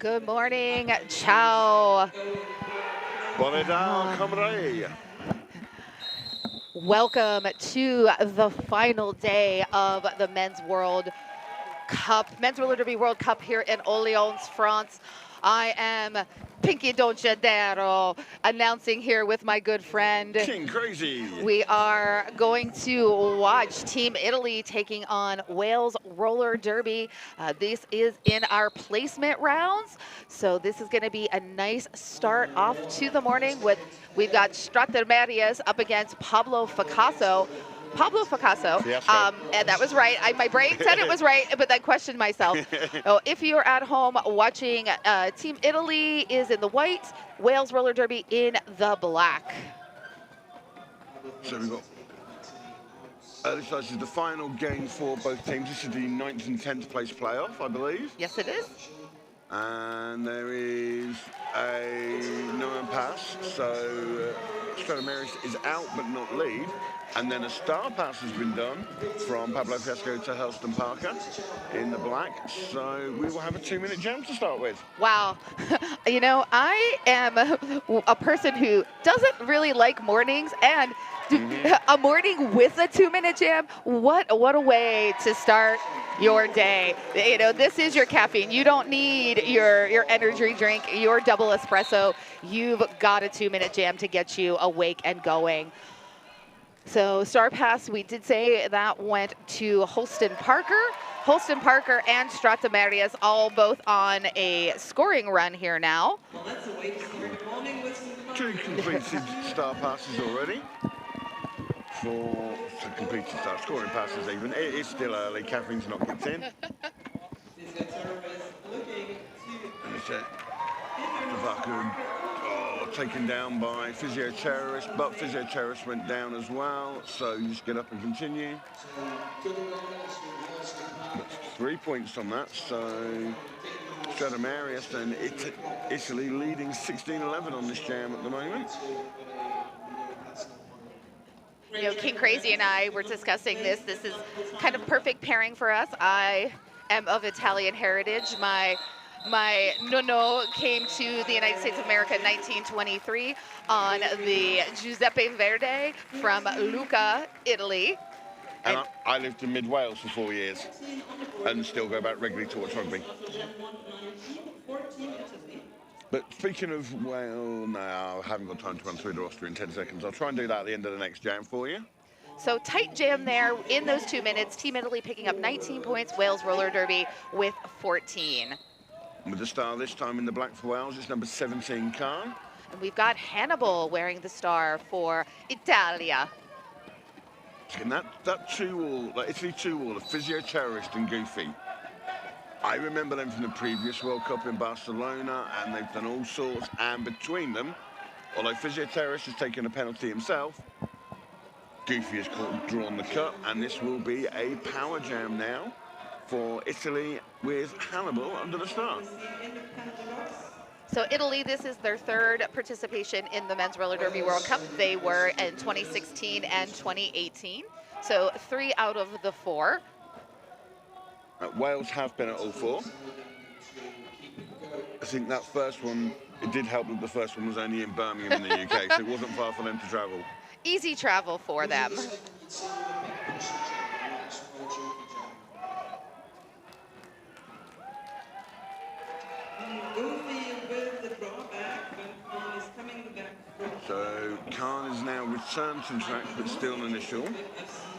Good morning. Ciao. Buonasera, comrade. Welcome to the final day of the Men's World Cup, Men's Roller Derby World Cup here in Orléans, France. I am Pinky Donchadero, announcing here with my good friend. King Crazy. We are going to watch Team Italy taking on Wales Roller Derby. This is in our placement rounds, so this is going to be a nice start off to the morning with we've got Stratamarius up against Pablo Picasso. And that was right. My brain said it was right, but I questioned myself. So if you're at home watching, Team Italy is in the white, Wales Roller Derby in the black. So we've got this is the final game for both teams. This is the 9th and 10th place playoff, I believe. Yes, it is. And there is a no pass, so Stratamarius is out but not lead. And then a star pass has been done from Pablo Fiasco to Helston Parker in the black. So we will have a 2-minute jam to start with. Wow. You know, I am a person who doesn't really like mornings, and a morning with a 2-minute jam, what a way to start your day. You know, this is your caffeine. You don't need your energy drink, your double espresso. You've got a 2-minute jam to get you awake and going. So Star Pass, we did say that went to Helston Parker. Helston Parker and Stratamarius all both on a scoring run here now. Well, that's a way to start the morning with some Two completed star passes already. For completed star scoring passes even. It is still early, caffeine's not kicked in. Taken down by Physioterrorist, but Physioterrorist went down as well, so you just get up and continue. That's 3 points on that, so Stratamarius and Italy leading 16-11 on this jam at the moment. You know, King Crazy and I were discussing this. This is kind of perfect pairing for us. I am of Italian heritage. My nonno came to the United States of America in 1923 on the Giuseppe Verdi from Lucca, Italy. And I lived in mid-Wales for 4 years and still go back regularly to watch rugby. But speaking of, well, no, I haven't got time to run through the roster in 10 seconds. I'll try and do that at the end of the next jam for you. So tight jam there in those 2 minutes. Team Italy picking up 19 points, Wales Roller Derby with 14. With the star this time in the black for Wales, it's number 17, Khan. And we've got Hannibal wearing the star for Italia. And that 2-all, like Italy 2-all, a Physioterrorist and Goofy. I remember them from the previous World Cup in Barcelona, and they've done all sorts. And between them, although Physioterrorist has taken a penalty himself, Goofy has drawn the cut, and this will be a power jam now for Italy with Hannibal under the star. So Italy, this is their third participation in the Men's Roller Derby World Cup. They were in 2016 and 2018. So 3 out of the 4. Wales have been at all 4. I think that first one, it did help that the first one was only in Birmingham in the UK, so it wasn't far for them to travel. Easy travel for them. So Khan is now returned to track, but still an initial.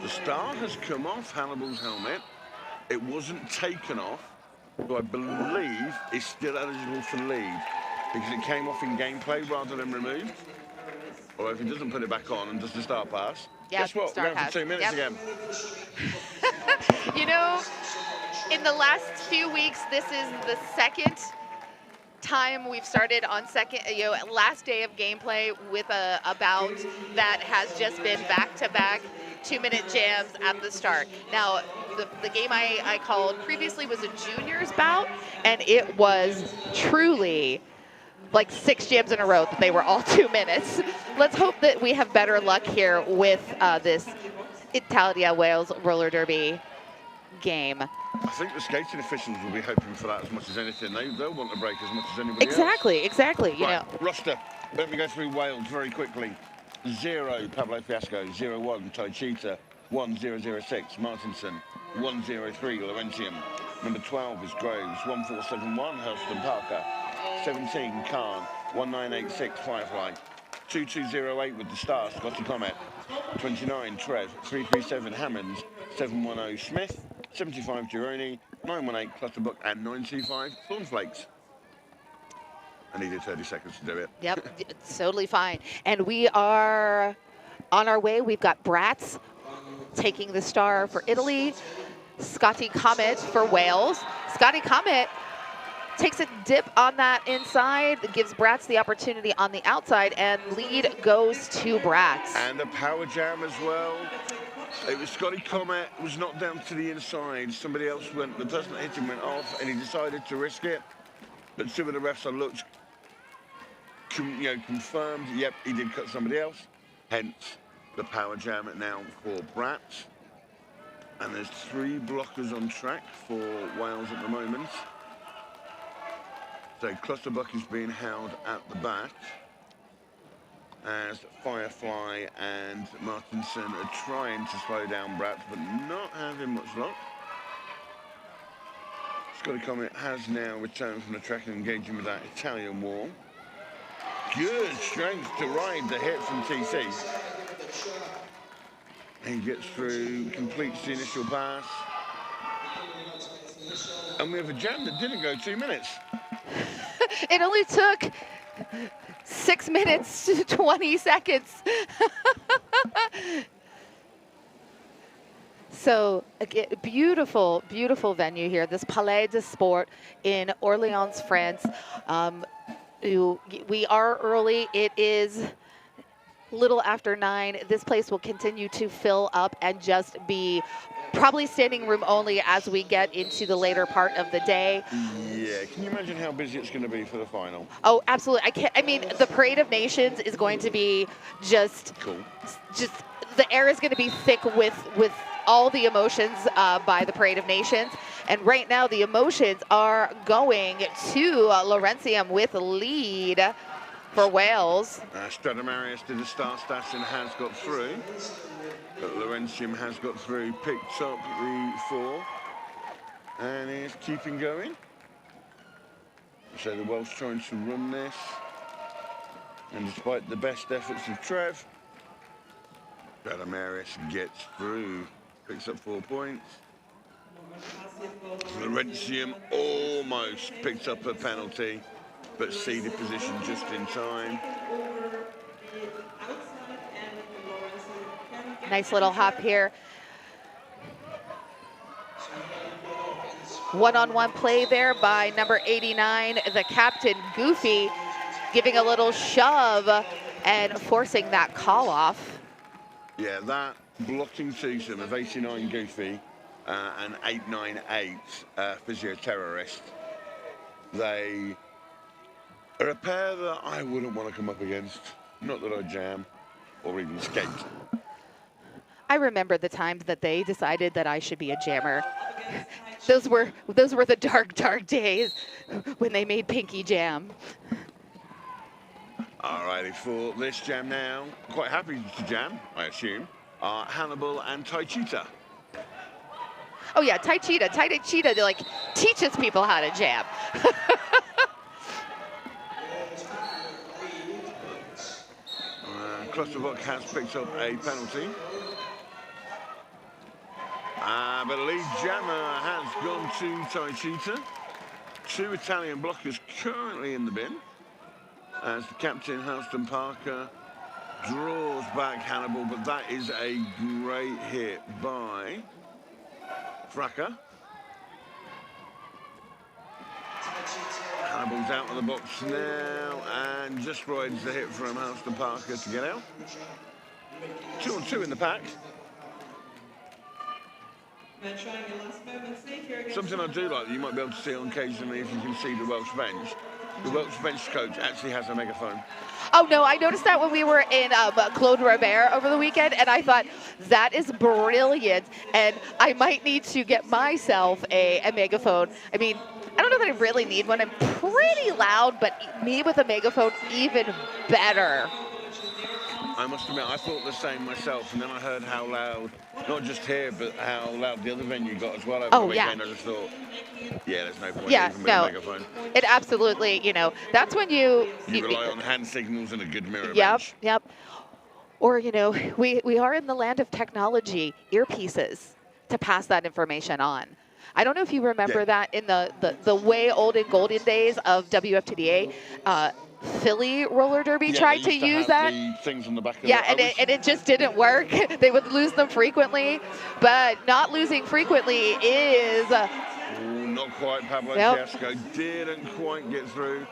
The star has come off Hannibal's helmet. It wasn't taken off, but I believe it's still eligible for lead because it came off in gameplay rather than removed. Or if he doesn't put it back on and does the star pass, guess what? We're going for 2 minutes again. You know, in the last few weeks, this is the second time we've started on last day of gameplay with a bout that has just been back-to-back 2-minute jams at the start. Now, the game I called previously was a juniors bout, and it was truly like 6 jams in a row that they were all 2 minutes. Let's hope that we have better luck here with this Italia Wales Roller Derby. game. I think the skating officials will be hoping for that as much as anything. They'll want to break as much as anybody Exactly, exactly. else. You Right, know, roster. Let me go through Wales very quickly. 0, Pablo Fiasco. 0-1, Taichita. 1-0-0-6, Martinson. 1-0-3, Laurentium. Number 12 is Groves. 1-4-7-1, Hurston Parker. 17, Khan. 1-9-8-6, Firefly. 2-2-0-8 with the star, Scotty Comet. 29, Trev. 3-3-7, Hammonds. 7-1-0, Smith. 75, Gironi. 9-1-8, Clutterbuck. And 9-2-5, Thornflakes. I needed 30 seconds to do it. yep, it's totally fine. And we are on our way. We've got Bratz taking the star for Italy. Scotty Comet for Wales. Scotty Comet takes a dip on that inside, gives Bratz the opportunity on the outside, and lead goes to Bratz. And a power jam as well. It was Scotty Comet, was knocked down to the inside. Somebody else went, the person that hit him went off, and he decided to risk it. But two of the refs I looked, confirmed, yep, he did cut somebody else. Hence, the power jam now for Bratz. And there's 3 blockers on track for Wales at the moment. So Clutterbuck is being held at the back as Firefly and Martinson are trying to slow down Bratz, but not having much luck. Scotty Comet has now returned from the track and engaging with that Italian wall. Good strength to ride the hit from TC. He gets through, completes the initial pass. And we have a jam that didn't go 2 minutes. It only took 6 minutes to 20 seconds. So, again, beautiful, beautiful venue here. This Palais de Sport in Orléans, France. We are early. It is little after 9. This place will continue to fill up and just be probably standing room only as we get into the later part of the day. Yeah, can you imagine how busy it's going to be for the final? Oh, absolutely. I mean, the Parade of Nations is going to be just Cool. Just the air is going to be thick with all the emotions by the Parade of Nations. And right now the emotions are going to Laurentium with lead for Wales. Stradamarius did a star stash and has got through. But Laurentium has got through, picked up the 4 and is keeping going. So the Welsh trying to run this. And despite the best efforts of Trev, Stradamarius gets through, picks up 4 points. Laurentium almost picked up a penalty, but ceded position just in time. Nice little hop here. One-on-one play there by number 89, the captain, Goofy, giving a little shove and forcing that call off. Yeah, that blocking twosome of 89 Goofy and 898 Physio-Terrorist. They are a pair that I wouldn't want to come up against. Not that I jam or even skate. I remember the times that they decided that I should be a jammer. Those were the dark, dark days when they made Pinky jam. Alrighty, for this jam now, quite happy to jam, I assume, are Hannibal and Taichita. Oh yeah, Taichita, like teaches people how to jam. Clutterbuck has picked up a penalty. But lead jammer has gone to Taichita. 2 Italian blockers currently in the bin. As the captain, Hurston Parker, draws back Hannibal, but that is a great hit by Fracker. Hannibal's out of the box now and just rides the hit from Hurston Parker to get out. 2-on-2 in the pack. Something I do like that you might be able to see on occasionally if you can see the Welsh bench. The Welsh bench coach actually has a megaphone. Oh, no, I noticed that when we were in Claude Robert over the weekend, and I thought, that is brilliant, and I might need to get myself a megaphone. I mean, I don't know that I really need one. I'm pretty loud, but me with a megaphone, even better. I must admit, I thought the same myself, and then I heard how loud, not just here, but how loud the other venue got as well over the Oh, yeah. weekend. I just thought, yeah, there's no point Yeah, even with no. a megaphone. It absolutely, that's when you rely on hand signals and a good mirror Yep, bench. yep. Or, we are in the land of technology, earpieces to pass that information on. I don't know if you remember that in the way olden golden days of WFTDA, Philly roller derby tried to use that. The things on the back of Yeah, and it just didn't work. They would lose them frequently, but not losing frequently is... not quite. Pablo Fiasco didn't quite get through,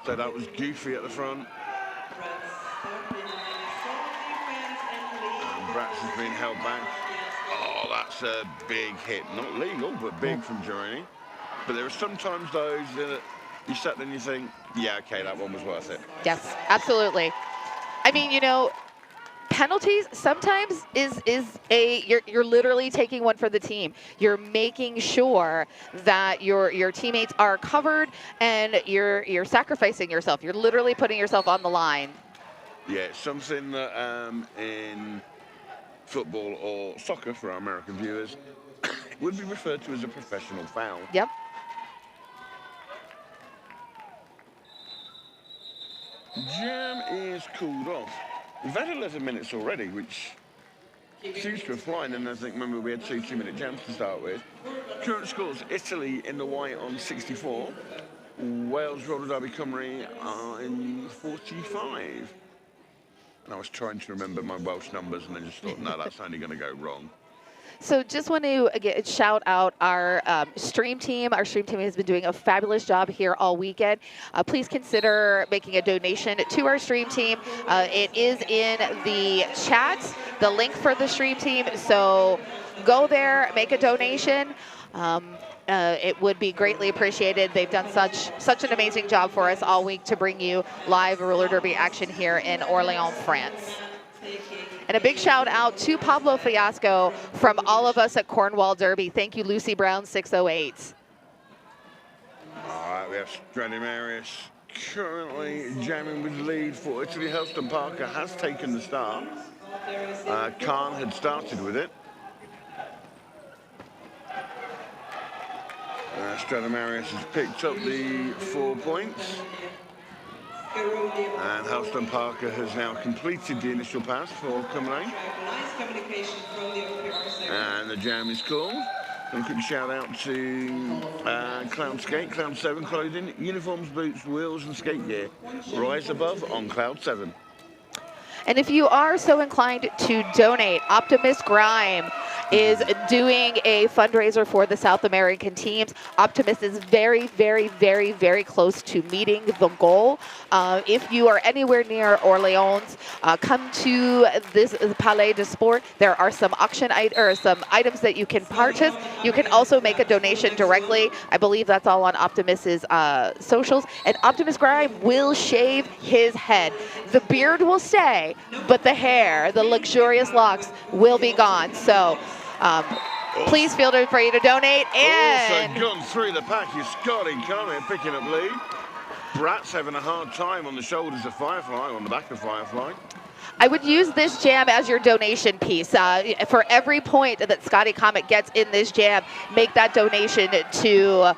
so that was Goofy at the front. And Bratz has been held back. Oh, that's a big hit. Not legal, but big from Gironi. But there are sometimes those that you sat there and you think, yeah, okay, that one was worth it. Yes, absolutely. I mean, penalties sometimes is you're literally taking one for the team. You're making sure that your teammates are covered, and you're sacrificing yourself. You're literally putting yourself on the line. Yeah, it's something that in football or soccer for our American viewers would be referred to as a professional foul. Yep. Jam is cooled off. We've had 11 minutes already, which seems to have flown, and I think, remember, we had 2 2-minute jams to start with. Current scores, Italy in the white on 64. Wales, Roller Derby, Cymru are in 45. And I was trying to remember my Welsh numbers, and I just thought, no, that's only going to go wrong. So just want to again shout out our stream team. Our stream team has been doing a fabulous job here all weekend. Please consider making a donation to our stream team. It is in the chat, the link for the stream team. So go there, make a donation. It would be greatly appreciated. They've done such an amazing job for us all week to bring you live roller derby action here in Orléans, France. And a big shout out to Pablo Fiasco from all of us at Cornwall Derby. Thank you, Lucy Brown 608. All right, we have Stradimarius currently jamming with the lead for Italy. Helston Parker has taken the start. Khan had started with it. Stradimarius has picked up the 4 points. And Helston Parker has now completed the initial pass for Cymru. And the jam is called. And a quick shout out to Cloud Skate, Cloud 7 clothing, uniforms, boots, wheels and skate gear. Rise above on Cloud 7. And if you are so inclined to donate, Optimus Grime is doing a fundraiser for the South American teams. Optimus is very, very, very, very close to meeting the goal. If you are anywhere near Orléans, come to this Palais de Sport. There are some some items that you can purchase. You can also make a donation directly. I believe that's all on Optimus's socials. And Optimus Grime will shave his head. The beard will stay, but the hair, the luxurious locks, will be gone. So please feel free to donate. And also gone through the pack is Scotty Conner picking up lead. Bratz having a hard time on the shoulders of Firefly, on the back of Firefly. I would use this jam as your donation piece. For every point that Scotty Comet gets in this jam, make that donation to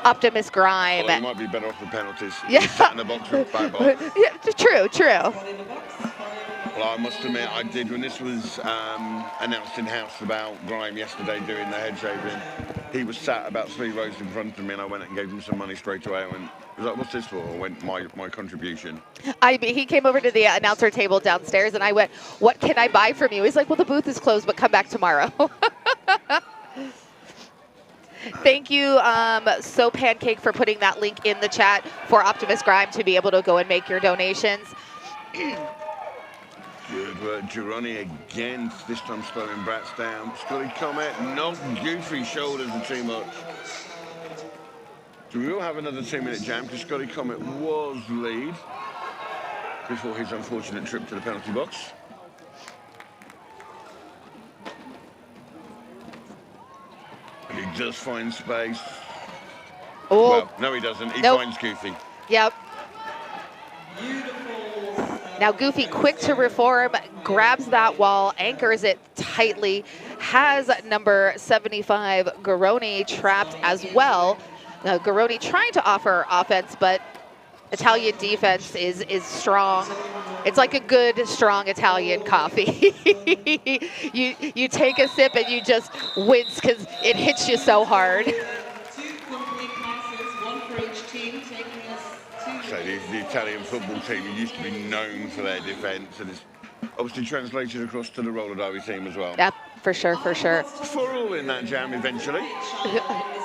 Optimus Grime. Well, you might be better off with penalties. Yeah. Sat in the box with back box. Yeah, true. Well, I must admit, I did when this was announced in-house about Grime yesterday doing the head shaving. He was sat about 3 rows in front of me, and I went and gave him some money straight away. I went, was like, what's this for? I went, my contribution. He came over to the announcer table downstairs, and I went, what can I buy from you? He's like, well, the booth is closed, but come back tomorrow. Thank you, So Pancake, for putting that link in the chat for Optimus Grime to be able to go and make your donations. Good work, Gironi again, this time slowing Bratz down. Scotty Comet, not Goofy shoulders are too much. So we will have another 2-minute jam because Scotty Comet was lead. before his unfortunate trip to the penalty box. And he does find space. Oh, Well, no, he doesn't. He nope. finds Goofy. Yep. Now Goofy, quick to reform, grabs that wall, anchors it tightly, has number 75 Garoni trapped as well. Now Garoni trying to offer offense, but Italian defense is strong. It's like a good, strong Italian coffee. you take a sip and you just wince because it hits you so hard. 2 complete passes, 1 for each team, taking us to So the Italian football team used to be known for their defence, and it's obviously translated across to the roller derby team as well. Yep, for sure, for sure. 4-all in that jam eventually. in the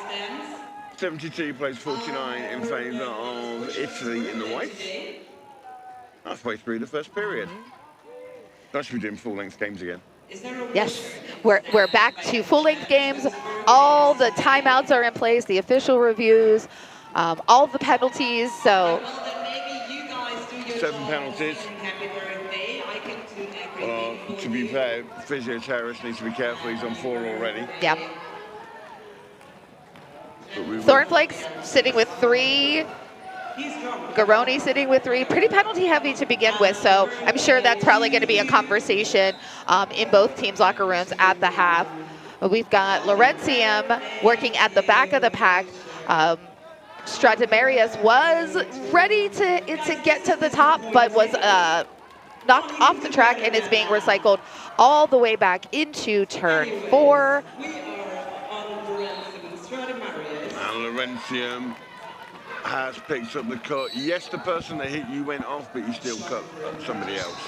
stands. 72 plays 49 in favour of Italy in the white. Halfway through the first period. Nice to be doing full-length games again. Is there a Yes, we're back to full-length games. All the timeouts are in place, the official reviews, all the penalties. So Well, then maybe you guys do your 7 job penalties. and happy birthday. I can do Well, everything to be fair, Physioterrorist needs to be careful. He's on 4 already. yeah, But we will- Thornflake's sitting with 3. Garoni sitting with 3. Pretty penalty heavy to begin with, so I'm sure that's probably going to be a conversation in both teams' locker rooms at the half. We've got Laurentium working at the back of the pack. Stradimarius was ready to get to the top, but was knocked off the track and is being recycled all the way back into turn 4. We are on Lorenzo Stradimarius. And Laurentium has picked up the cut. Yes, the person that hit you went off, but you still cut somebody else.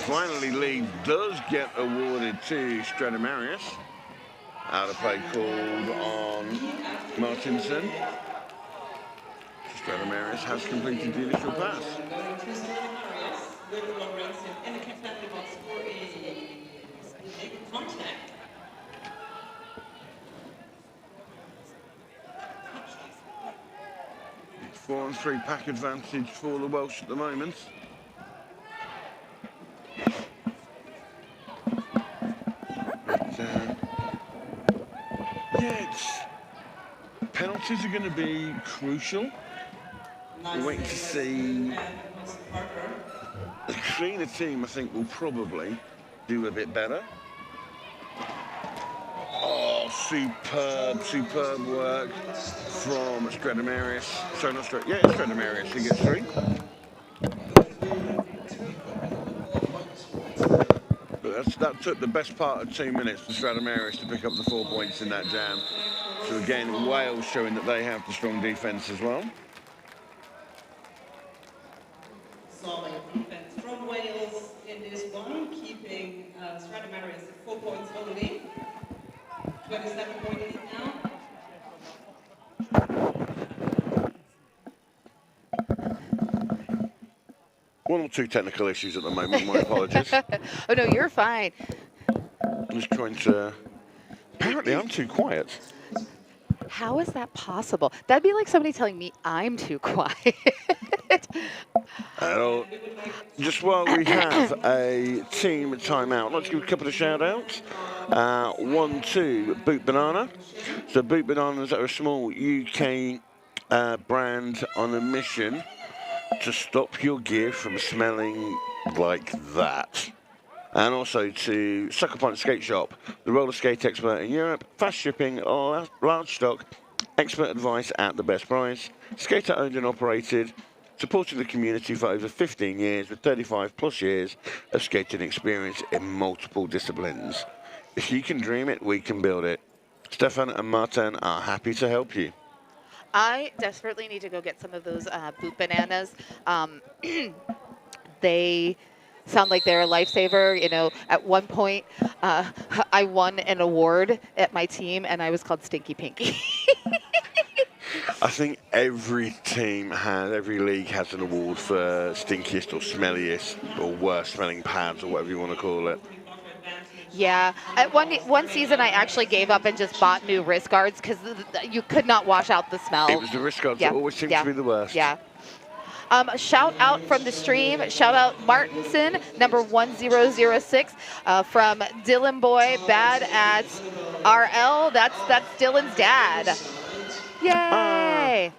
Finally, lead does get awarded to Stradimarius. Out of play called on Martinson. Stradimarius has completed the initial pass. Going to Stradimarius with Lorenzo in the penalty box for a big contact. 4-on-3 pack advantage for the Welsh at the moment. But, yeah, penalties are going to be crucial. We're waiting to see. The cleaner team, I think, will probably do a bit better. Oh, superb work from Stradimarius. Sorry, not Stradimarius. Yeah, Stradimarius. He gets 3. But that took the best part of 2 minutes for Stradimarius to pick up the 4 points in that jam. So again, Wales showing that they have the strong defence as well. Solid defense from Wales in this one, keeping Stradimarius at 4 points only. 27-point lead now. One or two technical issues at the moment, my apologies. Oh no, you're fine. I'm just trying to... Apparently I'm too quiet. How is that possible? That'd be like somebody telling me I'm too quiet. Just while we have a team timeout, let's give a couple of shout-outs. One to Boot Banana. So Boot Bananas are a small UK brand on a mission to stop your gear from smelling like that. And also to Sucker Punch Skate Shop, the roller skate expert in Europe, fast shipping, large stock, expert advice at the best price, skater owned and operated, supporting the community for over 15 years with 35 plus years of skating experience in multiple disciplines. If you can dream it, we can build it. Stefan and Martin are happy to help you. I desperately need to go get some of those Boot Bananas. They sound like they're a lifesaver. You know, at one point, I won an award at my team, and I was called Stinky Pinky. I think every league has an award for stinkiest or smelliest or worst smelling pads or whatever you want to call it. Yeah, at one season I actually gave up and just bought new wrist guards because you could not wash out the smell. It was the wrist guards that always seem to be the worst. Yeah. Shout out from the stream. Shout out Martinson, number 1006, from Dylan Boy, bad at RL. That's Dylan's dad. Yay!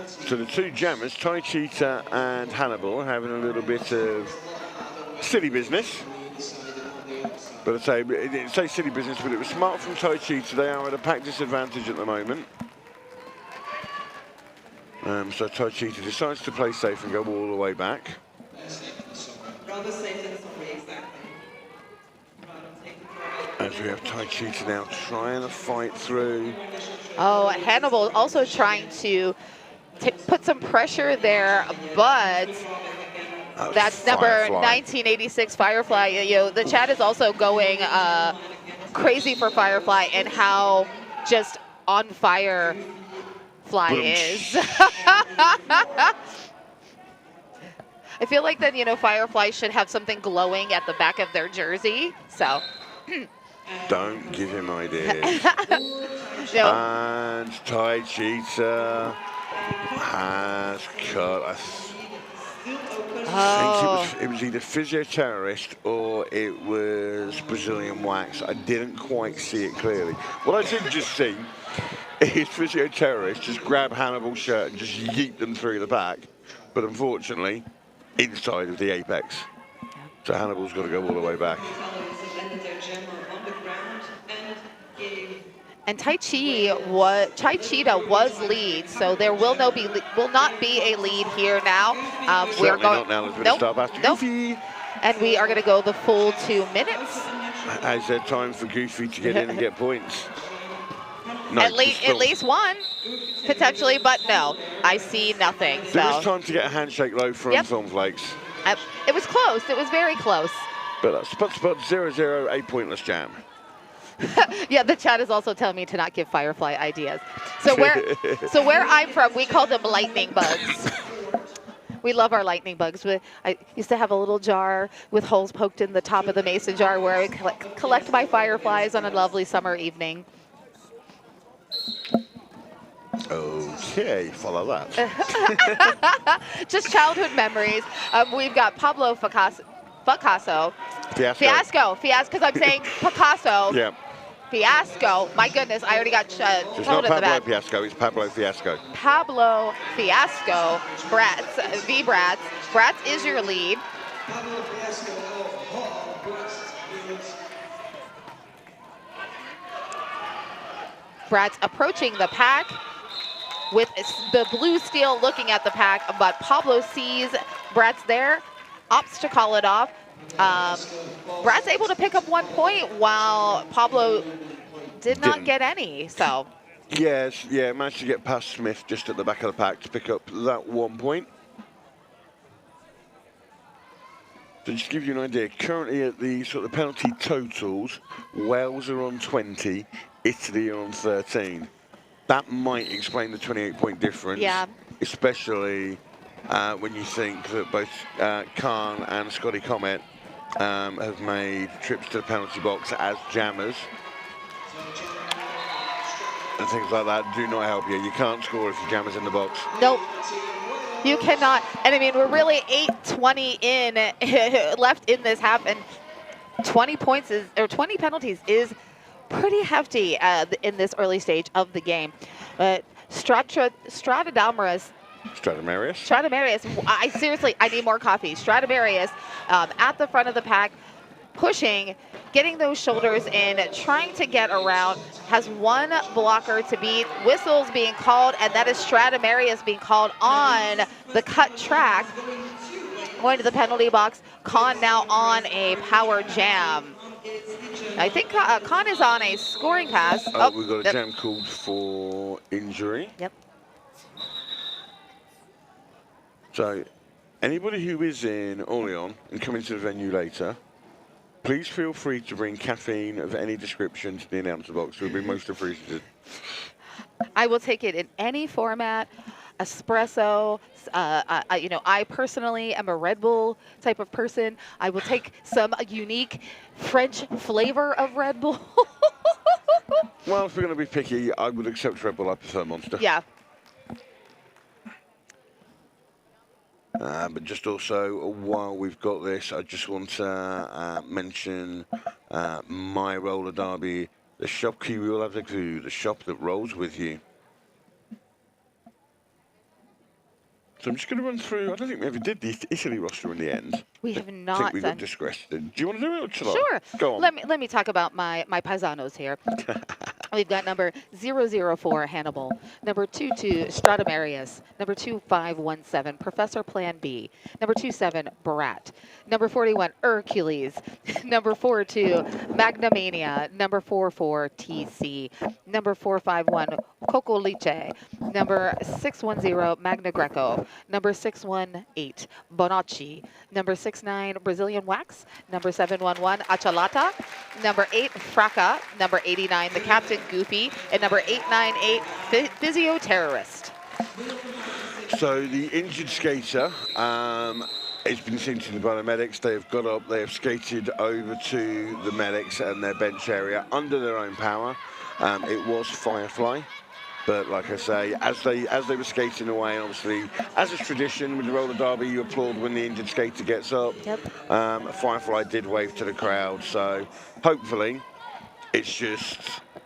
So the two jammers, Ty Cheetah and Hannibal, are having a little bit of silly business. But I say silly business, but it was smart from Ty Cheetah. They are at a pack disadvantage at the moment. So Ty Cheetah decides to play safe and go all the way back. Rather safe than sorry, exactly. As we have Ty Cheetah now trying to fight through. Oh, Hannibal also trying to put some pressure there, but that's number Firefly. 1986 Firefly. You know, the chat is also going crazy for Firefly and how just on fire Fly is. I feel like then, you know, Firefly should have something glowing at the back of their jersey. So. Don't give him ideas. No. And Ty Cheetah has cut. I think it was either Physio Terrorist or it was Brazilian Wax. I didn't quite see it clearly. What I did just see is Physio Terrorist just grab Hannibal's shirt and just yeet them through the back. But unfortunately, inside of the apex. So Hannibal's got to go all the way back. And Tai Cheetah was lead, so there will not be a lead here now. We're going. Not now. There's been a start past Goofy. And we are going to go the full 2 minutes. Is there time for Goofy to get in and get points? No, at least one, potentially, but no, I see nothing. So. There is time to get a handshake low from Thornflakes. It was close. It was very close. But that's spot 0-0, a pointless jam. Yeah, the chat is also telling me to not give Firefly ideas. So where I'm from, we call them lightning bugs. We love our lightning bugs. I used to have a little jar with holes poked in the top of the mason jar where I would collect my fireflies on a lovely summer evening. Okay, follow that. Just childhood memories. We've got Pablo Fiasco, because I'm saying Picasso. Yeah. Fiasco. My goodness, I already got It's told not at the Pablo back. Fiasco, it's Pablo Fiasco. Pablo Fiasco. Bratz, V-Bratz. Bratz is your lead. Bratz approaching the pack with the blue steel looking at the pack, but Pablo sees Bratz there, opts to call it off. Bratz able to pick up 1 point while Pablo did not get any, so. Yes, yeah, managed to get past Smith just at the back of the pack to pick up that 1 point. So just to give you an idea, currently at the sort of penalty totals, Wales are on 20, Italy are on 13. That might explain the 28-point difference, especially when you think that both Khan and Scotty Comet have made trips to the penalty box as jammers. And things like that do not help you. You can't score if your jammer's in the box. Nope. You cannot. And I mean, we're really 8:20 in left in this half, and 20 points is, or 20 penalties is pretty hefty in this early stage of the game. But Stradamarius, I need more coffee. Stradamarius at the front of the pack, pushing, getting those shoulders in, trying to get around, has one blocker to beat. Whistles being called, and that is Stradamarius being called on the cut track. Going to the penalty box. Khan now on a power jam. I think Khan is on a scoring pass. We've got a jam called for injury. Yep. So, anybody who is in Orléans and coming to the venue later, please feel free to bring caffeine of any description to the announcer box. It will be most appreciated. I will take it in any format. Espresso. You know, I personally am a Red Bull type of person. I will take some unique French flavor of Red Bull. Well, if we're going to be picky, I would accept Red Bull. I prefer Monster. Yeah. But just also, while we've got this, I just want to mention my roller derby, the shop qui roule avec vous, the shop that rolls with you. So I'm just going to run through. I don't think we ever did the Italy roster in the end. We have I not think we got done. disgraced. Do you want to do it or shall I? Sure. Go on. Let me talk about my paisanos here. We've got number 004 Hannibal, number 22 Stradamarius, number 2517 Professor Plan B, number 27 Barat, number 41 Hercules, number 42 Magnamania, number 44 TC, number 451 Coco Liche, number 610 Magna Greco, number 618 Bonacci, number 69 Brazilian Wax, number 711 Achalata, number 8 Fracca, number 89 the Captain Goofy, and number 898 Physio Terrorist. So the injured skater has been seen to the paramedics. They have got up, they have skated over to the medics and their bench area under their own power. It was Firefly. But like I say, as they were skating away, obviously, as is tradition with the roller derby, you applaud when the injured skater gets up. Yep. Firefly did wave to the crowd, so hopefully it's just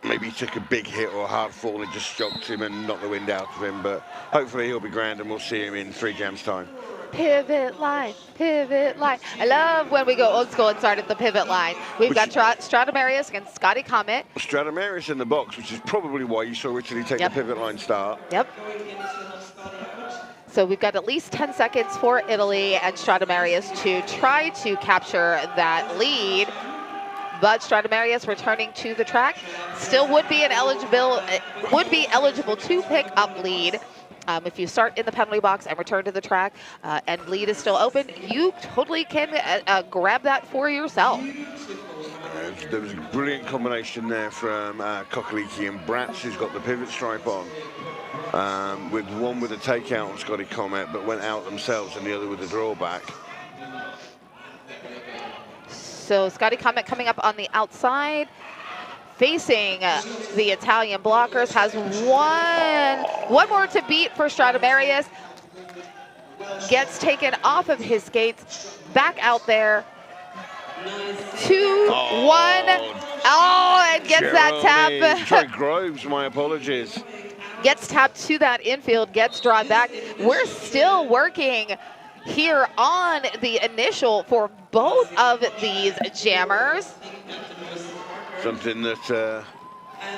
maybe he took a big hit or a hard fall and just shocked him and knocked the wind out of him. But hopefully he'll be grand and we'll see him in 3 jams time. Pivot line, pivot line. I love when we go old school and start at the pivot line. We've got Stradamarius against Scotty Comet. Stradamarius in the box, which is probably why you saw Italy take the pivot line start. Yep. So we've got at least 10 seconds for Italy and Stradamarius to try to capture that lead. But Stradamarius returning to the track still would be eligible to pick up lead. If you start in the penalty box and return to the track and lead is still open, you totally can grab that for yourself. There was a brilliant combination there from Kokaliki and Bratz, who's got the pivot stripe on, with one with a takeout on Scotty Comet, but went out themselves, and the other with a drawback. So Scotty Comet coming up on the outside, facing the Italian blockers, has one more to beat for Stradamarius. Gets taken off of his skates, back out there. 2-1. Oh, and gets that tap. Troy Groves, my apologies. Gets tapped to that infield, gets drawn back. We're still working here on the initial for both of these jammers. Something that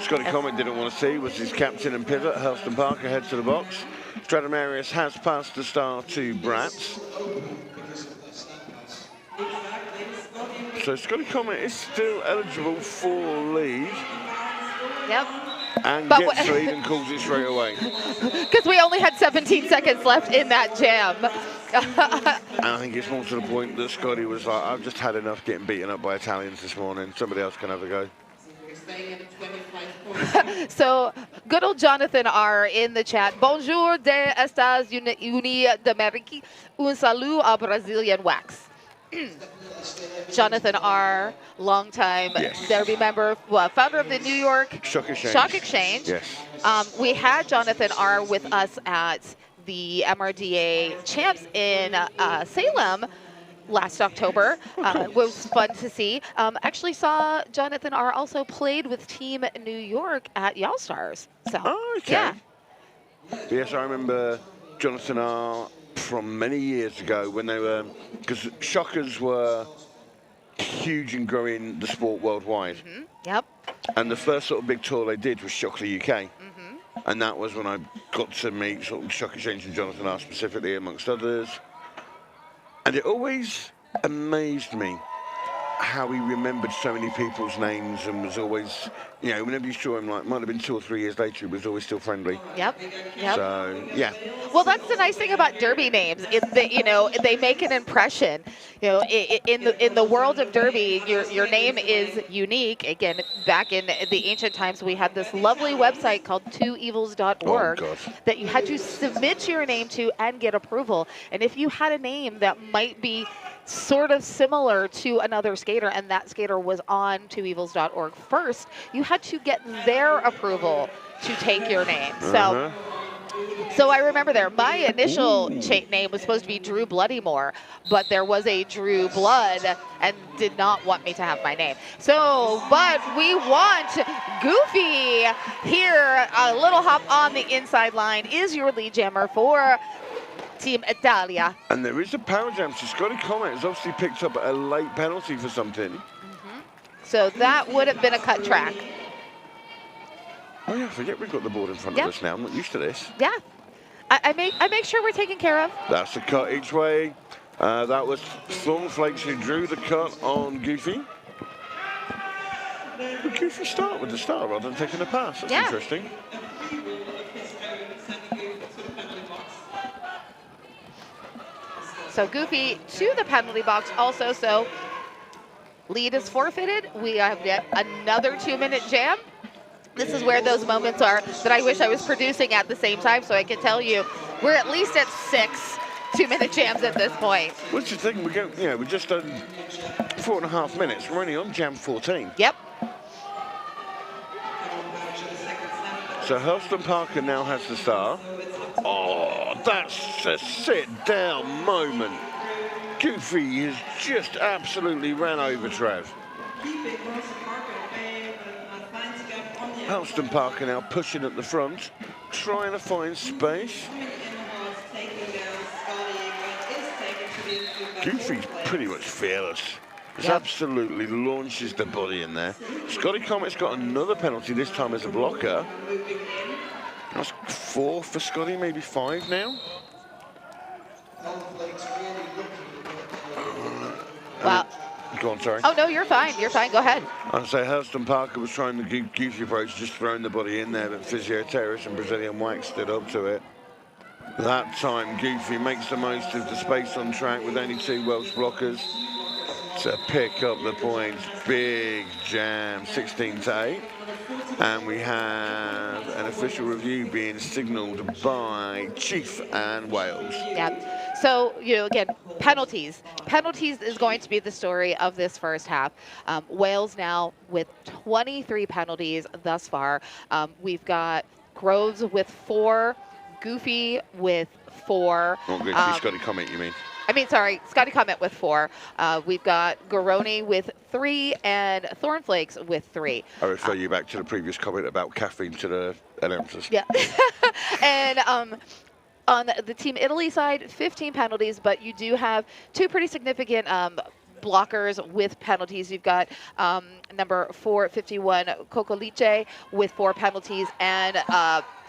Scotty Comet didn't want to see was his captain and pivot, Helston Parker, head to the box. Stradamarius has passed the star to Bratz. So Scotty Comet is still eligible for lead. Yep. And gets lead and calls it straight away. Because we only had 17 seconds left in that jam. And I think it's more to the point that Scotty was like, I've just had enough getting beaten up by Italians this morning. Somebody else can have a go. So, good old Jonathan R. in the chat. Bonjour de Estados Unidos d'América. Un salut a Brazilian Wax. Jonathan R., longtime Derby member, founder of the New York Shock Exchange. Yes. We had Jonathan R. with us at the MRDA champs in Salem last October. It was fun to see. Actually saw Jonathan R. also played with Team New York at Y'all Stars. So, yeah. Yes, I remember Jonathan R. from many years ago when they were, because Shockers were huge in growing the sport worldwide. Mm-hmm. Yep. And the first sort of big tour they did was Shocker UK. Mm-hmm. And that was when I got to meet sort of Shock Exchange and Jonathan R. specifically, amongst others. And it always amazed me how he remembered so many people's names and was always, you know, whenever you saw him, like, might have been 2 or 3 years later, he was always still friendly. Yep. Yep. So, yeah. Well, that's the nice thing about Derby names. Is that, you know, they make an impression. You know, in the world of Derby, your name is unique. Again, back in the ancient times, we had this lovely website called twoevils.org that you had to submit your name to and get approval. And if you had a name that might be sort of similar to another skater, and that skater was on twoevils.org first, you had to get their approval to take your name. So So I remember there, my initial name was supposed to be Drew Bloodymore, but there was a Drew Blood and did not want me to have my name. So, but we want Goofy here. A little hop on the inside line is your lead jammer for Team Italia. And there is a power jam, so Scotty Comet has obviously picked up a late penalty for something. So that would have been a cut track. Oh yeah, I forget we've got the board in front of us now. I'm not used to this. Yeah. I make sure we're taken care of. That's a cut each way. That was Thornflakes who drew the cut on Goofy. But Goofy start with the star rather than taking a pass. That's interesting. So Goofy to the penalty box also. So lead is forfeited. We have yet another 2-minute jam. This is where those moments are that I wish I was producing at the same time, so I can tell you we're at least at 6 2-minute jams at this point. What's the thing? We're just done 4.5 minutes. We're only on jam 14. Yep. So Hurlston Parker now has the star. Oh, that's a sit-down moment. Goofy has just absolutely ran over Trev. Hurlston Parker now pushing at the front, trying to find space. Goofy's pretty much fearless. Just absolutely launches the body in there. Scotty Comet's got another penalty, this time as a blocker. That's 4 for Scotty, maybe 5 now. Wow. Go on, sorry. Oh, no, you're fine. You're fine. Go ahead. I'd say Hurlston Parker was trying the Goofy approach, just throwing the body in there, but Physioterrorist and Brazilian Wax stood up to it. That time, Goofy makes the most of the space on track with only 2 Welsh blockers to pick up the points. Big jam, 16-8. And we have an official review being signalled by Chief and Wales. Yeah. So, again, penalties. Penalties is going to be the story of this first half. Wales now with 23 penalties thus far. We've got Groves with 4, Goofy with 4. Oh, Goofy, Scotty Comet, you mean? Sorry, Scotty Comet with 4. We've got Garoni with 3 and Thornflakes with 3. I refer you back to the previous comment about caffeine to the announcers. Yeah. And on the Team Italy side, 15 penalties, but you do have 2 pretty significant blockers with penalties. You've got number 451 Cocoliche with 4 penalties and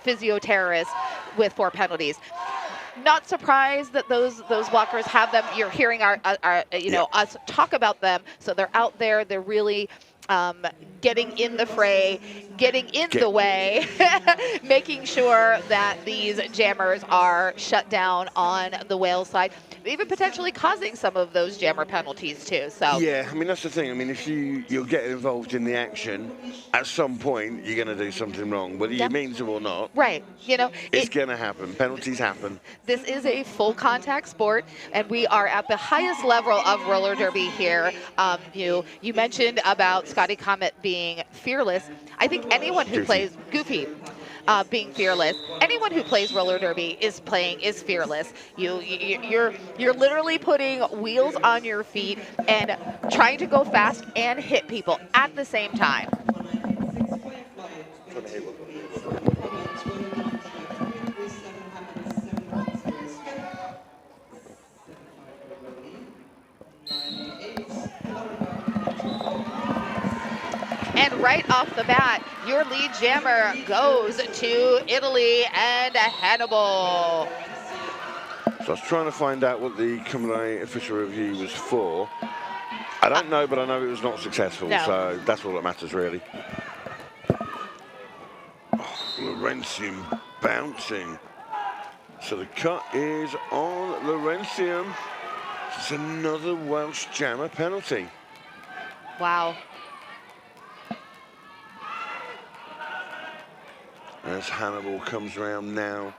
Physioterrorist with 4 penalties. Not surprised that those blockers have them. You're hearing our us talk about them, so they're out there. They're really getting in the fray, getting in the way, making sure that these jammers are shut down on the Wales side, even potentially causing some of those jammer penalties too. So yeah, that's the thing. If you're getting involved in the action, at some point you're going to do something wrong, whether you mean to or not. Right. It's going to happen. Penalties happen. This is a full contact sport, and we are at the highest level of roller derby here. You mentioned about Scotty Comet being fearless. I think anyone who plays Goofy being fearless. Anyone who plays roller derby is fearless. You're literally putting wheels on your feet and trying to go fast and hit people at the same time. And right off the bat, your lead jammer goes to Italy and Hannibal. So I was trying to find out what the Cumberland official review was for. I don't know, but I know it was not successful, so that's all that matters, really. Oh, Laurentium bouncing. So the cut is on Laurentium. It's another Welsh jammer penalty. Wow. As Hannibal comes around now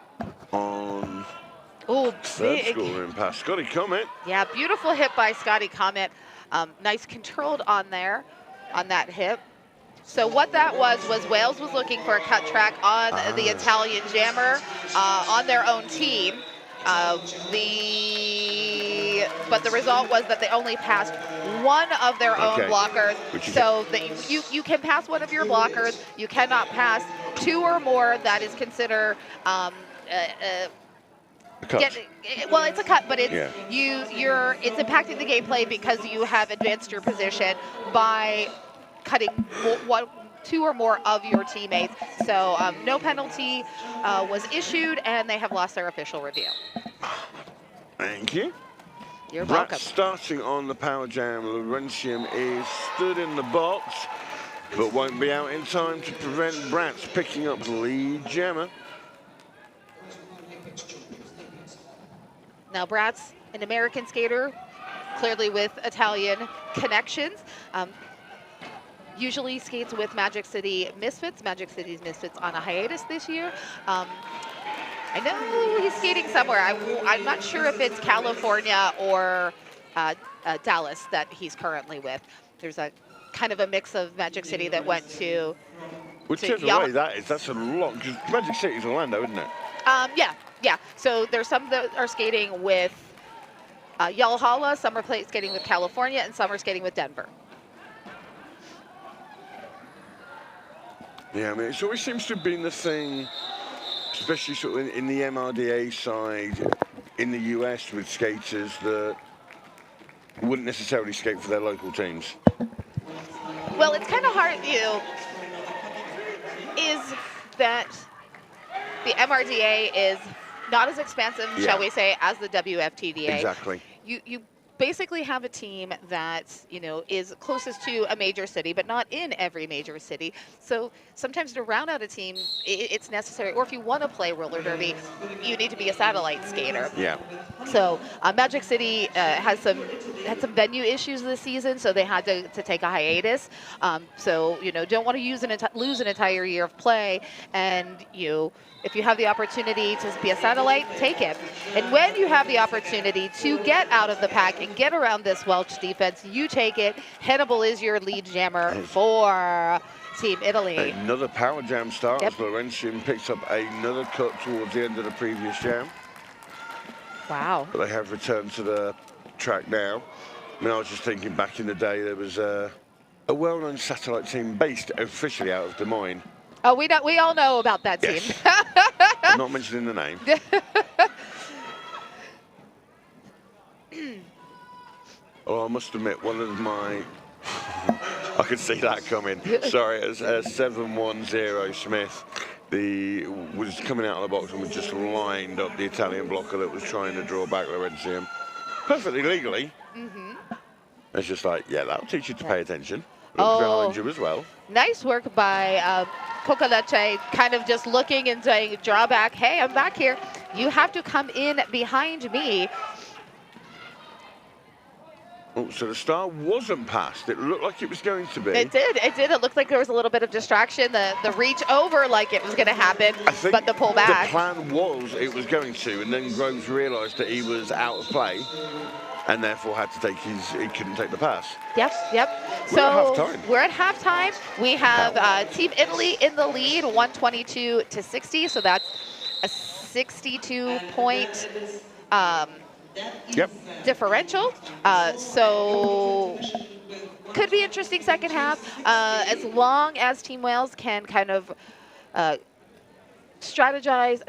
on third scoring pass. Scotty Comet. Yeah, beautiful hit by Scotty Comet. Nice controlled on there, on that hit. So what that was Wales was looking for a cut track on the Italian jammer on their own team. But the result was that they only passed one of their own blockers. So that you can pass one of your blockers. You cannot pass two or more. That is considered well, it's a cut, but it's it's impacting the gameplay because you have advanced your position by cutting two or more of your teammates. So no penalty was issued, and they have lost their official review. Thank you. You're welcome. Starting on the Power Jam, Laurentium is stood in the box, but won't be out in time to prevent Bratz picking up the lead jammer. Now Bratz, an American skater, clearly with Italian connections. Usually skates with Magic City Misfits. Magic City's Misfits on a hiatus this year. I know he's skating somewhere. I'm not sure if it's California or Dallas that he's currently with. There's a kind of a mix of Magic City that went to Whichever way that is, that's a lot, because Magic City's Orlando, isn't it? Yeah. So there's some that are skating with Valhalla, some are skating with California, and some are skating with Denver. Yeah, I mean, it always seems to have been the thing, especially sort of in the MRDA side, in the US with skaters that wouldn't necessarily skate for their local teams. Well, it's kind of hard, is that the MRDA is not as expansive, shall we say, as the WFTDA. Exactly. You basically have a team that, is closest to a major city, but not in every major city. So sometimes to round out a team, it's necessary. Or if you want to play roller derby, you need to be a satellite skater. Yeah. So Magic City had some venue issues this season, so they had to take a hiatus. So don't want to lose an entire year of play, and if you have the opportunity to be a satellite, take it. And when you have the opportunity to get out of the pack and get around this Welsh defense, you take it. Hannibal is your lead jammer for Team Italy. Another Power Jam start as Laurentium picks up another cut towards the end of the previous jam. Wow. But they have returned to the track now. I mean, I was just thinking back in the day, there was a well-known satellite team based officially out of Des Moines. Oh, we all know about that team. Yes. I'm not mentioning the name. Oh, I must admit, one of my... I could see that coming. Sorry, as 710 Smith, was coming out of the box and was just lined up the Italian blocker that was trying to draw back Laurentium. Perfectly legally. It's just like, yeah, that'll teach you to pay attention. Look behind you as well. Nice work by Cocoleche, kind of just looking and saying, draw back. Hey, I'm back here. You have to come in behind me. Oh, so the star wasn't passed. It looked like it was going to be. It did. It looked like there was a little bit of distraction. The reach over like it was going to happen, but the pull back. The plan was it was going to, and then Groves realised that he was out of play, and therefore had to take he couldn't take the pass. Yep. So we're at halftime. We have Team Italy in the lead, 122-60. So that's a 62-point differential. So could be interesting second half, as long as Team Wales can kind of strategize,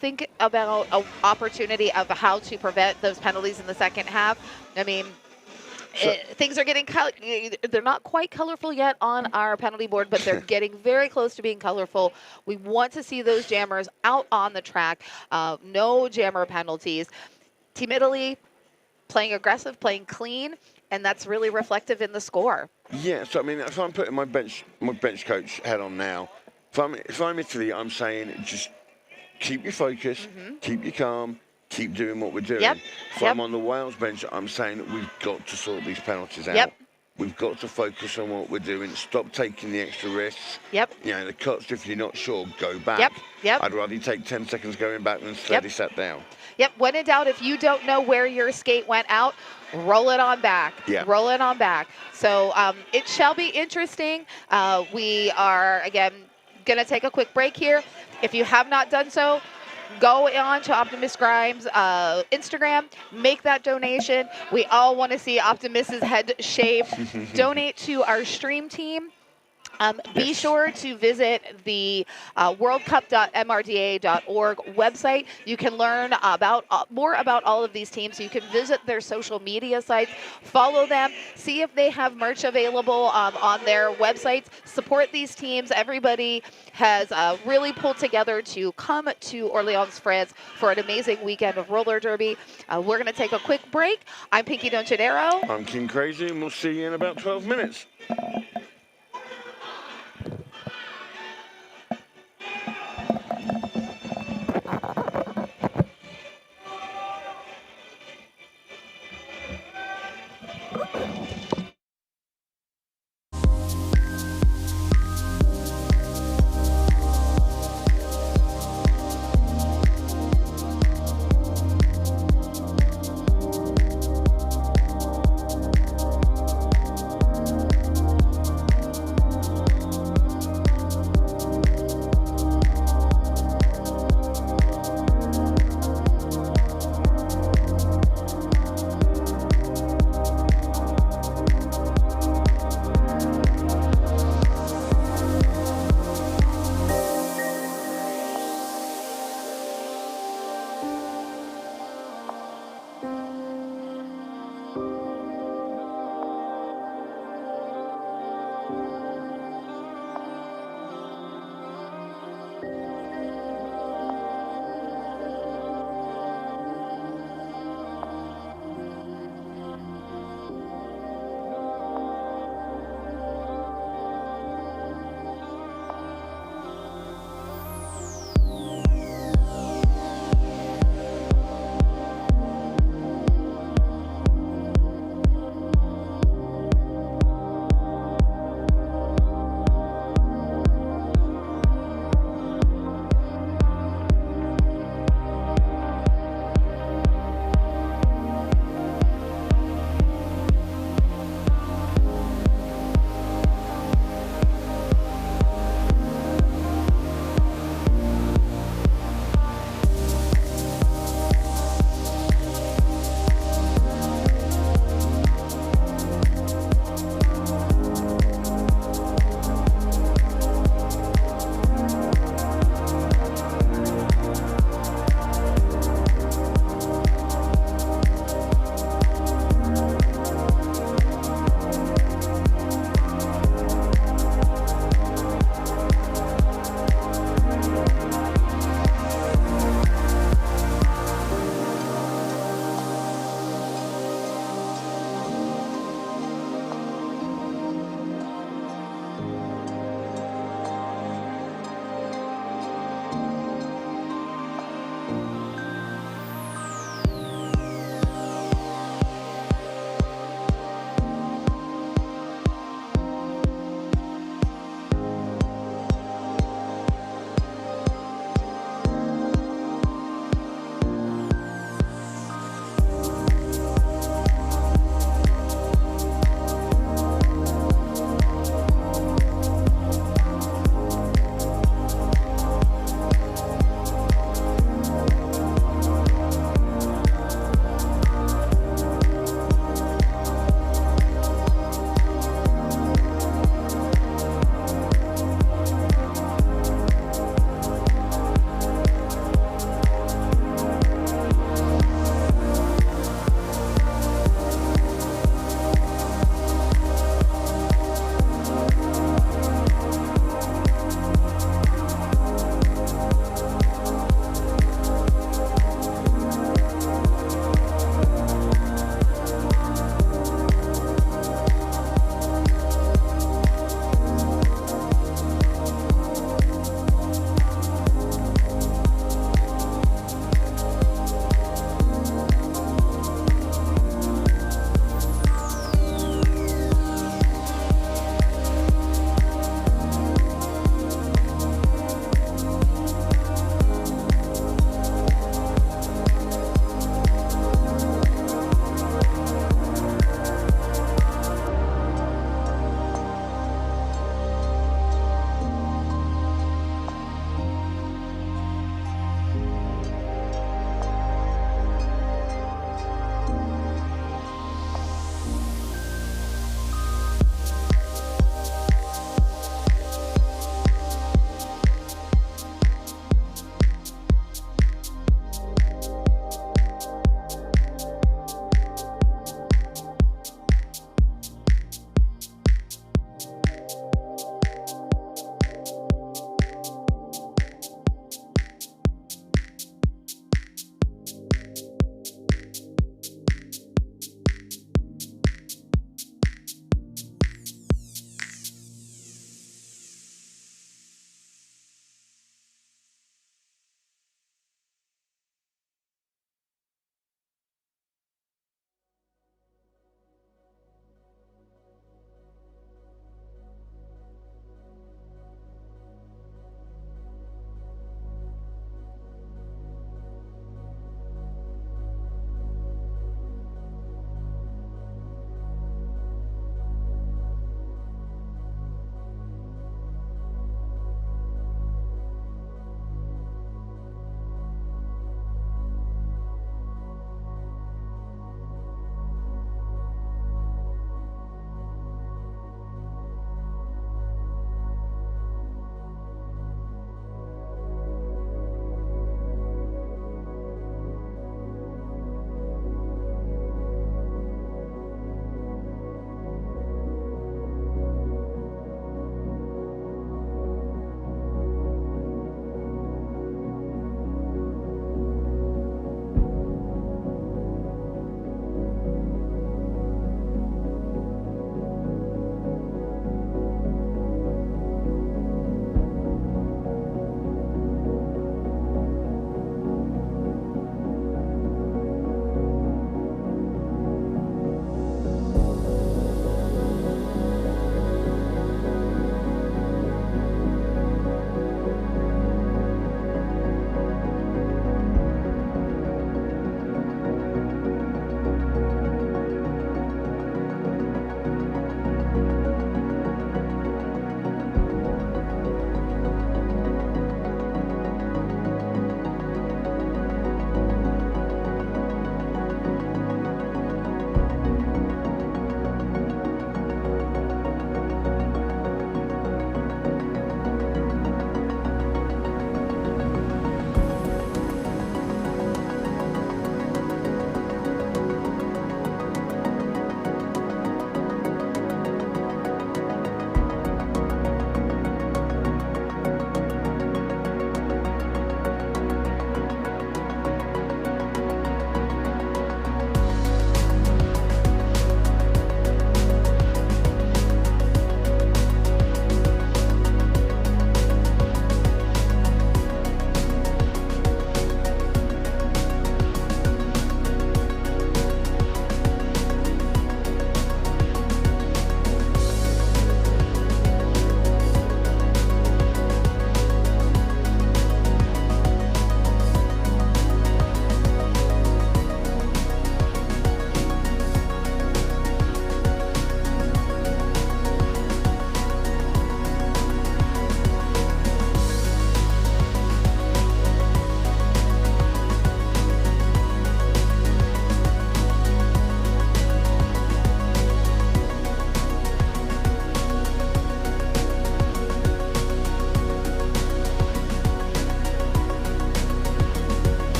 think about an opportunity of how to prevent those penalties in the second half. I mean, things are getting they're not quite colorful yet on our penalty board, but they're getting very close to being colorful. We want to see those jammers out on the track. No jammer penalties. Team Italy playing aggressive, playing clean, and that's really reflective in the score. Yeah, so I mean, if I'm putting my bench coach head on now, if I'm Italy, I'm saying just keep your focus, keep your calm, keep doing what we're doing. If I'm on the Wales bench, I'm saying we've got to sort these penalties out. we've got to focus on what we're doing. Stop taking the extra risks. Yep. You know, the cuts, if you're not sure, go back. Yep. Yep. I'd rather you take 10 seconds going back than 30 sat down. Yep. When in doubt, if you don't know where your skate went out, roll it on back. Yeah. Roll it on back. So it shall be interesting. We are, again, going to take a quick break here. If you have not done so, go on to Optimus Grimes' Instagram, make that donation. We all want to see Optimus's head shape. Donate to our stream team. Be sure to visit the worldcup.mrda.org website. You can learn about more about all of these teams. You can visit their social media sites, follow them, see if they have merch available on their websites. Support these teams. Everybody has really pulled together to come to Orleans, France for an amazing weekend of roller derby. We're going to take a quick break. I'm Pinky Donchadero. I'm King Crazy, and we'll see you in about 12 minutes.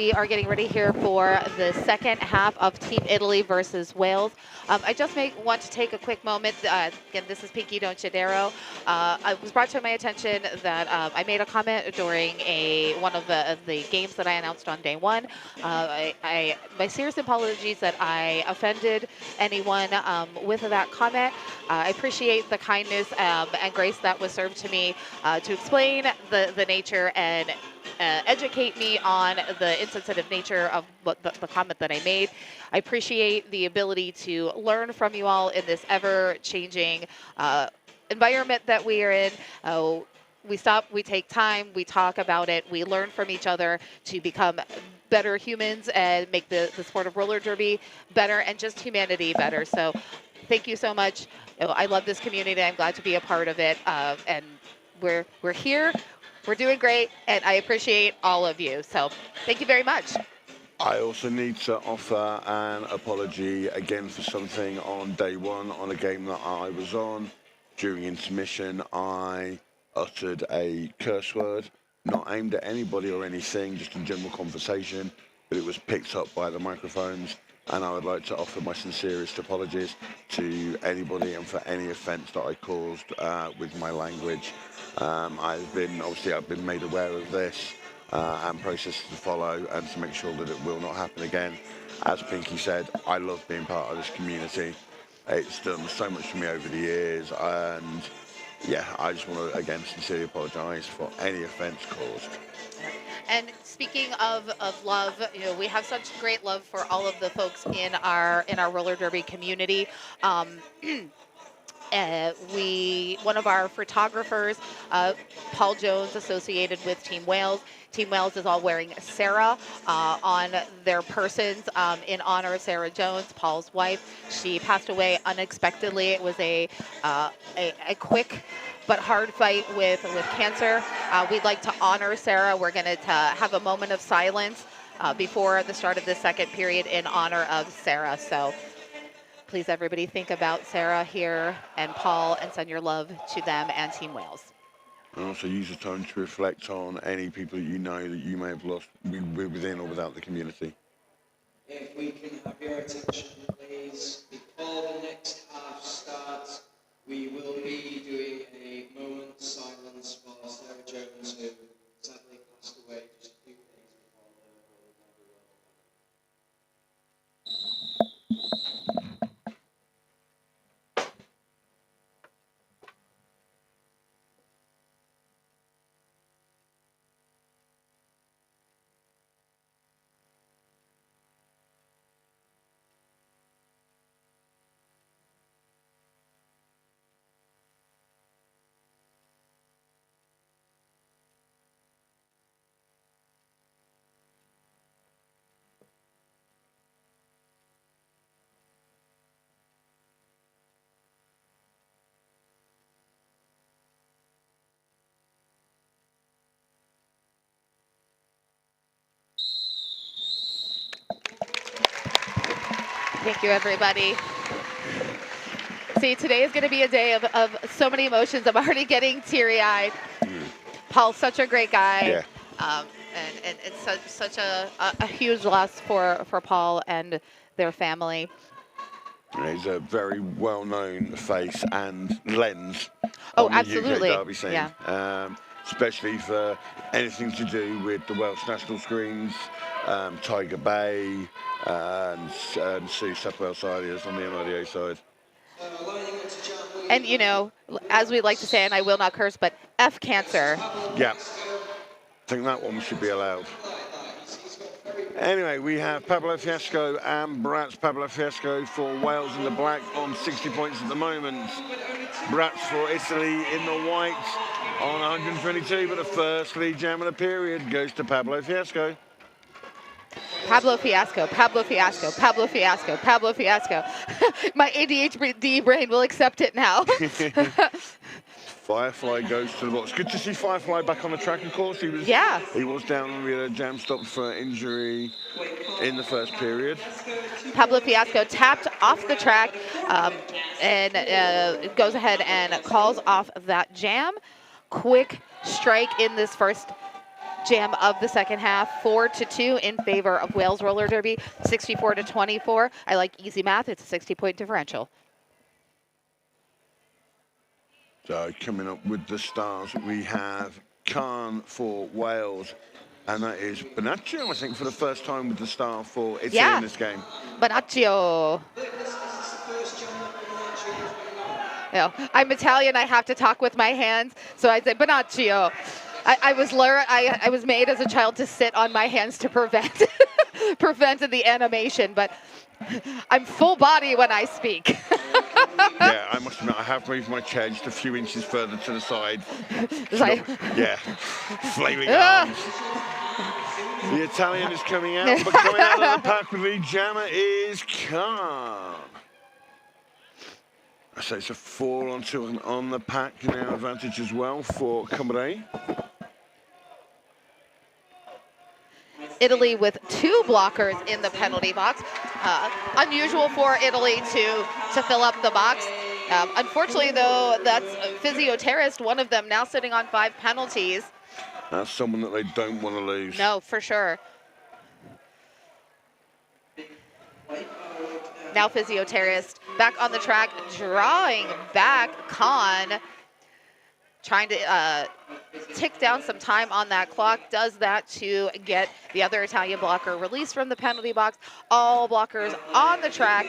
we are getting ready here for the second half of Team Italy versus Wales. I just want to take a quick moment. Again, this is Pinky Donchadero. It was brought to my attention that I made a comment during one of the games that I announced on day one. My serious apologies that I offended anyone with that comment. I appreciate the kindness and grace that was served to me to explain the nature and educate me on the insensitive nature of what the comment that I made. I appreciate the ability to learn from you all in this ever-changing environment that we are in. We stop, we take time, we talk about it, we learn from each other to become better humans and make the sport of roller derby better and just humanity better. So thank you so much. I love this community. I'm glad to be a part of it. And we're here. We're doing great, and I appreciate all of you. So thank you very much. I also need to offer an apology again for something on day one on a game that I was on. During intermission, I uttered a curse word, not aimed at anybody or anything, just in general conversation, but it was picked up by the microphones, and I would like to offer my sincerest apologies to anybody and for any offence that I caused with my language. I've been made aware of this and processes to follow and to make sure that it will not happen again. As Pinky said, I love being part of this community. It's done so much for me over the years, and yeah, I just want to again sincerely apologise for any offence caused. And speaking of love, we have such great love for all of the folks in our roller derby community. One of our photographers, Paul Jones, associated with Team Wales. Team Wales is all wearing Sarah on their persons in honor of Sarah Jones, Paul's wife. She passed away unexpectedly. It was a quick but hard fight with cancer. We'd like to honor Sarah. We're going to have a moment of silence before the start of the second period in honor of Sarah. So please, everybody, think about Sarah here and Paul and send your love to them and Team Wales. And also use the time to reflect on any people that you know that you may have lost within or without the community. If we can have your attention, please, before the next half starts, we will be doing a moment's silence for Sarah Jones, who sadly passed away just a few days before the Thank you, everybody. See, today is going to be a day of so many emotions. I'm already getting teary-eyed. Paul's such a great guy. Yeah. And it's such a huge loss for Paul and their family. He's a very well-known face and lens Oh, on the absolutely. UK derby scene. Yeah. Especially for anything to do with the Welsh national screens, Tiger Bay, and Sue Sapwell Saliers on the MRDA side. And, as we like to say, and I will not curse, but F cancer. Yeah, I think that one should be allowed. Anyway, we have Pablo Fiasco and Bratz. Pablo Fiasco for Wales in the black on 60 points at the moment. Bratz for Italy in the white on 122, but the first lead jam of the period goes to Pablo Fiasco. Pablo Fiasco, Pablo Fiasco, Pablo Fiasco, Pablo Fiasco. My ADHD brain will accept it now. Firefly goes to the box. Good to see Firefly back on the track, of course. He was down with a jam stop for injury in the first period. Pablo Fiasco tapped off the track and goes ahead and calls off that jam. Quick strike in this first jam of the second half, 4-2 in favor of Wales roller derby, 64-24. I like easy math. It's a 60-point differential. So coming up with the stars, we have Khan for Wales, and that is Bonaccio, I think, for the first time with the star for Italy in this game. Bonaccio. No, I'm Italian. I have to talk with my hands, so I say Bonaccio. I was made as a child to sit on my hands to prevent the animation, but I'm full body when I speak. Yeah, I must admit, I have moved my chair just a few inches further to the side. Yeah, flailing arms. The Italian is coming out, but coming out of the pack with the jammer is Khan. So it's a 4-on-2 on the pack now, advantage as well for Cambrai. Italy with 2 blockers in the penalty box. Unusual for Italy to fill up the box. Unfortunately, though, that's Physioterrorist, one of them, now sitting on 5 penalties. That's someone that they don't want to lose. No, for sure. Now Physioterrorist back on the track, drawing back Khan, trying to tick down some time on that clock, does that to get the other Italian blocker released from the penalty box. All blockers on the track,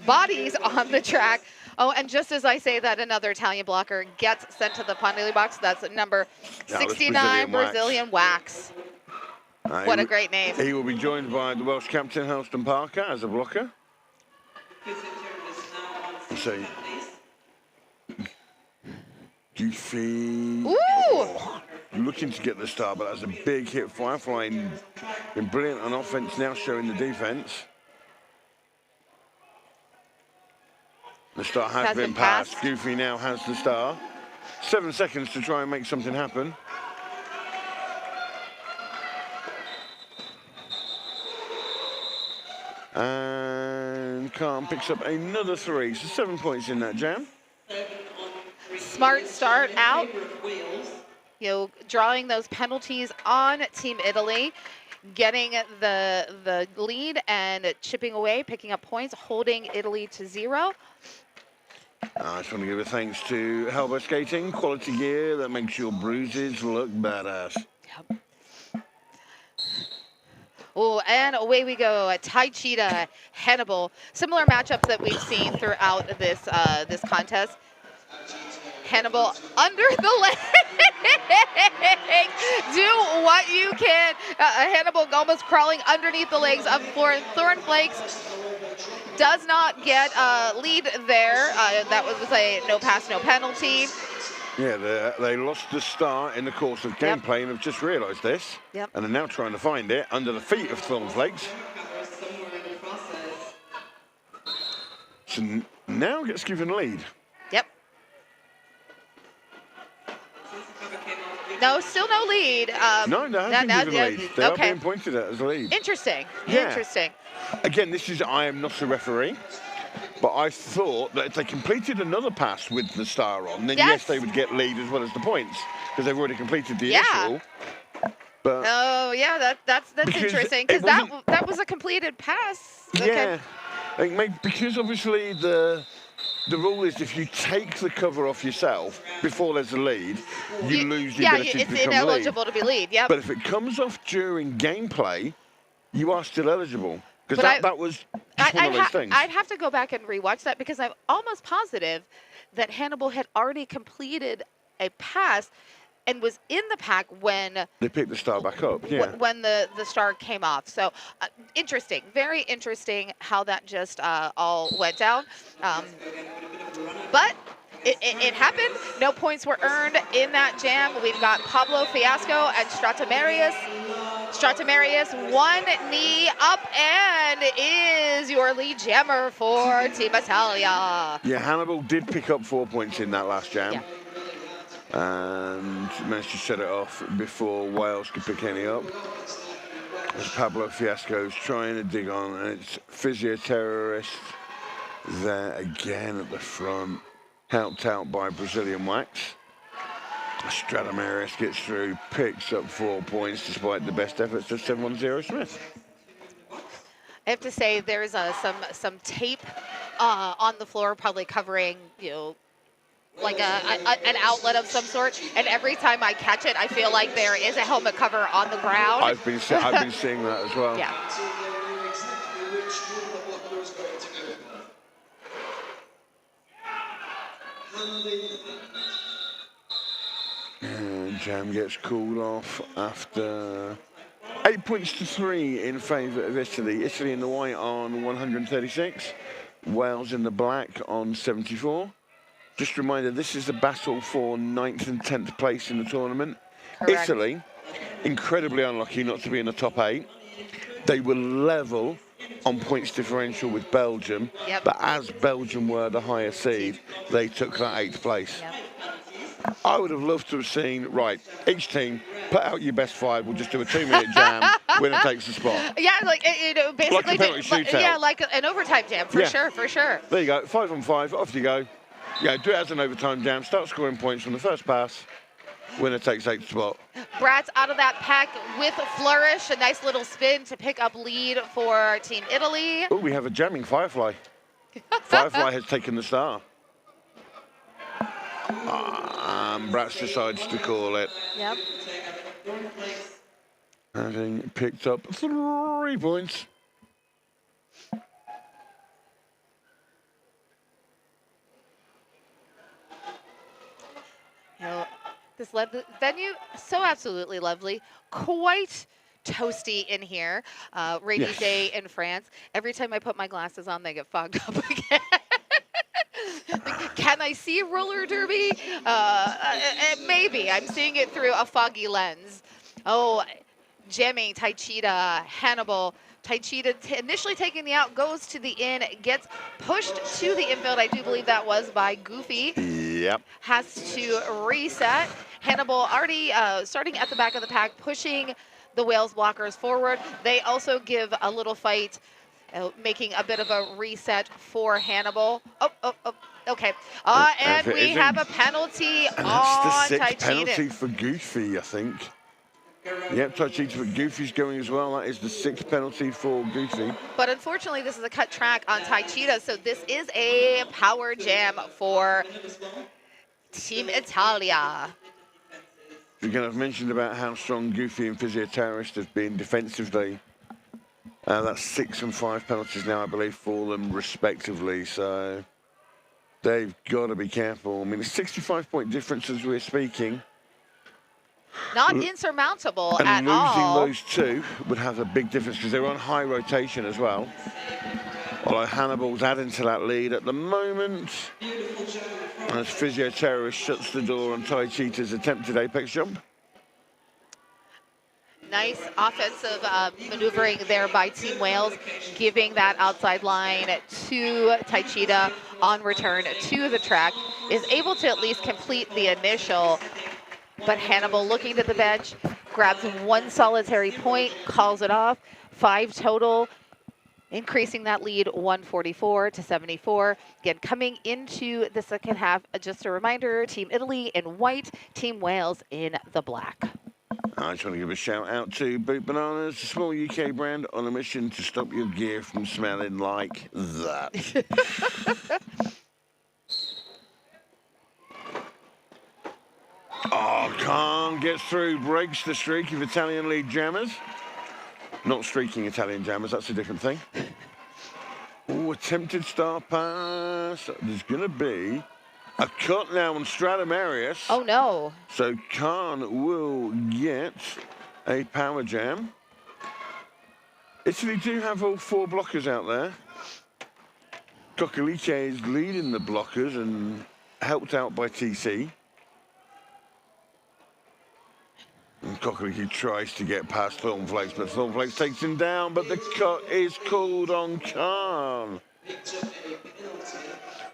bodies on the track. Oh, and just as I say that, another Italian blocker gets sent to the penalty box. That's number 69, Brazilian Wax. What a great name. He will be joined by the Welsh captain, Helston Parker, as a blocker. So, Goofy. Ooh! Looking to get the star, but that's a big hit. Firefly been brilliant on offense, now showing the defense. The star has been passed. Goofy now has the star. 7 seconds to try and make something happen. And Khan picks up another 3, so 7 points in that jam. Smart start out, drawing those penalties on Team Italy, getting the lead and chipping away, picking up points, holding Italy to 0. I just want to give a thanks to Helber Skating, quality gear that makes your bruises look badass. Yep. Oh, and away we go. Tai Cheetah, Hannibal. Similar matchups that we've seen throughout this this contest. Hannibal under the leg. Do what you can. Hannibal Gomez crawling underneath the legs of Thornflakes. Does not get lead there. That was a no pass, no penalty. Yeah, they lost the star in the course of gameplay and have just realised this. Yep. And are now trying to find it under the feet of Thornflakes. So now gets given lead. Yep. No, still no lead. No, they haven't been given lead. They are being pointed at as lead. Interesting. Yeah. Interesting. Again, I am not a referee. But I thought that if they completed another pass with the star on, then yes, they would get lead as well as the points because they've already completed the initial. But oh yeah, that's interesting because that was a completed pass. Yeah, because obviously the rule is if you take the cover off yourself before there's a lead, you lose the ability to become lead. It's ineligible to be lead. Yeah. But if it comes off during gameplay, you are still eligible. Because that was just one of those things. I'd have to go back and rewatch that because I'm almost positive that Hannibal had already completed a pass and was in the pack when they picked the star back up. Yeah. When the star came off. So interesting, very interesting how that just all went down. But it happened. No points were earned in that jam. We've got Pablo Fiasco and Stratamarius. Stratamarius, one knee up and is your lead jammer for Team Italia. Yeah, Hannibal did pick up 4 points in that last jam. Yeah. And managed to shut it off before Wales could pick any up. As Pablo Fiasco's trying to dig on, and it's Physioterrorist there again at the front, helped out by Brazilian Wax. Stradamaris gets through, picks up 4 points despite the best efforts of 710 Smith. I have to say there's some tape on the floor, probably covering, you know, like an outlet of some sort. And every time I catch it, I feel like there is a helmet cover on the ground. I've been seeing that as well. Yeah. And Jam gets called off after 8 points to 3 in favour of Italy. Italy in the white on 136. Wales in the black on 74. Just a reminder, this is the battle for 9th and 10th place in the tournament. Correct. Italy, incredibly unlucky not to be in the top 8. They were level on points differential with Belgium, but as Belgium were the higher seed, they took that 8th place. Yep. I would have loved to have seen, right, each team, put out your best 5, we'll just do a 2-minute jam, winner takes the spot. Yeah, like, you know, basically, Like a penalty shootout. yeah, like an overtime jam, for sure, for sure. There you go, 5 on 5, off you go. Yeah, do it as an overtime jam, start scoring points from the first pass, winner takes 8th spot. Bratz out of that pack with a flourish, a nice little spin to pick up lead for Team Italy. Oh, we have a jamming Firefly. Firefly has taken the star. Bratz decides to call it. Yep. Having picked up 3 points. You know, this venue, so absolutely lovely. Quite toasty in here. Rainy day in France. Every time I put my glasses on, they get fogged up again. Can I see roller derby? Maybe. I'm seeing it through a foggy lens. Oh, jamming, Taichida, Hannibal. Taichida initially taking the out, goes to the in, gets pushed to the infield. I do believe that was by Goofy. Yep. Has to reset. Hannibal already starting at the back of the pack, pushing the Wales blockers forward. They also give a little fight, making a bit of a reset for Hannibal. Okay. And we have a penalty and on that's the 6th Taichida. penalty for Goofy, I think. Yep, Taichida, but Goofy's going as well. That is the 6th penalty for Goofy. But unfortunately, this is a cut track on Taichida, so this is a power jam for Team Italia. Again, I've mentioned about how strong Goofy and Physioterrorist have been defensively. That's 6 and 5 penalties now, I believe, for them respectively. So they've got to be careful. I mean, a 65-point difference as we're speaking. Not insurmountable at and all. losing those 2 would have a big difference because they're on high rotation as well. Although Hannibal's adding to that lead at the moment. As Physioterrorist shuts the door on Taichita's attempted apex jump. Nice offensive maneuvering there by Team Wales, giving that outside line to Taichida on return to the track. Is able to at least complete the initial. But Hannibal looking to the bench, grabs 1 solitary point, calls it off. 5 total, increasing that lead 144 to 74. Again, coming into the second half, just a reminder, Team Italy in white, Team Wales in the black. I just want to give a shout out to Boot Bananas, a small UK brand on a mission to stop your gear from smelling like that. Oh, Khan gets through, breaks the streak of Italian lead jammers. Not streaking Italian jammers, that's a different thing. Oh, attempted star pass. There's going to be a cut now on Stradamarius. Oh, no. So Khan will get a power jam. Italy do have all 4 blockers out there. Kokaliche is leading the blockers and helped out by TC. And Kokaliche tries to get past Thornflakes, but Thornflakes takes him down, but the cut is called on Khan.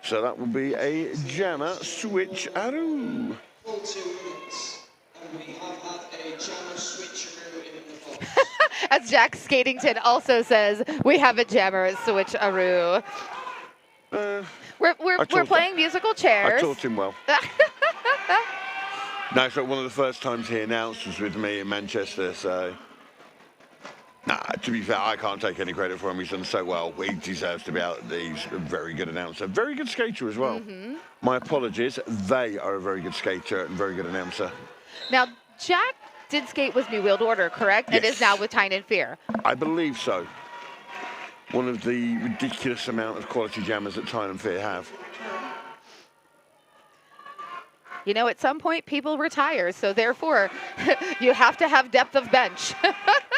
So that will be a jammer switch aroo. Full 2 minutes, and we have had a jammer switcheroo in the box. As Jack Skatington also says, we have a jammer switch-aroo. We're playing musical chairs. I taught him well. No, it's like one of the first times he announced was with me in Manchester, so... Nah, to be fair, I can't take any credit for him. He's done so well. He deserves to be out. He's a very good announcer. Very good skater as well. My apologies. They are a very good skater and very good announcer. Now, Jack did skate with New World Order, correct? Yes. It is now with Tyne and Fear. I believe so. One of the ridiculous amount of quality jammers that Tyne and Fear have. You know, at some point, people retire, so therefore, you have to have depth of bench.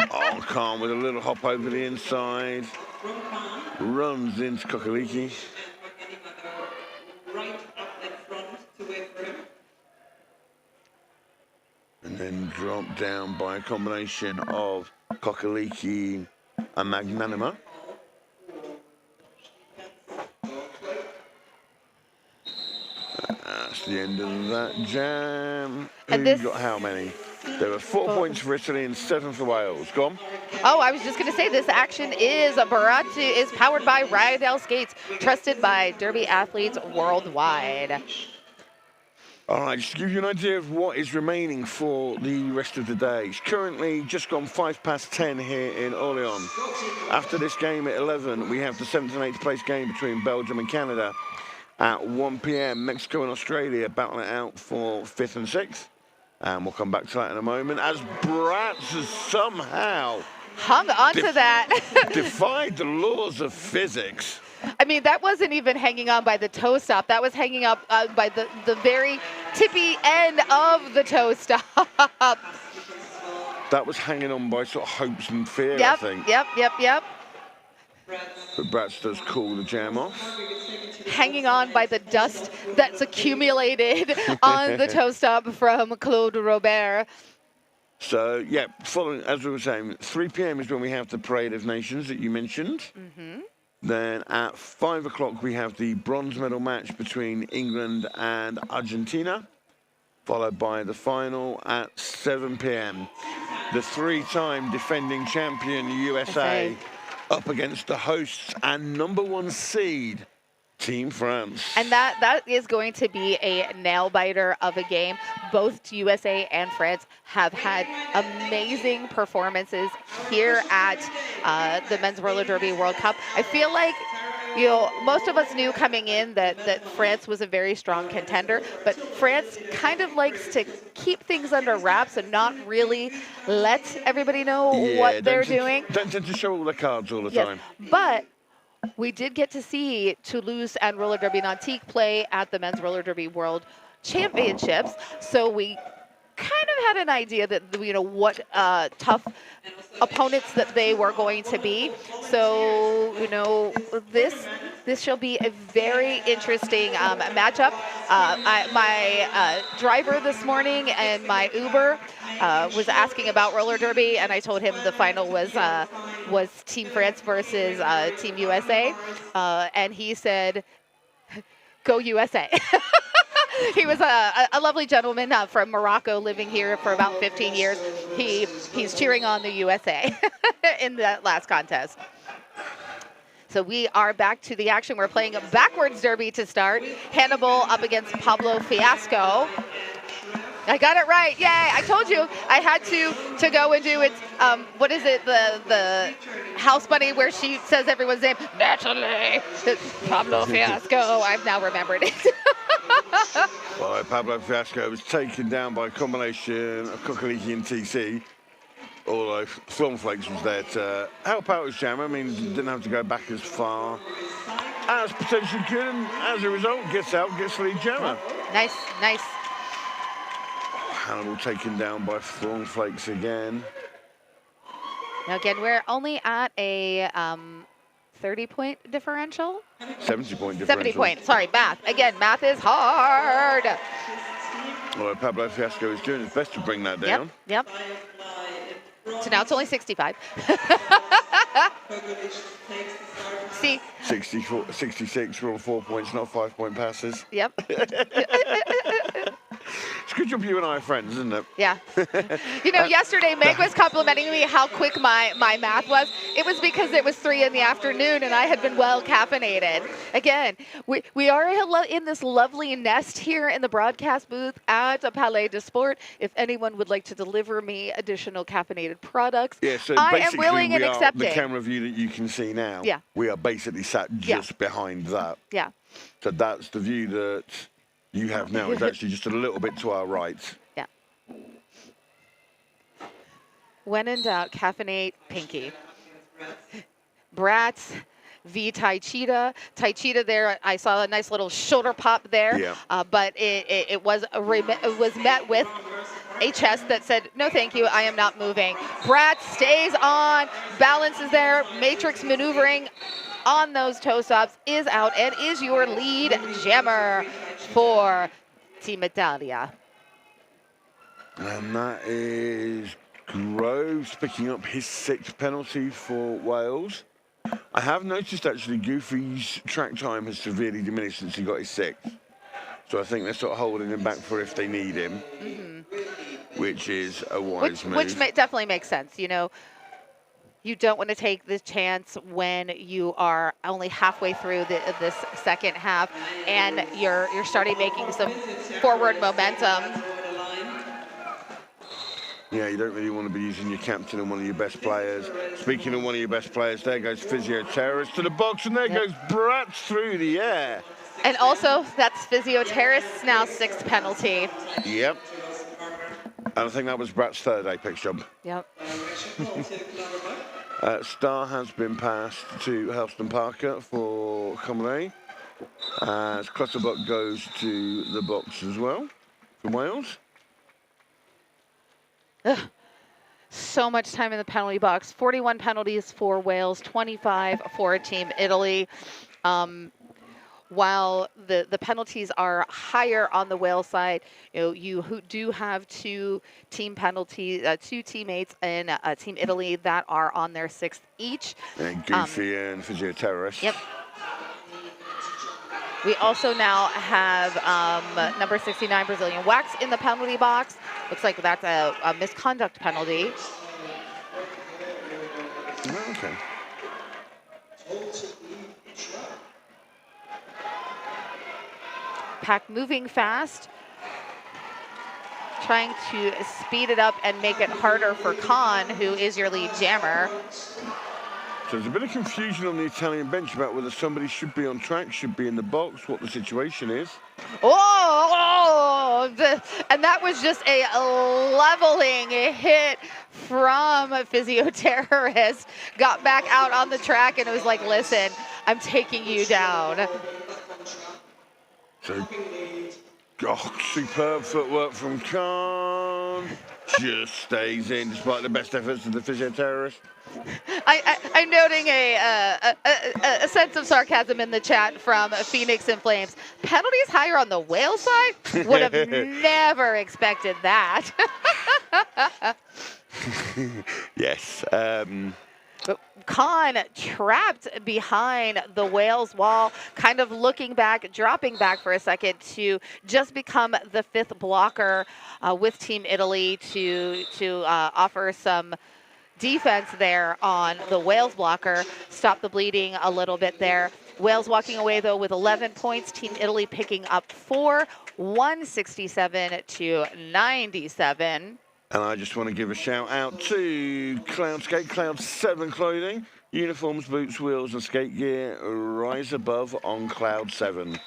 Oh, Khan with a little hop over the inside. Runs into Kokaliki. Right up in front to wait for him. And then drop down by a combination of Kokaliki and Magnanima. That's the end of that jam. And Who got how many? There were 4 points for Italy and 7 for Wales. Go on. Oh, I was just going to say this action is powered by Rydell Skates, trusted by Derby athletes worldwide. All right, just to give you an idea of what is remaining for the rest of the day. It's currently just gone 10:05 here in Orléans. After this game at 11, we have the 7th and 8th place game between Belgium and Canada. At 1 p.m., Mexico and Australia battling it out for 5th and 6th. And we'll come back to that in a moment as Bratz has somehow hung on to that. defied the laws of physics. I mean, that wasn't even hanging on by the toe stop. That was hanging up by the very tippy end of the toe stop. That was hanging on by sort of hopes and fear, Yep, I think. yep. But Bratz does call the jam off. Hanging on by the dust that's accumulated on the toe stop from Claude Robert. So, yeah, following, as we were saying, 3 p.m. is when we have the Parade of Nations that you mentioned. Then at 5 o'clock, we have the bronze medal match between England and Argentina, followed by the final at 7 p.m. The 3-time defending champion USA up against the hosts and #1 seed, Team France. And that is going to be a nail-biter of a game. Both USA and France have had amazing performances here at the Men's Roller Derby World Cup. I feel like, you know, most of us knew coming in that France was a very strong contender, but France kind of likes to keep things under wraps and not really let everybody know what they're doing. Don't tend to show all the cards all the time. But we did get to see Toulouse and Roller Derby Nantique play at the Men's Roller Derby World Championships, so we kind of had an idea that, you know, what tough opponents that they were going to be. So, you know, this shall be a very interesting matchup. My driver this morning and my Uber was asking about roller derby, and I told him the final was Team France versus Team USA, and he said, "Go USA." He was a lovely gentleman from Morocco, living here for about 15 years. He's cheering on the USA in that last contest. So we are back to the action. We're playing a backwards derby to start. Hannibal up against Pablo Fiasco. I got it right. Yay. I told you I had to go and do it. What is it? The house bunny where she says everyone's name. Natalie. Pablo Fiasco. I've now remembered it. Well, Pablo Fiasco was taken down by a combination of Kokaliki and TC. Although Flakes was there to help out his jammer. I mean, didn't have to go back as far as potentially could, and as a result, gets out, gets lead jammer. Nice. Hannibal taken down by Flakes again. Now again, we're only at a 30-point differential. 70-point differential. 70 points. Sorry, math. Again, math is hard. Well, Pablo Fiasco is doing his best to bring that down. Yep. So now it's only 65. See? 64, 66, we're on 4 points, not 5-point passes. Yep. It's a good job you and I are friends, isn't it? Yeah. You know, yesterday Meg was complimenting me how quick my math was. It was because it was 3 in the afternoon and I had been well caffeinated. Again, we are in this lovely nest here in the broadcast booth at Palais de Sport. If anyone would like to deliver me additional caffeinated products, Yeah, so I am basically willing and we are, the accepting. camera view that you can see now, Yeah. we are basically sat just behind that. Yeah. So that's the view that you have now. It's actually just a little bit to our right. Yeah. When in doubt, caffeinate Pinky. Bratz v. Tai Cheetah. Tai Cheetah there, I saw a nice little shoulder pop there, Yeah. but it was met with a chest that said, no thank you, I am not moving. Bratz stays on, balances there, matrix maneuvering on those toe stops, is out, and is your lead jammer for Team Italia. And that is Groves picking up his 6th penalty for Wales. I have noticed actually Goofy's track time has severely diminished since he got his 6th. So I think they're sort of holding him back for if they need him, which is a wise move. Which definitely makes sense. You know, you don't want to take this chance when you are only halfway through this second half and you're starting making some forward momentum. Yeah, you don't really want to be using your captain and one of your best players. Speaking of one of your best players, there goes Physioterrorist to the box, and there goes Bratz through the air. And also, that's Physioterrorist's now 6th penalty. Yep. And I think that was Bratz's 3rd apex job. Yep. Star has been passed to Helston Parker for Comrie. As Clutterbuck goes to the box as well from Wales. Ugh. So much time in the penalty box. 41 penalties for Wales, 25 for Team Italy. While the penalties are higher on the Wales side, you know, you do have 2 team penalties, 2 teammates in Team Italy that are on their 6th each. And Goofy and Physioterrorist. Yep. We also now have number 69 Brazilian Wax in the penalty box. Looks like that's a misconduct penalty. Okay. Pack moving fast, trying to speed it up and make it harder for Khan, who is your lead jammer. So there's a bit of confusion on the Italian bench about whether somebody should be on track, should be in the box, what the situation is. And that was just a leveling hit from Physioterrorist. Got back out on the track and it was like, listen, I'm taking you down. So, superb footwork from Khan. Just stays in despite the best efforts of the Physioterrorist. I'm noting a sense of sarcasm in the chat from Phoenix in Flames. Penalties higher on the Wales side? Would have never expected that. Yes. But Khan trapped behind the Wales wall, kind of looking back, dropping back for a second to just become the 5th blocker with Team Italy to offer some defense there on the Wales blocker. Stop the bleeding a little bit there. Wales walking away, though, with 11 points. Team Italy picking up 4, 167 to 97. And I just want to give a shout out to Cloudskate, Cloud 7 clothing, uniforms, boots, wheels, and skate gear. Rise above on Cloud 7.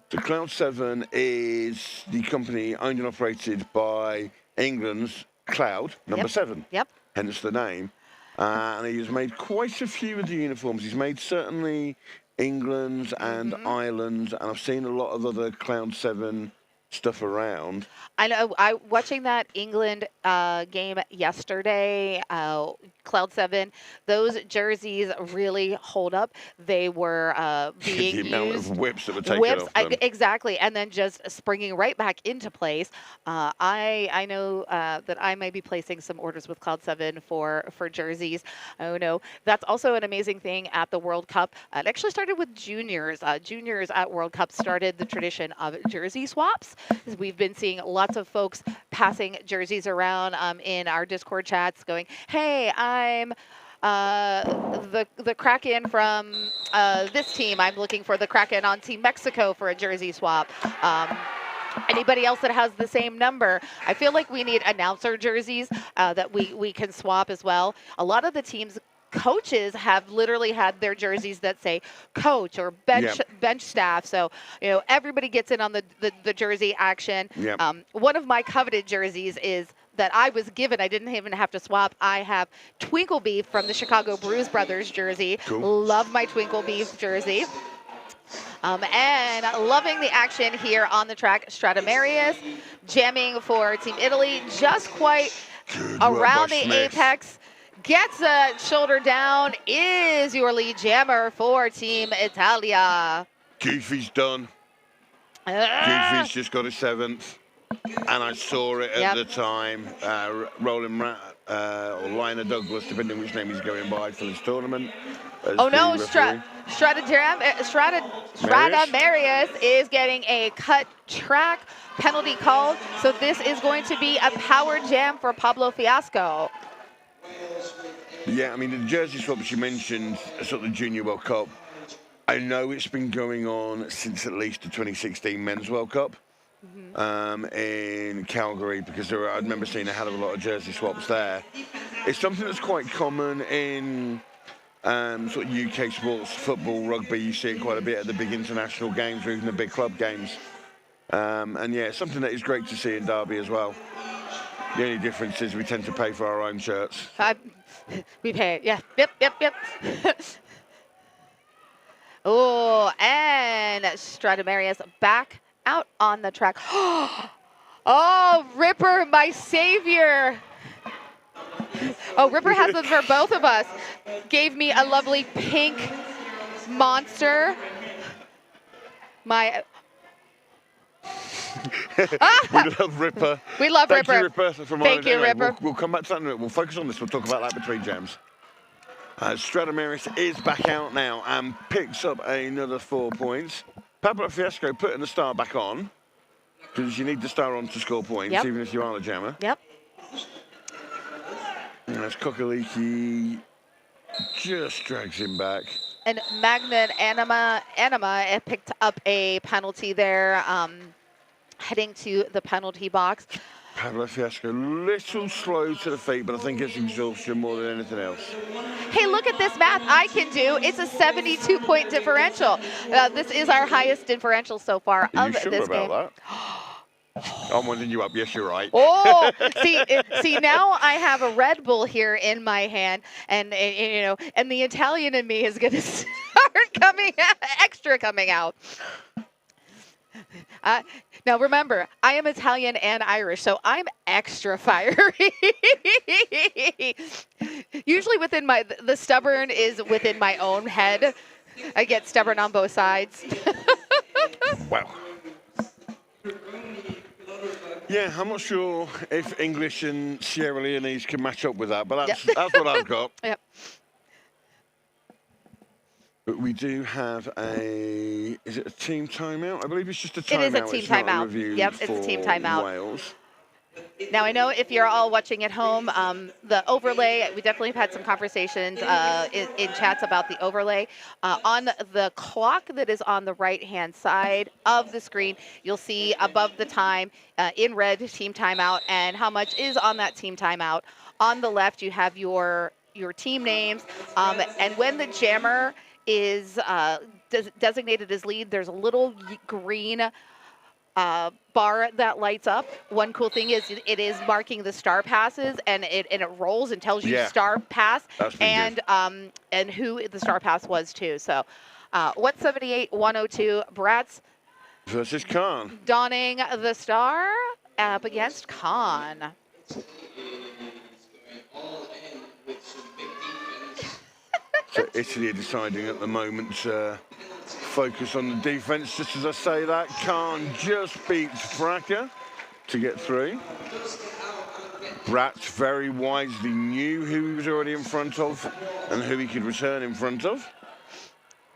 So Cloud 7 is the company owned and operated by England's Cloud, number 7. Yep. Hence the name. And he has made quite a few of the uniforms. He's made certainly England's and Ireland's, and I've seen a lot of other Cloud 7 stuff around. I know. I watching that England game yesterday. Cloud 7. Those jerseys really hold up. They were being The amount used. of whips that were taken off them. Exactly, and then just springing right back into place. I know that I may be placing some orders with Cloud 7 for jerseys. Oh no, that's also an amazing thing at the World Cup. It actually started with juniors. Juniors at World Cup started the tradition of jersey swaps. We've been seeing lots of folks passing jerseys around in our Discord chats, going, "Hey, I'm the Kraken from this team. I'm looking for the Kraken on Team Mexico for a jersey swap." Anybody else that has the same number? I feel like we need announcer jerseys that we can swap as well. A lot of the teams' coaches have literally had their jerseys that say coach or bench staff. So, you know, everybody gets in on the jersey action. Yep. One of my coveted jerseys is that I was given. I didn't even have to swap. I have Twinkle Beef from the Chicago Bruise Brothers jersey. Cool. Love my Twinkle Beef jersey. And loving the action here on the track. Stradamarius jamming for Team Italy, just quite around the apex. Gets a shoulder down, is your lead jammer for Team Italia. Goofy's done. Goofy's just got a 7th. And I saw it at the time. Roland or Lionel Douglas, depending which name he's going by for this tournament. Oh no, Stradamarius is getting a cut track penalty called. So this is going to be a power jam for Pablo Fiasco. Yeah, I mean, the jersey swaps you mentioned, sort of the Junior World Cup, I know it's been going on since at least the 2016 Men's World Cup in Calgary, because I remember seeing a hell of a lot of jersey swaps there. It's something that's quite common in sort of UK sports, football, rugby. You see it quite a bit at the big international games or even the big club games. And yeah, it's something that is great to see in Derby as well. The only difference is we tend to pay for our own shirts. We pay, yeah. Yep. Oh, and Stradamarius back out on the track. Oh, Ripper, my savior. Oh, Ripper has them for both of us. Gave me a lovely pink monster. My... We love Ripper. We love Thank Ripper. You, Ripper from Thank you, anyway, Ripper. We'll come back to that in a minute. We'll focus on this. We'll talk about that between jams. Stradamarius is back out now and picks up another 4 points. Pablo Fiasco putting the star back on, because you need the star on to score points, even if you are the jammer. Yep. And as Kokaliki just drags him back. And Magnet Anima picked up a penalty there, heading to the penalty box. Pablo Fiasco, little slow to the feet, but I think it's exhaustion more than anything else. Hey, look at this math I can do. It's a 72-point differential. This is our highest differential so far Are of you sure this about game. That? I'm winding you up. Yes, you're right. Oh, see, now I have a Red Bull here in my hand, and you know, and the Italian in me is going to start coming out. Now remember, I am Italian and Irish, so I'm extra fiery. Usually the stubborn is within my own head. I get stubborn on both sides. Wow. Yeah, I'm not sure if English and Sierra Leonese can match up with that, but that's what I've got. Yep. But we do have is it a team timeout? I believe it's just a timeout. It is a team timeout. Yep, it's a team timeout. Wales. Now, I know if you're all watching at home, the overlay, we definitely have had some conversations in chats about the overlay. On the clock that is on the right-hand side of the screen, you'll see above the time in red, team timeout, and how much is on that team timeout. On the left, you have your team names, and when the jammer is designated as lead, there's a little green bar that lights up. One cool thing is it is marking the star passes, and it rolls and tells you star pass and who the star pass was too. So 178, 102, Bratz versus Khan. donning the star up against Khan. Italy is going all in with some big defense. So Italy are deciding at the moment to focus on the defense. Just as I say that, Khan just beats Fraka to get through. Bratz very wisely knew who he was already in front of and who he could return in front of.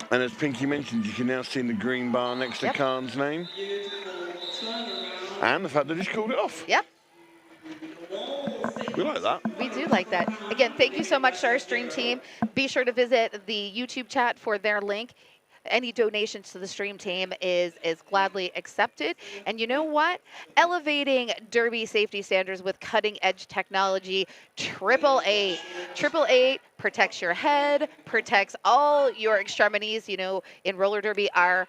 And as Pinky mentioned, you can now see the green bar next to Khan's name. And the fact that he's called it off. Yep. We like that. We do like that. Again, thank you so much to our stream team. Be sure to visit the YouTube chat for their link. Any donations to the stream team is gladly accepted. And you know what? Elevating Derby safety standards with cutting-edge technology, 888. 888 protects your head, protects all your extremities. You know, in roller derby, our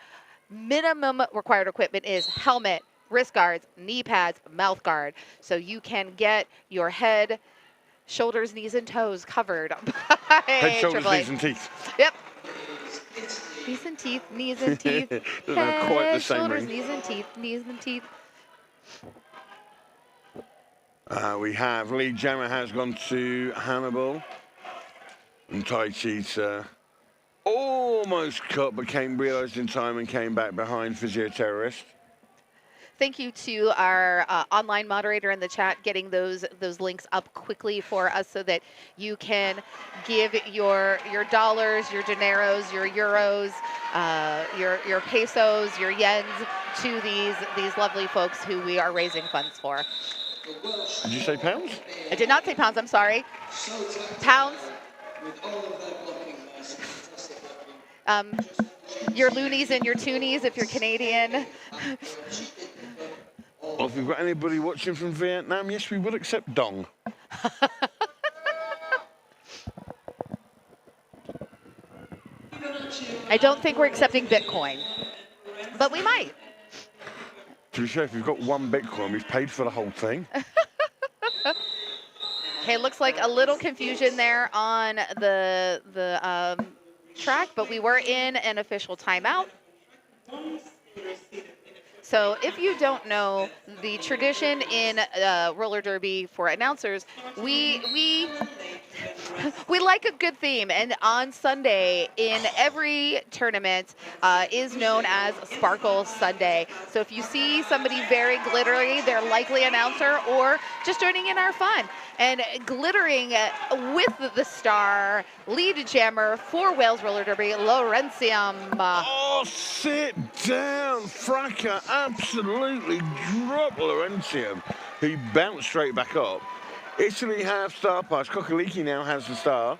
minimum required equipment is helmet, wrist guards, knee pads, mouth guard. So you can get your head, shoulders, knees, and toes covered by Head, shoulders, AAA. knees, and teeth. Yep. Knees and teeth, knees and teeth. Doesn't have quite the Head, same shoulders, ring. knees and teeth, knees and teeth. We have Lee Jammer has gone to Hannibal. And Tai Chi's almost cut, but realised in time and came back behind Physioterrorist. Thank you to our online moderator in the chat getting those links up quickly for us so that you can give your dollars, your dineros, your euros, your pesos, your yens to these lovely folks who we are raising funds for. Did you say pounds? I did not say pounds, I'm sorry. Pounds. With all of their blocking there, some fantastic blocking. Your loonies and your toonies if you're Canadian. Well, if we've got anybody watching from Vietnam, yes, we will accept dong. I don't think we're accepting Bitcoin, but we might. To be fair, if we've got one Bitcoin, we've paid for the whole thing. Okay, looks like a little confusion there on the track, but we were in an official timeout. So if you don't know, the tradition in roller derby for announcers, we like a good theme, and on Sunday in every tournament is known as Sparkle Sunday. So if you see somebody very glittery, they're likely announcer or just joining in our fun. And glittering with the star, lead jammer for Wales Roller Derby, Laurentium. Oh, sit down. Fraka absolutely dropped Laurentium, who bounced straight back up. Italy have star pass. Kokaliki now has the star.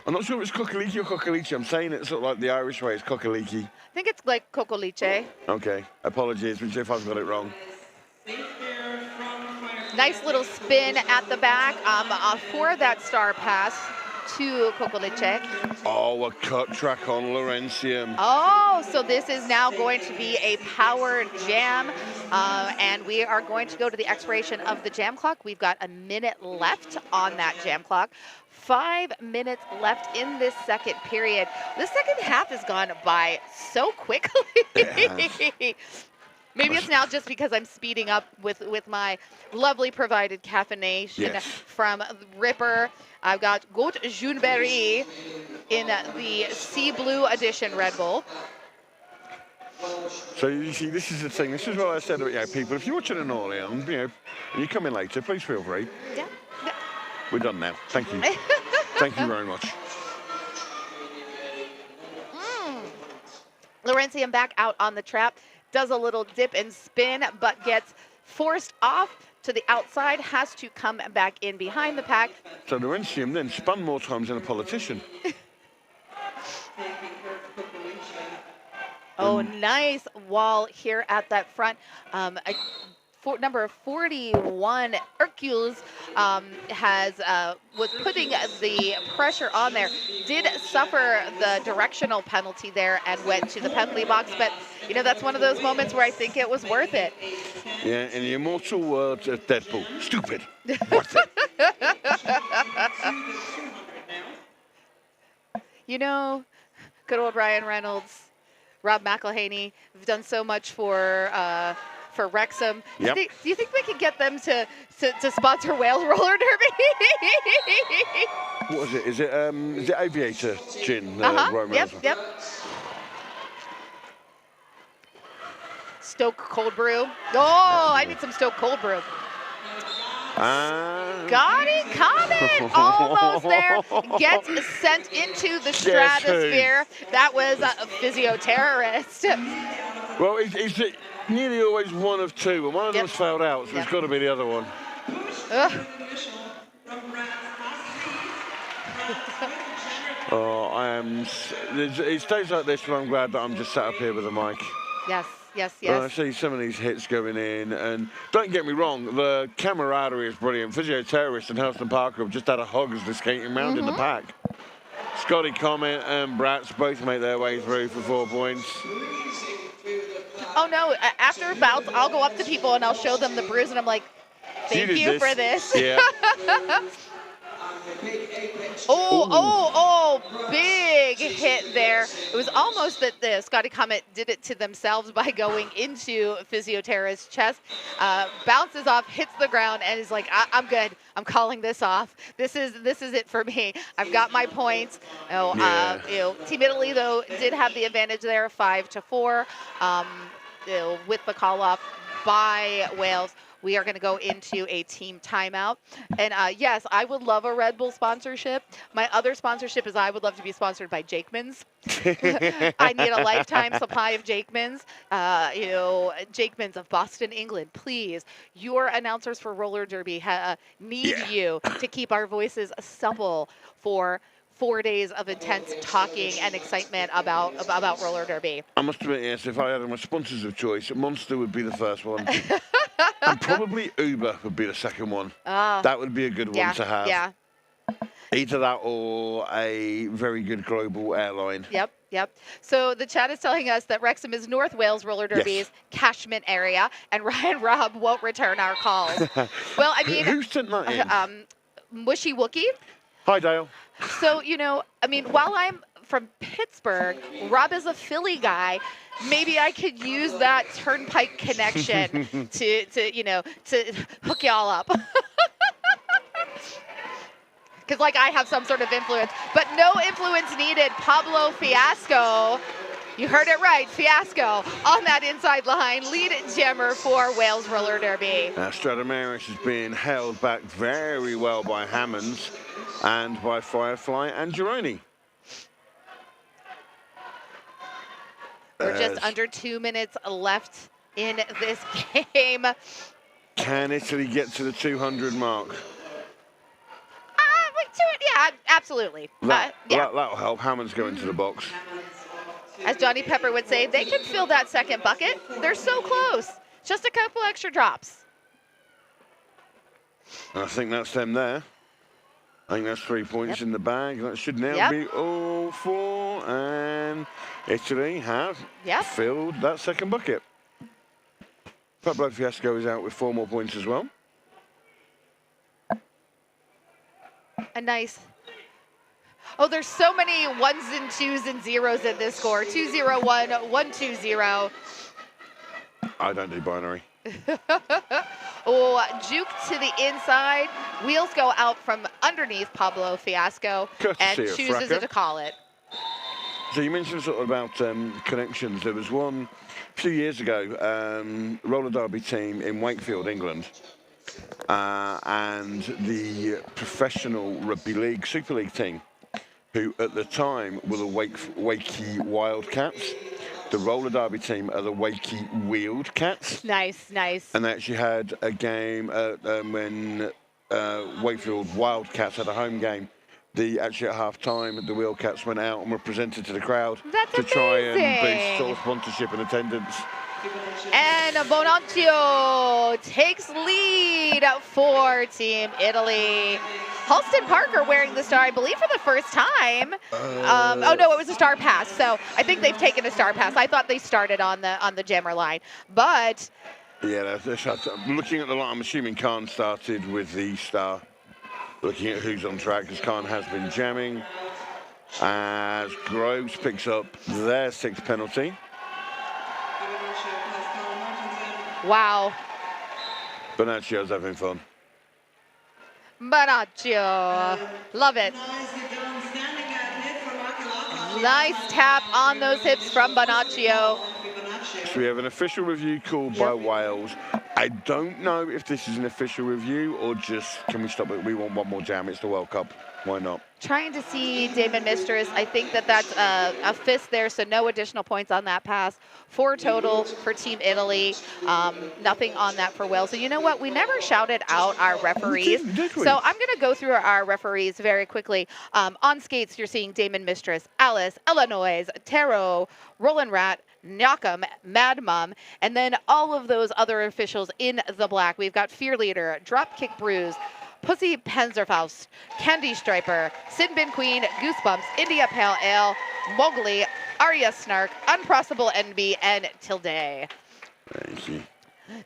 I'm not sure if it's Kokaliki or Kokalici. I'm saying it sort of like the Irish way. It's Kokaliki. I think it's like Cocoliche. Okay. Apologies if I've got it wrong. Nice little spin at the back for that star pass to Cocoliche. Oh, a cut track on Laurentium. Oh, so this is now going to be a power jam, and we are going to go to the expiration of the jam clock. We've got a minute left on that jam clock. 5 minutes left in this second period. The second half has gone by so quickly. Maybe it's now just because I'm speeding up with my lovely provided caffeination from Ripper. I've got Goat Juneberry in the Sea Blue Edition Red Bull. So you see, this is the thing. This is what I said about people. If you're watching an Orleans, and you come in later, please feel free. Yeah. We're done now. Thank you. Thank you very much. Laurentium back out on the trap. Does a little dip and spin, but gets forced off to the outside, has to come back in behind the pack. So Laurentium then spun more times than a politician. Oh, nice wall here at that front. Number 41, Hercules, was putting the pressure on there. Did suffer the directional penalty there and went to the penalty box, but that's one of those moments where I think it was worth it. Yeah, in the immortal words of Deadpool, stupid, worth it. Good old Ryan Reynolds. Rob McElhaney, have done so much for Wrexham. Yep. Do you think we could get them to sponsor Wales roller derby? What is it? Is it Aviator Gin? Rome Yep. Wales? Yep. Stoke cold brew. Oh, I need some Stoke cold brew. Scotty Comet, almost there. Gets sent into the stratosphere. That was a physio-terrorist. Well, it's nearly always one of two, and one of them's failed out, so it's got to be the other one. Oh, I am. It's days like this when I'm glad that I'm just sat up here with a mic. Yes. I see some of these hits going in, and don't get me wrong, the camaraderie is brilliant. Physio-terrorist and Helston Parker have just had a hug as they're skating around in the pack. Scotty Comet and Bratz both make their way through for 4 points. Oh no, after bouts, I'll go up to people and I'll show them the bruise, and I'm like, thank you for this. Yeah. Big hit there. It was almost that the Scotty Comet did it to themselves by going into Physio-Terrorist's chest. Bounces off, hits the ground, and is like, I'm good. I'm calling this off. This is it for me. I've got my points. Team Italy, though, did have the advantage there, 5-4, with the call off by Wales. We are going to go into a team timeout. And yes, I would love a Red Bull sponsorship. My other sponsorship is I would love to be sponsored by Jakeman's. I need a lifetime supply of Jakeman's. Jakeman's of Boston, England, please. Your announcers for roller derby need you to keep our voices supple for 4 days of intense talking and excitement about roller derby. I must admit, yes, if I had my sponsors of choice, Monster would be the first one. And probably Uber would be the second one. That would be a good one to have. Yeah. Either that or a very good global airline. Yep. So the chat is telling us that Wrexham is North Wales roller derby's catchment area, and Ryan Robb won't return our calls. Well, I mean, who sent that in? Mushy Wookie. Hi, Dale. So, while I'm from Pittsburgh, Rob is a Philly guy. Maybe I could use that turnpike connection to hook y'all up. Because, I have some sort of influence. But no influence needed. Pablo Fiasco, you heard it right, Fiasco, on that inside line, lead jammer for Wales roller derby. Stratomaris is being held back very well by Hammonds and by Firefly and Gironi. We're just under 2 minutes left in this game. Can Italy get to the 200 mark? Yeah, absolutely. That'll help. Hammond's going to the box. As Johnny Pepper would say, they can fill that second bucket. They're so close. Just a couple extra drops. I think that's them there. I think that's 3 points in the bag. That should now be all 4. And Italy have filled that second bucket. Pablo Fiasco is out with 4 more points as well. A nice. Oh, there's so many 1s and 2s and 0s in this score. 2-0-1, 1-2-0. I don't do binary. Juke to the inside. Wheels go out from underneath Pablo Fiasco and chooses to call it. So you mentioned sort of about connections. There was one a few years ago, roller derby team in Wakefield, England. And the professional rugby league, Super League team, who at the time were the Wakey Wildcats. The roller derby team are the Wakey Wheeled Cats. Nice. And they actually had a game when Wakefield Wildcats had a home game. Actually at half time, the Wheelcats went out and were presented to the crowd to try and boost sort of sponsorship and attendance. And Bonaccio takes lead for Team Italy. Halston Parker wearing the star, I believe, for the first time. Oh no, it was a star pass. So I think they've taken a star pass. I thought they started on the jammer line, but yeah, looking at the line, I'm assuming Khan started with the star. Looking at who's on track, because Khan has been jamming. As Groves picks up their 6th penalty. Wow. Bonaccio's having fun. Bonaccio. Love it. Nicely done. Standing out hit from Akalaka. Nice tap on those hips from Bonaccio. So we have an official review called by Wales. I don't know if this is an official review or just, can we stop it? We want one more jam. It's the World Cup. Why not? Trying to see Damon Mistress. I think that that's a fist there, so no additional points on that pass. 4 total for Team Italy. Nothing on that for Wales. So you know what? We never shouted out our referees. Did we? So I'm going to go through our referees very quickly. On skates, you're seeing Damon Mistress, Alice, Illinois, Taro, Roland Rat, Nyakam, Mad Mom, and then all of those other officials in the black. We've got Fear Leader, Dropkick Bruise, Pussy Panzerfaust, Candy Striper, Sin Bin Queen, Goosebumps, India Pale Ale, Mowgli, Arya Snark, Unprocessable NB, and Tilde. Thank you.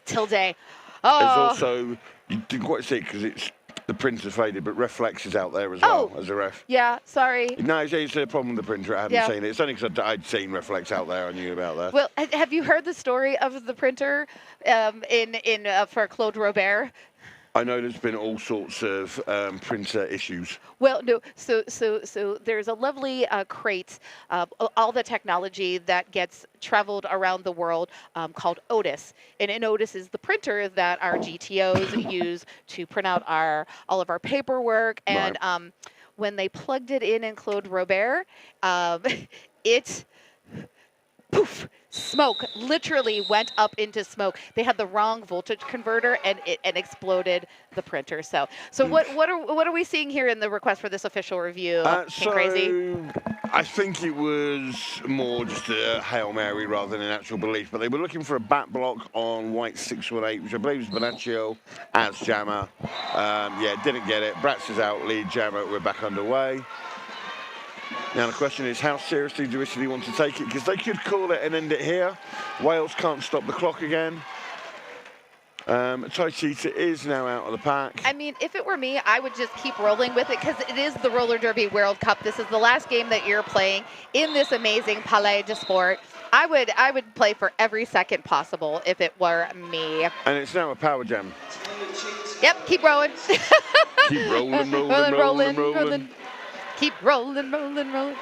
Tilde. There's Oh, also, you didn't quite see it because it's the printer faded, but Reflex is out there as well as a ref. yeah, sorry. No, it's a problem with the printer. I hadn't seen it. It's only because I'd seen Reflex out there. I knew about that. Well, have you heard the story of the printer for Claude Robert? I know there's been all sorts of printer issues. Well, no. So there's a lovely crate, all the technology that gets traveled around the world called Otis, and in Otis is the printer that our GTOs use to print out all of our paperwork. And when they plugged it in Claude Robert, it poof. Smoke literally went up into smoke. They had the wrong voltage converter, and it exploded the printer. So what are we seeing here in the request for this official review? Crazy. I think it was more just a Hail Mary rather than an actual belief, but they were looking for a back block on white 618, which I believe is Bonaccio as jammer. Didn't get it. Bratz is out, lead jammer. We're back underway. Now the question is, how seriously do Italy want to take it? Because they could call it and end it here. Wales can't stop the clock again. Taichita is now out of the pack. I mean, if it were me, I would just keep rolling with it because it is the Roller Derby World Cup. This is the last game that you're playing in this amazing Palais de Sport. I would play for every second possible if it were me. And it's now a power jam. Yep, keep rolling. Keep rolling. Keep rolling.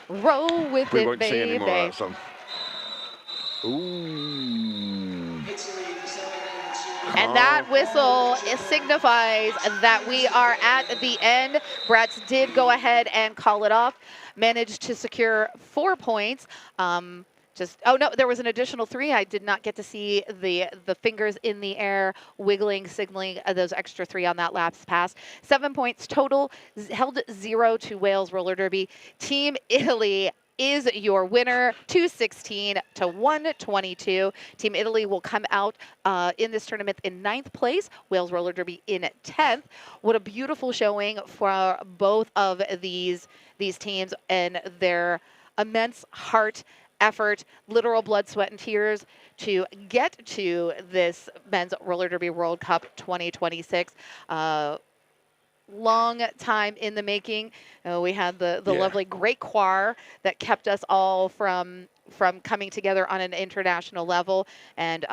Roll with We it, won't see any more of baby. that song. Ooh. And that whistle signifies that we are at the end. Bratz did go ahead and call it off, managed to secure 4 points. Oh no, there was an additional 3. I did not get to see the fingers in the air wiggling, signaling those extra 3 on that last pass. 7 points total, held 0 to Wales Roller Derby. Team Italy is your winner, 216 to 122. Team Italy will come out in this tournament in 9th place, Wales Roller Derby in 10th. What a beautiful showing for both of these teams and their immense heart, effort, literal blood, sweat, and tears to get to this Men's Roller Derby World Cup 2026. Long time in the making. We had the lovely Great Choir that kept us all from coming together on an international level, and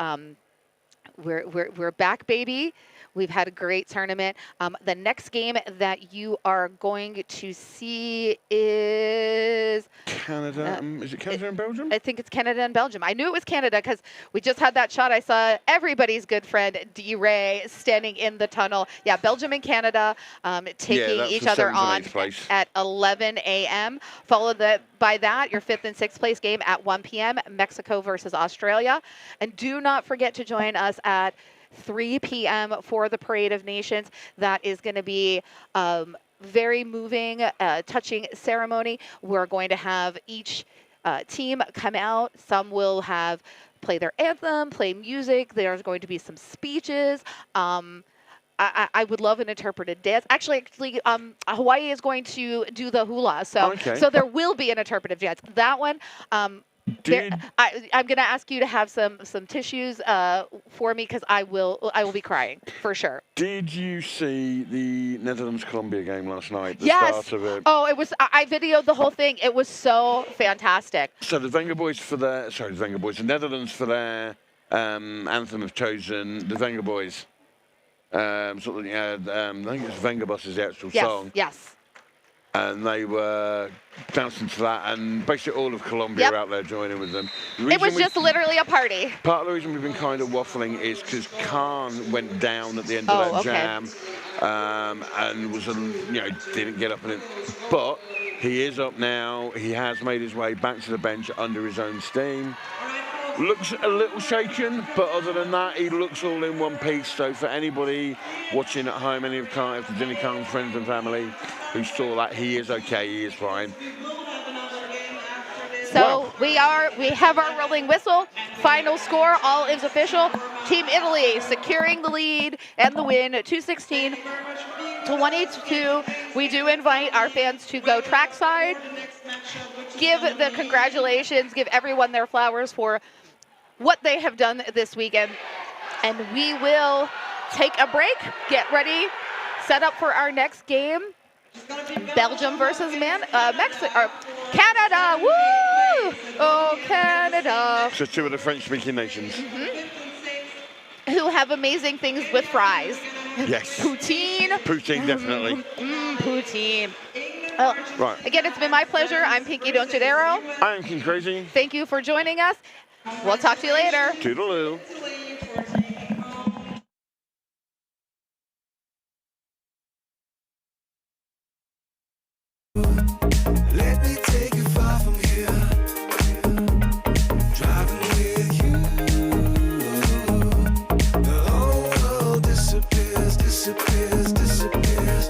we're back, baby. We've had a great tournament. The next game that you are going to see is Canada. Is it Canada and Belgium? I think it's Canada and Belgium. I knew it was Canada because we just had that shot. I saw everybody's good friend D-Ray standing in the tunnel. Yeah, Belgium and Canada taking each other on at 11 a.m. Followed by that, your 5th and 6th place game at 1 p.m. Mexico versus Australia. And do not forget to join us at 3 p.m. for the Parade of Nations. That is going to be very moving, touching ceremony. We're going to have each team come out. Some will play their anthem, play music. There's going to be some speeches. I would love an interpreted dance. Actually, Hawaii is going to do the hula, so there will be an interpretive dance. That one. I'm going to ask you to have some tissues for me because I will be crying for sure. Did you see the Netherlands-Colombia game last night? The Yes. Start of it? Oh, it was. I videoed the whole thing. It was so fantastic. So the Wenger boys the Netherlands for their anthem have chosen the Venga Boys. Sort of, I think it's Venga Boss is the actual song. Yes. And they were dancing to that, and basically all of Colombia Yep. out there joining with them. It was just literally a party. Part of the reason we've been kind of waffling is because Khan went down at the end of that okay. jam, and was, didn't get up in it. But he is up now. He has made his way back to the bench under his own steam. Looks a little shaken, but other than that, he looks all in one piece. So for anybody watching at home, any of Denny Khan's friends and family who saw that, he is okay, he is fine. So we have our rolling whistle. Final score, all is official. Team Italy securing the lead and the win, 216 to 182. We do invite our fans to go trackside. Give the congratulations, give everyone their flowers for what they have done this weekend. And we will take a break, get ready, set up for our next game. Belgium versus Canada. Woo! Oh, Canada. So two of the French-speaking nations. Who have amazing things with fries. Yes. Poutine. Poutine, definitely. Poutine. Right. Again, it's been my pleasure. I'm Pinky Donchadero. I am King Crazy. Thank you for joining us. We'll talk to you later. Toodaloo. Let me take you far from here, driving with you. The whole world disappears, disappears, disappears.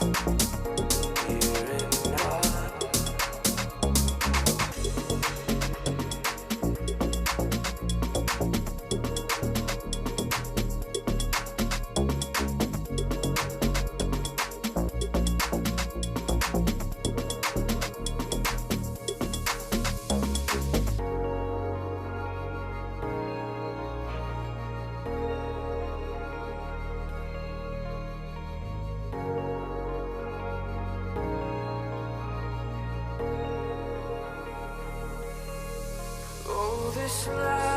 here and now. Oh, this life,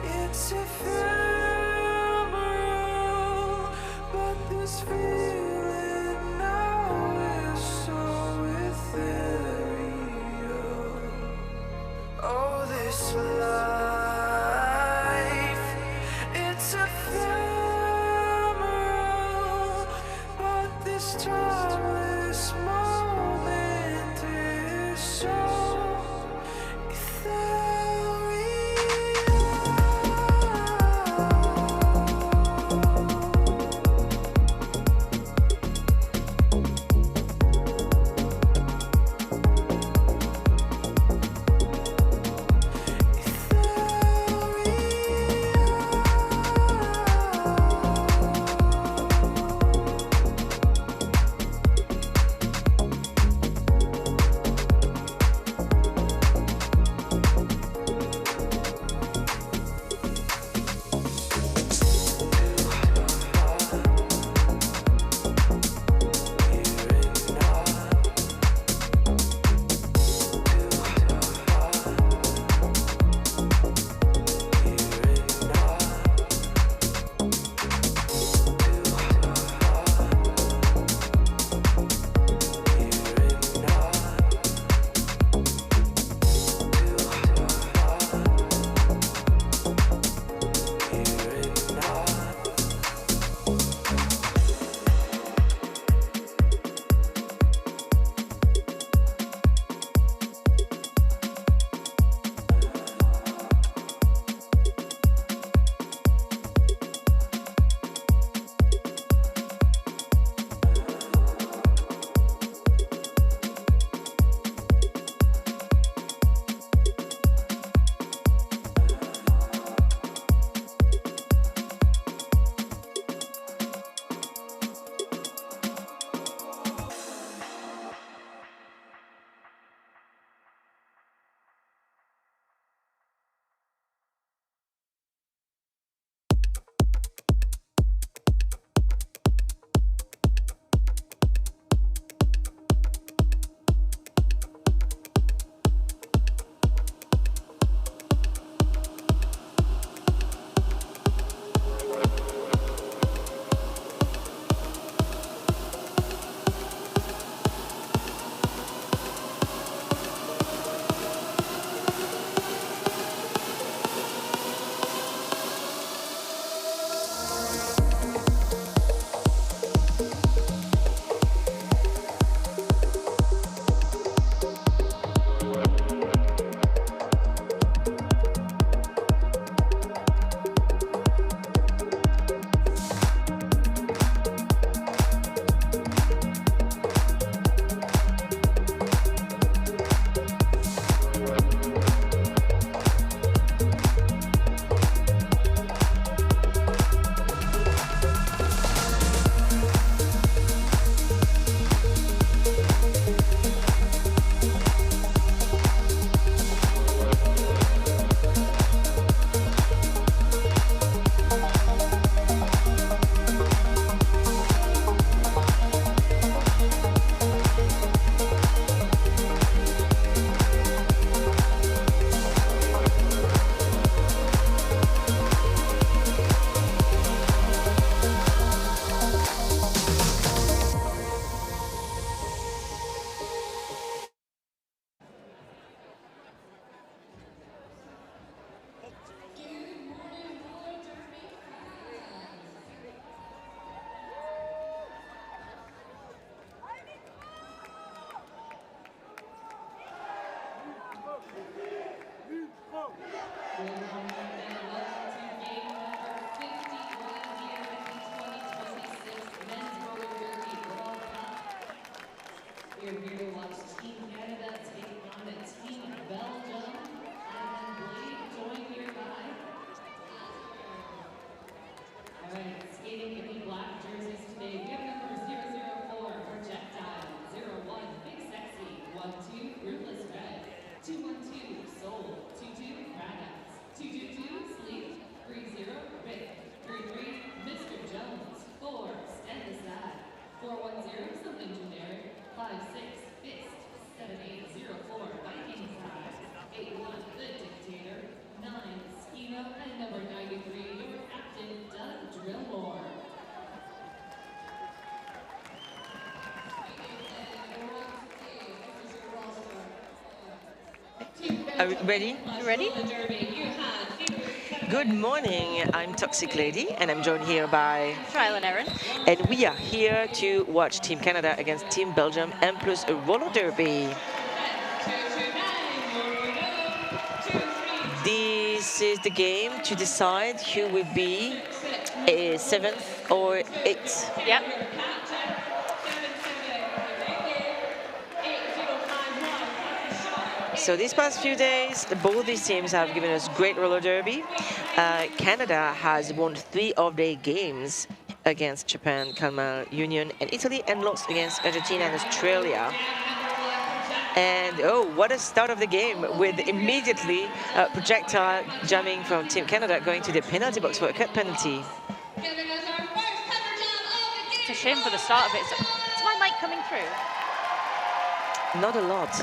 it's ephemeral, but this feeling now is so ethereal. Oh, this life, it's ephemeral, but this timeless moment is so Are we ready? You ready? Good morning. I'm Toxic Lady, and I'm joined here by. Trial and error. And we are here to watch Team Canada against Team Belgium and plus a roller derby. This is the game to decide who will be a 7th or 8th. Yep. So these past few days, both these teams have given us great roller derby. Canada has won 3 of their games against Japan, Kalmar Union, and Italy, and lost against Argentina and Australia. And oh, what a start of the game with immediately projectile jamming from Team Canada going to the penalty box for a cut penalty. It's a shame for the start of it. Is my mic coming through? Not a lot.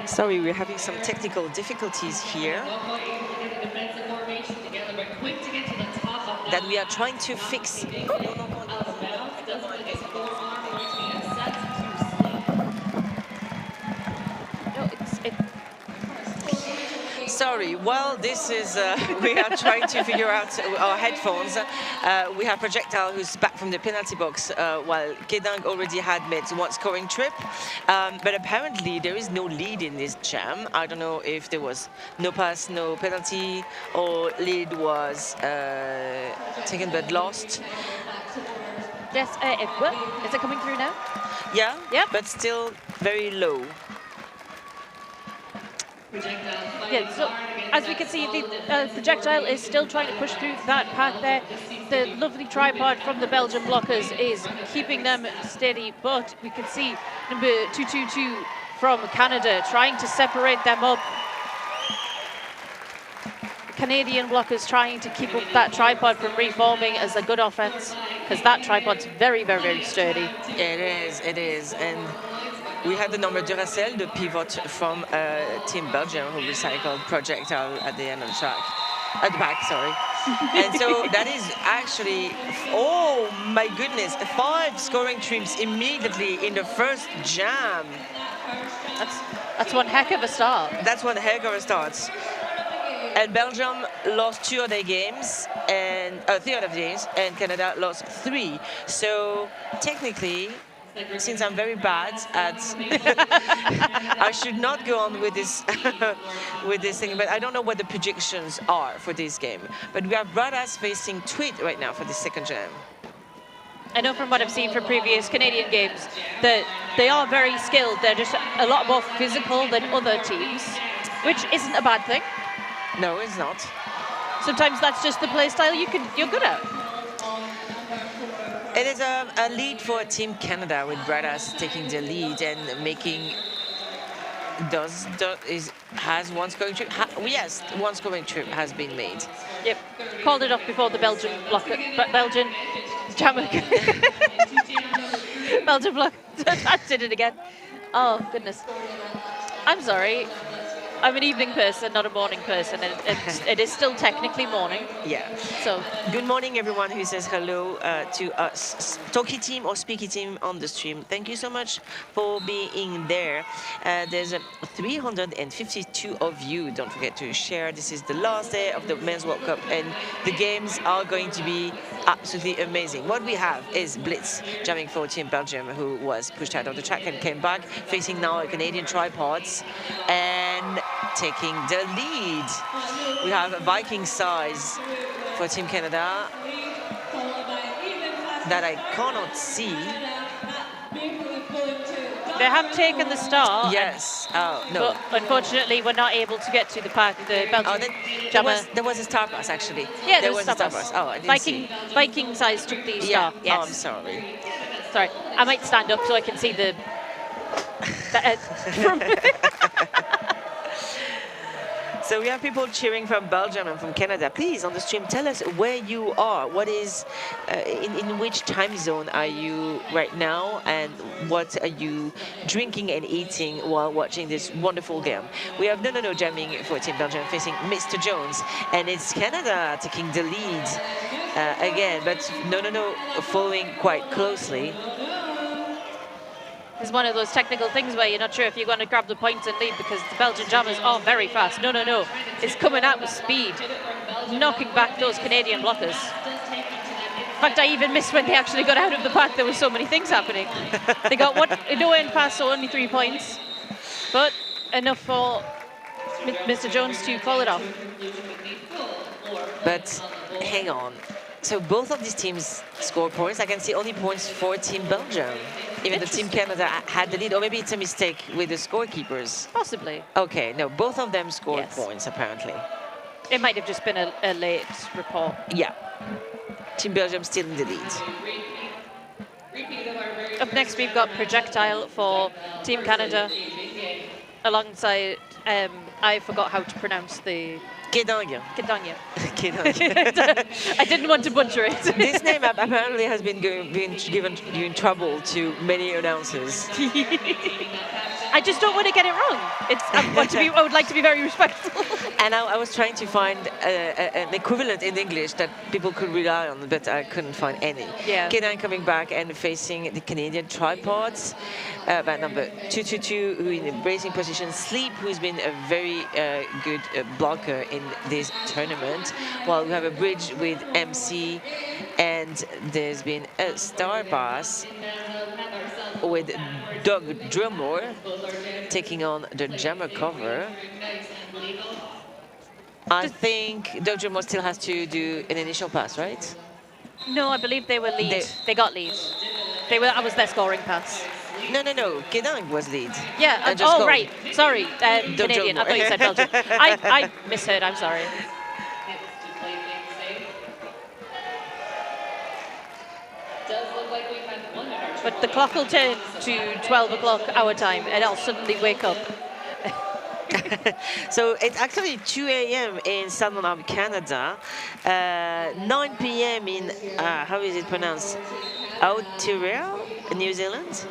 Sorry, we're having some technical difficulties here that we are trying to fix. Sorry, well, this is, we are trying to figure out our headphones. We have Projectile who's back from the penalty box, while Kedang already had made one scoring trip. But apparently there is no lead in this jam. I don't know if there was no pass, no penalty, or lead was taken but lost. Yes, is it coming through now? Yeah, Yep. but still very low. Yeah, so as we can see, the projectile is still trying to push through that path there. The lovely tripod from the Belgian blockers is keeping them steady, but we can see number 222 from Canada trying to separate them up. Canadian blockers trying to keep up that tripod from reforming as a good offense, because that tripod's very, very, very sturdy. It is. And we had the number Duracell, the pivot from Team Belgium, who recycled projectile at the end of the track. At the back, sorry. And so that is actually, oh my goodness, 5 scoring trips immediately in the first jam. That's one heck of a start. That's one heck of a start. And Belgium lost 2 of their games, and 3 of the games, and Canada lost 3. So technically, since I'm very bad at, I should not go on with this with this thing. But I don't know what the predictions are for this game. But we have Bradas facing Tweed right now for the second jam. I know from what I've seen from previous Canadian games that they are very skilled. They're just a lot more physical than other teams, which isn't a bad thing. No, it's not. Sometimes that's just the play style you're good at. It is a lead for Team Canada with Bradas taking the lead and making has one scoring trip. Yes, one scoring trip has been made. Yep, called it off before the Belgian jammer. Belgian block. I did it again. Oh goodness. I'm sorry. I'm an evening person, not a morning person, and it is still technically morning. Yeah. So, good morning, everyone who says hello to us, Talkie team or Speaky team on the stream. Thank you so much for being there. There's 352 of you. Don't forget to share. This is the last day of the Men's World Cup, and the games are going to be absolutely amazing. What we have is Blitz jamming for Team Belgium, who was pushed out of the track and came back, facing now a Canadian tripods, and taking the lead. We have a Viking size for Team Canada that I cannot see. they have taken the start. Yes. Oh, no. But unfortunately, we're not able to get to the park. The Belgian jammer. There was a star pass, actually. Yeah, there was a star pass. Oh, I didn't see. Viking size took the Yeah. star. Yes. Oh, I'm sorry. Sorry. I might stand up so I can see the So we have people cheering from Belgium and from Canada. Please, on the stream, tell us where you are. What is, in which time zone are you right now, and what are you drinking and eating while watching this wonderful game? We have No jamming for Team Belgium facing Mr. Jones, and it's Canada taking the lead again, but No following quite closely. It's one of those technical things where you're not sure if you're going to grab the points and lead because the Belgian jammers are very fast. No. It's coming out with speed, knocking back those Canadian blockers. In fact, I even missed when they actually got out of the pack. There were so many things happening. They got no end pass, so only 3 points, but enough for Mr. Jones to call it off. But hang on. So both of these teams scored points. I can see only points for Team Belgium. Even the Team Canada had the lead, or maybe it's a mistake with the scorekeepers. Possibly. Okay, no, both of them scored Yes. points, apparently. It might have just been a late report. Yeah. Team Belgium still in the lead. Up next, we've got Projectile for Team Canada, alongside, I forgot how to pronounce the... Kedang. Kedanya. Kedang. I didn't want to butcher it. This name apparently has been given in trouble to many announcers. I just don't want to get it wrong. I would like to be very respectful. And I was trying to find an equivalent in English that people could rely on, but I couldn't find any. Yeah. Kenan coming back and facing the Canadian tripods, by number 222, who in a bracing position. Sleep, who's been a very good blocker in this tournament. While we have a bridge with MC, and there's been a star pass with Doug Drummore taking on the jammer cover. I think Doug Drummore still has to do an initial pass, right? No, I believe they were lead. They got lead. I was their scoring pass. No. Kedang was lead. Yeah. Go. Right. Sorry, Canadian. I thought you said Belgium. I misheard. I'm sorry. But the clock will turn to 12 o'clock our time, and I'll suddenly wake up. So it's actually 2 a.m. in Southern Canada, 9 p.m. in, how is it pronounced? Aotearoa, New Zealand.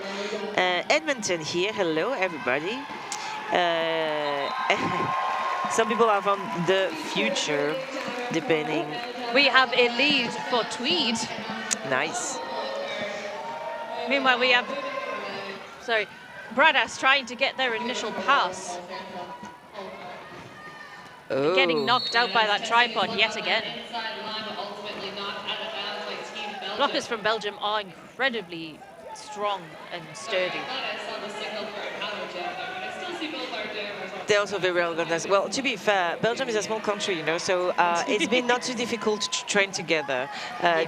Edmonton here, hello everybody. Some people are from the future, depending. We have a lead for Tweed. Nice. Meanwhile, we have, Bradas trying to get their initial pass. Oh. Getting knocked out by that tripod yet again. Blockers from Belgium are incredibly strong and sturdy. They're also very well organized. Well, to be fair, Belgium is a small country, you know, so it's been not too difficult to train together.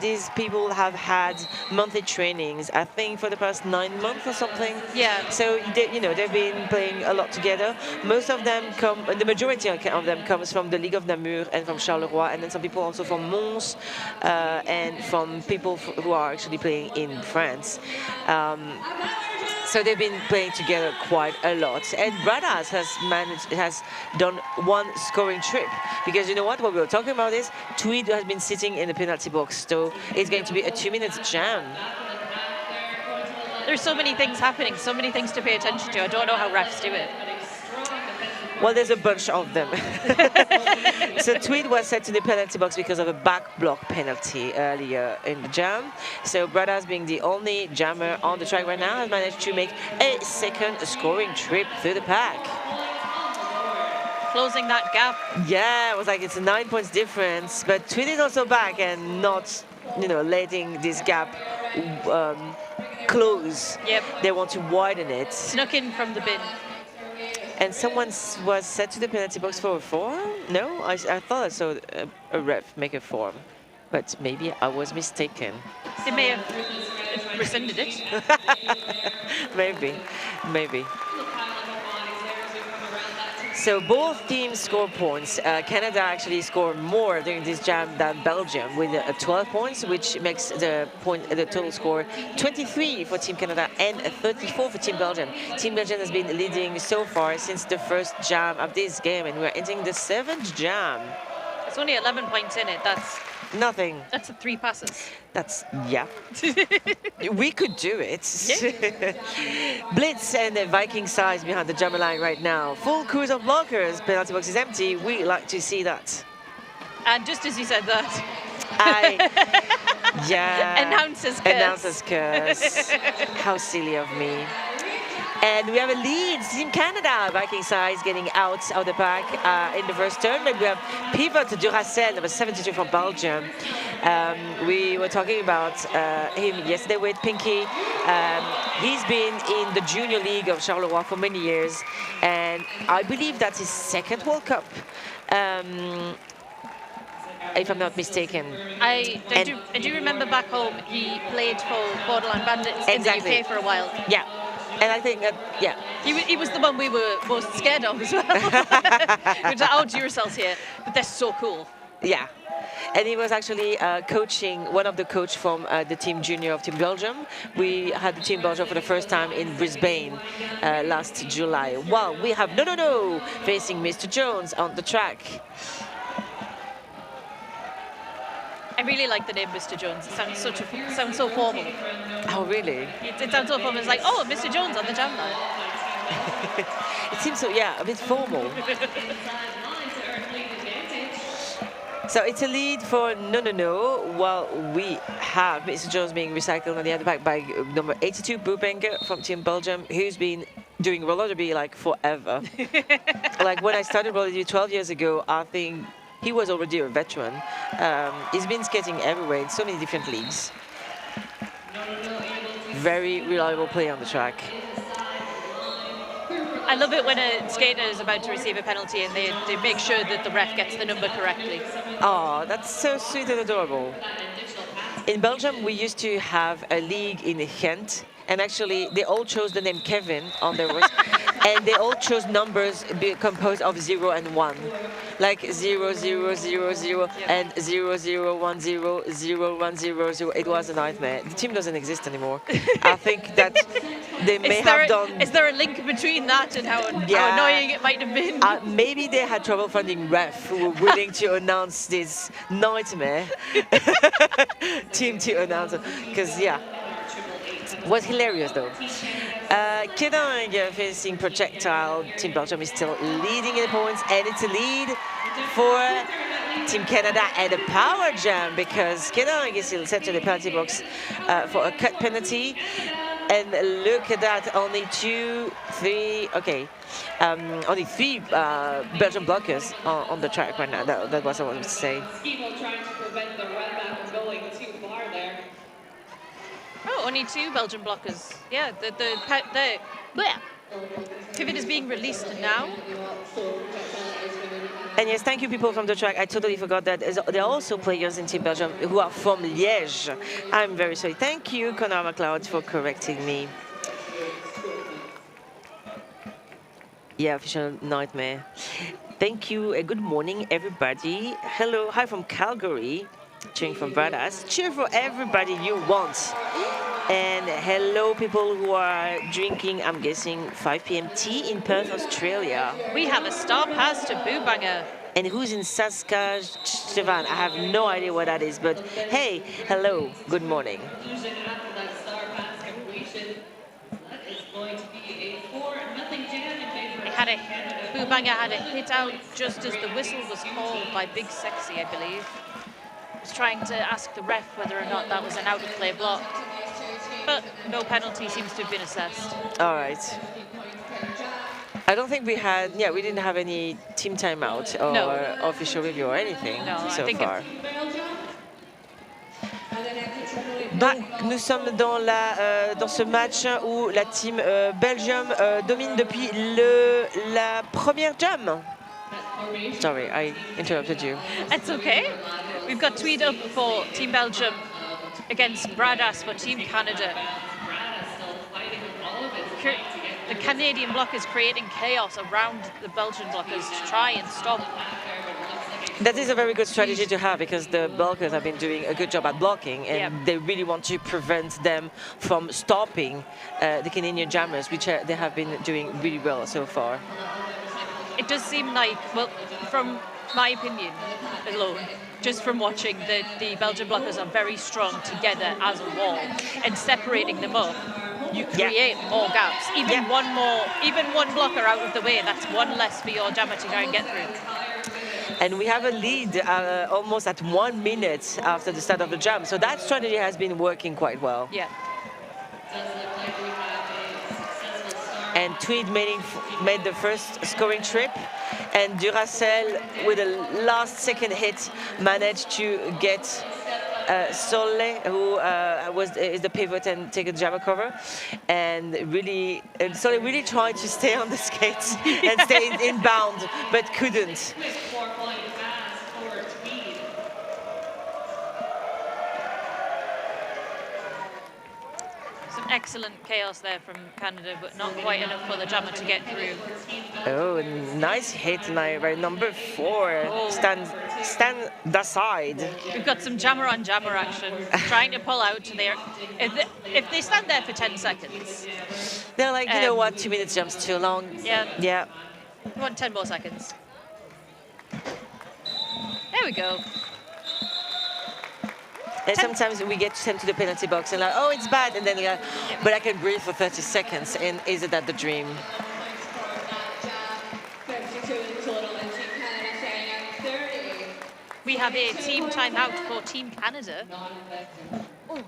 These people have had monthly trainings, I think, for the past 9 months or something. Yeah. So, they've been playing a lot together. Most of them the majority of them comes from the League of Namur and from Charleroi, and then some people also from Mons, and from people who are actually playing in France. So they've been playing together quite a lot. And Bradas has done one scoring trip. Because you know what we were talking about is Tweed has been sitting in the penalty box. So it's going to be a 2-minute jam. There's so many things happening, so many things to pay attention to. I don't know how refs do it. Well, there's a bunch of them. So Tweed was set to the penalty box because of a back block penalty earlier in the jam. So Bradas, being the only jammer on the track right now, has managed to make a second scoring trip through the pack. Closing that gap. Yeah, it was like it's a 9 points difference, but Tweed is also back and not, letting this gap close. Yep. They want to widen it. Snuck in from the bin. And someone was set to the penalty box for a form? No, I thought I saw a ref make a form, but maybe I was mistaken. They may have rescinded it. Maybe. So both teams score points. Canada actually scored more during this jam than Belgium with 12 points, which makes the total score 23 for Team Canada and 34 for Team Belgium. Team Belgium has been leading so far since the first jam of this game, and we're entering the 7th jam. It's only 11 points in it. That's Nothing. 3 passes. That's, yeah. We could do it. Blitz and the Viking sides behind the jumper line right now. Full cruise of blockers. Penalty box is empty. We like to see that. And just as you said that, yeah. Announcer's curse. Announcer's curse. How silly of me. And we have a lead, Team Canada. Viking sides getting out of the pack in the first turn. But we have Pivot Duracell, number 72 from Belgium. We were talking about him yesterday with Pinky. He's been in the junior league of Charleroi for many years. And I believe that's his 2nd World Cup. If I'm not mistaken. I do remember back home he played for Borderland Bandits in the UK for a while. Yeah. And I think that, yeah. He was the one we were most scared of as well. Which are out yourselves here, but they're so cool. Yeah. And he was actually coaching, one of the coach from the team junior of Team Belgium. We had the Team Belgium for the first time in Brisbane last July. Well, we have No facing Mr. Jones on the track. I really like the name Mr. Jones. It sounds so formal. Oh, really? It sounds so formal. It's like, oh, Mr. Jones on the jam line. It seems so, yeah, a bit formal. So it's a lead for No. While we have Mr. Jones being recycled on the other back by number 82, Boebenke from Team Belgium, who's been doing roller derby like forever. Like when I started roller derby 12 years ago, I think he was already a veteran. He's been skating everywhere in so many different leagues. Very reliable play on the track. I love it when a skater is about to receive a penalty and they make sure that the ref gets the number correctly. Oh, that's so sweet and adorable. In Belgium, we used to have a league in Ghent, and actually they all chose the name Kevin on their wrist, and they all chose numbers composed of 0 and 1, like 0, 0, 0, 0, and 0, 0, 1, 0, 0, 1, 0, 0. It was a nightmare. The team doesn't exist anymore. I think that they may have done... Is there a link between that and how annoying it might have been? Maybe they had trouble finding ref who were willing to announce this nightmare team to announce it, because yeah. Was hilarious though. Kedang facing Projectile. Team Belgium is still leading in the points, and it's a lead for Team Canada and a power jam because Kedang is still set to the penalty box for a cut penalty. And look at that, only 2, 3, okay. Only 3 Belgian blockers on the track right now. That was what I wanted to say. People trying to prevent the red back from going too far there. Oh, only 2 Belgian blockers. Yeah, the pivot is being released now. And yes, thank you, people from the track. I totally forgot that there are also players in Team Belgium who are from Liège. I'm very sorry. Thank you, Connor McLeod, for correcting me. Yeah, official nightmare. Thank you. Good morning, everybody. Hello, hi from Calgary. Cheering for Bradas. Cheer for everybody you want. And hello, people who are drinking, I'm guessing, 5 p.m. tea in Perth, Australia. We have a star pass to Boobanger. And who's in Saskatchewan? I have no idea what that is, but hey, hello, good morning. Boobanger had a hit out just as the whistle was called by Big Sexy, I believe. Was trying to ask the ref whether or not that was an out-of-play block. But no penalty seems to have been assessed. All right. I don't think we didn't have any team timeout or official review or anything so far. Donc, nous sommes dans ce match où la team Belgium domine depuis la première jam. Sorry, I interrupted you. It's okay. We've got Tweed up for Team Belgium against Bradas for Team Canada. The Canadian blockers creating chaos around the Belgian blockers to try and stop. That is a very good strategy to have because the blockers have been doing a good job at blocking, and Yep. they really want to prevent them from stopping the Canadian jammers, which they have been doing really well so far. It does seem like, well, from my opinion alone, just from watching, the Belgian blockers are very strong together as a wall, and separating them up, you create more gaps. Even one blocker out of the way, that's one less for your jammer to try and get through. And we have a lead almost at 1 minute after the start of the jam, so that strategy has been working quite well. Yeah. And Tweed made the first scoring trip, and Duracell, with a last second hit, managed to get Solle, who is the pivot and take a jammer cover, and Solle really tried to stay on the skates and stay inbound, but couldn't. Some excellent chaos there from Canada, but not quite enough for the jammer to get through. Oh, nice hit by number 4. Stand aside. We've got some jammer on jammer action, trying to pull out there. If they stand there for 10 seconds. They're like, you know what, 2 minutes jump's too long. Yeah. Yeah. We want 10 more seconds. There we go. And sometimes we get sent to the penalty box and like, oh, it's bad, and then like, but I can breathe for 30 seconds, and isn't that the dream? We have a team timeout for Team Canada. Ooh.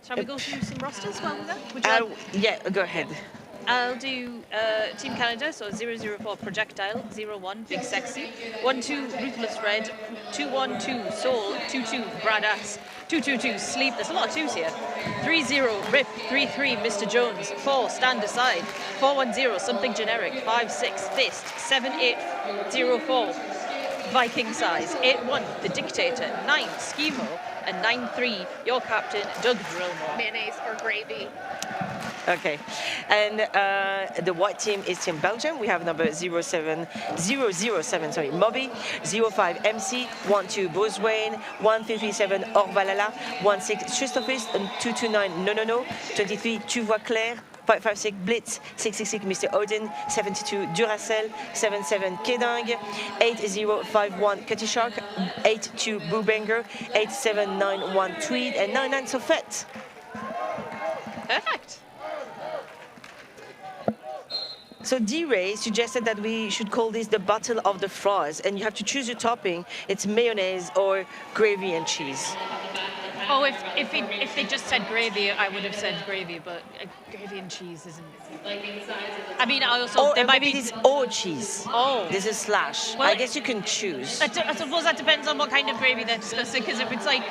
Shall we go through some rosters while we're there? Would you like? Yeah, go ahead. I'll do Team Canada, so 004 Projectile, 01 Big Sexy, 12 Ruthless Red, 212 Soul, 22 Bradass, 222 Sleep, there's a lot of twos here, 30 Rip, 33 Mr. Jones, 4 Stand Aside, 410 Something Generic, 56 Fist, 7804 Viking Size, 81 The Dictator, 9 Schemo, and 93 your captain, Doug Drillmore. Mayonnaise or gravy. Okay, and the white team is Team Belgium. We have number 007, Moby, 05 MC, 12 Boswain, 1337 Orvalala, 16 Chustophist, and 229 No, 23 Tu vois clair, 556 Blitz, 666 Mr. Odin, 72 Duracell, 77 Kedang, 8051 Cutty Shark, 82 Boobanger, 8791 Tweed, and 99 Sofet. Perfect. So D-Ray suggested that we should call this the Battle of the Fries, and you have to choose your topping. It's mayonnaise or gravy and cheese. Oh, if they just said gravy, I would have said gravy, but gravy and cheese isn't. I mean, I also Or there might maybe be. it's or cheese. Oh. This is slash. Well, I guess you can choose. I suppose that depends on what kind of gravy they're discussing. Because if it's like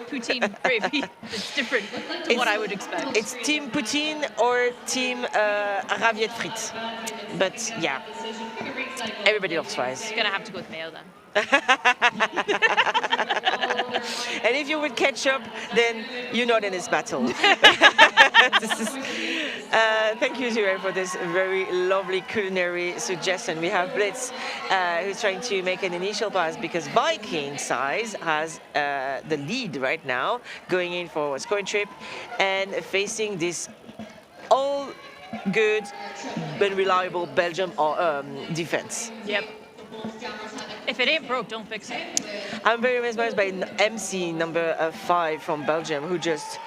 poutine gravy, it's different to what I would expect. It's Team Poutine or Team Raviette Frites. But yeah, everybody loves fries. Gonna have to go with mayo then. And if you would ketchup, then you're not in this battle. Thank you, Zure, for this very lovely culinary suggestion. We have Blitz, who's trying to make an initial pass because Viking Size has the lead right now, going in for a scoring trip and facing this all good but reliable Belgium defense. Yep. If it ain't broke, don't fix it. I'm very mesmerized by MC number 5 from Belgium, who just,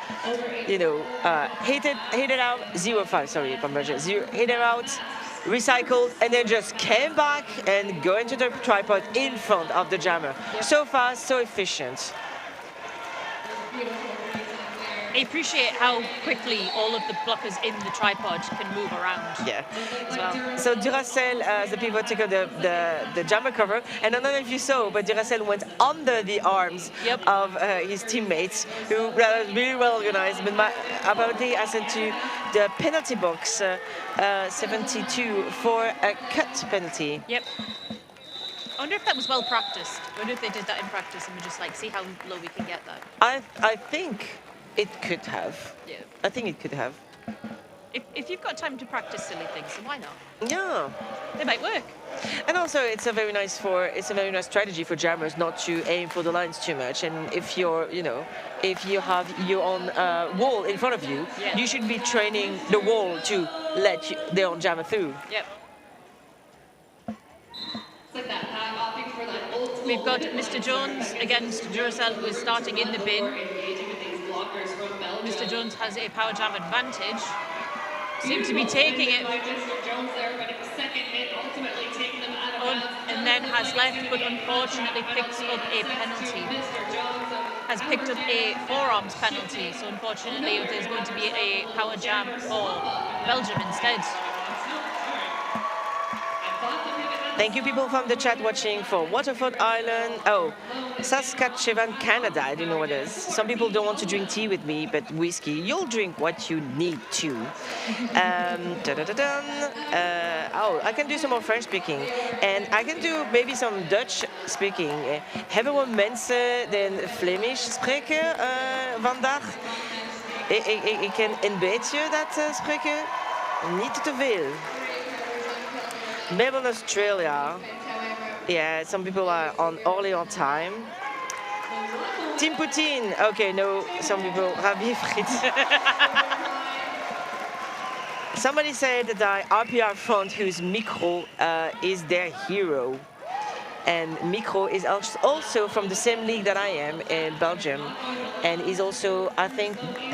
hit it out, 05, sorry, from Belgium, hit it out, recycled, and then just came back and go into the tripod in front of the jammer. Yep. So fast, so efficient. I appreciate how quickly all of the blockers in the tripod can move around. Yeah. As well. So Duracell, the pivot, took the jammer cover, and I don't know if you saw, but Duracell went under the arms of his teammates, who were really well organized, but apparently I sent to the penalty box 72 for a cut penalty. Yep. I wonder if that was well practiced. I wonder if they did that in practice and were just like, see how low we can get that. I think It could have. Yeah. I think it could have. If you've got time to practice silly things, then why not? Yeah. They might work. And also, it's a very nice strategy for jammers not to aim for the lines too much. And if you're, if you have your own wall in front of you, Yeah. you should be training the wall to let their own jammer through. Yep. We've got Mr. Jones against Duracell, who is starting in the bin. Mr. Jones has a power jam advantage. Seems to be taking it. And then has left, but unfortunately picks up a penalty. Has picked up a forearms penalty, so unfortunately there's going to be a power jam for Belgium instead. Thank you, people from the chat watching for Waterford Island. Oh, Saskatchewan, Canada. I don't know what it is. Some people don't want to drink tea with me, but whiskey, you'll drink what you need to. Oh, I can do some more French speaking. And I can do maybe some Dutch speaking. Hebben we mensen den Flemish spreken vandaag? Ik kan een beetje dat spreken. Niet te veel. Melbourne, Australia. Yeah, some people are early on time. Team Poutine. Okay, no, some people have frites. Somebody said that RPR front whose Micro is their hero. And Micro is also from the same league that I am in Belgium. And is also, I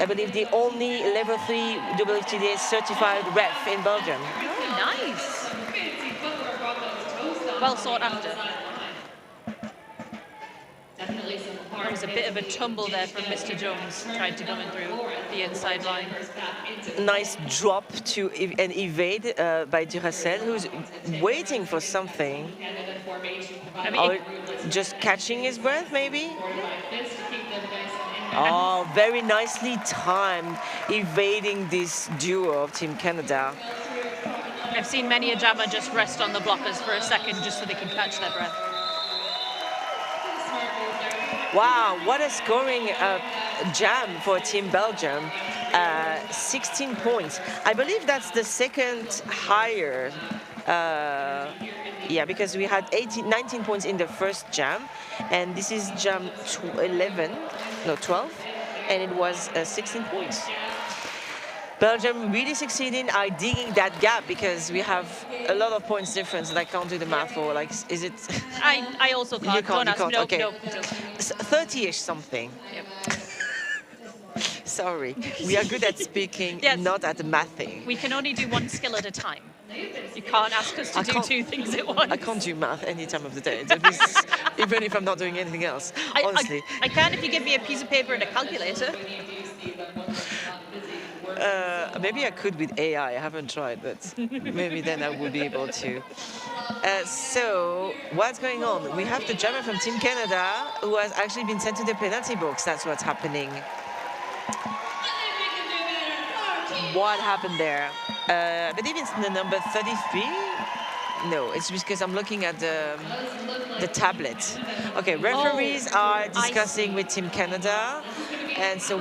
believe, the only level 3 WTDA certified ref in Belgium. Oh, nice. Well sought after. There was a bit of a tumble there from Mr. Jones, tried to come in through the inside line. Nice drop to and evade by Duracell, who's waiting for something. I mean, Or just catching his breath, maybe? Oh, very nicely timed, evading this duo of Team Canada. I've seen many a jammer just rest on the blockers for a second just so they can catch their breath. Wow, what a scoring jam for Team Belgium. 16 points. I believe that's the second higher. Yeah, because we had 19 points in the first jam, and this is jam 12, and it was 16 points. Belgium really succeeding at digging that gap because we have a lot of points difference and I can't do the math for, like, is it? I also can't. You can't, Don't ask. okay. No. 30-ish something. Yep. Sorry, we are good at speaking, Yes. not at mathing. We can only do one skill at a time. You can't ask us to do two things at once. I can't do math any time of the day, at least, even if I'm not doing anything else, honestly. I can if you give me a piece of paper and a calculator. Maybe I could with AI, I haven't tried, but maybe then I would be able to. So, what's going on? We have the jammer from Team Canada who has actually been sent to the penalty box. That's what's happening. What happened there? I believe it's the number 33. No, it's because I'm looking at the tablet. Okay, referees are discussing with Team Canada, and so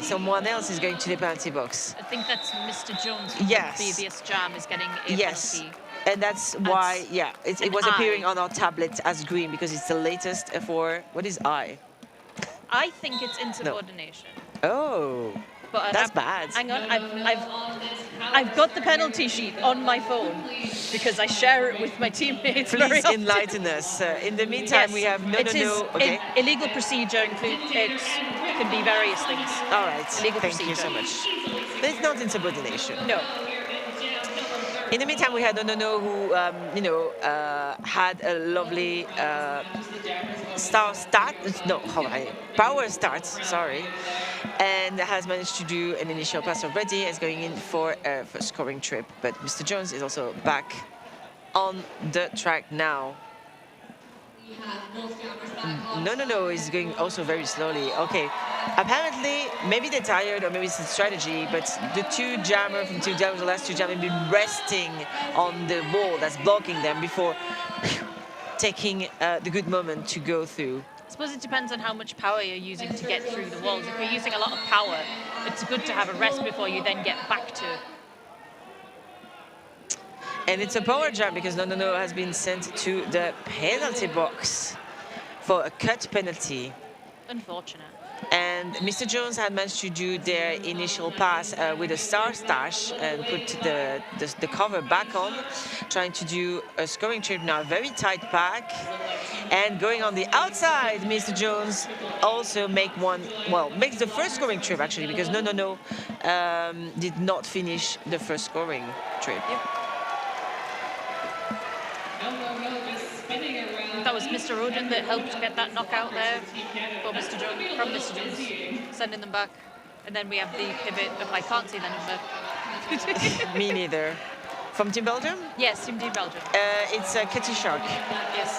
someone else is going to the penalty box. I think that's Mr. Jones from Yes. the previous jam is getting a Yes, penalty. and that's why, yeah, it was an appearing I. on our tablet as green because it's the latest for, what is I? I think it's insubordination. Oh, But that's bad. Hang on, I've got the penalty sheet on my phone because I share it with my teammates. very Please often. enlighten us. In the meantime, Yes, we have it is Okay. illegal procedure. It can be various things. All right. Illegal Thank you so procedure. much. But it's not insubordination. No. In the meantime, we had who had a lovely power start. Sorry, and has managed to do an initial pass already. Is going in for a scoring trip. But Mr. Jones is also back on the track now. No, he's going also very slowly. Okay, apparently, maybe they're tired or maybe it's a strategy, but the two jammers from Team Belgium, the last two jammers, have been resting on the wall that's blocking them before taking the good moment to go through. suppose it depends on how much power you're using to get through the walls. If you're using a lot of power, it's good to have a rest before you then get back to. And it's a power jump because No has been sent to the penalty box for a cut penalty. Unfortunate. And Mr. Jones had managed to do their initial pass with a star stash and put the cover back on, trying to do a scoring trip now, very tight pack. And going on the outside, Mr. Jones also makes the first scoring trip actually, because No did not finish the first scoring trip. Yep. That was Mr. Odin that helped get that knockout there for Mr. Jones, from Mr. Jones, sending them back. And then we have the pivot of I can't see the number. Me neither. From Team Belgium? Yes, Team Belgium. It's Kitty Shark. Yes.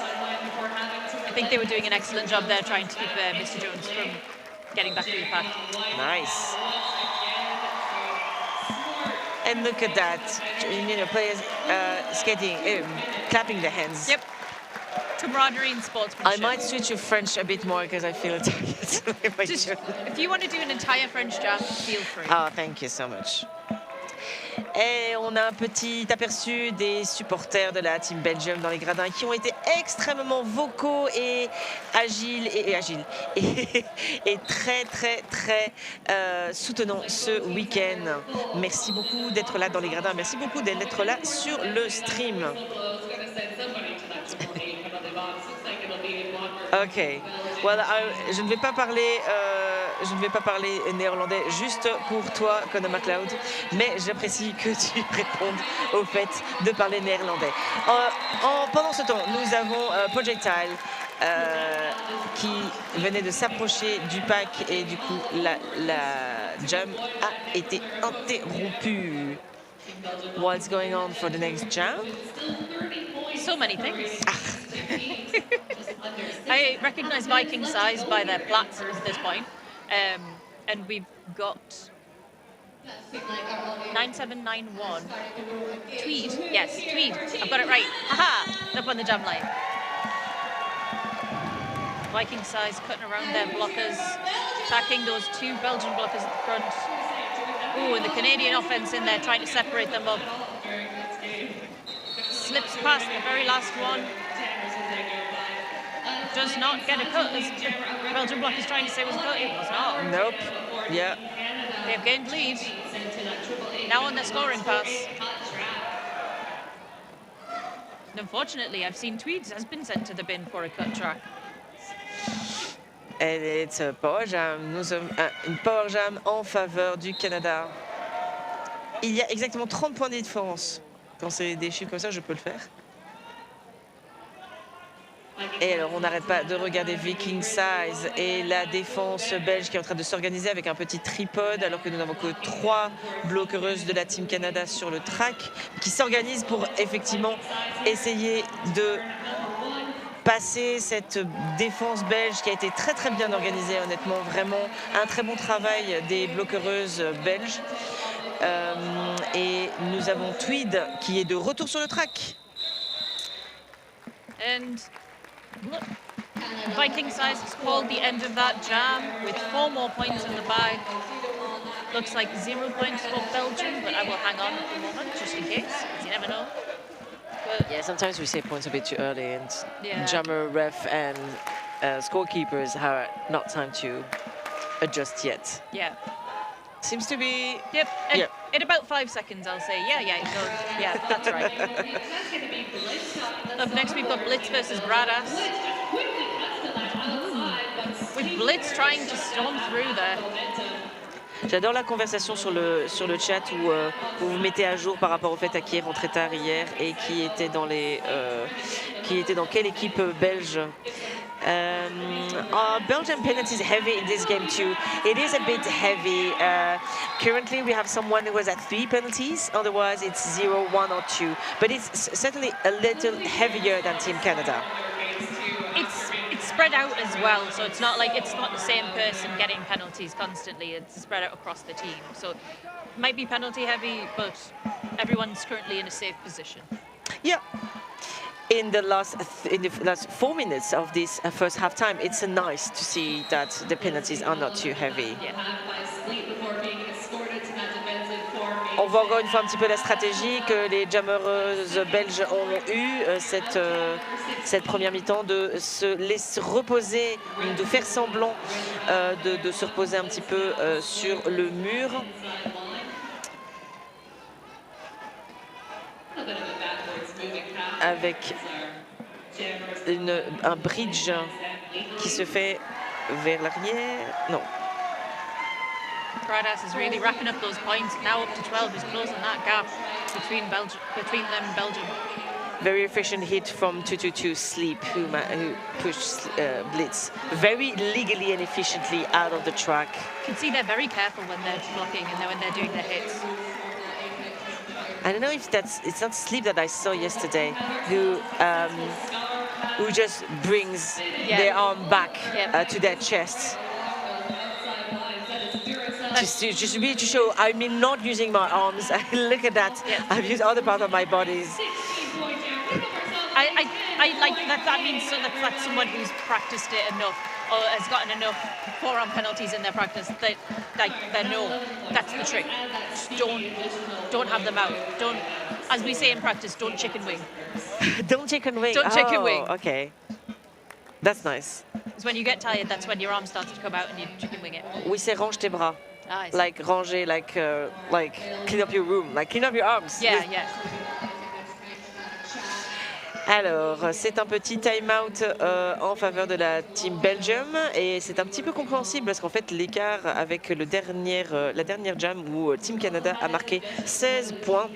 I think they were doing an excellent job there trying to keep Mr. Jones from getting back through the pack. Nice. And look at that, players skating, clapping their hands. Yep. Camaraderie and sportsmanship. I might switch to French a bit more because I feel tired. Just, if you want to do an entire French jam, feel free. Oh, thank you so much. Et on a un petit aperçu des supporters de la Team Belgium dans les gradins qui ont été extrêmement vocaux et agiles et très soutenants ce week-end. Merci beaucoup d'être là dans les gradins. Merci beaucoup d'être là sur le stream. Ok. Well, je ne vais pas parler néerlandais juste pour toi, Conor McLeod, mais j'apprécie que tu répondes au fait de parler néerlandais. Pendant ce temps, nous avons Projectile qui venait de s'approcher du pack et du coup la jam a été interrompue. What's going on for the next jam? So many things. I recognize Viking size by their plats at this point, and we've got 9791 Tweed. Yes, Tweed. I've got it right. Haha! Up on the jam line. Viking size cutting around their blockers, attacking those two Belgian blockers at the front. Ooh, and the Canadian offense in there trying to separate them up. Slips past the very last one. Does not get a cut, as the Belgian block is trying to say was a cut. It was not. Nope. Yeah. They have gained lead. Now on their scoring pass. And unfortunately, I've seen Tweeds has been sent to the bin for a cut track. And it's a power jam. Nous sommes une power jam en faveur du Canada. Il y a exactement 30 points de différence. Quand c'est des chiffres comme ça, je peux le faire. Et alors, on n'arrête pas de regarder Viking Size et la défense belge qui est en train de s'organiser avec un petit tripode, alors que nous n'avons que 3 bloqueuses de la Team Canada sur le track, qui s'organisent pour effectivement essayer de passer cette défense belge qui a été très bien organisée, honnêtement, vraiment un très bon travail des bloqueuses belges. Et nous avons Tweed qui est de retour sur le track. And look, Viking size has called the end of that jam with 4 more points in the bag. Looks like 0 points for Belgium, but I will hang on for a moment just in case, because you never know. But yeah, sometimes we say points a bit too early, and yeah. jammer, ref, and scorekeepers have not time to adjust yet. Yeah. Seems to be. Yep. Yeah. In about 5 seconds, I'll say, yeah, it goes. Yeah, that's right. Up next, we've got Blitz versus Bradass. With Blitz trying to storm through there. J'adore la conversation sur le chat où vous vous mettez à jour par rapport au fait à qui est rentré tard hier et qui était dans quelle équipe belge. Belgian penalties heavy in this game too. It is a bit heavy. Currently we have someone who was at 3 penalties, otherwise it's 0, 1 or 2. But it's certainly a little heavier than Team Canada. It's spread out as well, so it's not the same person getting penalties constantly. It's spread out across the team. So it might be penalty heavy, but everyone's currently in a safe position. Yeah. in the last 4 minutes of this first half time. It's nice to see that the penalties are not too heavy. On voit encore une fois un petit peu la stratégie que les jammeuses belges ont eu cette première mi-temps, de se laisser reposer, de faire semblant de se reposer un petit peu sur le mur. Avec un bridge qui se fait vers l'arrière. Non. Pradas is really racking up those points. Now up to 12 is closing that gap between them and Belgium. Very efficient hit from 222 Sleep, who pushed Blitz very legally and efficiently out of the track. You can see they're very careful when they're blocking and when they're doing their hits. I don't know if it's not Sleep that I saw yesterday, who just brings their arm back to their chest. Just really to show I'm not using my arms. Look at that. I've used other parts of my bodies. I like that. That means that's someone who's practiced it enough or has gotten enough forearm penalties in their practice that they know that's the trick. Don't have them out. Don't, as we say in practice, don't chicken wing. Don't chicken wing. Don't chicken wing. Okay, that's nice. Because when you get tired, that's when your arm starts to come out and you chicken wing it. We say range tes bras. Nice. Like ranger, like clean up your room, like clean up your arms. Yeah. Alors, c'est un petit time-out en faveur de la team Belgium et c'est un petit peu compréhensible parce qu'en fait l'écart avec la dernière jam où Team Canada a marqué 16 points.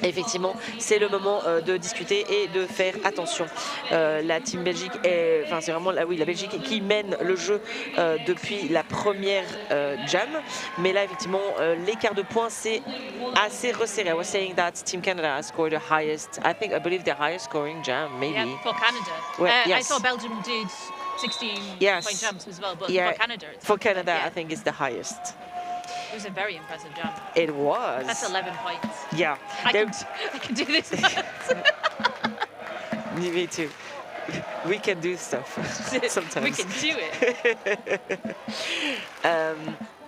Et effectivement, c'est le moment de discuter et de faire attention. La team Belgique, c'est vraiment la Belgique qui mène le jeu depuis la première jam. Mais là, effectivement, l'écart de points c'est assez resserré. I was saying that Team Canada has scored the highest, I believe the highest scoring jam, maybe. Yeah, for Canada. Well, yes. I saw Belgium did 16 point jumps as well, but for Canada, I think it's the highest. It was a very impressive jump. It was. That's 11 points. Yeah. I can do this. Me too. We can do stuff sometimes. We can do it.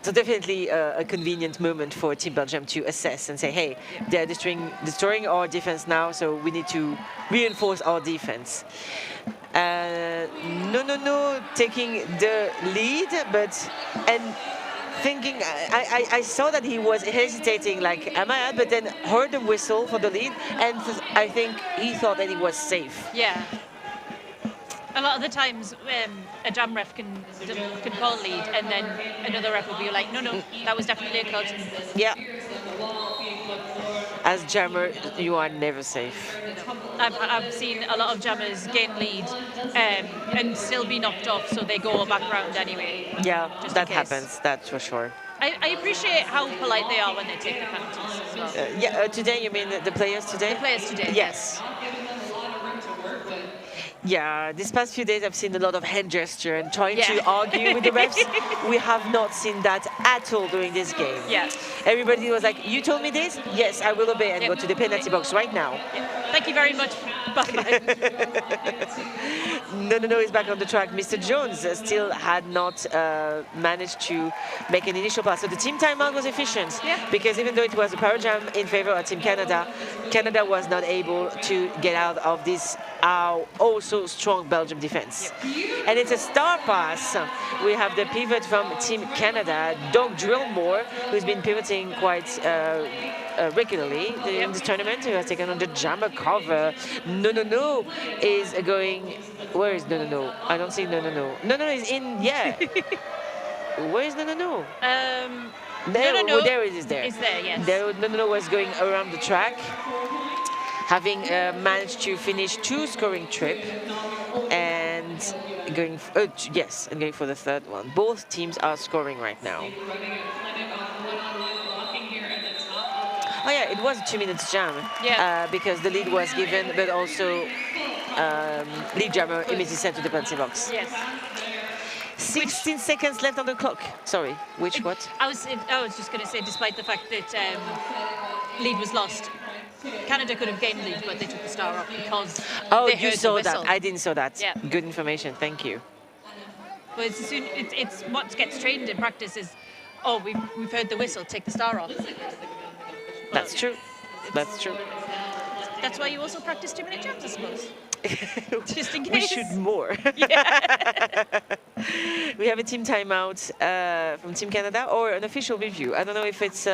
So definitely a convenient moment for Team Belgium to assess and say, hey, they're destroying our defense now, so we need to reinforce our defense. No, taking the lead, and thinking, I saw that he was hesitating, like, am I out? But then heard the whistle for the lead, and I think he thought that he was safe. Yeah. A lot of the times, a jam ref can call lead, and then another ref will be like, no, that was definitely a cut. Yeah. As jammer, you are never safe. I've seen a lot of jammers gain lead and still be knocked off, so they go back round anyway. Yeah, that happens, that's for sure. I appreciate how polite they are when they take the penalties as well. Today, you mean the players today? The players today. Yes. Yeah, these past few days I've seen a lot of hand gesture and trying to argue with the refs. We have not seen that at all during this game. Yeah. Everybody was like, you told me this? Yes, I will obey and go to the penalty box right now. Yeah. Thank you very much. Bye. No, he's back on the track. Mr. Jones still had not managed to make an initial pass. So the team timeout was efficient because even though it was a power jam in favor of Team Canada, Canada was not able to get out of this also strong Belgium defense. And it's a star pass. We have the pivot from Team Canada, Doug Drillmore, who's been pivoting quite regularly in this tournament, who has taken on the jammer cover. No is going. Where is no? I don't see no. No is in. Yeah. Where is no? No. There it is. There. It's there. Yes. No was going around the track, having managed to finish 2 scoring trip, and going for the third one. Both teams are scoring right now. Oh yeah, it was a 2 minutes jam. Yeah. Because the lead was given, but also lead jammer immediately sent to the penalty box. Yes. 16 seconds left on the clock. Sorry, what? I was just going to say, despite the fact that lead was lost, Canada could have gained lead, but they took the star off because Oh, they you heard the saw whistle. that. I didn't saw that. Yeah. Good information. Thank you. But it's what gets trained in practice is, oh, we've heard the whistle, take the star off. That's true. That's true. That's why you also practice 2-minute jumps, I suppose. Just in case. We should more. We have a team timeout from Team Canada or an official review. I don't know if it's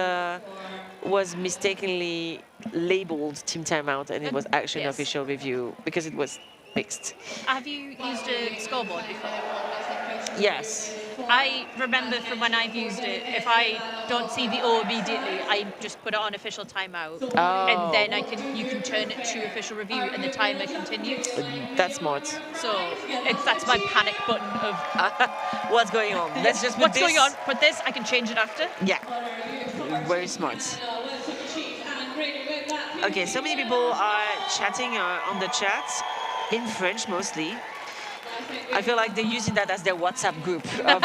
was mistakenly labeled team timeout and it was actually an Yes. official review because it was fixed. Have you used a scoreboard before? Yes. I remember from when I've used it, if I don't see the O immediately, I just put it on official timeout, and then you can turn it to official review, and the timer continues. That's smart. So that's my panic button of What's going on? Let's just put what's this. going on. Put this, I can change it after. Yeah. Very smart. Okay, so many people are chatting on the chat in French mostly. I feel like they're using that as their WhatsApp group of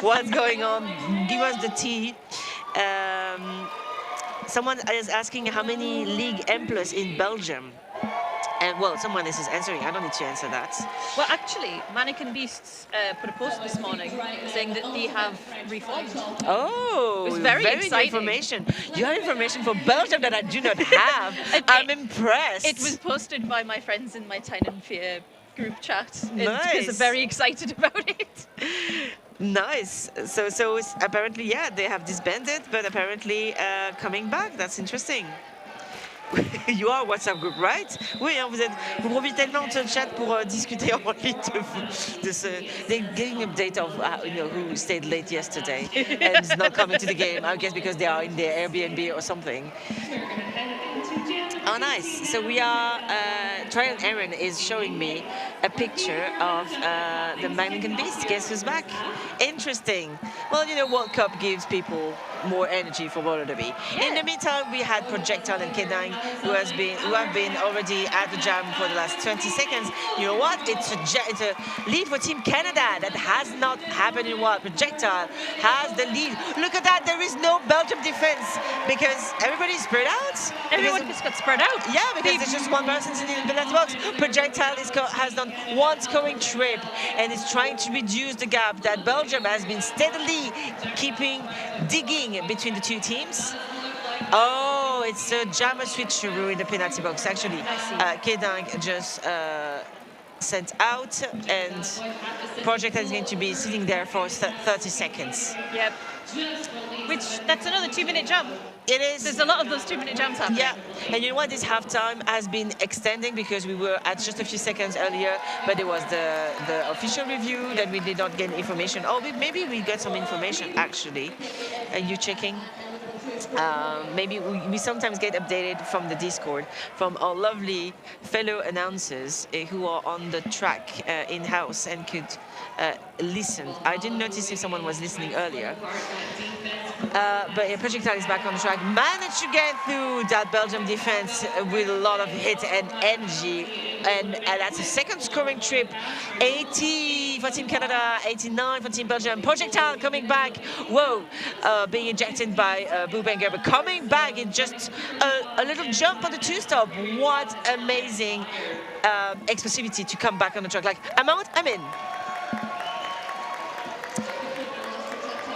what's going on. Give us the tea. Someone is asking how many League M plus in Belgium. And well, someone else is answering. I don't need to answer that. Well, actually, Mannequin Beasts put a post this morning saying that they have reformed. Oh, It was very new exciting. information. You have information for Belgium that I do not have. I'm impressed. It was posted by my friends in my Tynan Fear group chat. Nice. Because I'm very excited about it. Nice. So it's apparently, yeah, they have disbanded, but apparently coming back. That's interesting. You are WhatsApp group, right? Oui, hein, vous profitez tellement de ce chat pour discuter en ligne de ce. They're getting update of who stayed late yesterday and is not coming to the game. I guess because they are in their Airbnb or something. Oh, nice. So we are. Trial Aaron is showing me a picture of the Mannequin Beast. Guess who's back? Interesting. Well, World Cup gives people more energy for roller derby. In the meantime, we had Projectile and Kedang who have been already at the jam for the last 20 seconds. You know what? It's a lead for Team Canada that has not happened in a while. Projectile has the lead. Look at that. There is no Belgium defense because everybody's spread out. Everyone just got spread out. Yeah, because there's just one person in the penalty box. Projectile has done one scoring trip and is trying to reduce the gap that Belgium has been steadily digging between the two teams. Oh, it's a jammer switcheroo in the penalty box. Actually, Kedang just sent out, and Projectile is going to be sitting there for 30 seconds. Yep. That's another 2-minute jump. It is. There's a lot of those 2-minute jumps happening. Yeah, and you know what? This halftime has been extending because we were at just a few seconds earlier, but there was the official review that we did not get information. Oh, maybe we got some information actually. Are you checking? Maybe we sometimes get updated from the Discord from our lovely fellow announcers who are on the track in-house and could listen. I didn't notice if someone was listening earlier. But Projectile is back on the track. Managed to get through that Belgium defense with a lot of hit and energy. And that's a second scoring trip. 80 for Team Canada, 89 for Team Belgium. Projectile coming back. Whoa, being ejected by Bubenger, but coming back in just a little jump on the two-stop. What amazing explosivity to come back on the track. Like, I'm out, I'm in.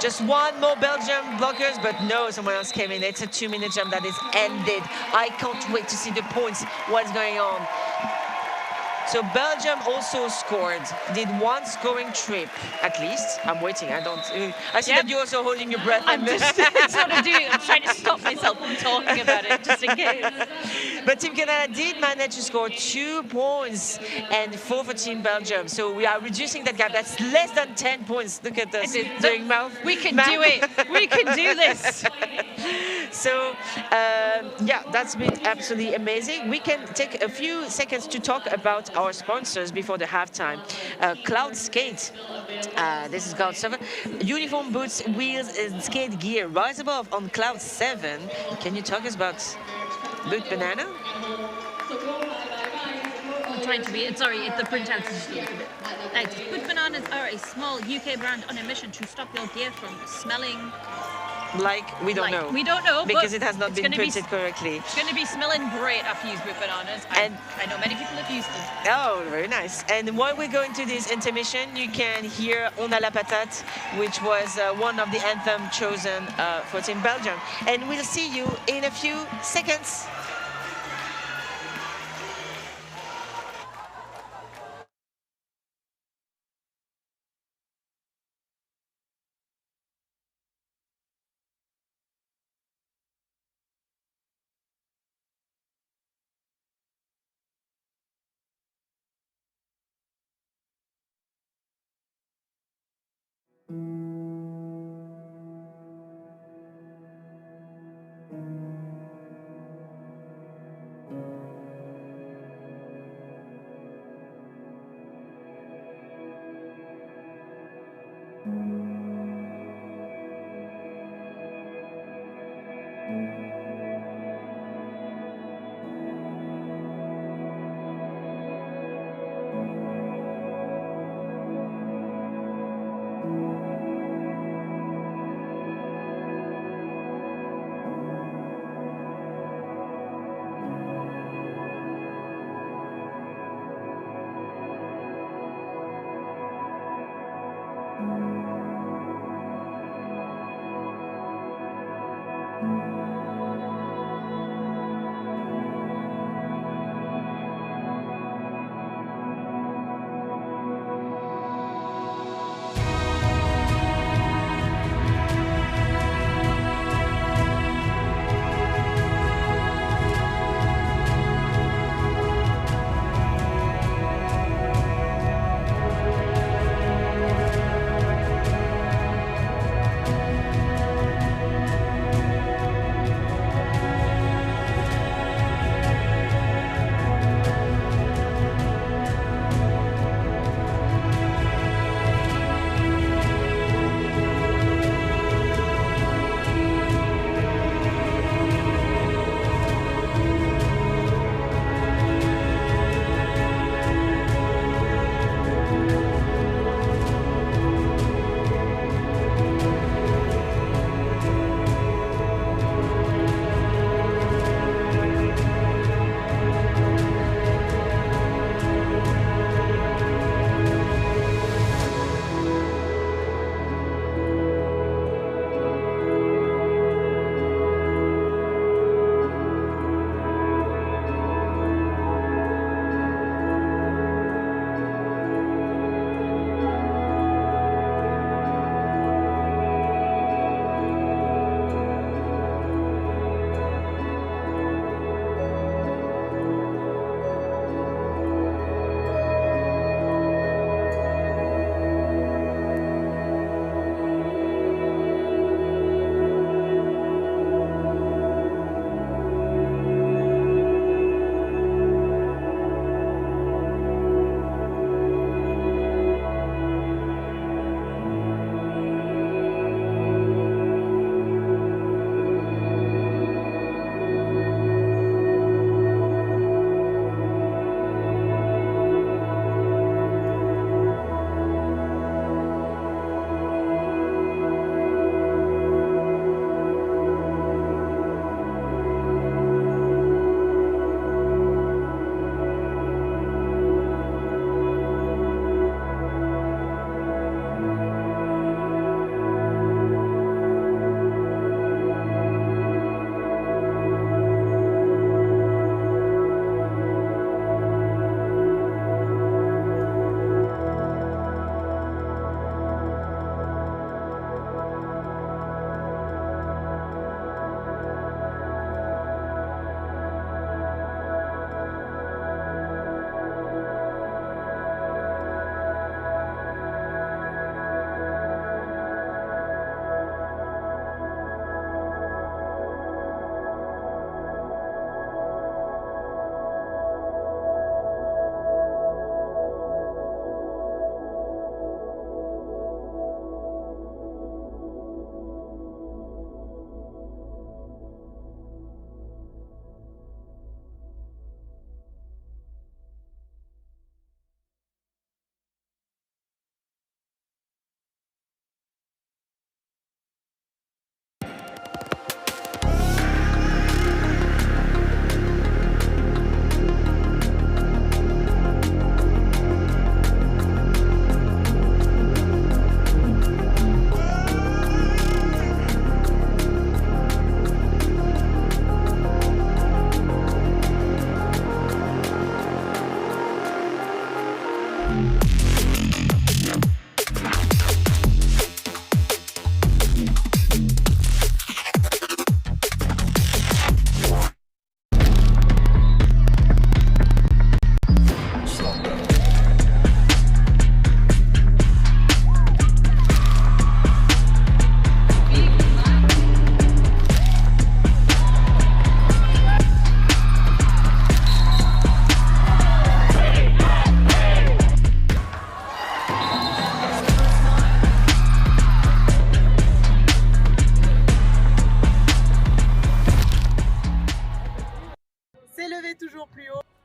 Just one more Belgium blockers, but no, someone else came in. It's a 2-minute jump that is ended. I can't wait to see the points, what's going on. So Belgium also scored, did one scoring trip, at least. I'm waiting, I see that you're also holding your breath. I'm just that's what I'm doing. I'm trying to stop myself from talking about it, just in case. But Team Canada did manage to score 2 points and 4 for Team Belgium. So we are reducing that gap. That's less than 10 points. Look at this. Doing mouth. We can do it. We can do this. So, yeah, that's been absolutely amazing. We can take a few seconds to talk about our sponsors before the halftime. Cloud Skate. This is Cloud 7. Uniform, boots, wheels, and skate gear. Rise above on Cloud 7. Can you talk us about Boot Banana? I'm trying to be. Sorry, the printout is just a little bit. Right. Boot Bananas are a small UK brand on a mission to stop your gear from smelling Like, we don't know. We don't know, Because but it has not it's been gonna be printed correctly. It's going to be smelling great after you use root bananas. And- I know many people have used them. Oh, very nice. And while we go into this intermission, you can hear On a la patate, which was one of the anthem chosen for Team Belgium. And we'll see you in a few seconds.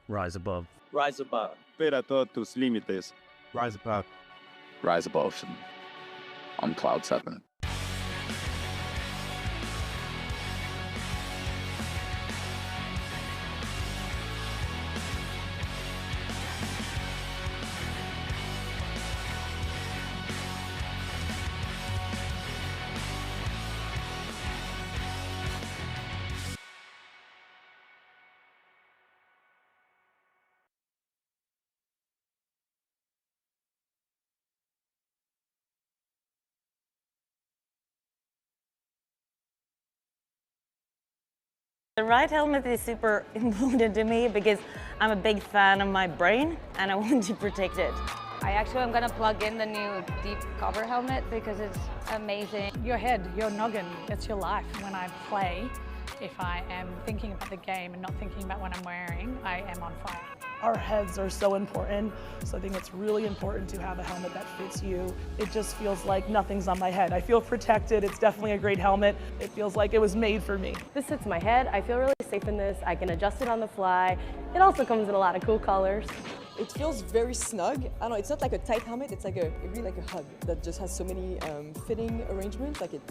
Rise above. Rise above. Per a todos limites. Rise above. Rise above on Cloud 7. The ride helmet is super important to me because I'm a big fan of my brain and I want to protect it. I actually am going to plug in the new deep cover helmet because it's amazing. Your head, your noggin, that's your life. When I play, if I am thinking about the game and not thinking about what I'm wearing, I am on fire. Our heads are so important, so I think it's really important to have a helmet that fits you. It just feels like nothing's on my head. I feel protected. It's definitely a great helmet. It feels like it was made for me. This fits my head. I feel really safe in this. I can adjust it on the fly. It also comes in a lot of cool colors. It feels very snug. I don't know, it's not like a tight helmet, it's like really like a hug that just has so many fitting arrangements, like it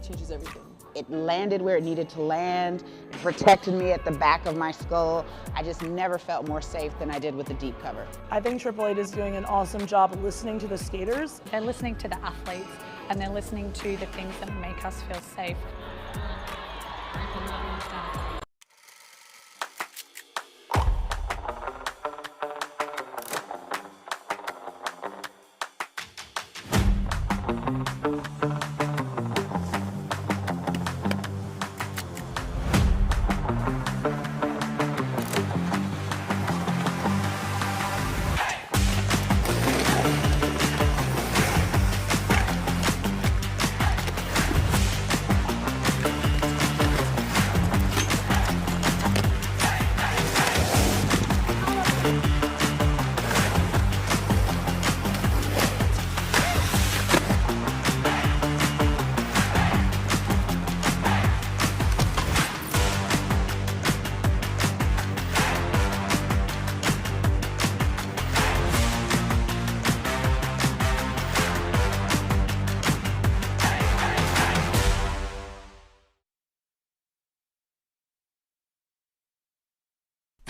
changes everything. It landed where it needed to land, it protected me at the back of my skull. I just never felt more safe than I did with the deep cover. I think Triple Eight is doing an awesome job of listening to the skaters. They're listening to the athletes and they're listening to the things that make us feel safe.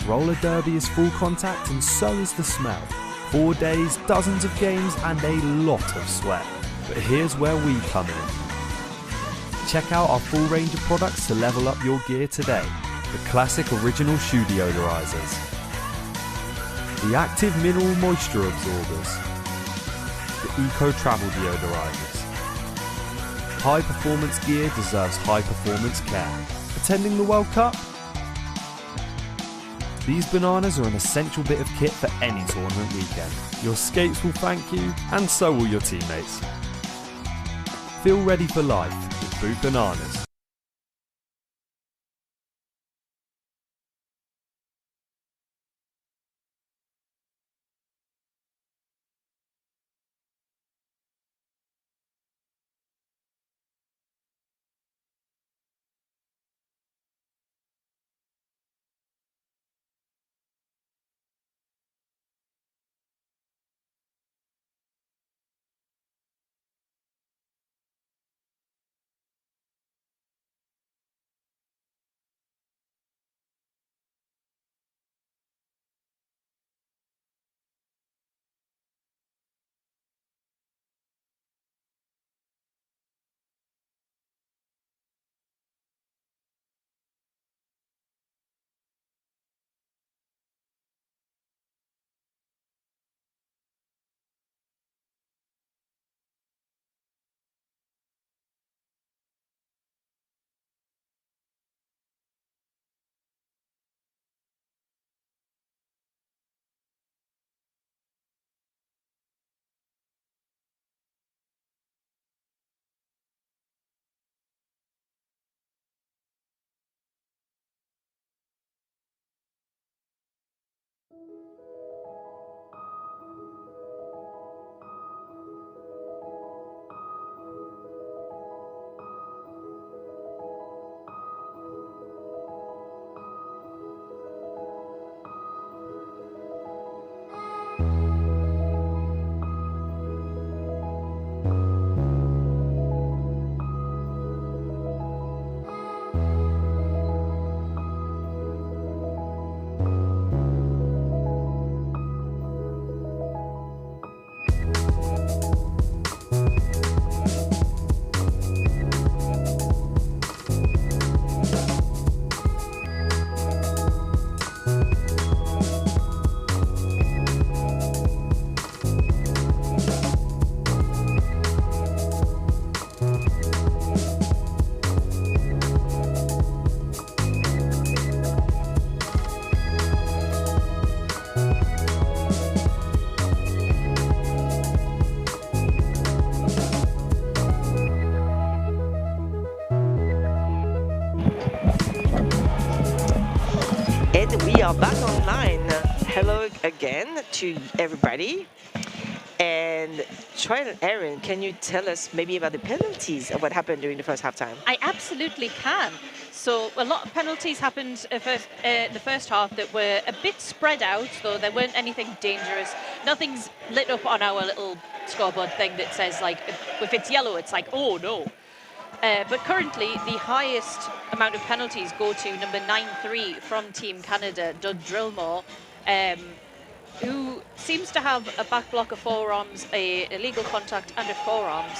Roller derby is full contact and so is the smell. 4 days, dozens of games and a lot of sweat. But here's where we come in. Check out our full range of products to level up your gear today. The classic original shoe deodorizers. The active mineral moisture absorbers. The eco travel deodorizers. High performance gear deserves high performance care. Attending the World Cup? These bananas are an essential bit of kit for any tournament weekend. Your skates will thank you, and so will your teammates. Feel ready for life with Boot Bananas. are back online. Hello again to everybody. And Trial and Aaron, can you tell us maybe about the penalties of what happened during the first halftime? I absolutely can. So a lot of penalties happened in the first half that were a bit spread out, though there weren't anything dangerous. Nothing's lit up on our little scoreboard thing that says, like, if it's yellow, it's like, oh no. But currently, the highest amount of penalties go to number 9-3 from Team Canada, Doug Drillmore, who seems to have a back block of forearms, a illegal contact, and a forearms.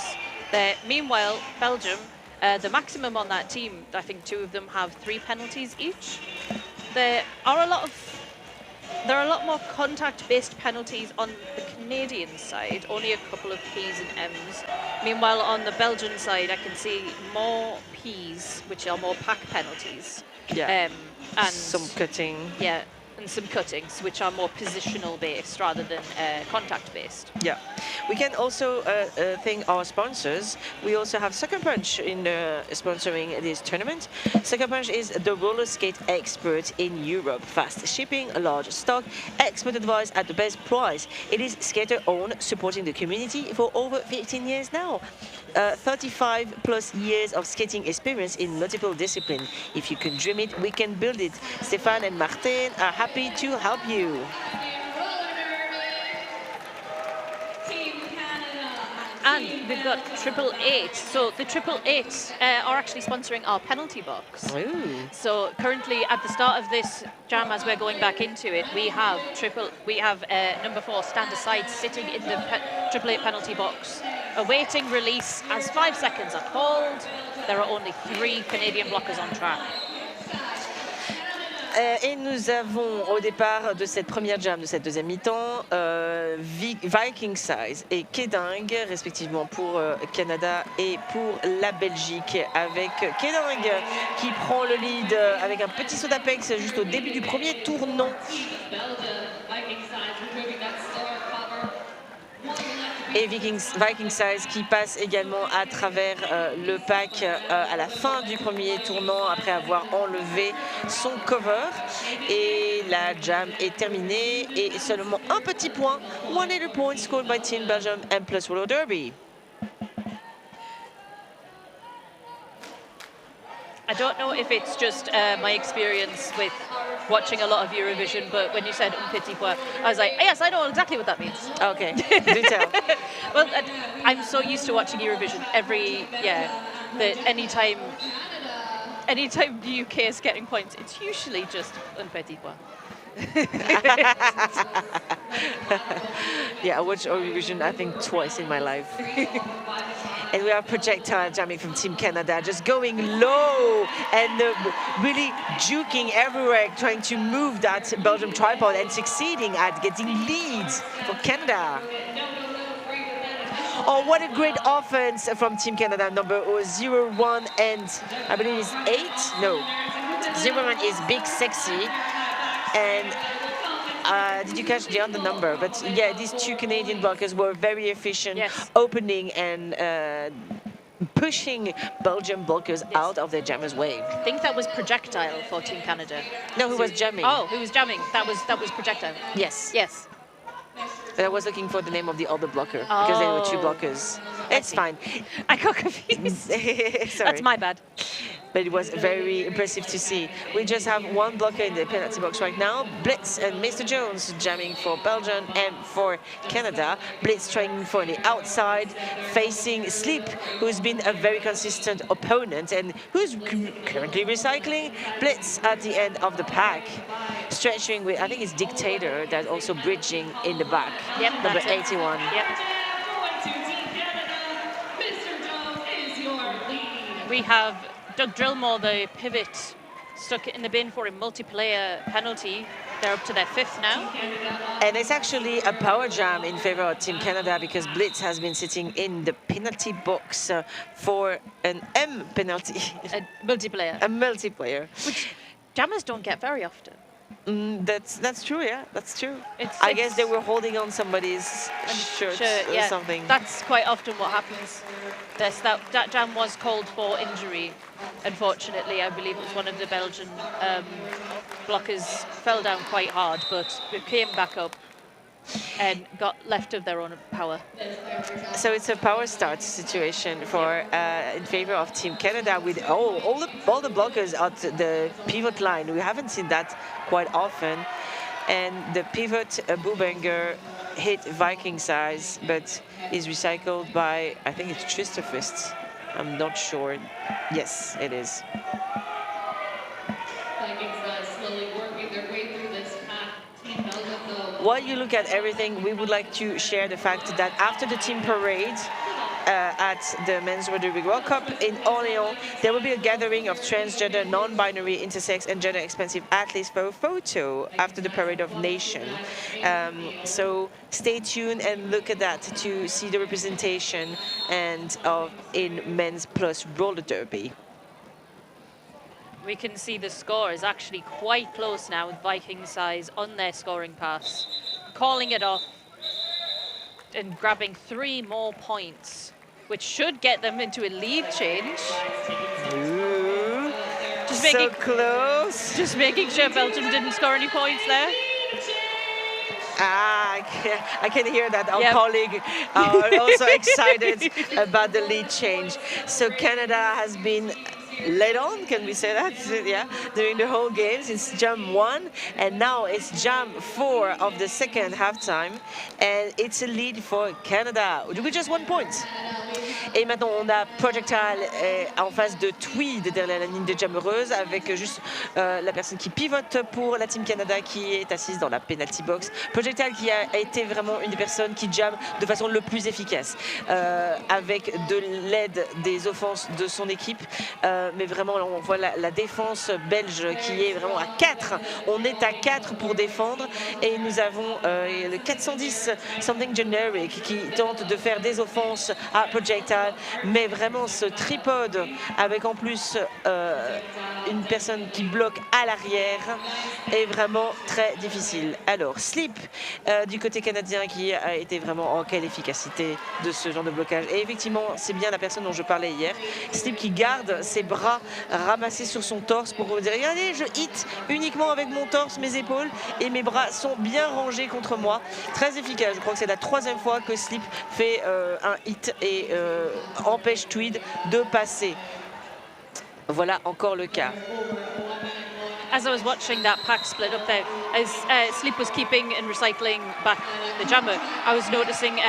Meanwhile, Belgium, the maximum on that team, I think 2 of them have 3 penalties each. There are a lot more contact-based penalties on the Canadian side, only a couple of Ps and Ms. Meanwhile, on the Belgian side, I can see more Ps, which are more pack penalties. Yeah, and some cutting. Yeah, and some cuttings, which are more positional-based rather than contact-based. Yeah, we can also thank our sponsors. We also have Sucker Punch in sponsoring this tournament. Sucker Punch is the roller skate expert in Europe. Fast shipping, large stock, expert advice at the best price. It is skater-owned, supporting the community for over 15 years now. 35 plus years of skating experience in multiple disciplines. If you can dream it, we can build it. Stéphane and Martin are happy to help you. And we've got 888. So the 888 are actually sponsoring our penalty box. Ooh. So currently at the start of this jam, as we're going back into it, we have number 4 stand aside sitting in the 888 penalty box, awaiting release as 5 seconds are called. There are only 3 Canadian blockers on track. Et nous avons au départ de cette première jam, de cette deuxième mi-temps, Viking Size et Keding, respectivement pour Canada et pour la Belgique, avec Keding qui prend le lead avec un petit saut d'Apex juste au début du premier tournant. Et Viking Size qui passe également à travers le pack à la fin du premier tournant après avoir enlevé son cover. Et la jam est terminée et seulement un petit point, 100 points scored by Team Belgium and plus roller derby. I don't know if it's just my experience with watching a lot of Eurovision, but when you said un petit point, I was like, yes, I know exactly what that means. Okay, do tell. Well, I'm so used to watching Eurovision that anytime the UK is getting points, it's usually just un petit point. Yeah, I watched Eurovision, I think, twice in my life. And we have projectile jamming from Team Canada, just going low and really juking everywhere, trying to move that Belgium tripod and succeeding at getting leads for Canada. Oh, what a great offense from Team Canada, number 01 and I believe it's 8? No, 01 is Big Sexy. And did you catch the other number? But yeah, these 2 Canadian blockers were very efficient, opening and pushing Belgian blockers out of their jammers' way. I think that was projectile for Team Canada. No, who was jamming? Oh, who was jamming? That was projectile. Yes. Yes. I was looking for the name of the other blocker because there were 2 blockers. It's fine. I got confused. Sorry. That's my bad. But it was very impressive to see. We just have 1 blocker in the penalty box right now. Blitz and Mr. Jones jamming for Belgium and for Canada. Blitz trying for the outside, facing Sleep, who's been a very consistent opponent and who's currently recycling. Blitz at the end of the pack. Stretching with, I think it's Dictator, that's also bridging in the back. Yep, number that's 81. Yep. We have Doug Drillmore, the pivot, stuck in the bin for a multiplayer penalty. They're up to their 5th now. And it's actually a power jam in favor of Team Canada because Blitz has been sitting in the penalty box for an M penalty. A multiplayer. A multiplayer. Which jammers don't get very often. That's true, yeah, that's true. I guess they were holding on somebody's shirt or something. That's quite often what happens. That jam was called for injury, unfortunately. I believe it was one of the Belgian blockers fell down quite hard, but they came back up and got left of their own power. So it's a power start situation for in favor of Team Canada with all the blockers at the pivot line. We haven't seen that quite often. And the pivot Boobanger hit Viking size, but is recycled by, I think it's Tristerfist. I'm not sure. Yes, it is. Slowly working their way through this pack. Team Belgium, though. While you look at everything, we would like to share the fact that after the team parade at the Men's Rugby World Cup in Orléans, there will be a gathering of transgender, non-binary, intersex and gender expansive athletes for a photo after the Parade of Nation. So stay tuned and look at that to see the representation and in men's plus roller derby. We can see the score is actually quite close now with Viking size on their scoring pass, calling it off and grabbing 3 more points, which should get them into a lead change. Ooh, just so close. Just making sure Belgium didn't score any points there. I can hear that our colleague are also excited about the lead change. So Canada has been led on, can we say that? Yeah, during the whole game since jam 1, and now it's jam 4 of the second halftime, and it's a lead for Canada. With just 1 point. Et maintenant on a Projectile en face de Tweed derrière la ligne de jam heureuse, avec juste la personne qui pivote pour la Team Canada qui est assise dans la penalty box. Projectile qui a été vraiment une des personnes qui jam de façon le plus efficace, avec de l'aide des offenses de son équipe. Mais vraiment, on voit la défense belge qui est vraiment à 4. On est à 4 pour défendre. Et nous avons le 410 Something Generic qui tente de faire des offenses à Projectile. Mais vraiment, ce tripode avec en plus une personne qui bloque à l'arrière est vraiment très difficile. Alors, Slip du côté canadien qui a été vraiment en quelle efficacité de ce genre de blocage. Et effectivement, c'est bien la personne dont je parlais hier. Slip qui garde ses bras ramassés sur son torse pour vous dire regardez, je hit uniquement avec mon torse, mes épaules et mes bras sont bien rangés contre moi. Très efficace. Je crois que c'est la 3e fois que Slip fait un hit et empêche Tweed de passer. Voilà encore le cas. As I was watching that pack split up there, as Sleep was keeping and recycling back the jammer, I was noticing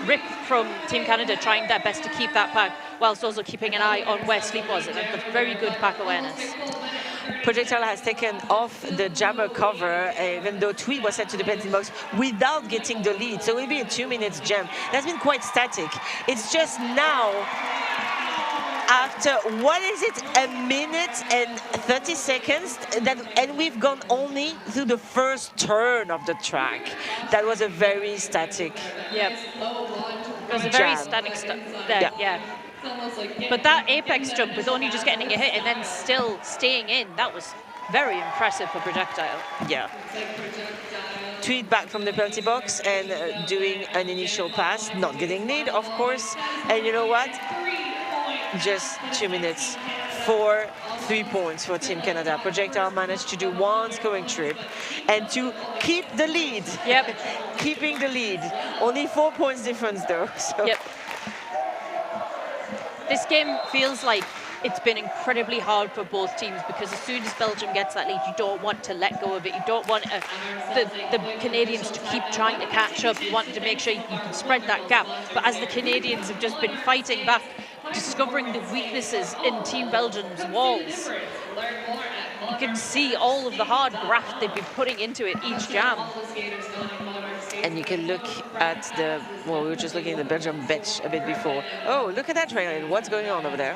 Rip from Team Canada trying their best to keep that pack, whilst also keeping an eye on where Sleep was, and a very good pack awareness. Projectile has taken off the jammer cover, even though Tweed was set to the penalty box without getting the lead. So it will be a 2-minute jam. That's been quite static. It's just now, after, what is it, 1 minute and 30 seconds, and we've gone only through the first turn of the track. That was a very static Yep. It was a very static stuff there, yeah. But that apex jump with only just getting a hit and then still staying in, that was very impressive for Projectile. Yeah. Tweed back from the penalty box and doing an initial pass, not getting lead, of course. And you know what? Just 2 minutes for 3 points for Team Canada. Projectile managed to do 1 scoring trip and to keep the lead. Yep. Keeping the lead. Only 4 points difference though. So. Yep. This game feels like it's been incredibly hard for both teams because as soon as Belgium gets that lead, you don't want to let go of it. You don't want the Canadians to keep trying to catch up. You want to make sure you can spread that gap. But as the Canadians have just been fighting back, discovering the weaknesses in Team Belgium's walls, you can see all of the hard graft they've been putting into it each jam. And you can look at the, well, we were just looking at the Belgium bench a bit before. Oh, look at that trailer. What's going on over there?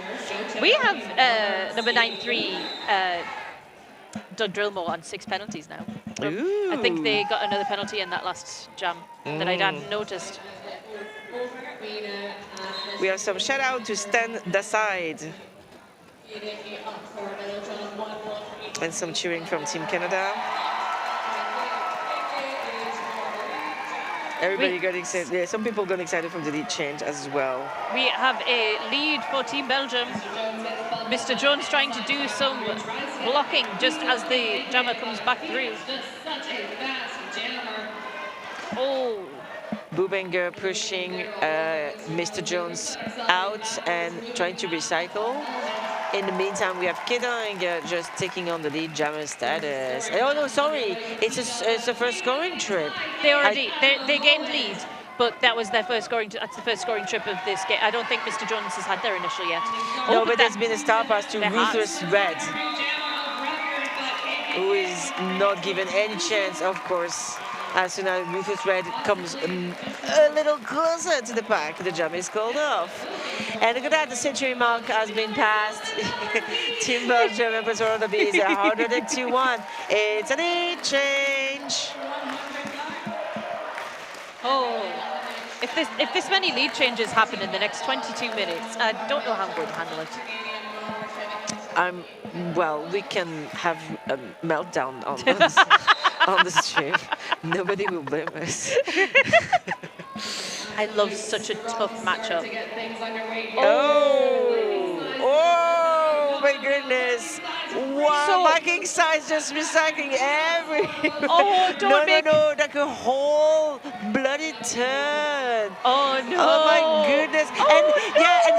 We have number 9-3, Doug Drillmore on 6 penalties now. Ooh. I think they got another penalty in that last jam that I hadn't noticed. We have some shout out to Stan Daside. And some cheering from Team Canada. Everybody got excited. Yeah, some people got excited from the lead change as well. We have a lead for Team Belgium. Mr. Jones trying to do some blocking just as the jammer comes back through. Oh. Bubenger pushing Mr. Jones out and trying to recycle. In the meantime, we have Kedang just taking on the lead jammer status. Oh no, sorry, it's a first scoring trip. They gained lead, but that was their first scoring. That's the first scoring trip of this game. I don't think Mr. Jones has had their initial yet. No, but there's been a star pass to Ruthless Red, who is not given any chance, of course. As soon as Ruthless Red comes a little closer to the pack, the jump is called off. And look at that, the century mark has been passed. Team Belgium and Patrol the Bees 102-1. It's a lead change. Oh, if this many lead changes happen in the next 22 minutes, I don't know how I'm going to handle it. Well, we can have a meltdown on on the stream. Nobody will blame us. I love such a tough matchup. Oh my goodness. Wow, so, Viking size just recycling every... Oh, don't No, like a whole bloody turn. Oh, no. Oh, my goodness. And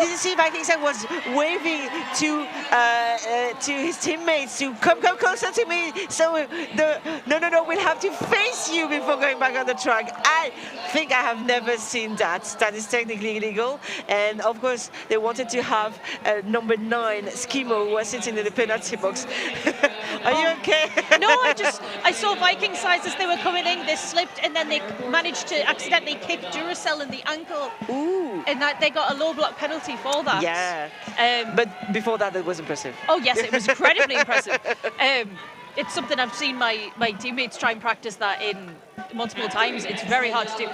did you see Viking size was waving to his teammates to come closer to me. So, no, we'll have to face you before going back on the track. I think I have never seen that. That is technically illegal. And, of course, they wanted to have number 9, Skimo, who was sitting in the penalty box. Are you okay? No, I saw Viking size as they were coming in. They slipped and then they managed to accidentally kick Duracell in the ankle. Ooh. And that they got a low block penalty for that. Yeah. But before that, it was impressive. Oh, yes, it was incredibly impressive. It's something I've seen my teammates try and practice that in multiple times. It's very hard to do.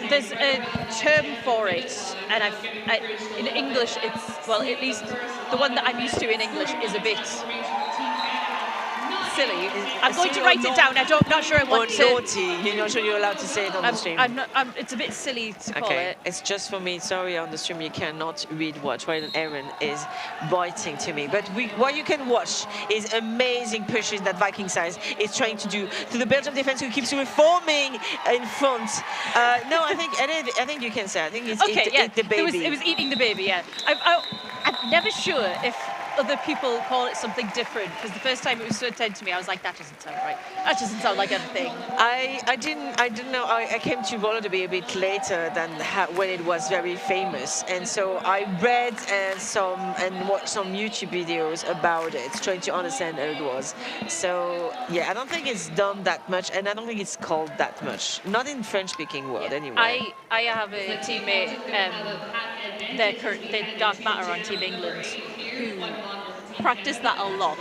There's a term for it, and in English, it's, well, at least the one that I'm used to in English is a bit silly. I'm going to write it down. I'm not sure I want to. Or naughty. You're not sure you're allowed to say it on the stream. It's a bit silly to call it. It's just for me. Sorry, on the stream you cannot watch while Aaron is biting to me. But what you can watch is amazing pushes that Viking size is trying to do to the Belgian defense, who keeps reforming in front. No, I think you can say. I think it's eat the baby. It was eating the baby. Yeah. I'm never sure if other people call it something different, because the first time it was said to me, I was like, that doesn't sound right. That doesn't sound like a thing. I didn't know. I came to roller derby a bit later than when it was very famous, and so I read and watched some YouTube videos about it, trying to understand how it was. So yeah, I don't think it's done that much, and I don't think it's called that much. Not in French-speaking world, anyway. I have a teammate, they're Dark Matter on Team England, who practice that a lot.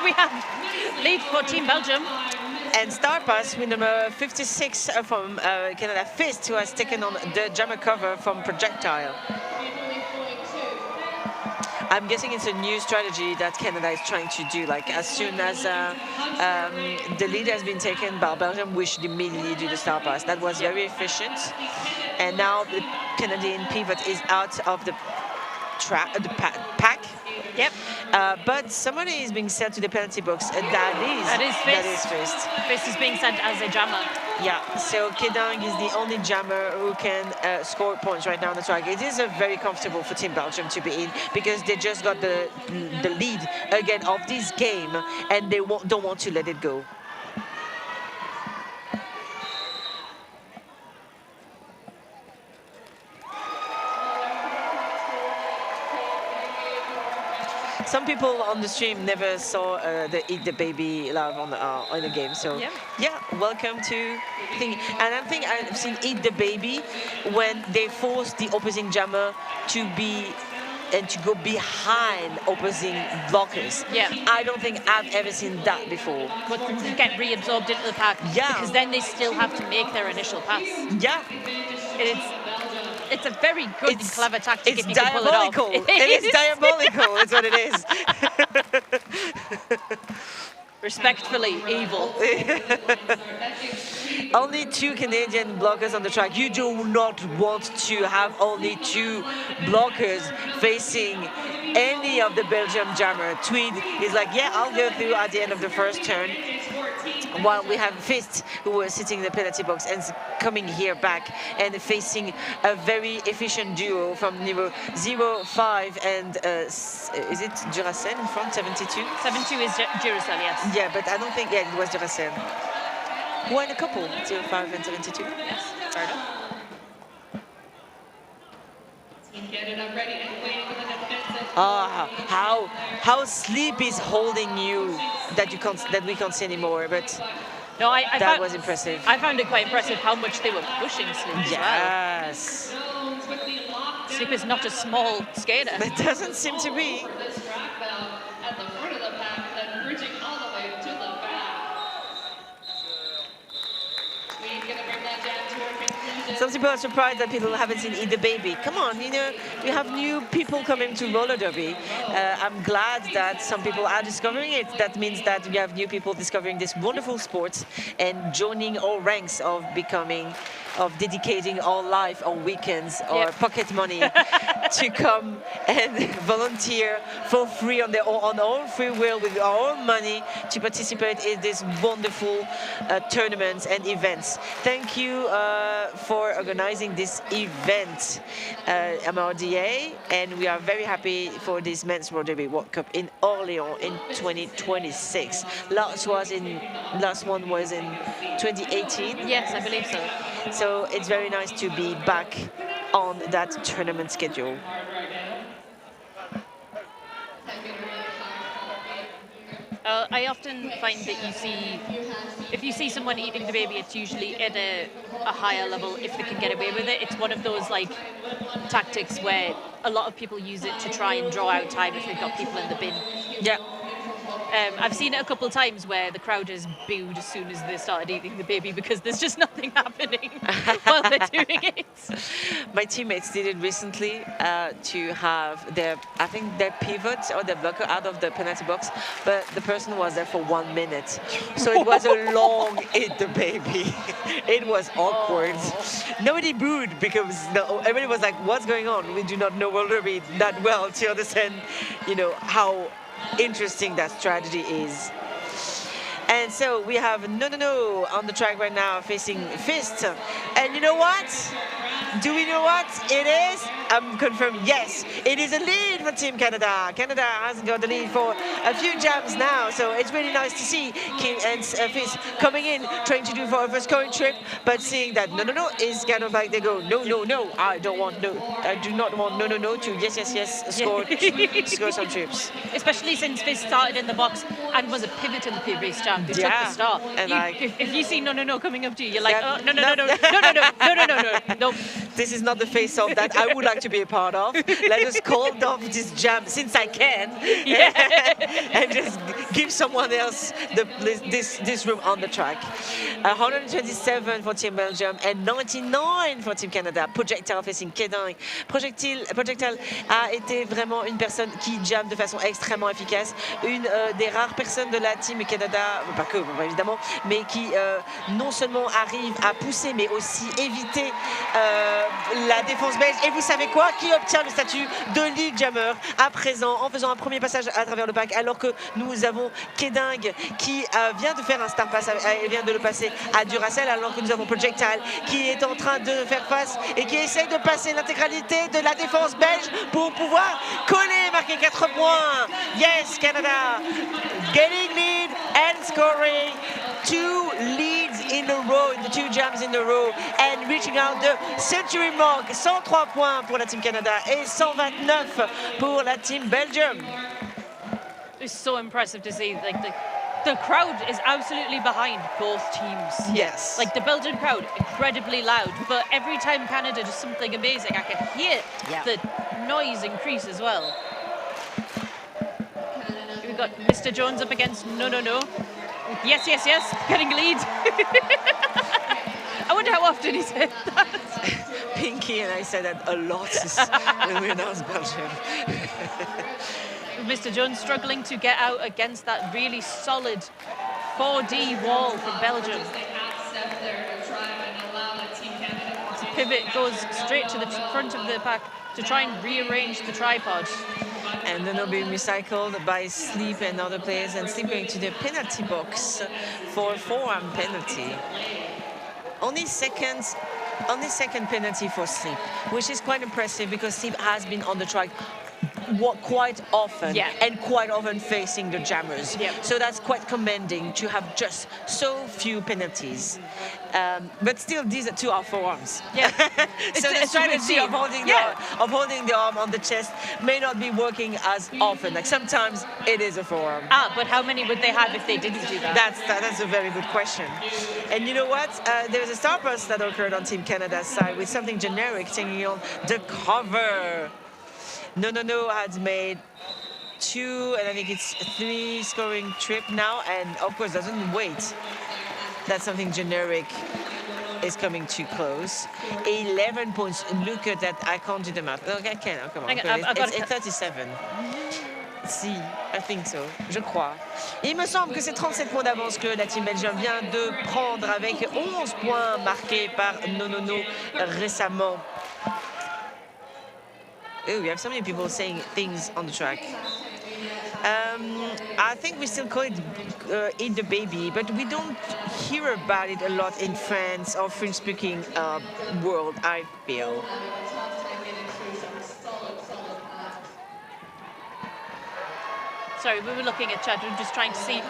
We have lead for Team Belgium. And star pass with number 56 from Canada, Fist, who has taken on the jammer cover from Projectile. I'm guessing it's a new strategy that Canada is trying to do. Like, as soon as the lead has been taken by Belgium, we should immediately do the star pass. That was very efficient. And now the Canadian pivot is out of the pack. Yep. But somebody is being sent to the penalty box. That is Fist. Fist is being sent as a jammer. Yeah, so Kedang is the only jammer who can score points right now on the track. It is very comfortable for Team Belgium to be in, because they just got the lead again of this game, and they don't want to let it go. Some people on the stream never saw the Eat the Baby live on the game, so yeah, welcome to thing. And I think I've seen Eat the Baby when they force the opposing jammer to go behind opposing blockers. Yeah. I don't think I've ever seen that before. But to get reabsorbed into the pack. Yeah. Because then they still have to make their initial pass. Yeah. It's a very good and clever tactic if you can pull it off. It is diabolical, is what it is. Respectfully evil. Only 2 Canadian blockers on the track. You do not want to have only 2 blockers facing any of the Belgium jammer. Tweed is like, yeah, I'll go through at the end of the first turn. While we have Fist, who was sitting in the penalty box and coming here back and facing a very efficient duo from niveau 0-5 and is it Duracell in front, 72? 72 is Duracell, yes. Yeah, but I don't think, yeah, it was Duracell. Who won a couple, 0-5 and 72? Yes, fair enough. Team Canada ready and waiting for the defensive. How sleep is holding you that we can't see anymore, but no, that was impressive. I found it quite impressive how much they were pushing Sleep as yes. well. Sleep is not a small skater. It doesn't seem to be. This track now at the front of the pack, then bridging all the way to the back. We're gonna bring that down to our conclusion. Some people are surprised that people haven't seen Eat the Baby. Come on, you know, we have new people coming to roller derby. I'm glad that some people are discovering it. That means that we have new people discovering this wonderful sport and joining all ranks of dedicating our life on weekends or pocket money to come and volunteer for free on our free will with our own money to participate in this wonderful tournaments and events. Thank you for organizing this event, MRDA, and we are very happy for this Men's Roller Derby World Cup in Orléans in 2026. Last one was in 2018. Yes, I believe so. So it's very nice to be back on that tournament schedule. I often find that if you see someone eating the baby, it's usually at a higher level if they can get away with it. It's one of those like tactics where a lot of people use it to try and draw out time if they've got people in the bin. Yeah. I've seen it a couple of times where the crowd is booed as soon as they started eating the baby because there's just nothing happening while they're doing it. My teammates did it recently to have their pivot or their blocker out of the penalty box, but the person was there for 1 minute. So it was a long eat the baby. It was awkward. Nobody booed because everybody was like, what's going on? We do not know roller derby that well to understand, you know, how interesting that strategy is. And so we have No on the track right now facing Fist. And you know what? Do we know what it is? I'm confirmed, yes. It is a lead for Team Canada. Canada hasn't got the lead for a few jams now, so it's really nice to see King and Fist coming in, trying to do for a first scoring trip, but seeing that No is kind of like they go, no, I do not want No to yes, score some trips. Especially since Fist started in the box and was a pivot in the previous jam. They took the start. And if you see No coming up to you, you're like, oh, no. This is not the face-off that I would like to be a part of. Let us call off this jam since I can, and just give someone else this room on the track. 127 for Team Belgium and 99 for Team Canada. Projectile facing Kedang. Projectile a été vraiment une personne qui jamme de façon extrêmement efficace. Une des rares personnes de la Team Canada, pas que évidemment, mais qui non seulement arrive à pousser, mais aussi éviter la défense belge. Et vous savez quoi? Qui obtient le statut de lead jammer à présent en faisant un premier passage à travers le pack, alors que nous avons Kedang qui vient de faire un star pass, vient de le passer à Duracell, alors que nous avons Projectile qui est en train de faire face et qui essaye de passer l'intégralité de la défense belge pour pouvoir coller, marquer 4 points. Yes, Canada getting lead and scoring 2 leads in a row, the 2 jams in a row, and reaching out the century mark. 103 points pour la Team Canada et 129 pour la Team Belgium. It's so impressive to see, like the crowd is absolutely behind both teams. Yes. Like the Belgian crowd, incredibly loud, but every time Canada does something amazing, I can hear the noise increase as well. We've got Mr. Jones up against No. Yes, getting lead. I wonder how often he said that. Pinky and I said that a lot when we announced Belgium. Mr. Jones struggling to get out against that really solid 4D wall from Belgium. The pivot goes straight to the front of the pack to try and rearrange the tripod. And then it'll be recycled by Sleep and other players, and Sleep going to the penalty box for a forearm penalty. Only second penalty for Sleep, which is quite impressive because Sleep has been on the track quite often, and quite often facing the jammers. So that's quite commending to have just so few penalties. But still, these are 2 are forearms. So the strategy of holding the arm on the chest may not be working as often. Like sometimes it is a forearm. But how many would they have if they didn't do that? That's a very good question. And you know what? There's a starburst that occurred on Team Canada's side with something generic taking on the cover. No has made 2, and I think it's 3 scoring trip now, and of course doesn't wait. That's something generic is coming too close. 11 points. Look at that. I can't do the math. Okay, I can. Oh, come on. It's 37. Si, I think so. Je crois. Il me semble que c'est 37 points d'avance que la team Belgium vient de prendre avec 11 points marqués par Nonono récemment. Oh, we have so many people saying things on the track. I think we still call it Eat the Baby, but we don't hear about it a lot in France or French-speaking world, I feel. Sorry, we were looking at chat. We were just trying to see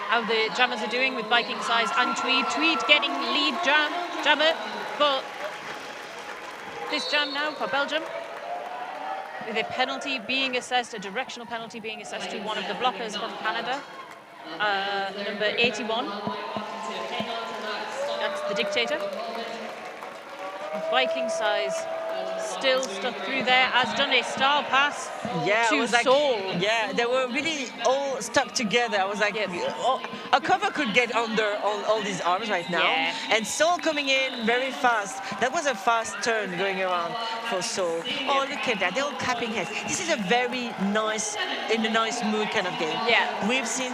how the jammers are doing with Viking Size and Tweed. Tweed getting lead jammer for this jam now for Belgium. With a penalty being assessed, a directional penalty being assessed to one of the blockers from Canada, number 81. That's the Dictator. Viking Size still stuck through there, has done a star pass to Soul. Yeah, they were really all stuck together. I was like, a cover could get under all these arms right now. And Soul coming in very fast. That was a fast turn going around for Soul. Oh, look at that. They're all clapping heads. This is a very nice, in a nice mood kind of game. We've seen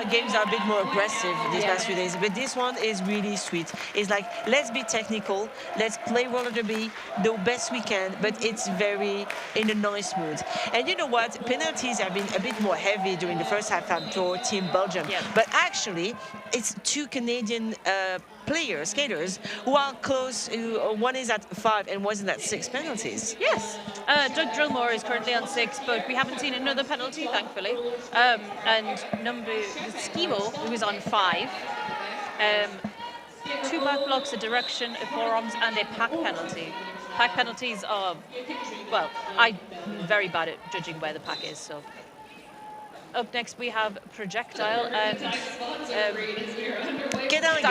games that are a bit more aggressive these past few days, but this one is really sweet. It's like, let's be technical. Let's play roller derby the best we can, but it's very in a nice mood. And you know what? Penalties have been a bit more heavy during the first half for Team Belgium. But actually, it's 2 Canadian players, skaters, who are close. One is at 5 and one is at 6 penalties. Yes. Doug Drillmore is currently on 6, but we haven't seen another penalty, thankfully. And Skibo, who is on 5. 2 back blocks, a direction, a forearms, and a pack penalty. Pack penalties are, well, I'm very bad at judging where the pack is, so. Up next we have Projectile and Kedang.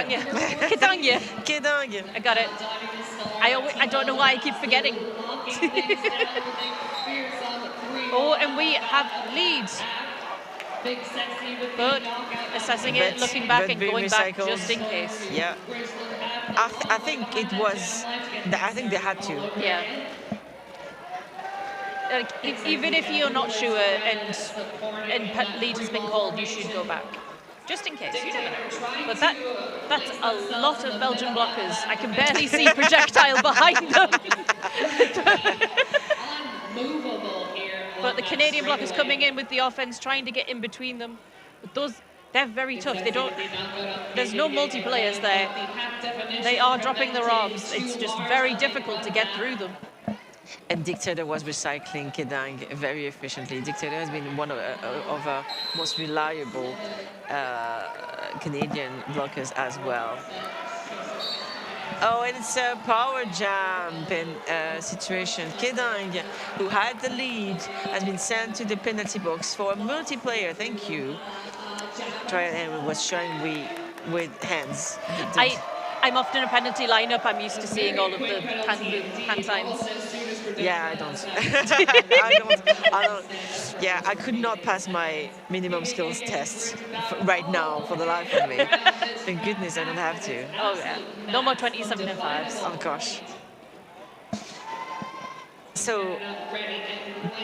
Kedang. I got it. I don't know why I keep forgetting. Oh, and we have leads. But assessing it, looking back and going back just in case. Yeah. I think it was, I think they had to. Yeah. Like, even if you're not sure and lead has been called, you should go back. Just in case, you never know. But that's a lot of Belgian blockers. I can barely see Projectile behind them. But the Canadian blockers coming in with the offense, trying to get in between them. But they're very tough. There's no multiplayers there. They are dropping their arms. It's just very difficult to get through them. And Dictator was recycling Kedang very efficiently. Dictator has been one of our most reliable Canadian blockers as well. Oh, and it's a power jump situation. Kedang, who had the lead, has been sent to the penalty box for a multiplayer. Thank you. Trial and was showing with hands. I'm often a penalty lineup. I'm used to seeing all of the hand signs. Yeah, I don't. I don't. Yeah, I could not pass my minimum skills test right now for the life of me. Thank goodness I don't have to. Oh yeah, no more 27 and 5s. Oh gosh. So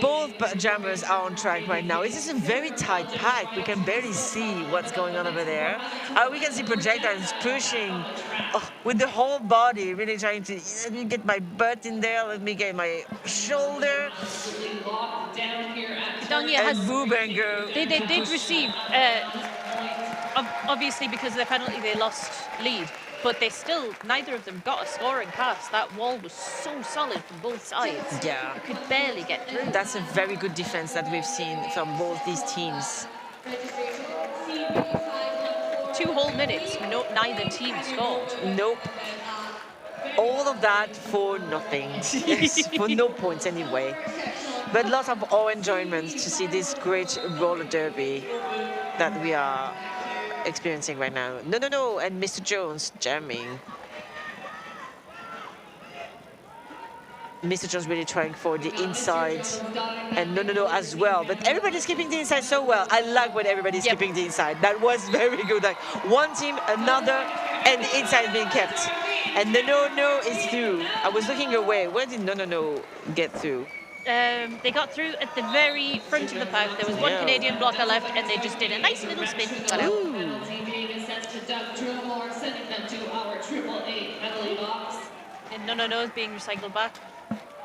both jammers are on track right now. It is a very tight pack. We can barely see what's going on over there. We can see projectiles pushing with the whole body, really trying to let me get my butt in there, let me get my shoulder. Dongya and Boo Banger. They did receive, obviously because of the penalty, they lost lead. But they still, neither of them got a scoring pass. That wall was so solid from both sides. Yeah. You could barely get through. That's a very good defense that we've seen from both these teams. 2 whole minutes, neither team scored. Nope. All of that for nothing. For no points anyway. But lots of enjoyment to see this great roller derby that we are experiencing right now. No, and Mr. Jones jamming. Mr. Jones really trying for the inside, and no as well. But everybody's keeping the inside so well. I like when everybody's keeping the inside. That was very good. Like one team, another, and the inside being kept. And no is through. I was looking away. Where did no get through? They got through at the very front of the pack. There was one Canadian blocker left, and they just did a nice little spin. Got out. And no is being recycled back.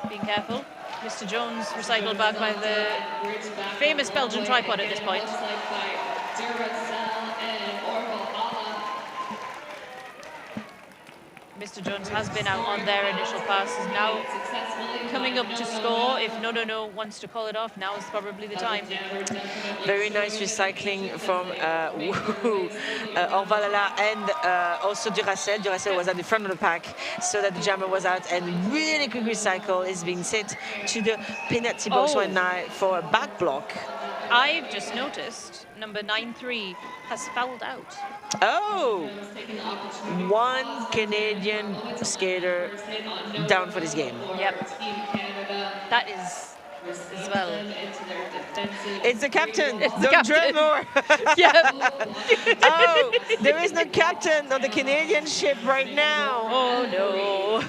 Being careful. Mr. Jones recycled back by the famous Belgian tripod at this point. Mr. Jones has been out on their initial pass, is now coming up to score. If no wants to call it off, now is probably the time. Very nice recycling from Orvalala and also Duracell. Duracell was at the front of the pack so that the jammer was out, and really quick recycle is being sent to the penalty box right now for a back block. I've just noticed number 9-3 has fouled out. Oh! One Canadian skater down for this game. Yep. That is as well. It's the captain. It's the Don't captain. dream more. Yeah. Oh, there is no captain on the Canadian ship right now. Oh no.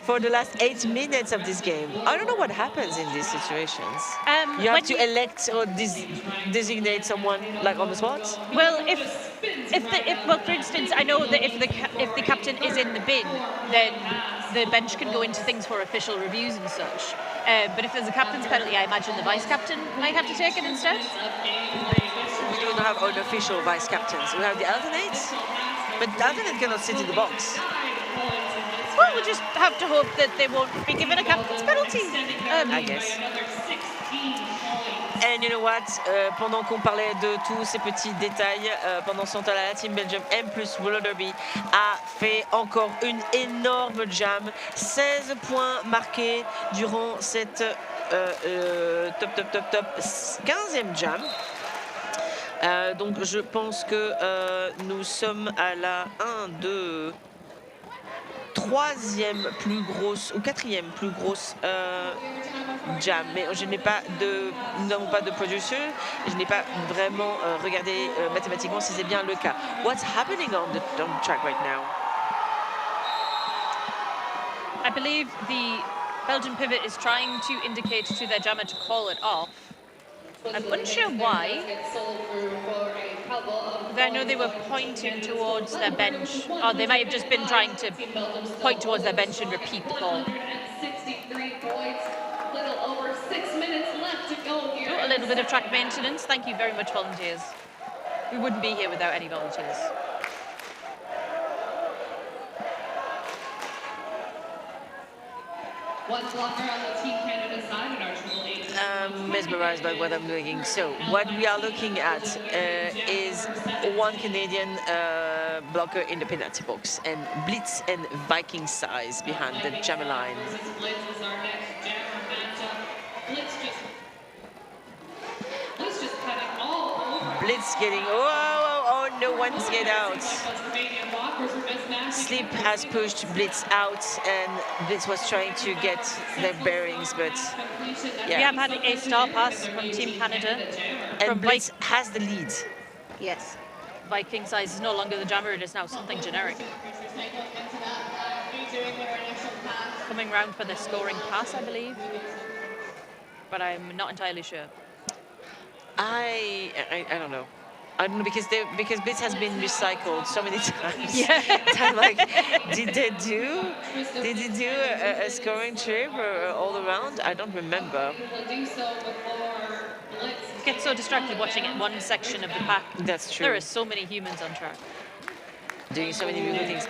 For the last 8 minutes of this game. I don't know what happens in these situations. You have to elect or designate someone like on the spot? Well, well, for instance, I know that if the captain is in the bin, then the bench can go into things for official reviews and such. But if there's a captain's penalty, I imagine the vice captain might have to take it instead. We don't have unofficial vice captains. We have the alternates, but the alternate cannot sit in the box. Well, we just have to hope that they won't be given a captain's penalty. I guess. And you know what? Pendant qu'on parlait de tous ces petits détails, pendant ce temps-là, la Team Belgium M+ Roller Derby a fait encore une énorme jam. 16 points marqués durant cette top 15e jam. Donc je pense que nous sommes à la 3e plus grosse ou 4e plus grosse jam, mais nous n'avons pas de producer. Je n'ai pas vraiment regardé mathématiquement si c'est bien le cas. What's happening on the track right now? I believe the Belgian pivot is trying to indicate to their jammer to call it off. I'm unsure why. I know they were pointing towards their bench. Or they might have just been trying to point towards their bench and repeat the call. Oh, a little bit of track maintenance. Thank you very much, volunteers. We wouldn't be here without any volunteers. One blocker on the Team Canada side in our Triple Eight. I'm mesmerized by what I'm looking. So what we are looking at is one Canadian blocker in the penalty box, and Blitz and Viking size behind the jammer line. Blitz is our next jammer matchup. Blitz just cutting all over. Blitz getting, oh, no one's get out. Sleep has pushed Blitz out, and Blitz was trying to get their bearings, but We have had a star pass from Team Canada. And Blitz has the lead. Yes. Viking size is no longer the jammer, it is now something generic. Coming round for the scoring pass, I believe. but I'm not entirely sure. I don't know. I don't know because bits has been recycled so many times. Yeah. I'm like, did they do a scoring trip or all around? I don't remember. Get so distracted watching one section of the pack. That's true. There are so many humans on track. Doing so many beautiful things.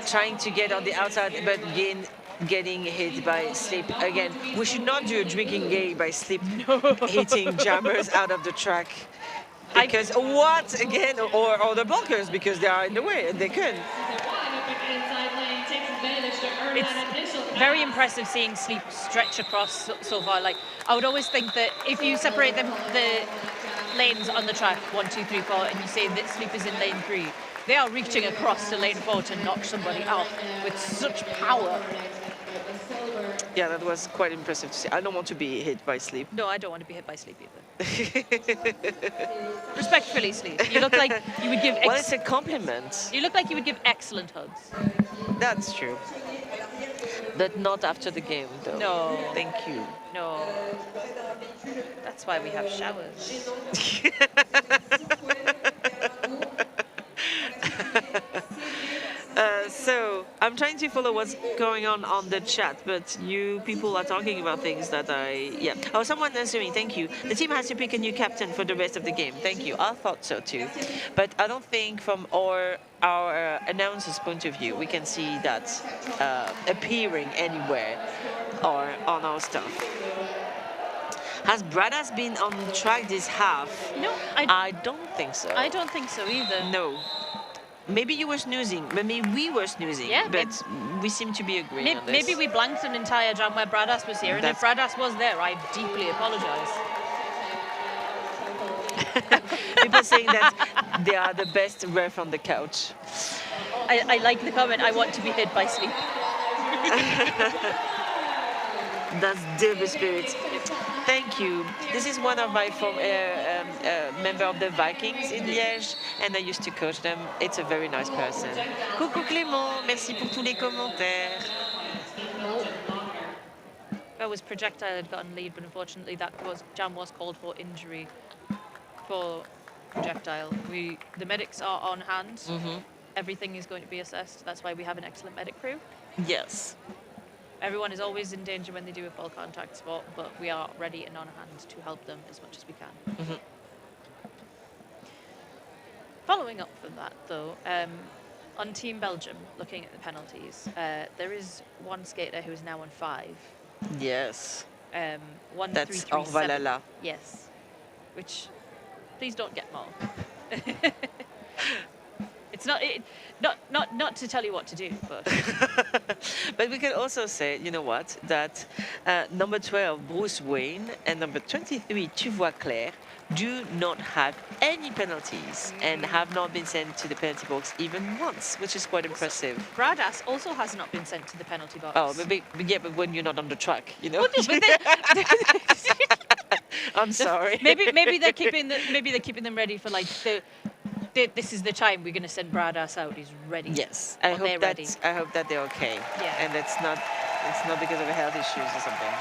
Trying to get on the outside, but getting hit by sleep. Again, we should not do a drinking game by sleep hitting jammers out of the track. Because what again, or the blockers because they are in the way and they can. It's very impressive seeing Sleep stretch across so far. Like I would always think that if you separate them, the lanes on the track 1, 2, 3, 4, and you say that Sleep is in lane 3, they are reaching across to lane 4 to knock somebody out with such power. Yeah, that was quite impressive to see. I don't want to be hit by Sleep. No, I don't want to be hit by Sleep either. Respectfully, Sleep. You look like you would give. Well, it's a compliment. You look like you would give excellent hugs. That's true. But not after the game, though. No. Thank you. No. That's why we have showers. So I'm trying to follow what's going on the chat, but you people are talking about things that yeah. Oh, someone answering. Thank you. The team has to pick a new captain for the rest of the game. Thank you. I thought so too, but I don't think from our announcer's point of view we can see that appearing anywhere or on our stuff. Has Bradas been on track this half? No, I don't think so. I don't think so either. No. Maybe you were snoozing. Maybe we were snoozing. Yeah, but we seem to be agreeing on this. Maybe we blanked an entire jam where Bradas was here, and if Bradas was there, I deeply apologise. People saying that they are the best ref on the couch. I like the comment, I want to be hit by Sleep. That's Derby spirit. Thank you. This is one of my member of the Vikings in Liège, and I used to coach them. It's a very nice person. Coucou Clément, merci pour tous les commentaires. That was Projectile had gotten lead, but unfortunately that jam was called for injury for Projectile. The medics are on hand. Mm-hmm. Everything is going to be assessed. That's why we have an excellent medic crew. Yes. Everyone is always in danger when they do a full contact spot, but we are ready and on hand to help them as much as we can. Mm-hmm. Following up from that, though, on Team Belgium, looking at the penalties, there is one skater who is now on 5. Yes. 1, That's 3, 3, 7. Orvalala. Yes. Which, please don't get more. It's not to tell you what to do, but but we can also say, you know what, that number 12 Bruce Wayne and number 23 Tu vois clair do not have any penalties and have not been sent to the penalty box even once, which is quite impressive. Bradas also has not been sent to the penalty box. Oh, but when you're not on the track, you know. Well, no, but I'm sorry. maybe they're keeping them ready for like this is the time we're going to send Bradas out. He's ready. Yes, I hope that they're okay. Yeah. And it's not because of health issues or something.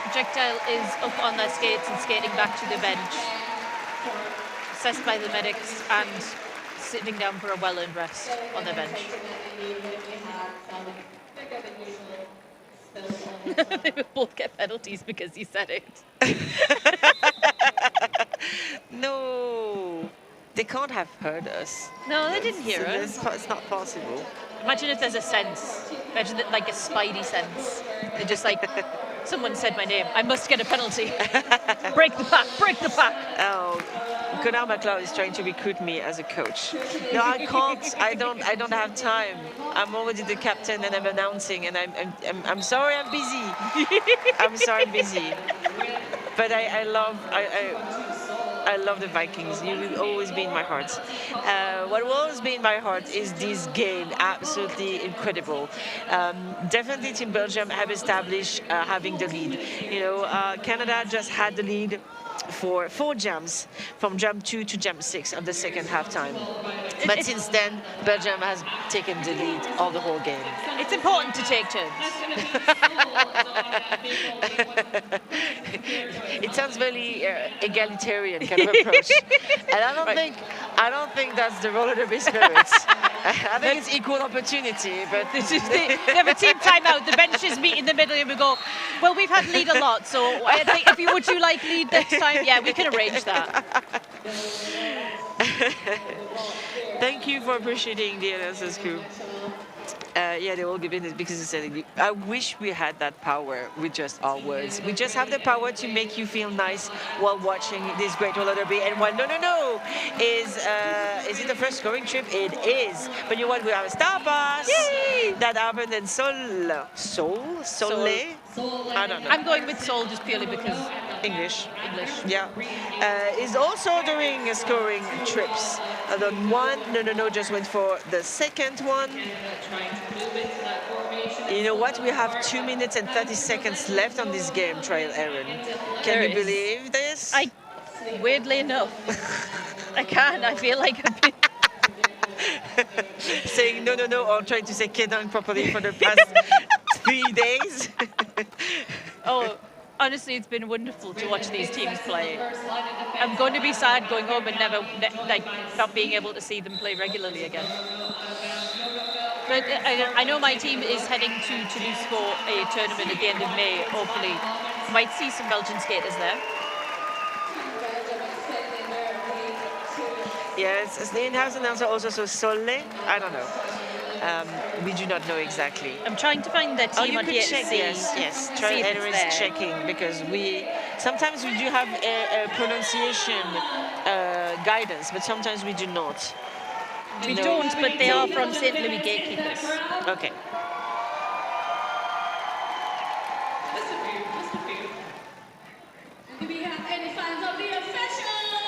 Projectile is up on their skates and skating back to the bench, assessed by the medics and sitting down for a well-earned rest on the bench. They will both get penalties because he said it. No, they can't have heard us. No, they didn't hear us. It's not possible. Imagine if there's a sense. Imagine that, like a spidey sense. They're just like, someone said my name. I must get a penalty. Break the pack. Break the pack. Oh, Gunnar McLeod is trying to recruit me as a coach. No, I can't. I don't have time. I'm already the captain and I'm announcing, and I'm sorry. I'm busy. I'm sorry. I'm busy. But I love the Vikings. You will always be in my heart. What will always be in my heart is this game. Absolutely incredible. Definitely Team Belgium have established having the lead. You know, Canada just had the lead. for 4 jumps from jump 2 to jump 6 of the second halftime. But since then, Belgium has taken the lead all the whole game. It's important to take turns. It sounds very egalitarian kind of approach, and I don't think that's the roller derby spirit. I think it's equal opportunity, but they have a team timeout. The benches meet in the middle, and we go, well, we've had lead a lot, so I think would you like lead next time? Yeah, we can arrange that. Thank you for appreciating the announcers crew. Yeah, they all give in because they said, I wish we had that power with just our words. We just have the power to make you feel nice while watching this great roller derby. And while no, is it the first scoring trip? It is. But you know what? We have a star pass. Yay! That happened in Sole. I don't know. I'm going with Sol just purely because English. Yeah. Is also doing scoring trips. The one, no, just went for the second one. You know what? We have 2 minutes and 30 seconds left on this game, Trial Aaron. Can you believe this? Weirdly enough, I can't. I feel like I've been saying no, or trying to say Kedang properly for the past 3 days. Oh, honestly, it's been wonderful to watch these teams play. I'm going to be sad going home and not being able to see them play regularly again. But I know my team is heading to Toulouse for a tournament at the end of May. Hopefully, might see some Belgian skaters there. Yes, the in-house announcer also says Sole. I don't know. We do not know exactly. I'm trying to find the team on here. Check. Yes. Try is checking because sometimes we do have a pronunciation guidance, but sometimes we do not. We don't, but they are from St. Louis Gatekeepers. Okay. Do we have any fans of the officials?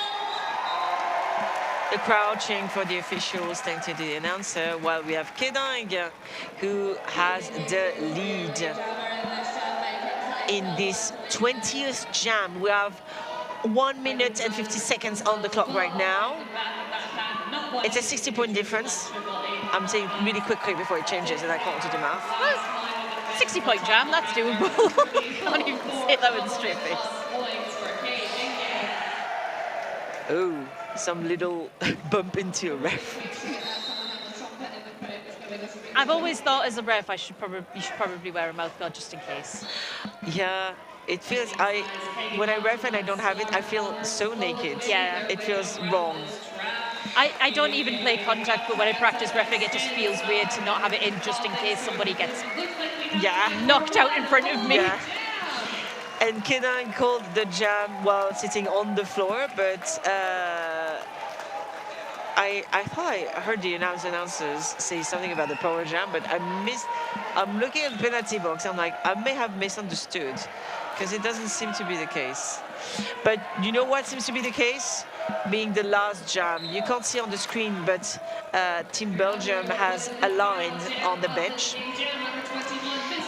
The crowd cheering for the officials, thanks to the announcer, while we have Kedang, who has the lead in this 20th jam. We have 1 minute and 50 seconds on the clock right now. It's a 60-point difference. I'm saying really quickly before it changes, and I can't do the math. 60-point jam, that's doable. Can't even say that with a straight face. Oh, some little bump into a ref. I've always thought as a ref you should probably wear a mouthguard just in case. Yeah, it feels when I ref and I don't have it, I feel so naked. Yeah, it feels wrong. I don't even play contact, but when I practice reffing, it just feels weird to not have it in just in case somebody gets knocked out in front of me. Yeah. And Kedang called the jam while sitting on the floor, but I thought I heard the announcers say something about the power jam, but I'm looking at the penalty box, I'm like, I may have misunderstood, because it doesn't seem to be the case. But you know what seems to be the case? Being the last jam. You can't see on the screen, but Team Belgium has a line on the bench.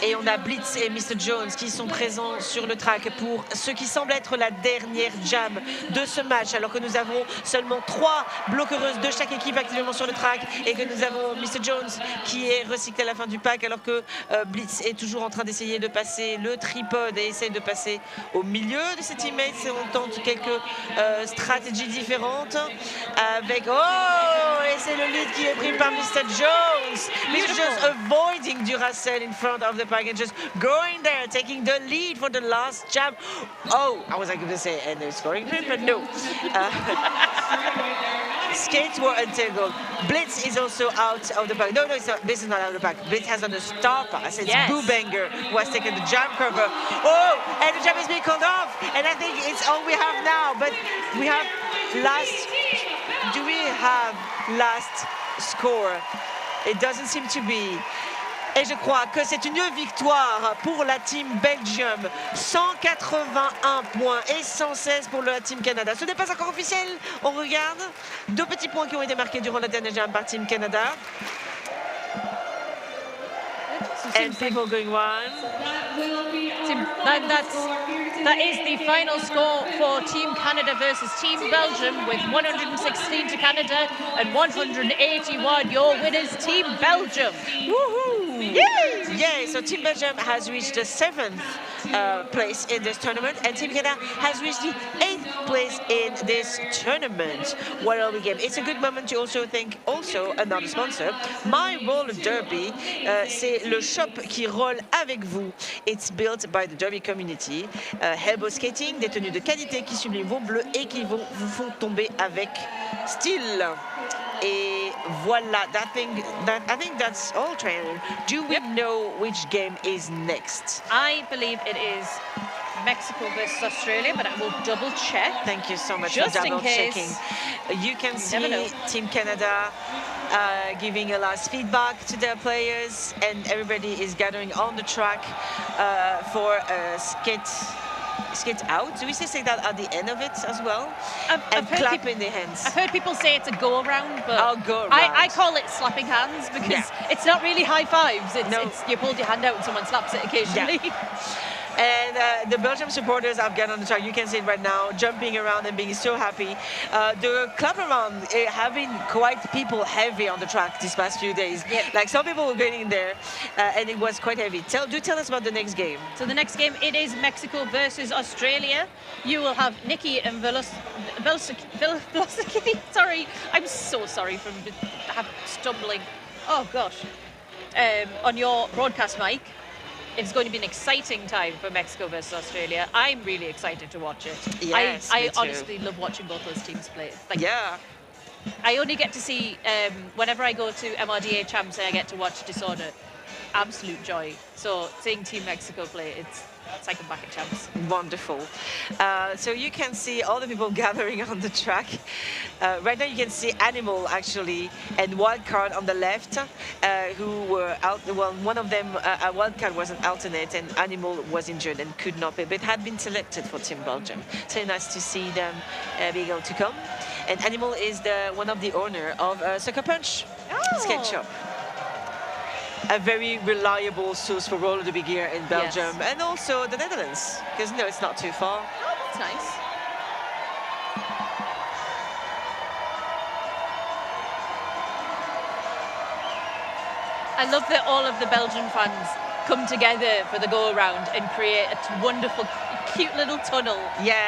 Et on a Blitz et Mr. Jones qui sont présents sur le track pour ce qui semble être la dernière jam de ce match, alors que nous avons seulement 3 bloqueuses de chaque équipe actuellement sur le track et que nous avons Mr. Jones qui est recyclé à la fin du pack, alors que Blitz est toujours en train d'essayer de passer le tripode et essaie de passer au milieu de ses teammates. On tente quelques stratégies différentes avec et c'est le lead qui est pris par Mr. Jones. Mr. Jones avoiding Duracell in front of the pack and just going there, taking the lead for the last jam. Oh, I was going to say, and they're scoring, but no. Skates were entangled. Blitz is also out of the pack. No, it's not. This is not out of the pack. Blitz has on the star pass. It's Boobanger who has taken the jam cover. Oh, and the jam is being called off. And I think it's all we have now. But we have last. Do we have last score? It doesn't seem to be. Et je crois que c'est une victoire pour la team Belgium. 181 points et 116 pour la team Canada. Ce n'est pas encore officiel. On regarde. 2 petits points qui ont été marqués durant la dernière jam par team Canada. And people going wild. That is the final score for Team Canada versus Team Belgium, with 116 to Canada and 181. Your winners, Team Belgium. Woohoo! Yay! Yay! So Team Belgium has reached the 7th place in this tournament, and Team Canada has reached the 8th place in this tournament. What a lovely game. It's a good moment to also thank another sponsor. My roller derby, c'est le shop qui roule avec vous. It's built by the derby community. Elbow skating, des tenues de qualité qui subliment vos bleus et qui vous font tomber avec style. Et voilà, I think that's all, trainer. Do we know which game is next? I believe it is Mexico versus Australia, but I will double check. Thank you so much Just for in double case. checking. You can never see know. Team Canada giving a last feedback to their players, and everybody is gathering on the track for a skate out. Do we say that at the end of it as well? And clapping their hands. I've heard people say it's a go around, but go around. I call it slapping hands because it's not really high fives. It's you hold your hand out and someone slaps it occasionally. And the Belgium supporters have got on the track. You can see it right now, jumping around and being so happy. The club around have been quite people heavy on the track these past few days. Like some people were getting there, and it was quite heavy. Do tell us about the next game. So the next game, it is Mexico versus Australia. You will have Nikki and Velocity. Sorry, I'm so sorry for stumbling. Oh gosh. On your broadcast mic. It's going to be an exciting time for Mexico versus Australia. I'm really excited to watch it. Yes, I me too. honestly love watching both those teams play. Yeah. I only get to see, whenever I go to MRDA Champs, I get to watch Disorder. Absolute joy. So seeing Team Mexico play, it's like I'm back at Champs. Wonderful. So you can see all the people gathering on the track. Right now you can see Animal actually and Wildcard on the left, who were out. Well, one of them, Wildcard was an alternate, and Animal was injured and could not play, but had been selected for Team Belgium. So nice to see them being able to come. And Animal is one of the owner of Sucker Punch skate shop. A very reliable source for roller derby gear in Belgium and also the Netherlands, because it's not too far. Oh, that's nice. I love that all of the Belgian fans come together for the go-around and create a wonderful, cute little tunnel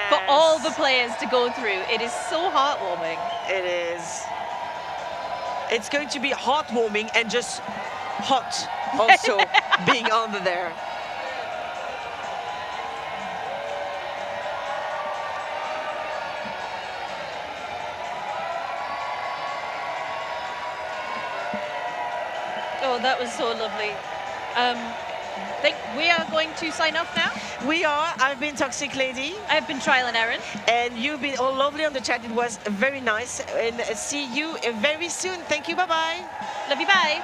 for all the players to go through. It is so heartwarming. It is. It's going to be heartwarming and just hot also being under there. Oh, that was so lovely. Think we are going to sign off now. We are. I've been Toxic Lady. I've been Trial and Aaron. And you've been all lovely on the chat. It was very nice. And see you very soon. Thank you. Bye-bye. Love you. Bye.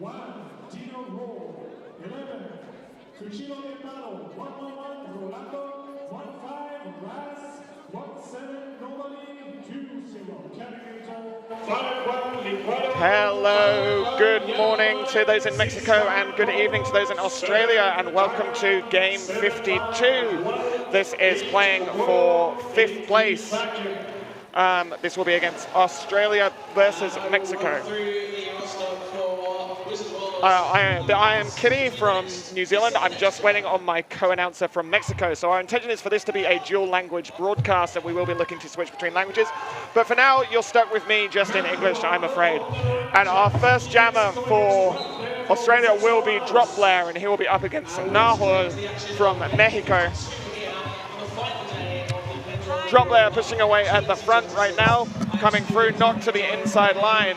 Hello, good morning to those in Mexico and good evening to those in Australia, and welcome to game 52. This is playing for 5th place. This will be against Australia versus Mexico. I am Kitty from New Zealand. I'm just waiting on my co-announcer from Mexico. So our intention is for this to be a dual language broadcast, and we will be looking to switch between languages. But for now, you're stuck with me just in English, I'm afraid. And our first jammer for Australia will be Drop Blair, and he will be up against Nahul from Mexico. Drop Blair pushing away at the front right now, coming through, knocked to the inside line.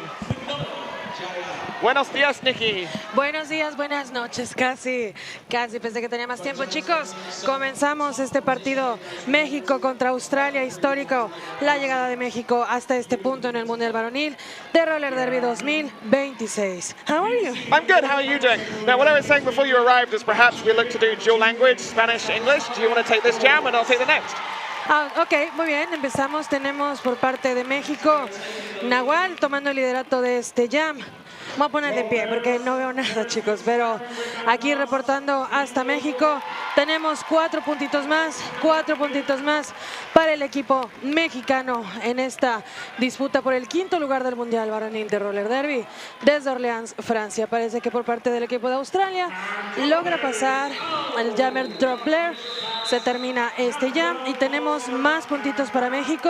Buenos días, Nikki. Buenos días, buenas noches, casi pensé que tenía más tiempo. Chicos, comenzamos este partido México contra Australia, histórico, la llegada de México hasta este punto en el Mundial Varonil de Roller Derby 2026. How are you? I'm good, how are you doing? Now, what I was saying before you arrived is perhaps we look to do dual language, Spanish, English. Do you want to take this jam and I'll take the next? Ok, muy bien, empezamos. Tenemos por parte de México Nahual tomando el liderato de este jam. Voy a poner de pie porque no veo nada, chicos, pero aquí reportando hasta México, tenemos 4 puntitos más para el equipo mexicano en esta disputa por el 5º lugar del Mundial Varonil de Roller Derby desde Orleans, Francia. Parece que por parte del equipo de Australia logra pasar el jammer Drop Blair. Se termina este jam y tenemos más puntitos para México.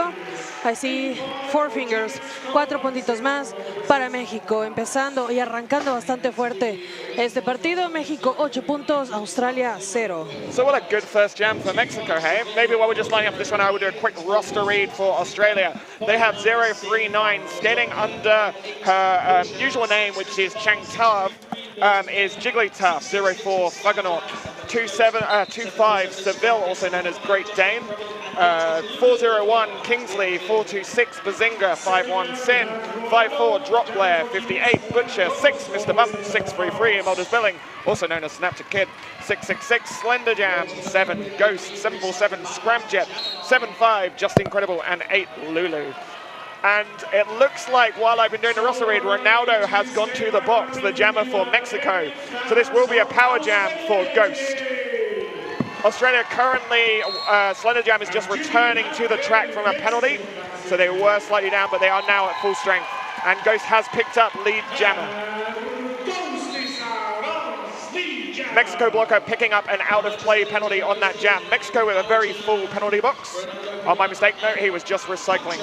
Así, 4 fingers, 4 puntitos más para México, empezando y arrancando bastante fuerte este partido. México 8 puntos, Australia 0. So what a good first jam for Mexico, hey? Maybe while we're just lining up for this one, I would do a quick roster read for Australia. They have 039 skating under her usual name, which is Changtav, is Jigglytuff, 04 Fuggernaut, 25 Seville, also known as Great Dane, 401 Kingsley, 426 Bazinga, 51 Sin, 54 Drop Blair, 58 Butcher, 6 Mr. Bump, 633 Mulder's Billing, also known as Snapchat Kid, 666 Slender Jam, 7 Ghost, 747 Scramjet, 75 Just Incredible, and 8 Lulu. And it looks like while I've been doing the roster read, Ronaldo has gone to the box, the jammer for Mexico. So this will be a power jam for Ghost. Australia currently, Slender Jam is just returning to the track from a penalty. So they were slightly down, but they are now at full strength. And Ghost has picked up lead jammer. Mexico blocker picking up an out-of-play penalty on that jam. Mexico with a very full penalty box. Oh, my mistake, no, he was just recycling.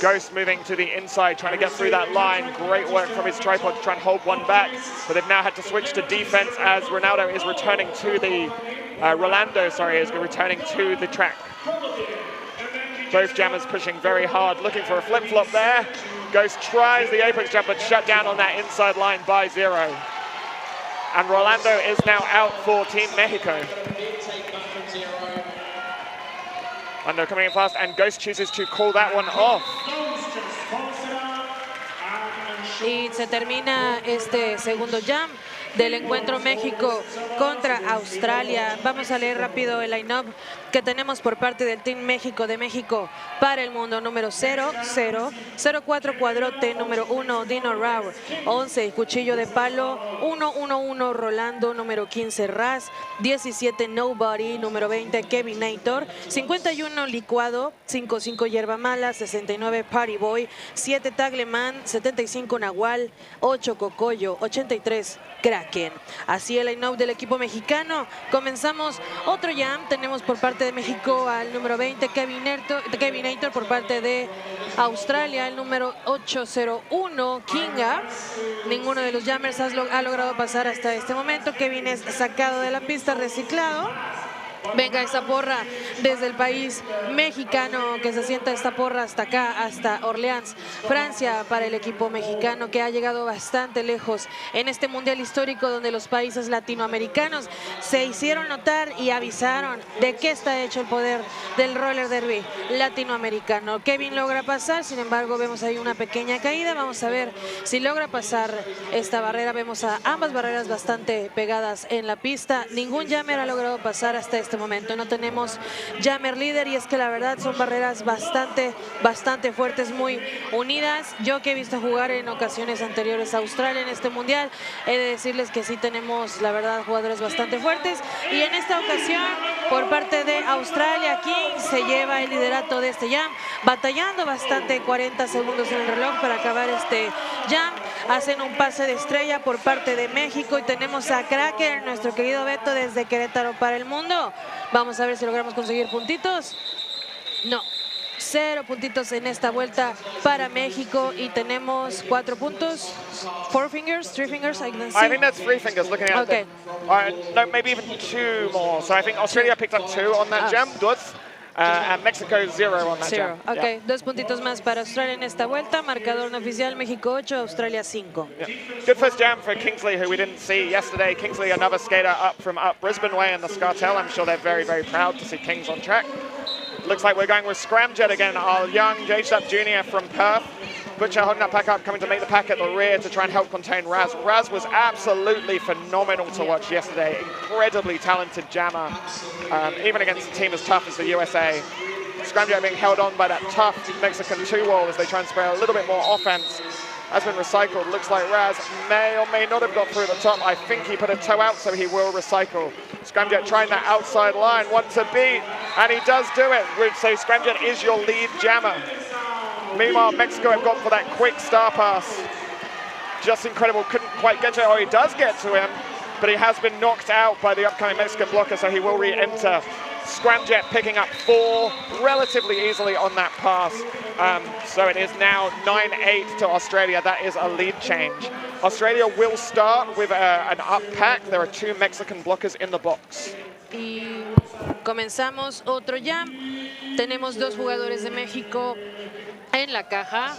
Ghost moving to the inside, trying to get through that line. Great work from his tripod to try and hold one back. But they've now had to switch to defense as Ronaldo is returning to the... is returning to the track. Both jammers pushing very hard, looking for a flip-flop there. Ghost tries the apex jump, but shut down on that inside line by 0. And Rolando is now out for Team Mexico. Rolando coming in fast, and Ghost chooses to call that one off. Y se termina este segundo jam del encuentro México contra Australia. Vamos a leer rápido el line-up que tenemos por parte del Team México de México para el mundo. Número 0, 0, 04 Cuadrote, número 1 Dino Rauer, 11 Cuchillo de Palo, 1, 1, 1 Rolando, número 15 Raz, 17 Nobody, número 20 Kevin Nator, 51 Licuado, 55 Hierba Mala, 69 Party Boy, 7 Tagleman, 75 Nahual, 8 Cocoyo, 83 Kraken. Así el line-up del equipo mexicano. Comenzamos otro jam. Tenemos por parte de México al número 20 Kevin Nator, por parte de Australia el número 801 Kinga. Ninguno de los jammers ha logrado pasar hasta este momento. Kevin es sacado de la pista, reciclado. Venga esa porra desde el país mexicano, que se sienta esta porra hasta acá, hasta Orleans, Francia, para el equipo mexicano que ha llegado bastante lejos en este mundial histórico donde los países latinoamericanos se hicieron notar y avisaron de qué está hecho el poder del roller derby latinoamericano. Kevin logra pasar, sin embargo vemos ahí una pequeña caída. Vamos a ver si logra pasar esta barrera. Vemos a ambas barreras bastante pegadas en la pista. Ningún jammer ha logrado pasar hasta este momento. No tenemos jammer líder y es que la verdad son barreras bastante fuertes, muy unidas. Yo que he visto jugar en ocasiones anteriores a Australia en este mundial, he de decirles que sí tenemos la verdad jugadores bastante fuertes, y en esta ocasión por parte de Australia, King se lleva el liderato de este jam, batallando bastante, 40 segundos en el reloj para acabar este jam. Hacen un pase de estrella por parte de México y tenemos a Cracker, nuestro querido Beto desde Querétaro para el mundo. Vamos a ver si logramos conseguir puntitos. No, 0 puntitos en esta vuelta para México y tenemos 4 puntos. 4 fingers, 3 fingers, I can see. I think that's 3 fingers looking at okay. No, maybe even 2 more. So I think Australia picked up 2 on that jam, and Mexico 0 on that jam. Ok, 2 puntitos más para Australia en esta vuelta. Marcador no oficial, México 8, Australia 5. Yeah. Good first jam for Kingsley, who we didn't see yesterday. Kingsley, another skater up from Brisbane way in the Scartel. I'm sure they're very, very proud to see Kings on track. Looks like we're going with Scramjet again, our young, aged-up junior from Perth. Butcher holding that pack up, coming to make the pack at the rear to try and help contain Raz. Raz was absolutely phenomenal to watch yesterday. Incredibly talented jammer, even against a team as tough as the USA. Scramjet being held on by that tough Mexican two-wall as they try and spray a little bit more offense. Has been recycled. Looks like Raz may or may not have got through the top. I think he put a toe out, so he will recycle. Scramjet trying that outside line, one to beat, and he does do it. So Scramjet is your lead jammer. Meanwhile, Mexico have gone for that quick star pass. Just incredible, couldn't quite get to it, or he does get to him, but he has been knocked out by the upcoming Mexican blocker, so he will re-enter. Scramjet picking up 4 relatively easily on that pass. So it is now 9-8 to Australia. That is a lead change. Australia will start with an up pack. There are 2 Mexican blockers in the box. Y comenzamos otro jam. Tenemos 2 jugadores de México en la caja.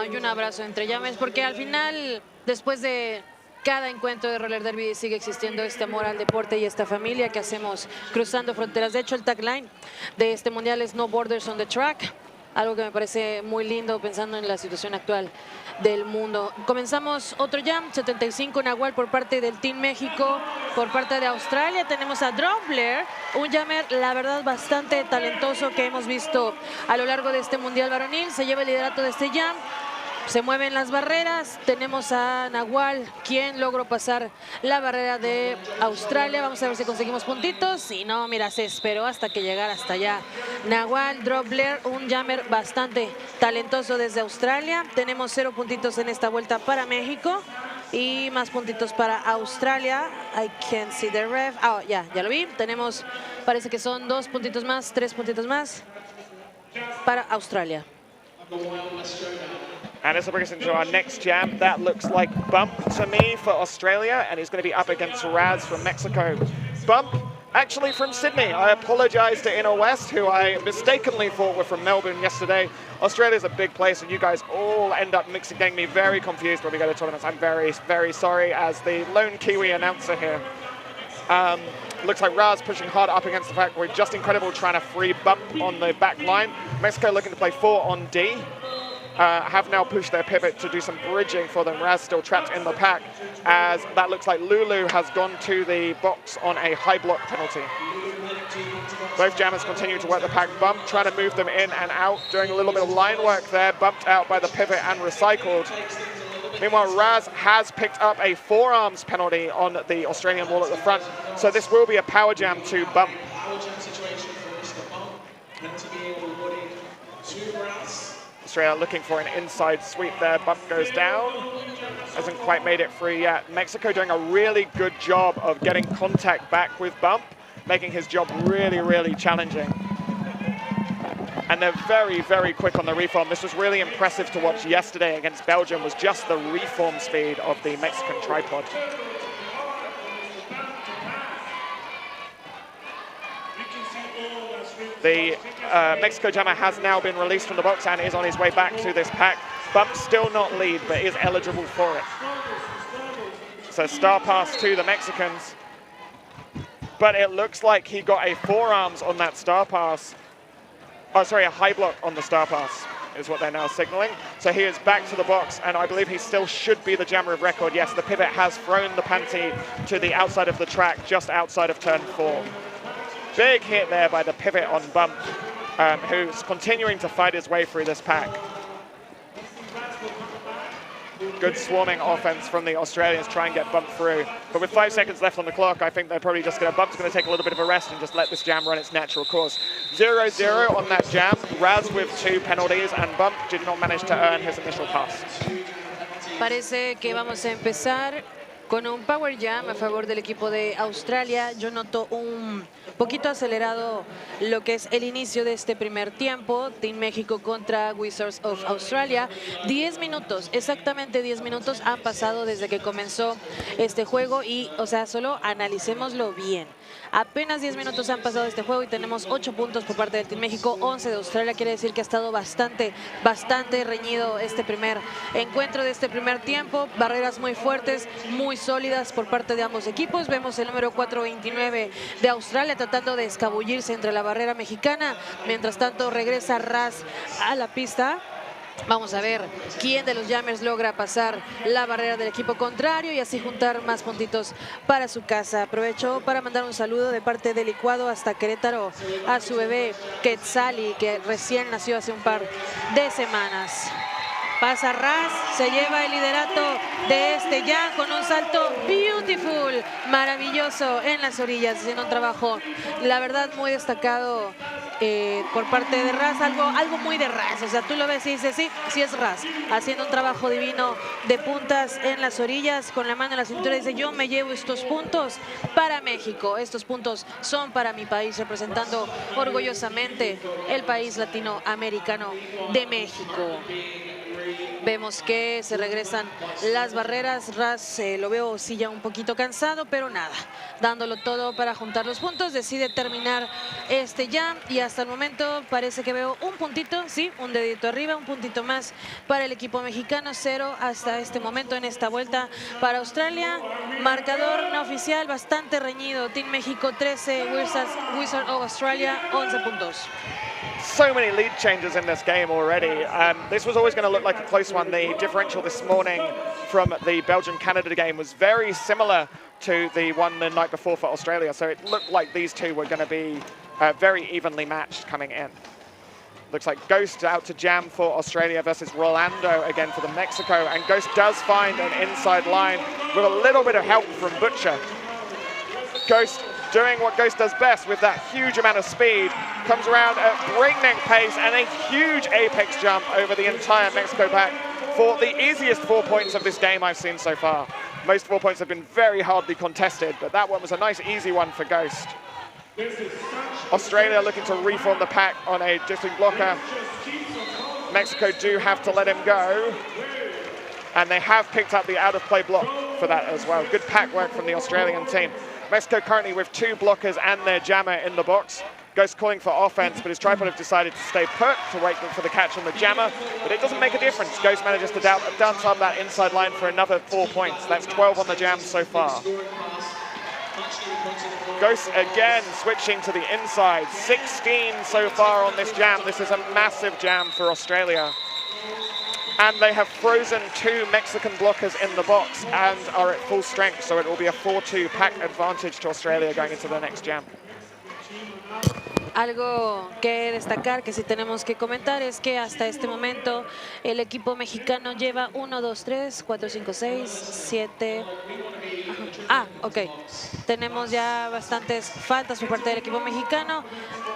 Y un abrazo entre llames, porque al final, después de cada encuentro de roller derby, sigue existiendo este amor al deporte y esta familia que hacemos cruzando fronteras. De hecho, el tagline de este mundial es No Borders on the Track, algo que me parece muy lindo pensando en la situación actual del mundo. Comenzamos otro jam, 75 Nahual por parte del Team México. Por parte de Australia tenemos a Blair, un jammer la verdad bastante talentoso que hemos visto a lo largo de este mundial varonil. Se lleva el liderato de este jam. Se mueven las barreras, tenemos a Nahual, quien logró pasar la barrera de Australia. Vamos a ver si conseguimos puntitos. Si no, mira, se esperó hasta que llegara hasta allá Nahual. Blair, un jammer bastante talentoso desde Australia. Tenemos 0 puntitos en esta vuelta para México y más puntitos para Australia. I can't see the ref. Ya lo vi. Tenemos, parece que son 2 puntitos más, 3 puntitos más para Australia. And this will bring us into our next jam. That looks like Bump to me for Australia, and he's going to be up against Raz from Mexico. Bump, actually from Sydney. I apologize to Inner West, who I mistakenly thought were from Melbourne yesterday. Australia's a big place, and you guys all end up getting me very confused when we go to tournaments. I'm very, very sorry as the lone Kiwi announcer here. Looks like Raz pushing hard up against the fact we're just incredible trying to free Bump on the back line. Mexico looking to play 4 on D. Have now pushed their pivot to do some bridging for them. Raz still trapped in the pack, as that looks like Lulu has gone to the box on a high block penalty. Both jammers continue to work the pack. Bump trying to move them in and out, doing a little bit of line work there, bumped out by the pivot and recycled. Meanwhile, Raz has picked up a forearms penalty on the Australian wall at the front, so this will be a power jam to Bump. Australia looking for an inside sweep there. Bump goes down. Hasn't quite made it free yet. Mexico doing a really good job of getting contact back with Bump, making his job really, really challenging. And they're very, very quick on the reform. This was really impressive to watch yesterday against Belgium, was just the reform speed of the Mexican tripod. The Mexico jammer has now been released from the box and is on his way back to this pack. Bump still not lead, but is eligible for it. So star pass to the Mexicans. But it looks like he got a forearms on that star pass. Oh, sorry, a high block on the star pass is what they're now signaling. So he is back to the box, and I believe he still should be the jammer of record. Yes, the pivot has thrown the panty to the outside of the track, just outside of turn 4. Big hit there by the pivot on Bump, who's continuing to fight his way through this pack. Good swarming offense from the Australians, try and get Bump through. But with 5 seconds left on the clock, I think they're probably just going to, Bump's going to take a little bit of a rest and just let this jam run its natural course. 0-0 on that jam. Raz with 2 penalties, and Bump did not manage to earn his initial pass. Parece que vamos a empezar con un power jam a favor del equipo de Australia. Yo noto un poquito acelerado lo que es el inicio de este primer tiempo. Team México contra Wizards of Australia. 10 minutos, exactamente 10 minutos han pasado desde que comenzó este juego y, o sea, solo analicémoslo bien. Apenas 10 minutos han pasado de este juego y tenemos 8 puntos por parte del Team México, 11 de Australia. Quiere decir que ha estado bastante reñido este primer encuentro de este primer tiempo. Barreras muy fuertes, muy sólidas por parte de ambos equipos. Vemos el número 429 de Australia tratando de escabullirse entre la barrera mexicana. Mientras tanto regresa Raz a la pista. Vamos a ver quién de los jammers logra pasar la barrera del equipo contrario y así juntar más puntitos para su casa. Aprovecho para mandar un saludo de parte de Licuado hasta Querétaro a su bebé Quetzali, que recién nació hace un par de semanas. Pasa Raz, se lleva el liderato de este jam con un salto beautiful, maravilloso en las orillas, haciendo un trabajo, la verdad, muy destacado por parte de Raz, algo muy de Raz. O sea, tú lo ves y dices, sí es Raz, haciendo un trabajo divino de puntas en las orillas, con la mano en la cintura, dice, yo me llevo estos puntos para México, estos puntos son para mi país, representando orgullosamente el país latinoamericano de México. Vemos que se regresan las barreras. Raz lo veo sí ya un poquito cansado, pero nada, dándolo todo para juntar los puntos. Decide terminar este jam y hasta el momento parece que veo un puntito, sí, un dedito arriba, un puntito más para el equipo mexicano. 0 hasta este momento en esta vuelta para Australia. Marcador no oficial bastante reñido. Team México 13, Wizards of Australia 11 puntos. So many lead changes in this game already. This was always going to look like a close one. The differential this morning from the Belgium-Canada game was very similar to the one the night before for Australia. So it looked like these two were going to be very evenly matched coming in. Looks like Ghost out to jam for Australia versus Rolando again for the Mexico. And Ghost does find an inside line with a little bit of help from Butcher. Ghost doing what Ghost does best with that huge amount of speed, comes around at breakneck pace and a huge apex jump over the entire Mexico pack for the easiest 4 points of this game I've seen so far. Most 4 points have been very hardly contested, but that one was a nice easy one for Ghost. Australia looking to reform the pack on a drifting blocker. Mexico do have to let him go, and they have picked up the out-of-play block for that as well. Good pack work from the Australian team. Mexico currently with 2 blockers and their jammer in the box. Ghost calling for offense, but his tripod have decided to stay put to wait for the catch on the jammer, but it doesn't make a difference. Ghost manages to dance up that inside line for another 4 points. That's 12 on the jam so far. Ghost again switching to the inside. 16 so far on this jam. This is a massive jam for Australia. And they have frozen 2 Mexican blockers in the box and are at full strength, so it will be a 4-2 pack advantage to Australia going into the next jam. Algo que destacar, que sí tenemos que comentar, es que hasta este momento el equipo mexicano lleva 1, 2, 3, 4, 5, 6, 7... ok. Tenemos ya bastantes faltas por parte del equipo mexicano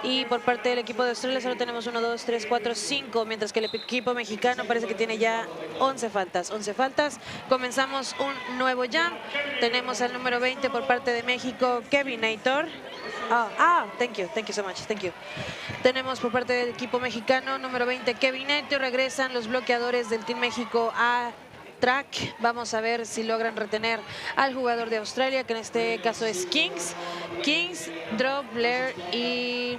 y por parte del equipo de Australia solo tenemos 1, 2, 3, 4, 5, mientras que el equipo mexicano parece que tiene ya 11 faltas. 11 faltas. Comenzamos un nuevo jam. Tenemos al número 20 por parte de México, Kevin Nator. Thank you so much, thank you. Tenemos por parte del equipo mexicano, número 20, Kevin Nator. Regresan los bloqueadores del Team México a track. Vamos a ver si logran retener al jugador de Australia, que en este caso es Kings. Kings, Drop, Blair y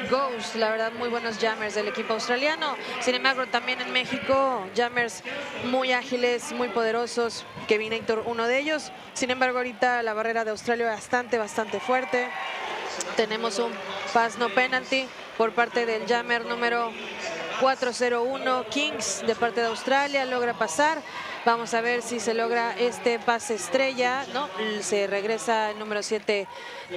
Ghost. La verdad, muy buenos jammers del equipo australiano. Sin embargo, también en México, jammers muy ágiles, muy poderosos. Kevin Héctor, uno de ellos. Sin embargo, ahorita la barrera de Australia bastante fuerte. Tenemos un pass no penalty por parte del jammer número 401, Kings, de parte de Australia. Logra pasar. Vamos a ver si se logra este pase estrella. No, se regresa el número 7,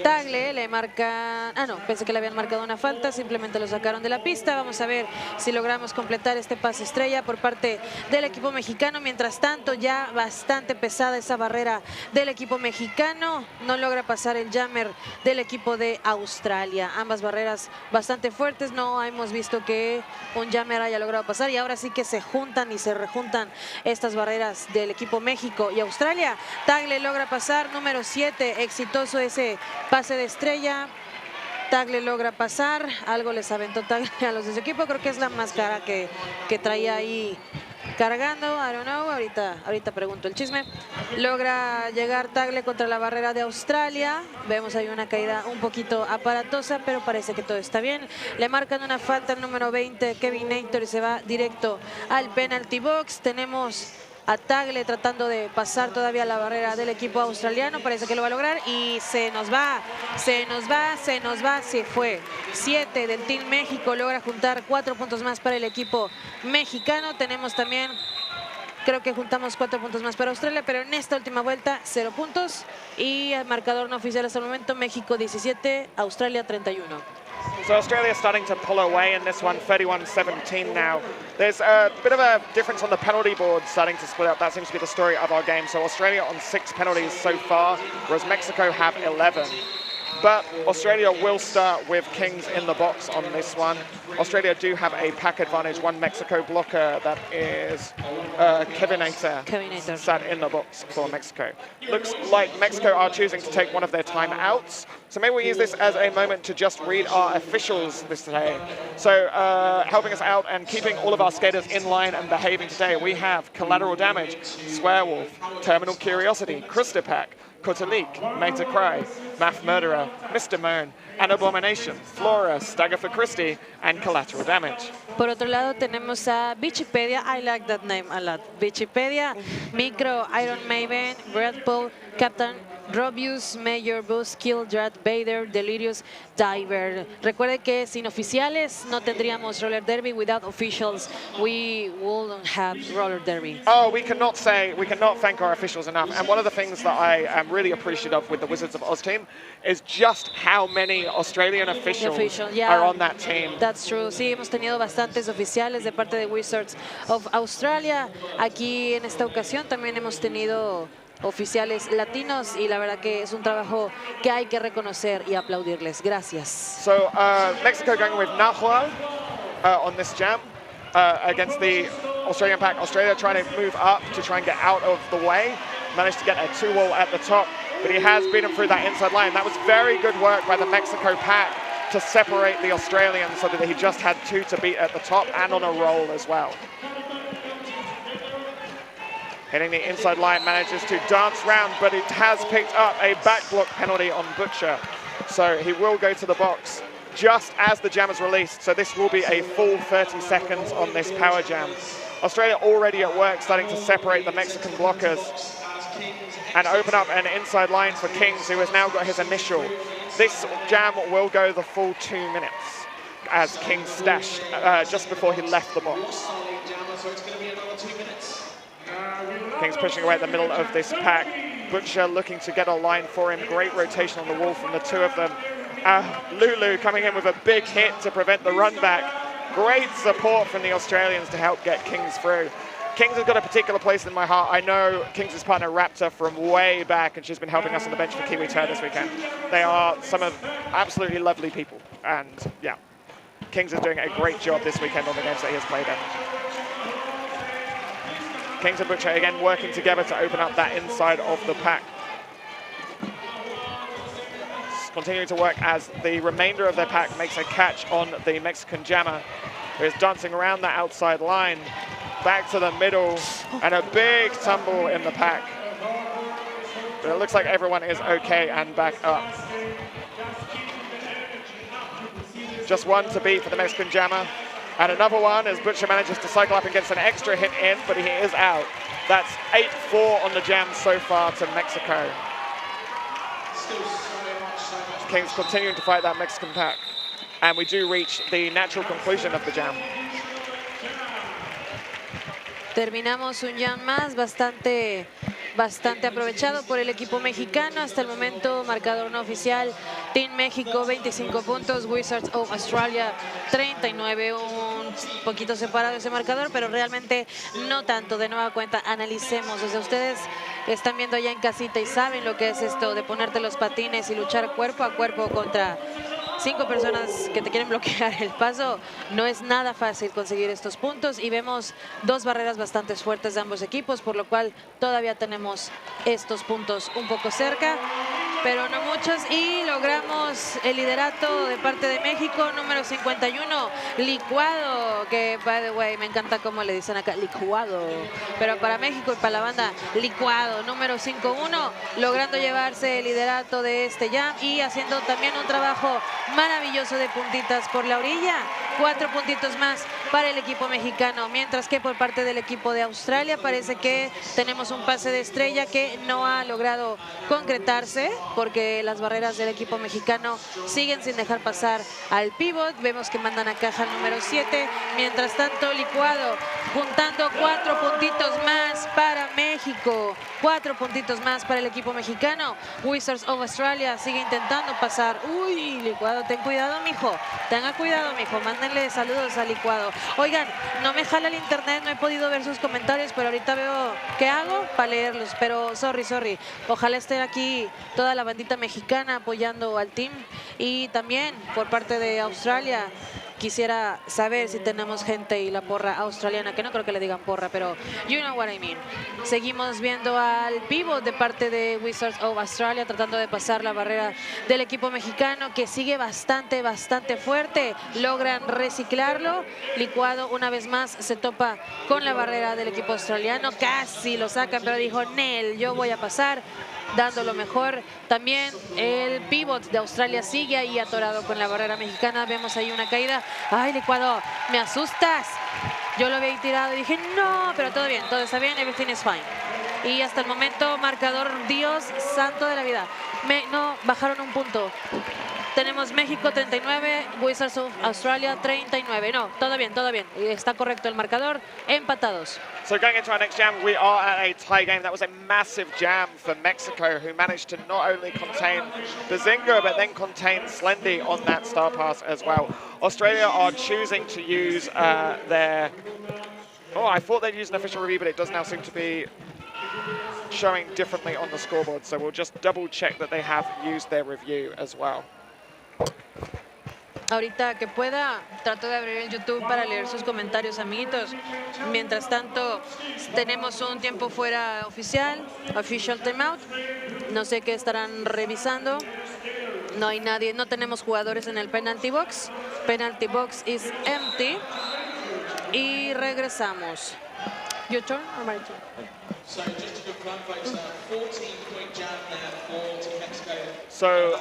Tagle. Le marca... Ah, no, pensé que le habían marcado una falta. Simplemente lo sacaron de la pista. Vamos a ver si logramos completar este pase estrella por parte del equipo mexicano. Mientras tanto, ya bastante pesada esa barrera del equipo mexicano. No logra pasar el jammer del equipo de Australia. Ambas barreras bastante fuertes. No hemos visto que un jammer haya logrado pasar. Y ahora sí que se juntan y se rejuntan estas barreras del equipo México y Australia. Tagle logra pasar, número 7, exitoso ese pase de estrella. Tagle logra pasar, algo les aventó Tagle a los de su equipo, creo que es la máscara que traía ahí cargando, I don't know, ahorita pregunto el chisme. Logra llegar Tagle contra la barrera de Australia. Vemos ahí una caída un poquito aparatosa, pero parece que todo está bien. Le marcan una falta al número 20, Kevin Héctor, y se va directo al penalty box. Tenemos a Tagle tratando de pasar todavía la barrera del equipo australiano. Parece que lo va a lograr y se nos va, se fue. 7 del Team México, logra juntar 4 puntos más para el equipo mexicano. Tenemos también, creo que juntamos 4 puntos más para Australia, pero en esta última vuelta 0 puntos. Y el marcador no oficial hasta el momento, México 17, Australia 31. So Australia starting to pull away in this one, 31-17 now. There's a bit of a difference on the penalty board starting to split up. That seems to be the story of our game. So Australia on 6 penalties so far, whereas Mexico have 11. But Australia will start with Kings in the box on this one. Australia do have a pack advantage. One Mexico blocker, that is Kevin Héctor, sat in the box for Mexico. Looks like Mexico are choosing to take one of their timeouts. So maybe we use this as a moment to just read our officials this day. So helping us out and keeping all of our skaters in line and behaving today, we have Collateral Damage, Swearwolf, Terminal Curiosity, Kristapak, Kotalik, Meta Cry, Math Murderer, Mr. Moan, and Abomination, Flora, Stagger for Christie, and Collateral Damage. Por otro lado tenemos a Wikipedia, I like that name a lot. Wikipedia, Micro, Iron Maven, Red Bull, Captain Robius, Major, Buzzkill, Drat, Vader, Delirious, Diver. Recuerde que sin oficiales no tendríamos Roller Derby. Without officials, we wouldn't have Roller Derby. Oh, we cannot thank our officials enough. And one of the things that I am really appreciative of with the Wizards of Oz team is just how many Australian officials are on that team. That's true. Sí, hemos tenido bastantes oficiales de parte de Wizards of Australia. Aquí en esta ocasión también hemos tenido oficiales latinos y la verdad que es un trabajo que hay que reconocer y aplaudirles. Gracias. So Mexico going with Nahual on this jam against the Australian pack. Australia trying to move up to try and get out of the way. Managed to get a 2-wall at the top, but he has beaten through that inside line. That was very good work by the Mexico pack to separate the Australians so that he just had 2 to beat at the top and on a roll as well. Hitting the inside line, manages to dance round, but it has picked up a back block penalty on Butcher. So he will go to the box just as the jam is released. So this will be a full 30 seconds on this power jam. Australia already at work, starting to separate the Mexican blockers and open up an inside line for Kings, who has now got his initial. This jam will go the full 2 minutes, as Kings stashed just before he left the box. Kings pushing away at the middle of this pack. Butcher looking to get a line for him. Great rotation on the wall from the 2 of them. Lulu coming in with a big hit to prevent the run back. Great support from the Australians to help get Kings through. Kings has got a particular place in my heart. I know Kings' partner Raptor from way back, and she's been helping us on the bench for Kiwi Tour this weekend. They are some of absolutely lovely people. And yeah, Kings is doing a great job this weekend on the games that he has played in. Kings and Butcher again working together to open up that inside of the pack. Continuing to work as the remainder of their pack makes a catch on the Mexican jammer, who is dancing around that outside line. back to the middle, and a big tumble in the pack. But it looks like everyone is okay and back up. Just one to beat for the Mexican jammer. And another one as Butcher manages to cycle up and gets an extra hit in, but he is out. That's 8-4 on the jam so far to Mexico. King's continuing to fight that Mexican pack. And we do reach the natural conclusion of the jam. Terminamos un jam más bastante aprovechado por el equipo mexicano. Hasta el momento, marcador no oficial, Team México 25 puntos, Wizards of Australia 39, un poquito separado ese marcador, pero realmente no tanto. De nueva cuenta, analicemos. Desde ustedes están viendo allá en casita y saben lo que es esto de ponerte los patines y luchar cuerpo a cuerpo contra 5 personas que te quieren bloquear el paso. No es nada fácil conseguir estos puntos y vemos 2 barreras bastante fuertes de ambos equipos, por lo cual todavía tenemos estos puntos un poco cerca, pero no muchos, y logramos el liderato de parte de México, número 51, Licuado, que by the way, me encanta cómo le dicen acá, Licuado, pero para México y para la banda, Licuado, número 5-1, logrando llevarse el liderato de este jam y haciendo también un trabajo maravilloso de puntitas por la orilla. 4 puntitos más para el equipo mexicano, mientras que por parte del equipo de Australia parece que tenemos un pase de estrella que no ha logrado concretarse porque las barreras del equipo mexicano siguen sin dejar pasar al pivot. Vemos que mandan a caja el número 7, mientras tanto Licuado juntando 4 puntitos más para México, 4 puntitos más para el equipo mexicano. Wizards of Australia sigue intentando pasar. Uy, Licuado, ten cuidado, mijo, tenga cuidado, mijo, mándenle saludos a Licuado. Oigan, no me jala el internet, no he podido ver sus comentarios, pero ahorita veo qué hago para leerlos, pero sorry. Ojalá esté aquí toda la bandita mexicana apoyando al team, y también por parte de Australia quisiera saber si tenemos gente y la porra australiana, que no creo que le digan porra, pero you know what I mean. Seguimos viendo al pivot de parte de Wizards of Australia tratando de pasar la barrera del equipo mexicano, que sigue bastante fuerte. Logran reciclarlo. Licuado una vez más se topa con la barrera del equipo australiano. Casi lo sacan, pero dijo, Nel, yo voy a pasar, dando lo mejor. También el pivot de Australia sigue ahí atorado con la barrera mexicana. Vemos ahí una caída. Ay, Licuado, me asustas. Yo lo había tirado y dije, no, pero todo bien, todo está bien, everything is fine. Y hasta el momento, marcador, Dios santo de la vida. No, bajaron un punto. Tenemos México 39, Wizards of Australia 39. No, todo bien. Está correcto el marcador. Empatados. So going into our next jam, we are at a tie game. That was a massive jam for Mexico, who managed to not only contain Bazinga, but then contain Slendy on that star pass as well. Australia are choosing to use their... Oh, I thought they'd use an official review, but it does now seem to be showing differently on the scoreboard. So we'll just double check that they have used their review as well. Ahorita que pueda, trato de abrir el YouTube para leer sus comentarios, amiguitos. Mientras tanto, tenemos un tiempo fuera oficial, official timeout. No sé qué estarán revisando. No hay nadie, no tenemos jugadores en el penalty box. Penalty box is empty. Y regresamos. Your turn or my turn? So just to confirm, folks, 14-point jam there for Team Mexico. So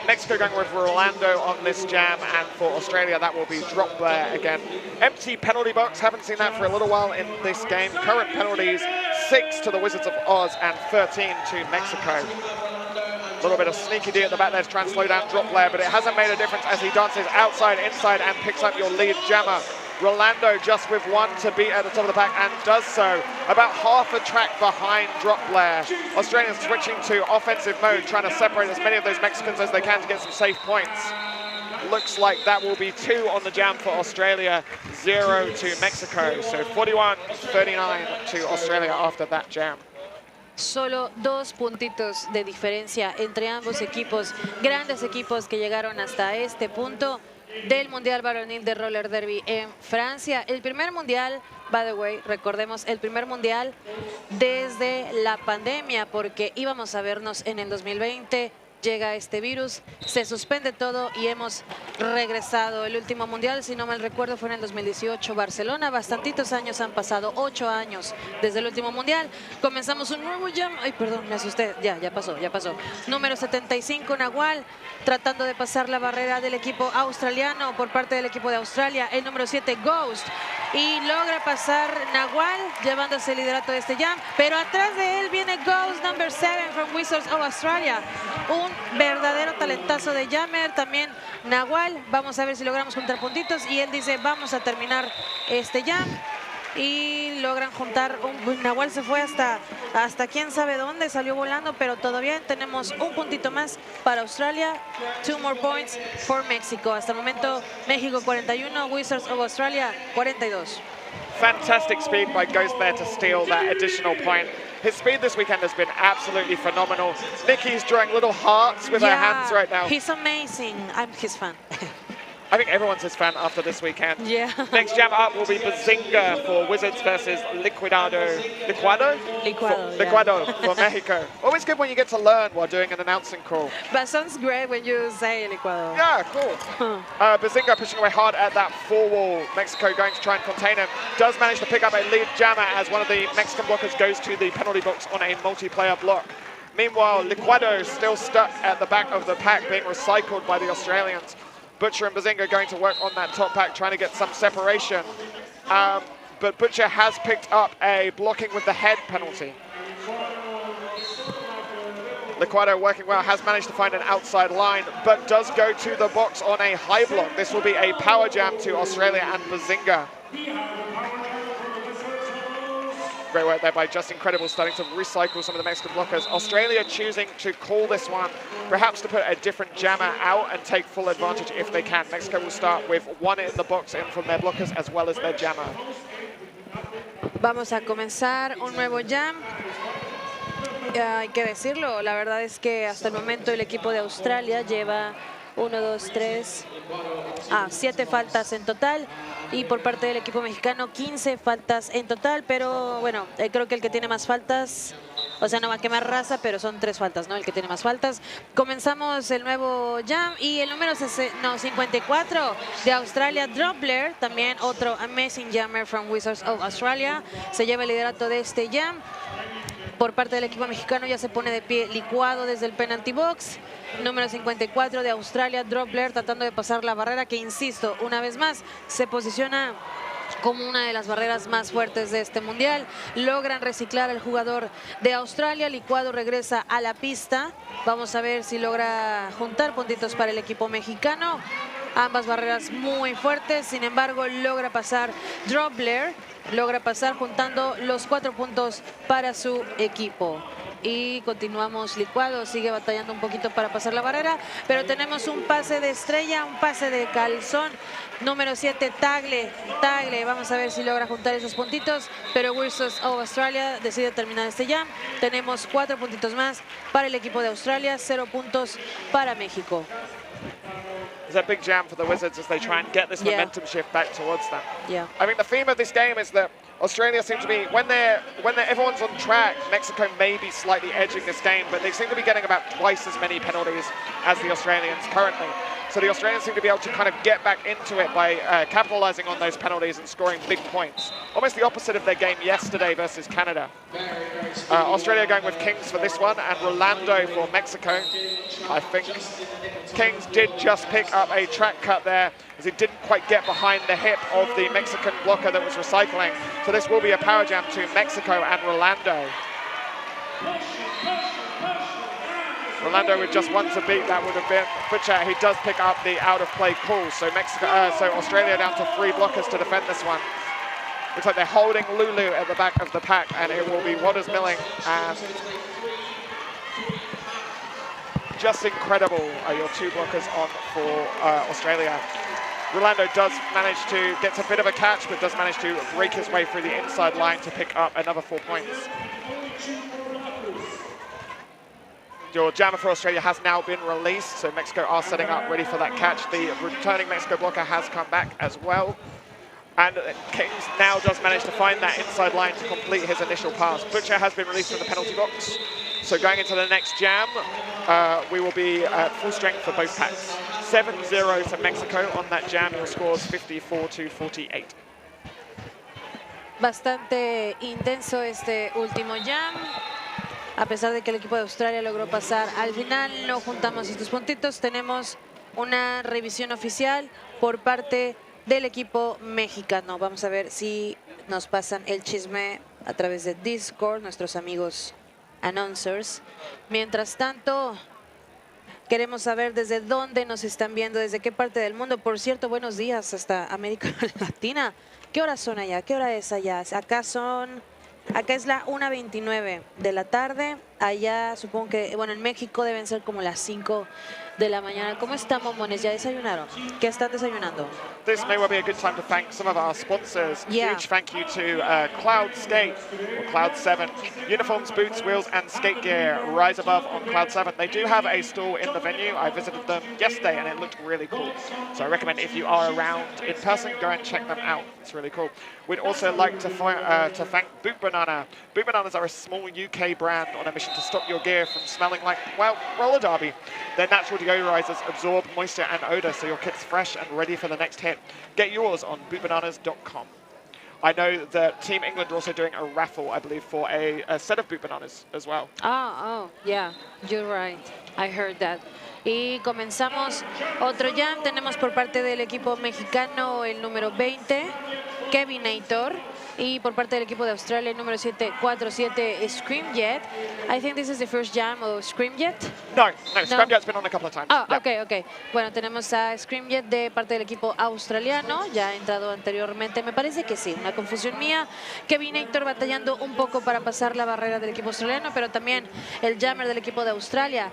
Mexico going with Rolando on this jam, and for Australia that will be drop there again. Empty penalty box, haven't seen that for a little while in this game. Current penalties, 6 to the Wizards of Oz and 13 to Mexico. A little bit of sneaky D at the back there to try and slow down drop Blair, but it hasn't made a difference as he dances outside, inside, and picks up your lead jammer. Rolando just with one to beat at the top of the pack, and does so about half a track behind Drop Blair. Australians switching to offensive mode, trying to separate as many of those Mexicans as they can to get some safe points. Looks like that will be 2 on the jam for Australia, 0 to Mexico. So 41-39 to Australia after that jam. Solo 2 puntitos de diferencia entre ambos equipos, grandes equipos que llegaron hasta este punto del Mundial Varonil de Roller Derby en Francia. El primer mundial, by the way, recordemos, el primer mundial desde la pandemia, porque íbamos a vernos en el 2020 llega este virus, se suspende todo y hemos regresado. El último mundial, si no mal recuerdo, fue en el 2018 Barcelona. Bastantitos años han pasado, 8 años desde el último mundial. Comenzamos un nuevo jam. Ay, perdón, me asusté. Ya pasó. Número 75, Nahual, tratando de pasar la barrera del equipo australiano por parte del equipo de Australia. El número 7, Ghost. Y logra pasar Nahual, llevándose el liderato de este jam. Pero atrás de él viene Ghost, number 7 from Wizards of Australia. Un verdadero talentazo de jammer. También Nahual. Vamos a ver si logramos juntar puntitos. Y él dice, vamos a terminar este jam. Y logran juntar. Nahual se fue hasta quién sabe dónde. Salió volando, pero todo bien. Tenemos un puntito más para Australia. 2 more points for Mexico. Hasta el momento, México 41, Wizards of Australia 42. Fantastic speed by Ghost there to steal that additional point. His speed this weekend has been absolutely phenomenal. Nikki's drawing little hearts with her hands right now. He's amazing. I'm his fan. I think everyone's his fan after this weekend. Yeah. Next jam up will be Bazinga for Wizards versus Liquado for Mexico. Always good when you get to learn while doing an announcing call. That sounds great when you say Liquado. Yeah, cool. Bazinga pushing away hard at that 4-wall. Mexico going to try and contain him. Does manage to pick up a lead jammer as one of the Mexican blockers goes to the penalty box on a multiplayer block. Meanwhile, Liquado still stuck at the back of the pack, being recycled by the Australians. Butcher and Bazinga going to work on that top pack, trying to get some separation. But Butcher has picked up a blocking with the head penalty. Liquado working well, has managed to find an outside line, but does go to the box on a high block. This will be a power jam to Australia and Bazinga. Great work there by Just Incredible, starting to recycle some of the Mexican blockers. Australia choosing to call this one, perhaps to put a different jammer out and take full advantage if they can. Mexico will start with 1 in the box in from their blockers as well as their jammer. Vamos a comenzar un nuevo jam. Hay que decirlo, la verdad es que hasta el momento el equipo de Australia lleva 7 faltas en total. Y por parte del equipo mexicano, 15 faltas en total. Pero bueno, creo que el que tiene más faltas, o sea, no va a quemar raza, pero son 3 faltas, ¿no? El que tiene más faltas. Comenzamos el nuevo jam y el número 54 de Australia, Dropler, también otro amazing jammer from Wizards of Australia, se lleva el liderato de este jam. Por parte del equipo mexicano ya se pone de pie Licuado desde el penalty box. Número 54 de Australia, Dropler, tratando de pasar la barrera que, insisto, una vez más, se posiciona como una de las barreras más fuertes de este mundial. Logran reciclar al jugador de Australia. Licuado regresa a la pista. Vamos a ver si logra juntar puntitos para el equipo mexicano. Ambas barreras muy fuertes, sin embargo, logra pasar Dropler. Logra pasar juntando los 4 puntos para su equipo. Y continuamos, Licuado sigue batallando un poquito para pasar la barrera, pero tenemos un pase de estrella, un pase de calzón. Número 7, Tagle, vamos a ver si logra juntar esos puntitos, pero Wizards of Australia decide terminar este jam. Tenemos 4 puntitos más para el equipo de Australia, 0 puntos para México. It's a big jam for the Wizards as they try and get this momentum shift back towards them. Yeah. I mean, the theme of this game is that Australia seem to be, when everyone's on track, Mexico may be slightly edging this game, but they seem to be getting about twice as many penalties as the Australians currently. So the Australians seem to be able to kind of get back into it by capitalizing on those penalties and scoring big points. Almost the opposite of their game yesterday versus Canada. Australia going with Kings for this one, and Rolando for Mexico. I think Kings did just pick up a track cut there, as he didn't quite get behind the hip of the Mexican blocker that was recycling. So this will be a power jam to Mexico and Rolando. Rolando with just 1 to beat, that would have been Butcher. He does pick up the out-of-play call, so Australia down to 3 blockers to defend this one. Looks like they're holding Lulu at the back of the pack, and it will be Waters Milling and Just Incredible are your 2 blockers on for Australia. Rolando does manage to get a bit of a catch, but does manage to break his way through the inside line to pick up another 4 points. Your jammer for Australia has now been released, so Mexico are setting up ready for that catch. The returning Mexico blocker has come back as well. And Kings now does manage to find that inside line to complete his initial pass. Butcher has been released from the penalty box. So going into the next jam, we will be at full strength for both packs. 7-0 to Mexico on that jam. Your scores 54-48. Bastante intenso este último jam. A pesar de que el equipo de Australia logró pasar, al final no juntamos estos puntitos. Tenemos una revisión oficial por parte del equipo mexicano. Vamos a ver si nos pasan el chisme a través de Discord, nuestros amigos announcers. Mientras tanto, queremos saber desde dónde nos están viendo, desde qué parte del mundo. Por cierto, buenos días hasta América Latina. ¿Qué horas son allá? ¿Qué hora es allá? Acá es la 1:29 de la tarde. Allá supongo que, bueno, en México deben ser como las 5 de la mañana. ¿Cómo están, momones? ¿Ya desayunaron? ¿Qué están desayunando? This may well be a good time to thank some of our sponsors. Yeah. Huge thank you to Cloud Skate, or Cloud 7. Uniforms, boots, wheels, and skate gear rise above on Cloud 7. They do have a stall in the venue. I visited them yesterday and it looked really cool. So I recommend if you are around in person, go and check them out. It's really cool. We'd also like to thank Boot Banana. Boot Bananas are a small UK brand on a mission to stop your gear from smelling like, well, roller derby. Their natural deodorizers absorb moisture and odor so your kit's fresh and ready for the next hit. Get yours on bootbananas.com. I know that Team England are also doing a raffle, I believe, for a set of Boot Bananas as well. Oh, yeah, you're right. I heard that. Y comenzamos otro jam. Tenemos por parte del equipo mexicano el número 20, Kevinator. Y por parte del equipo de Australia, el número 747, Screamjet. I think this is the first jam of Screamjet. No, Screamjet's been on a couple of times. Ah, Yeah. ok. Bueno, tenemos a Screamjet de parte del equipo australiano, ya ha entrado anteriormente, me parece que sí, una confusión mía. Kevinator batallando un poco para pasar la barrera del equipo australiano, pero también el jammer del equipo de Australia,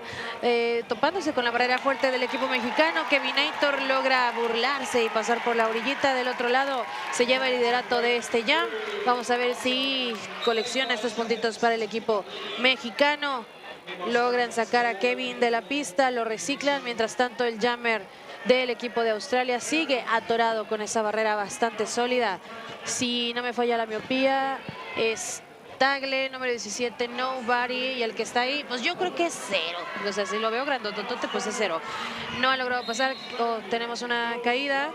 topándose con la barrera fuerte del equipo mexicano. Kevinator logra burlarse y pasar por la orillita. Del otro lado se lleva el liderato de este jam. Vamos a ver si colecciona estos puntitos para el equipo mexicano. Logran sacar a Kevin de la pista, lo reciclan. Mientras tanto, el jammer del equipo de Australia sigue atorado con esa barrera bastante sólida. Si no me falla la miopía, es Tagle, número 17, Nobody, y el que está ahí, pues yo creo que es 0. O sea, si lo veo grandototote, pues es 0. No ha logrado pasar, tenemos una caída.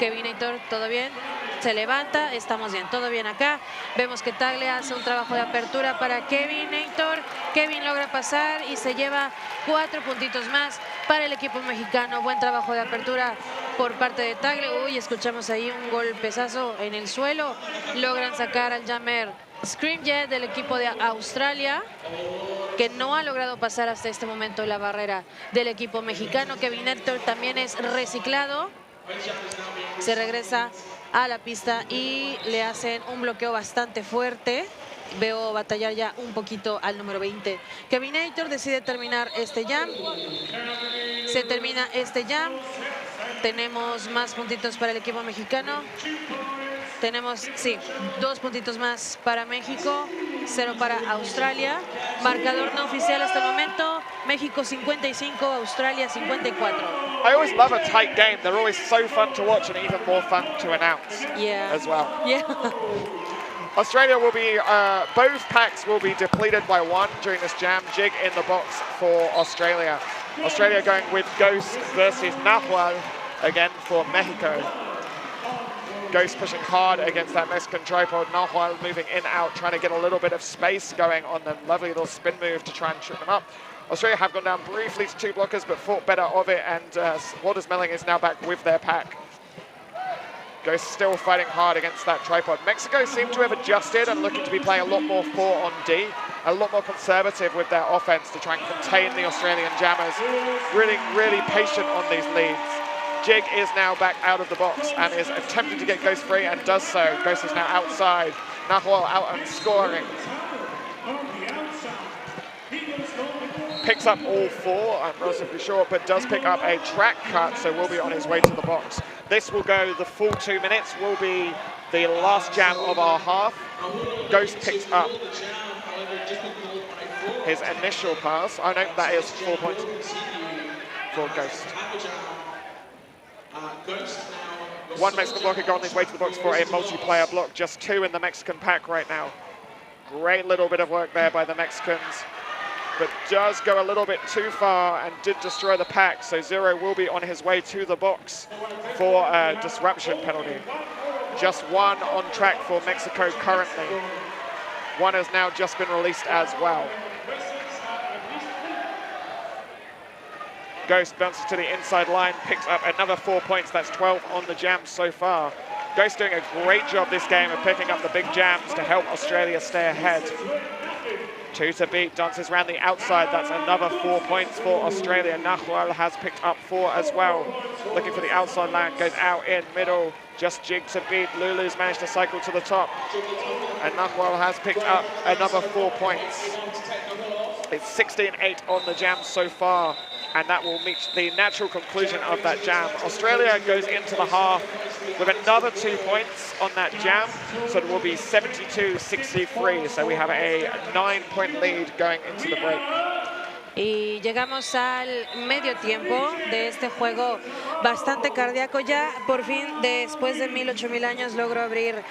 Kevinator, todo bien, se levanta, estamos bien, todo bien acá. Vemos que Tagle hace un trabajo de apertura para Kevinator. Kevin logra pasar y se lleva 4 puntitos más para el equipo mexicano. Buen trabajo de apertura por parte de Tagle. Uy, escuchamos ahí un golpezazo en el suelo. Logran sacar al jammer Screamjet del equipo de Australia, que no ha logrado pasar hasta este momento la barrera del equipo mexicano. Kevinator también es reciclado. Se regresa a la pista y le hacen un bloqueo bastante fuerte. Veo batallar ya un poquito al número 20. Kevinator decide terminar este jam. Se termina este jam. Tenemos más puntitos para el equipo mexicano. Tenemos, sí, 2 puntitos más para México, 0 para Australia. Marcador no oficial hasta el momento. México 55, Australia 54. I always love a tight game. They're always so fun to watch and even more fun to announce as well. Yeah. Australia will be, both packs will be depleted by 1 during this jam. Jig in the box for Australia. Australia going with Ghost versus Nahual again for Mexico. Ghost pushing hard against that Mexican tripod. Nahual moving in, out, trying to get a little bit of space going on the lovely little spin move to try and trip them up. Australia have gone down briefly to 2 blockers, but fought better of it, and Waters Melling is now back with their pack. Ghost still fighting hard against that tripod. Mexico seem to have adjusted and looking to be playing a lot more 4 on D, a lot more conservative with their offense to try and contain the Australian jammers. Really, really patient on these leads. Jig is now back out of the box and is attempting to get Ghost free and does so. Ghost is now outside. Nahual out and scoring. Picks up all 4, I'm relatively sure, but does pick up a track cut, so will be on his way to the box. This will go the full 2 minutes, will be the last jam of our half. Ghost picks up his initial pass. Oh no, that is 4 points for Ghost. Ghost now One Mexican blocker got on his way to the box for a multiplayer block. Just 2 in the Mexican pack right now. Great little bit of work there by the Mexicans, but does go a little bit too far and did destroy the pack. So Zero will be on his way to the box for a disruption penalty. Just 1 on track for Mexico currently. 1 has now just been released as well. Ghost bounces to the inside line, picks up another 4 points. That's 12 on the jams so far. Ghost doing a great job this game of picking up the big jams to help Australia stay ahead. 2 to beat, dances around the outside. That's another 4 points for Australia. Nahual has picked up 4 as well. Looking for the outside land, goes out in middle. Just jig to beat. Lulu's managed to cycle to the top. And Nahual has picked up another 4 points. It's 16-8 on the jam so far, and that will meet the natural conclusion of that jam. Australia goes into the half with another 2 points on that jam, so it will be 72-63. So we have a 9-point lead going into the break. Y llegamos al medio tiempo de este juego bastante cardíaco. Ya por fin, después de 1000 años, logro abrir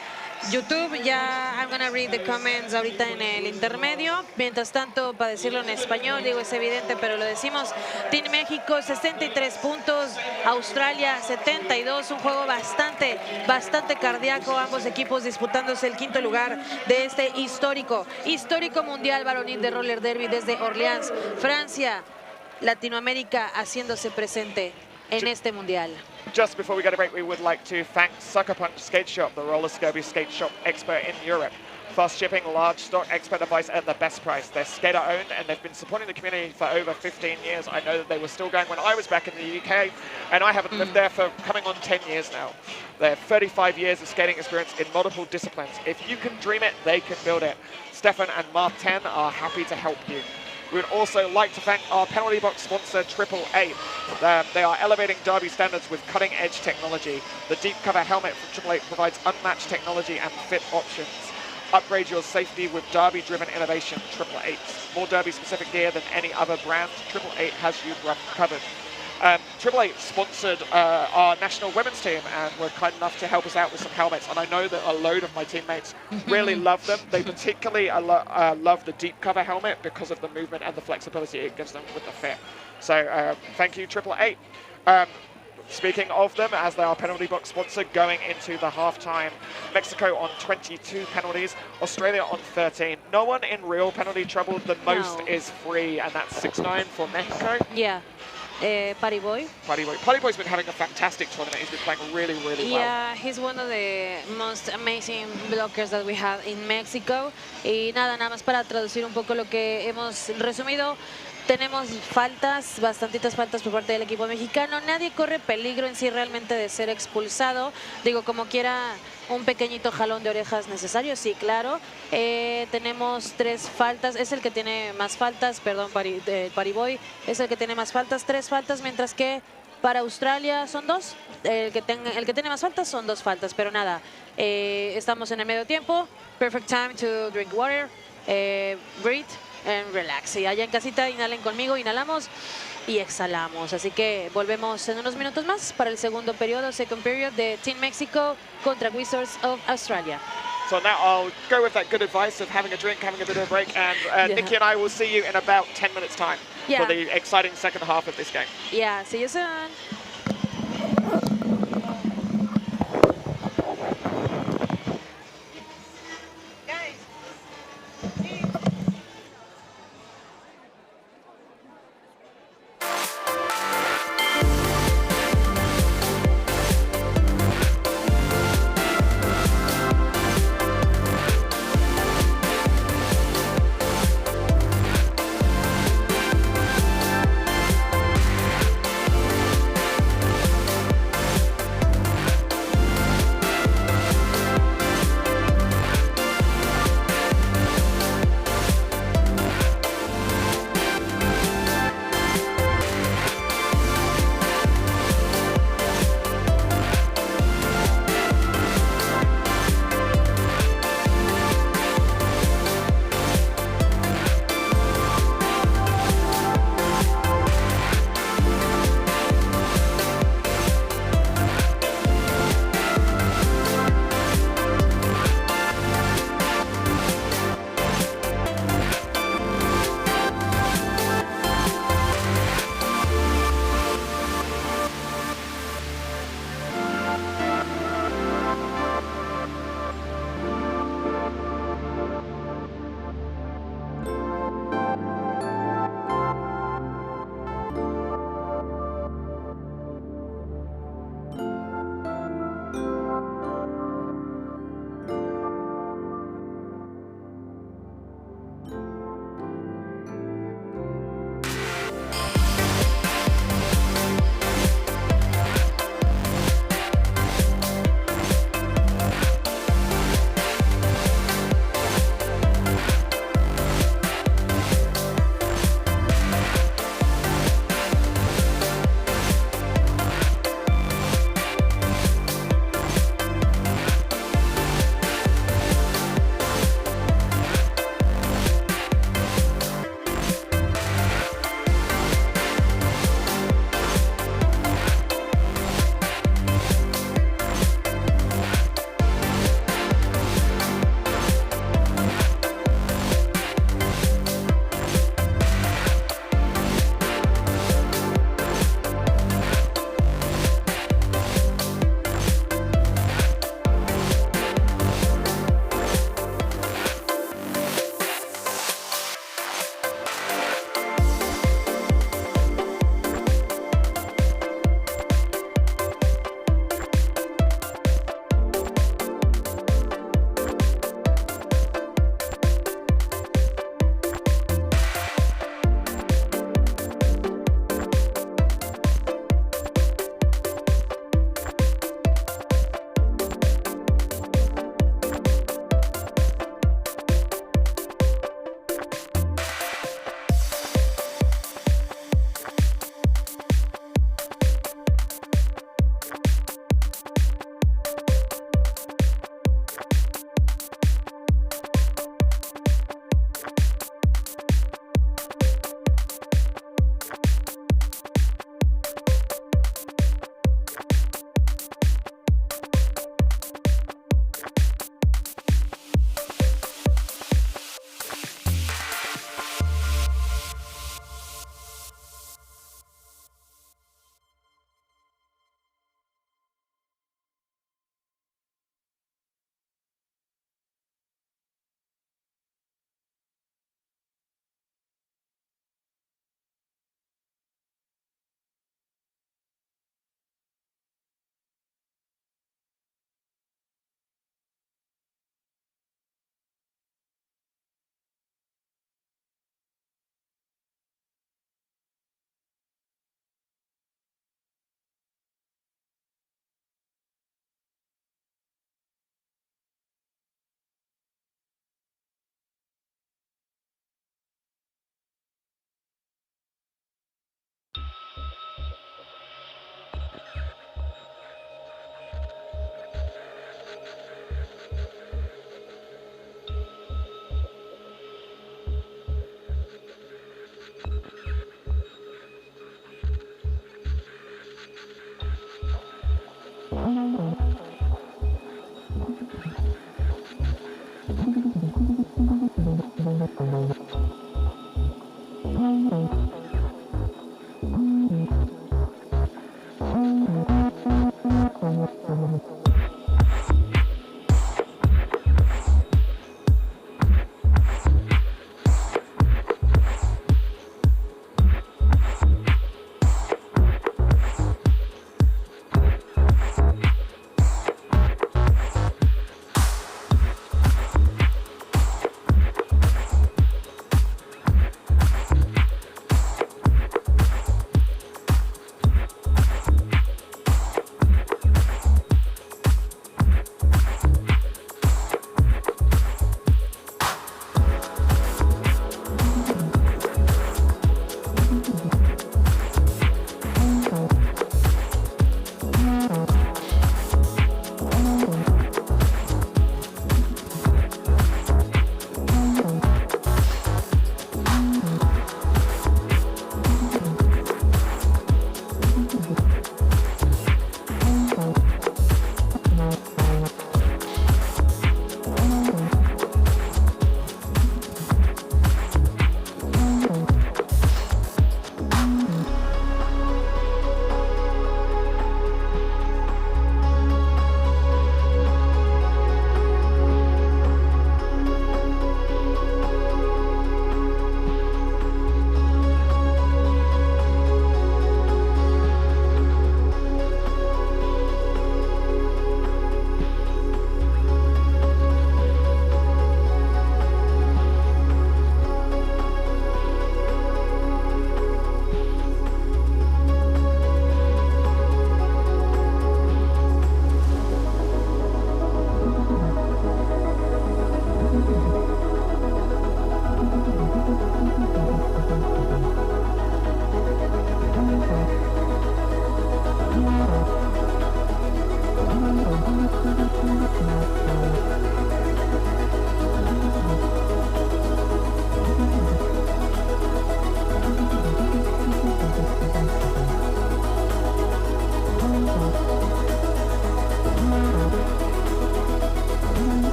YouTube. Ya I'm gonna read the comments ahorita en el intermedio. Mientras tanto, para decirlo en español, digo, es evidente, pero lo decimos. Team México, 63 puntos. Australia, 72. Un juego bastante cardíaco. Ambos equipos disputándose el 5º lugar de este histórico mundial varonil de roller derby desde Orleans, Francia. Latinoamérica haciéndose presente en este mundial. Just before we go to break, we would like to thank Sucker Punch Skate Shop, the roller derby skate shop expert in Europe. Fast shipping, large stock, expert advice at the best price. They're skater owned and they've been supporting the community for over 15 years. I know that they were still going when I was back in the UK, and I haven't lived there for coming on 10 years now. They have 35 years of skating experience in multiple disciplines. If you can dream it, they can build it. Stefan and Martin are happy to help you. We would also like to thank our penalty box sponsor, 888. They are elevating derby standards with cutting-edge technology. The deep cover helmet from 888 provides unmatched technology and fit options. Upgrade your safety with derby-driven innovation, 888. More derby-specific gear than any other brand, 888 has you covered. 888 sponsored our national women's team and were kind enough to help us out with some helmets. And I know that a load of my teammates really love them. They particularly love the deep cover helmet because of the movement and the flexibility it gives them with the fit. So thank you, 888. Speaking of them, as they are penalty box sponsor, going into the halftime, Mexico on 22 penalties, Australia on 13. No one in real penalty trouble. The most is free, and that's 6-9 for Mexico. Yeah. Party Boy. Party Boy's been having a fantastic tournament. He's been playing really, really well. Yeah, he's one of the most amazing blockers that we have in Mexico. Y nada más para traducir un poco lo que hemos resumido. Tenemos faltas, bastantitas faltas por parte del equipo mexicano. Nadie corre peligro en sí realmente de ser expulsado. Digo, como quiera, un pequeñito jalón de orejas necesario, sí, claro. Tenemos 3 faltas, es el que tiene más faltas, perdón, Pariboy, es el que tiene más faltas, 3 faltas, mientras que para Australia son 2. El que tiene más faltas son 2 faltas, pero nada, estamos en el medio tiempo. Perfect time to drink water, breathe and relax. Y allá en casita, inhalen conmigo, inhalamos y exhalamos. Así que volvemos en unos minutos más para el segundo periodo, second period de Team Mexico contra Wizards of Australia. So now I'll go with that good advice of having a drink, having a bit of a break, and Nikki and I will see you in about 10 minutes time for the exciting second half of this game. Yeah, see you soon.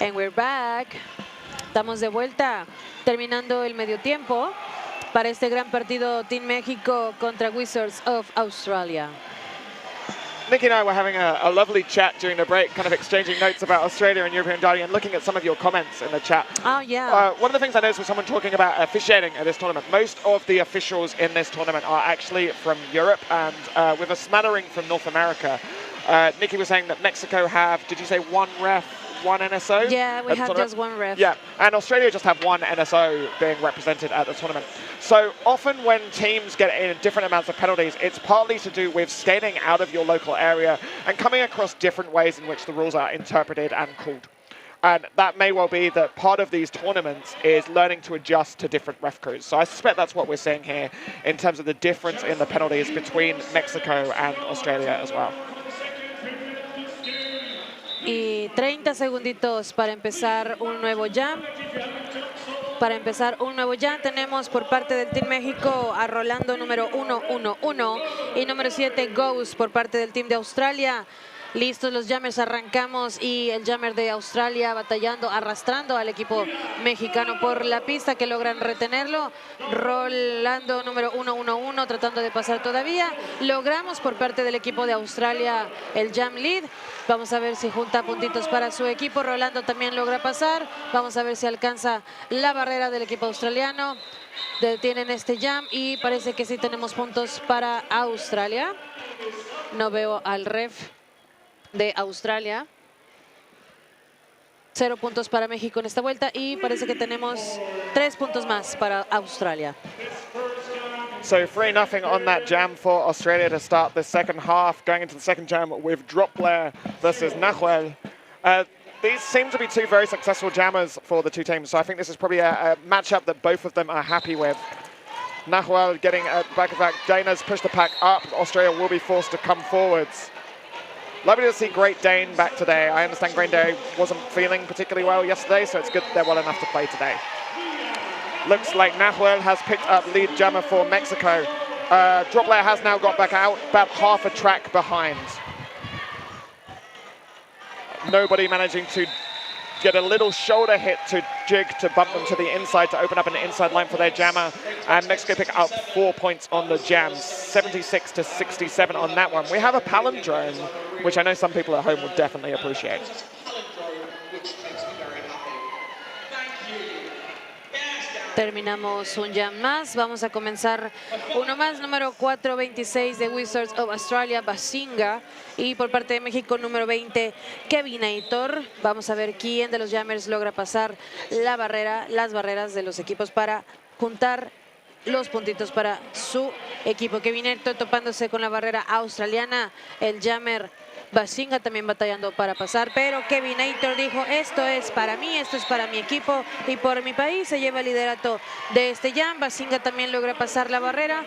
And we're back. Estamos de vuelta, terminando el medio tiempo para este gran partido Team México contra Wizards of Australia. Nikki and I were having a lovely chat during the break, kind of exchanging notes about Australia and European Darting and looking at some of your comments in the chat. Oh, yeah. One of the things I noticed was someone talking about officiating at this tournament. Most of the officials in this tournament are actually from Europe and with a smattering from North America. Nikki was saying that Mexico have, did you say one ref, one NSO? Yeah, we have just one ref. Yeah, and Australia just have one NSO being represented at the tournament. So often when teams get in different amounts of penalties, it's partly to do with skating out of your local area and coming across different ways in which the rules are interpreted and called. And that may well be that part of these tournaments is learning to adjust to different ref crews. So I suspect that's what we're seeing here in terms of the difference in the penalties between Mexico and Australia as well. Y 30 segunditos para empezar un nuevo jam. Para empezar un nuevo jam tenemos por parte del Team México a Rolando número 111 y número 7 Ghost por parte del Team de Australia. Listos los jammers, arrancamos y el jammer de Australia batallando, arrastrando al equipo mexicano por la pista que logran retenerlo. Rolando número 111 tratando de pasar todavía. Logramos por parte del equipo de Australia el jam lead. Vamos a ver si junta puntitos para su equipo. Rolando también logra pasar. Vamos a ver si alcanza la barrera del equipo australiano. Detienen este jam y parece que sí tenemos puntos para Australia. No veo al ref de Australia. 0 puntos para México en esta vuelta y parece que tenemos 3 puntos más para Australia. So 3-0 on that jam for Australia to start the second half, going into the second jam with Drop Blair versus Nahuel. These seem to be two very successful jammers for the two teams, so I think this is probably a matchup that both of them are happy with. Nahuel getting back of back. Dana's pushed the pack up. Australia will be forced to come forwards. Lovely to see Great Dane back today. I understand Great Dane wasn't feeling particularly well yesterday, so it's good they're well enough to play today. Looks like Nahuel has picked up lead jammer for Mexico. Droplet has now got back out, about half a track behind. Nobody managing to get a little shoulder hit to jig to bump them to the inside to open up an inside line for their jammer. And Mexico pick up 4 points on the jams, 76 to 67 on that one. We have a palindrome, which I know some people at home would definitely appreciate. Terminamos un jam más, vamos a comenzar uno más, número 426 de Wizards of Australia, Basinga, y por parte de México, número 20, Kevinator. Vamos a ver quién de los jammers logra pasar la barrera, las barreras de los equipos para juntar los puntitos para su equipo. Kevinator topándose con la barrera australiana, el jammer Basinga también batallando para pasar, pero Kevinator dijo, esto es para mí, esto es para mi equipo y por mi país. Se lleva el liderato de este jam. Basinga también logra pasar la barrera.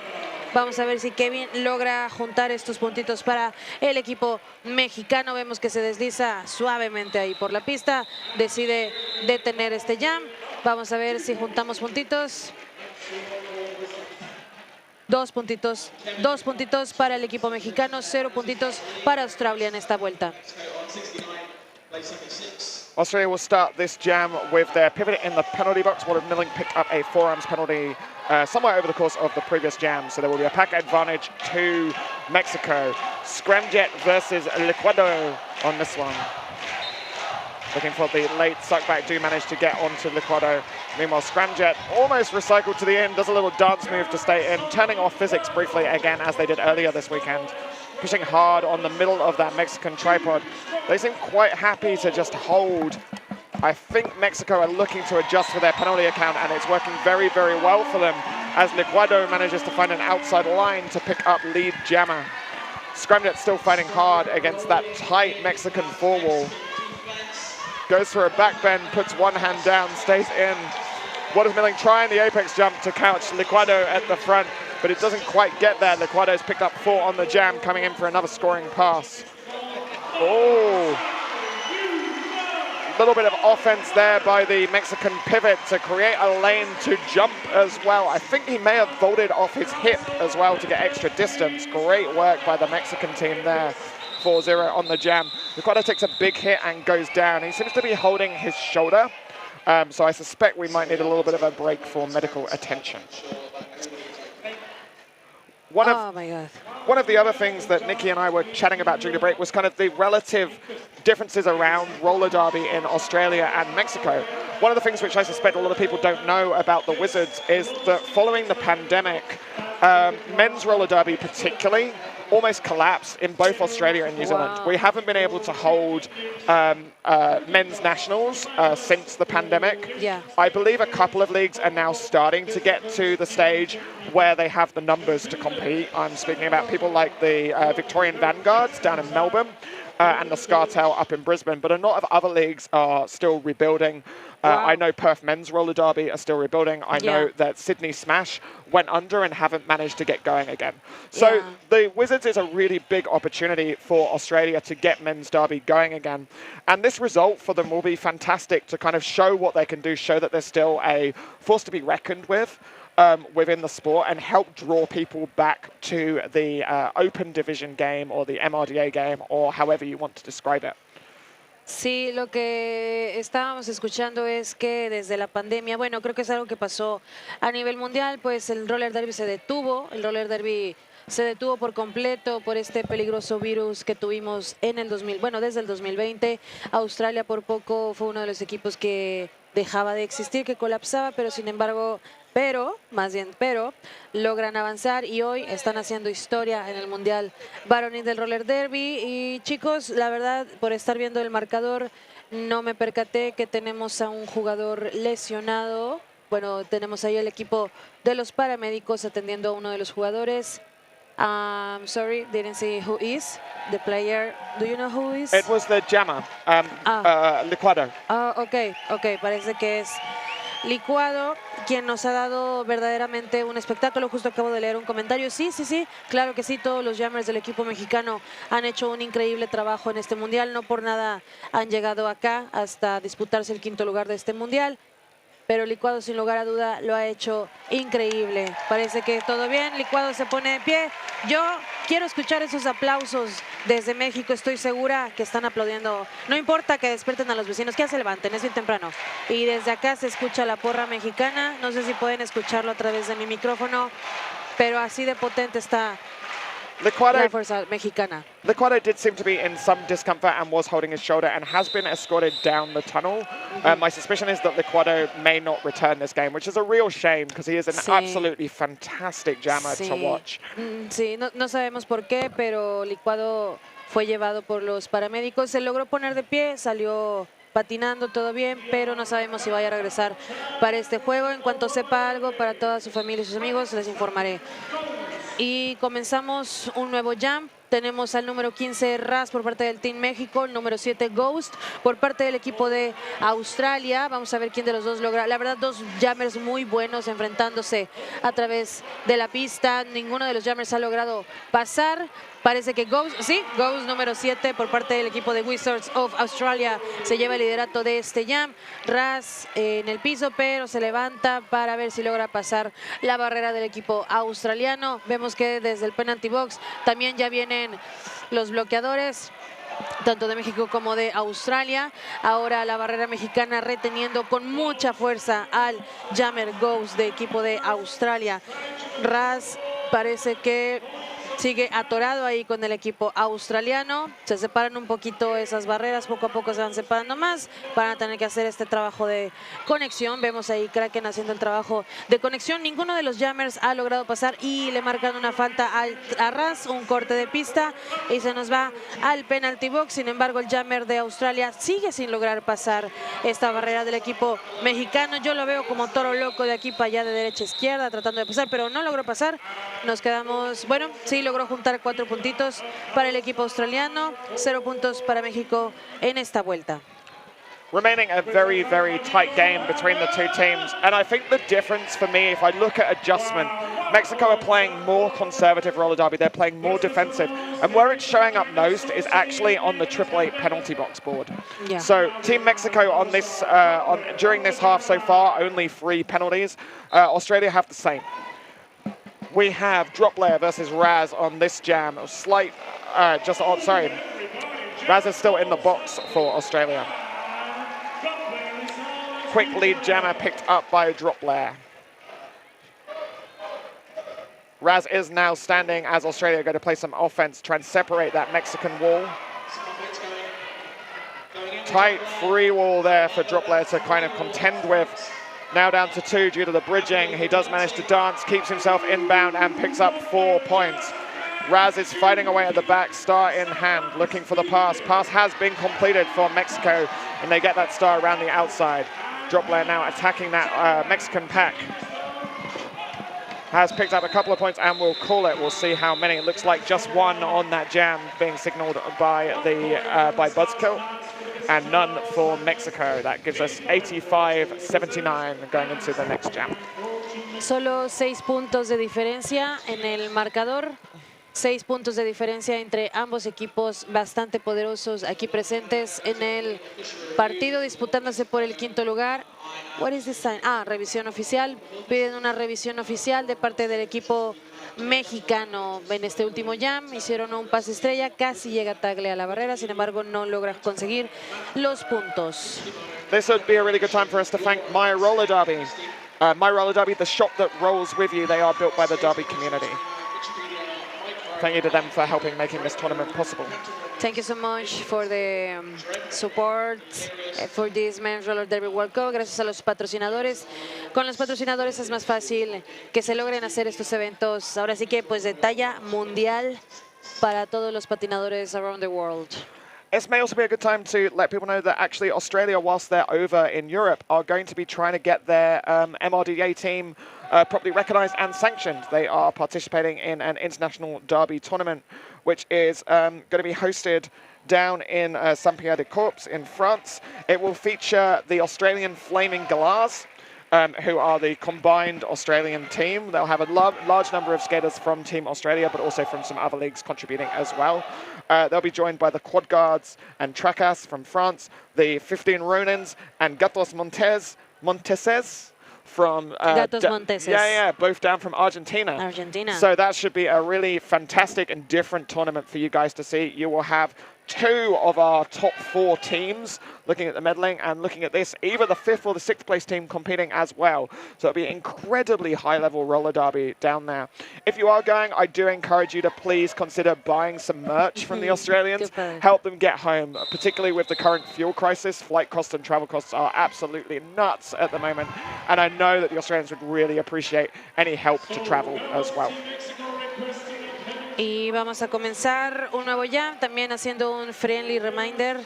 Vamos a ver si Kevin logra juntar estos puntitos para el equipo mexicano. Vemos que se desliza suavemente ahí por la pista. Decide detener este jam. Vamos a ver si juntamos puntitos. 2 puntitos para el equipo mexicano, 0 puntitos para Australia en esta vuelta. Australia will start this jam with their pivot in the penalty box. Water Milling picked up a forearms penalty somewhere over the course of the previous jam. So there will be a pack advantage to Mexico. Scramjet versus Liquado on this one. Looking for the late suckback, do manage to get onto Liquado. Meanwhile, Scramjet almost recycled to the end, does a little dance move to stay in, turning off physics briefly again as they did earlier this weekend. Pushing hard on the middle of that Mexican tripod. They seem quite happy to just hold. I think Mexico are looking to adjust for their penalty account, and it's working very, very well for them as Liquado manages to find an outside line to pick up lead jammer. Scramjet still fighting hard against that tight Mexican four-wall. Goes for a back bend, puts one hand down, stays in. Waters Milling trying the apex jump to couch Liquado at the front, but it doesn't quite get there. Liquado's picked up 4 on the jam, coming in for another scoring pass. Oh, a little bit of offense there by the Mexican pivot to create a lane to jump as well. I think he may have vaulted off his hip as well to get extra distance. Great work by the Mexican team there. 4-0 on the jam. Liquado takes a big hit and goes down. He seems to be holding his shoulder. So I suspect we might need a little bit of a break for medical attention. Oh my God. One of the other things that Nikki and I were chatting about during the break was kind of the relative differences around roller derby in Australia and Mexico. One of the things which I suspect a lot of people don't know about the Wizards is that following the pandemic, men's roller derby particularly almost collapsed in both Australia and New Zealand. Wow. We haven't been able to hold men's nationals since the pandemic. Yeah. I believe a couple of leagues are now starting to get to the stage where they have the numbers to compete. I'm speaking about people like the Victorian Vanguards down in Melbourne and the Scartel up in Brisbane, but a lot of other leagues are still rebuilding. I know Perth Men's Roller Derby are still rebuilding. I know that Sydney Smash went under and haven't managed to get going again. So the Wizards is a really big opportunity for Australia to get men's derby going again. And this result for them will be fantastic to kind of show what they can do, show that they're still a force to be reckoned with within the sport, and help draw people back to the open division game or the MRDA game, or however you want to describe it. Sí, lo que estábamos escuchando es que desde la pandemia, bueno, creo que es algo que pasó a nivel mundial, pues el roller derby se detuvo, por completo por este peligroso virus que tuvimos en el desde el 2020. Australia por poco fue uno de los equipos que dejaba de existir, que colapsaba, pero sin embargo, logran avanzar y hoy están haciendo historia en el Mundial Varonil del Roller Derby. Y chicos, la verdad, por estar viendo el marcador, no me percaté que tenemos a un jugador lesionado. Bueno, tenemos ahí el equipo de los paramédicos atendiendo a uno de los jugadores. Sorry, didn't see who is the player. Do you know who is? It was the jammer, Liquado. Ok, parece que es Liquado, quien nos ha dado verdaderamente un espectáculo. Justo acabo de leer un comentario. Sí, claro que sí, todos los jammers del equipo mexicano han hecho un increíble trabajo en este mundial. No por nada han llegado acá hasta disputarse el 5º lugar de este mundial. Pero Liquado, sin lugar a duda, lo ha hecho increíble. Parece que todo bien. Liquado se pone de pie. Yo quiero escuchar esos aplausos desde México. Estoy segura que están aplaudiendo. No importa que despierten a los vecinos, que ya se levanten, es bien temprano. Y desde acá se escucha la porra mexicana. No sé si pueden escucharlo a través de mi micrófono, pero así de potente está la fuerza mexicana. Liquado did seem to be in some discomfort and was holding his shoulder and has been escorted down the tunnel. My suspicion is that Liquado may not return this game, which is a real shame because he is an absolutely fantastic jammer to watch. Sí, no sabemos por qué, pero Liquado fue llevado por los paramédicos. Se logró poner de pie, salió patinando, todo bien, pero no sabemos si vaya a regresar para este juego. En cuanto sepa algo para toda su familia y sus amigos, les informaré. Y comenzamos un nuevo jam. Tenemos al número 15 Raz por parte del Team México, el número 7 Ghost por parte del equipo de Australia. Vamos a ver quién de los dos logra. La verdad, dos jammers muy buenos enfrentándose a través de la pista. Ninguno de los jammers ha logrado pasar. Parece que Ghost número 7 por parte del equipo de Wizards of Australia se lleva el liderato de este jam. Raz en el piso, pero se levanta para ver si logra pasar la barrera del equipo australiano. Vemos que desde el penalty box también ya vienen los bloqueadores, tanto de México como de Australia. Ahora la barrera mexicana reteniendo con mucha fuerza al jammer Ghost de equipo de Australia. Raz parece que sigue atorado ahí con el equipo australiano. Se separan un poquito esas barreras, poco a poco se van separando más. Van a tener que hacer este trabajo de conexión. Vemos ahí Kraken haciendo el trabajo de conexión. Ninguno de los jammers ha logrado pasar y le marcan una falta a Raz, un corte de pista y se nos va al penalty box. Sin embargo, el jammer de Australia sigue sin lograr pasar esta barrera del equipo mexicano. Yo lo veo como toro loco de aquí para allá, de derecha a izquierda, tratando de pasar, pero no logró pasar. Nos quedamos, bueno, sí logró juntar 4 puntitos para el equipo australiano, 0 puntos para México en esta vuelta. Remaining a very, very tight game between the two teams. And I think the difference for me, if I look at adjustment, Mexico are playing more conservative roller derby. They're playing more defensive. And where it's showing up most is actually on the 888 penalty box board. Yeah. So Team Mexico on this during this half so far, only 3 penalties. Australia have the same. we have drop layer versus Raz on this jam. A slight, sorry. Raz is still in the box for Australia. Quick lead jammer picked up by drop layer. Raz is now standing as Australia go to play some offense, try and separate that Mexican wall. Tight free wall there for drop layer to kind of contend with. Now down to 2 due to the bridging. He does manage to dance, keeps himself inbound and picks up 4 points. Raz is fighting away at the back, star in hand, looking for the pass. Pass has been completed for Mexico, and they get that star around the outside. Drop layer now attacking that Mexican pack. Has picked up a couple of points and will call it. We'll see how many. It looks like just 1 on that jam being signaled by Buzzkill, and none for Mexico. That gives us 85-79 going into the next jam. Solo 6 puntos de diferencia en el marcador. 6 puntos de diferencia entre ambos equipos bastante poderosos aquí presentes en el partido, disputándose por el 5º lugar. What is this sign? Revisión oficial. Piden una revisión oficial de parte del equipo mexicano en este último jam. Hicieron un pase estrella, casi llega Tagle a la barrera, sin embargo no logra conseguir los puntos. This would be a really good time for us to thank My Roller Derby. My Roller Derby, the shop that rolls with you, they are built by the Derby community. Thank you to them for helping making this tournament possible. Thank you so much for the support for this Men's Roller Derby World Cup. Gracias a los patrocinadores. Con los patrocinadores es más fácil que se logren hacer estos eventos. Ahora sí que pues de talla mundial para todos los patinadores around the world. This may also be a good time to let people know that actually Australia, whilst they're over in Europe, are going to be trying to get their MRDA team properly recognised and sanctioned. They are participating in an international derby tournament, which is going to be hosted down in Saint-Pierre-de-Corps in France. It will feature the Australian Flaming Galahs, who are the combined Australian team. They'll have a large number of skaters from Team Australia, but also from some other leagues contributing as well. They'll be joined by the Quad Guards and Tracas from France, the 15 Ronins and Gatos Monteses from Gatos Monteses. both down from Argentina. So that should be a really fantastic and different tournament for you guys to see. You will have 2 of our top 4 teams looking at the medaling, and looking at this, either the 5th or the 6th place team competing as well. So it'll be incredibly high level roller derby down there. If you are going, I do encourage you to please consider buying some merch from the Australians. Help them get home, particularly with the current fuel crisis. Flight costs and travel costs are absolutely nuts at the moment. And I know that the Australians would really appreciate any help to travel as well. Y vamos a comenzar un nuevo jam, también haciendo un friendly reminder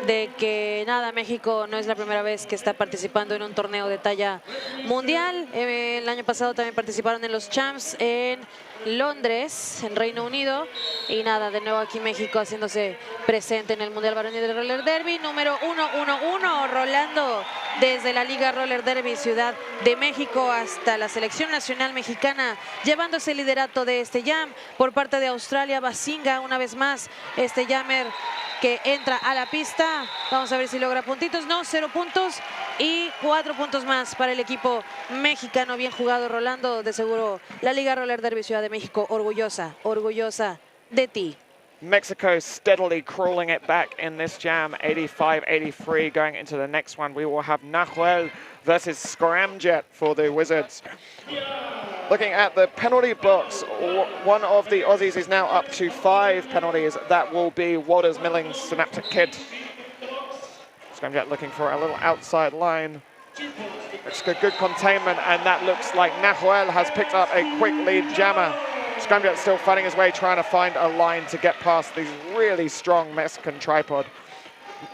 de que nada, México no es la primera vez que está participando en un torneo de talla mundial. El año pasado también participaron en los Champs en Londres, en Reino Unido. Y nada, de nuevo aquí México haciéndose presente en el Mundial Varonil del Roller Derby. Número 111, rolando desde la Liga Roller Derby Ciudad de México hasta la Selección Nacional Mexicana, llevándose el liderato de este jam por parte de Australia. Basinga una vez más, este jammer que entra a la pista. Vamos a ver si logra puntitos. No, 0 puntos y 4 puntos más para el equipo mexicano. Bien jugado, Rolando. De seguro la Liga Roller Derby Ciudad de México orgullosa de ti. Mexico steadily crawling it back in this jam, 85-83. Going into the next one, we will have Nahuel versus Scramjet for the Wizards. Looking at the penalty box, one of the Aussies is now up to 5 penalties. That will be Walters Millings, Synaptic Kid. Scramjet looking for a little outside line. It's a good containment, and that looks like Nahuel has picked up a quick lead jammer. Scramjet still fighting his way, trying to find a line to get past these really strong Mexican tripod.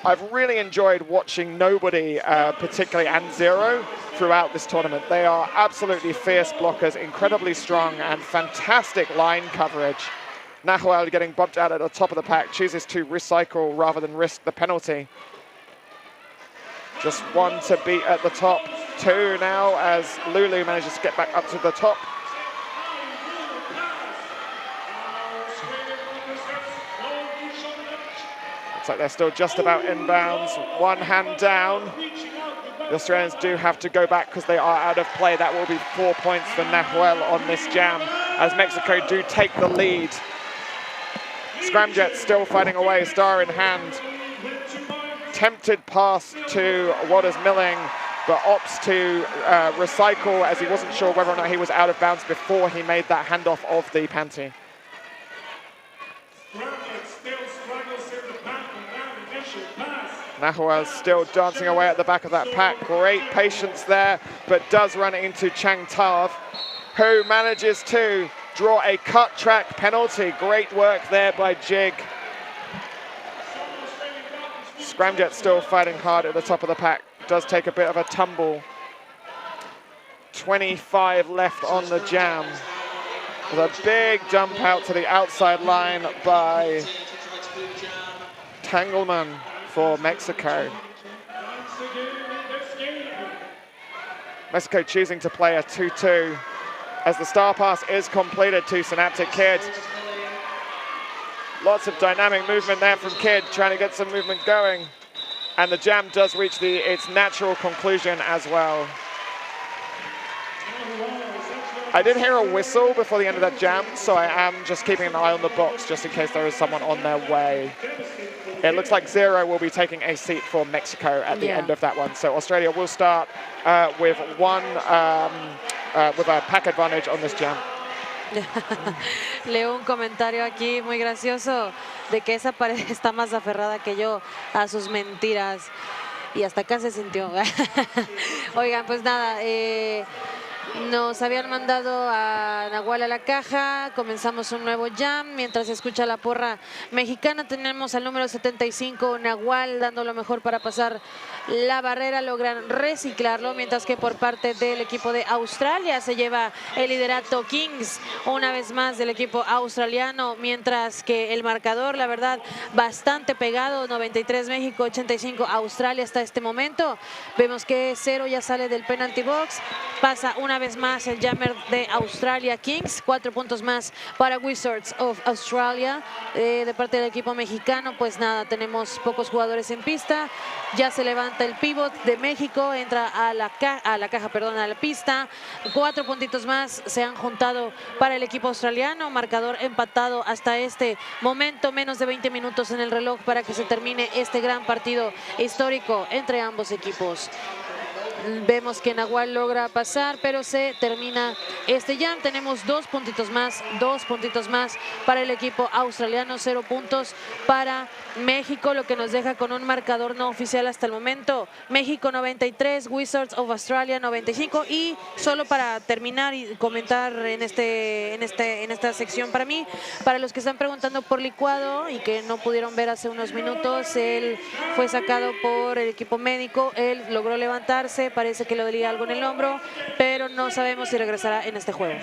I've really enjoyed watching Nobody, particularly, and Zero throughout this tournament. They are absolutely fierce blockers, incredibly strong, and fantastic line coverage. Nahuel getting bumped out at the top of the pack, chooses to recycle rather than risk the penalty. Just 1 to beat at the top, 2 now as Lulu manages to get back up to the top. Looks like they're still just about inbounds. 1 hand down. The Australians do have to go back because they are out of play. That will be 4 points for Nahuel on this jam. as Mexico do take the lead. Scramjet still fighting away, star in hand. Tempted pass to Waters Milling, but opts to recycle as he wasn't sure whether or not he was out of bounds before he made that handoff of the panty. Nahuel still dancing away at the back of that pack. Great patience there, but does run into Chang Tav, who manages to draw a cut track penalty. Great work there by Jig. Scramjet still fighting hard at the top of the pack. Does take a bit of a tumble. 25 left on the jam. With a big jump out to the outside line by Tangleman for Mexico. Mexico choosing to play a 2-2 as the star pass is completed to Synaptic Kid. Lots of dynamic movement there from Kid, trying to get some movement going. And the jam does reach its natural conclusion as well. I did hear a whistle before the end of that jam, so I am just keeping an eye on the box just in case there is someone on their way. It looks like Zero will be taking a seat for Mexico at the end of that one. So Australia will start with a pack advantage on this jam. Leo un comentario aquí muy gracioso de que esa pared está más aferrada que yo a sus mentiras. Y hasta acá se sintió. Oigan, pues nada, nos habían mandado a Nahual a la caja, comenzamos un nuevo jam, mientras se escucha la porra mexicana. Tenemos al número 75, Nahual, dando lo mejor para pasar la barrera, logran reciclarlo, mientras que por parte del equipo de Australia se lleva el liderato Kings, una vez más del equipo australiano, mientras que el marcador, la verdad, bastante pegado, 93 México, 85 Australia hasta este momento. Vemos que Cero ya sale del penalty box, pasa una vez más el jammer de Australia Kings, 4 puntos más para Wizards of Australia. De parte del equipo mexicano, pues nada, tenemos pocos jugadores en pista, ya se levanta el pivot de México, entra a la pista, 4 puntitos más se han juntado para el equipo australiano, marcador empatado hasta este momento, menos de 20 minutos en el reloj para que se termine este gran partido histórico entre ambos equipos. Vemos que Nahual logra pasar, pero se termina este jam. Tenemos 2 puntitos más para el equipo australiano, 0 puntos para México, lo que nos deja con un marcador no oficial hasta el momento. México 93, Wizards of Australia 95. Y solo para terminar y comentar en esta sección para los que están preguntando por Licuado y que no pudieron ver hace unos minutos, él fue sacado por el equipo médico, él logró levantarse, parece que le dolía algo en el hombro, pero no sabemos si regresará en este juego.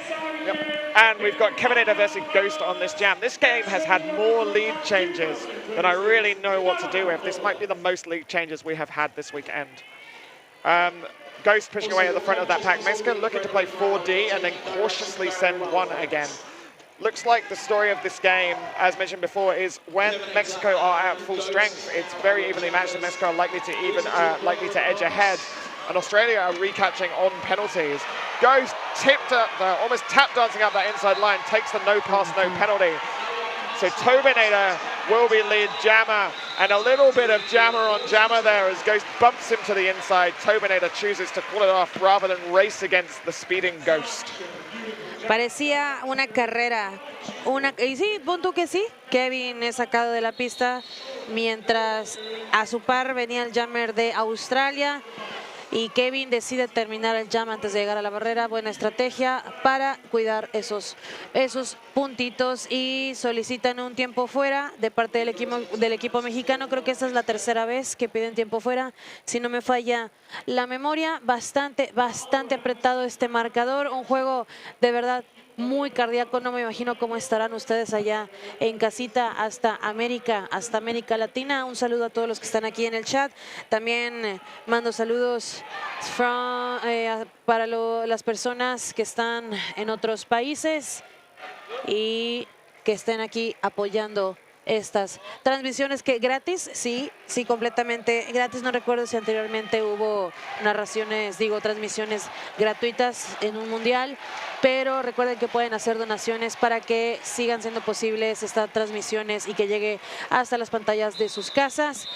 And we've got Kevin Ada versus Ghost on this jam. This game has had more lead changes than I really know what to do with. This might be the most lead changes we have had this weekend. Ghost pushing away at the front of that pack. Mexico looking to play 4D and then cautiously send one again. Looks like the story of this game, as mentioned before, is when Mexico are at full strength, it's very evenly matched and Mexico are likely to edge ahead. And Australia are recapturing on penalties. Ghost tipped up, almost tap dancing up that inside line, takes the no pass, no penalty. So Tobinator will be lead jammer, and a little bit of jammer on jammer there as Ghost bumps him to the inside. Tobinator chooses to pull it off rather than race against the speeding Ghost. Parecía una carrera, y sí, punto que sí. Kevin es sacado de la pista, mientras a su par venía el jammer de Australia. Y Kevin decide terminar el jam antes de llegar a la barrera. Buena estrategia para cuidar esos puntitos y solicitan un tiempo fuera de parte del equipo mexicano. Creo que esta es la tercera vez que piden tiempo fuera, si no me falla la memoria. Bastante apretado este marcador. Un juego de verdad muy cardíaco. No me imagino cómo estarán ustedes allá en casita hasta América Latina. Un saludo a todos los que están aquí en el chat. También mando saludos para las personas que están en otros países y que estén aquí apoyando estas transmisiones que gratis, sí, completamente gratis. No recuerdo si anteriormente hubo transmisiones gratuitas en un mundial, pero recuerden que pueden hacer donaciones para que sigan siendo posibles estas transmisiones y que llegue hasta las pantallas de sus casas.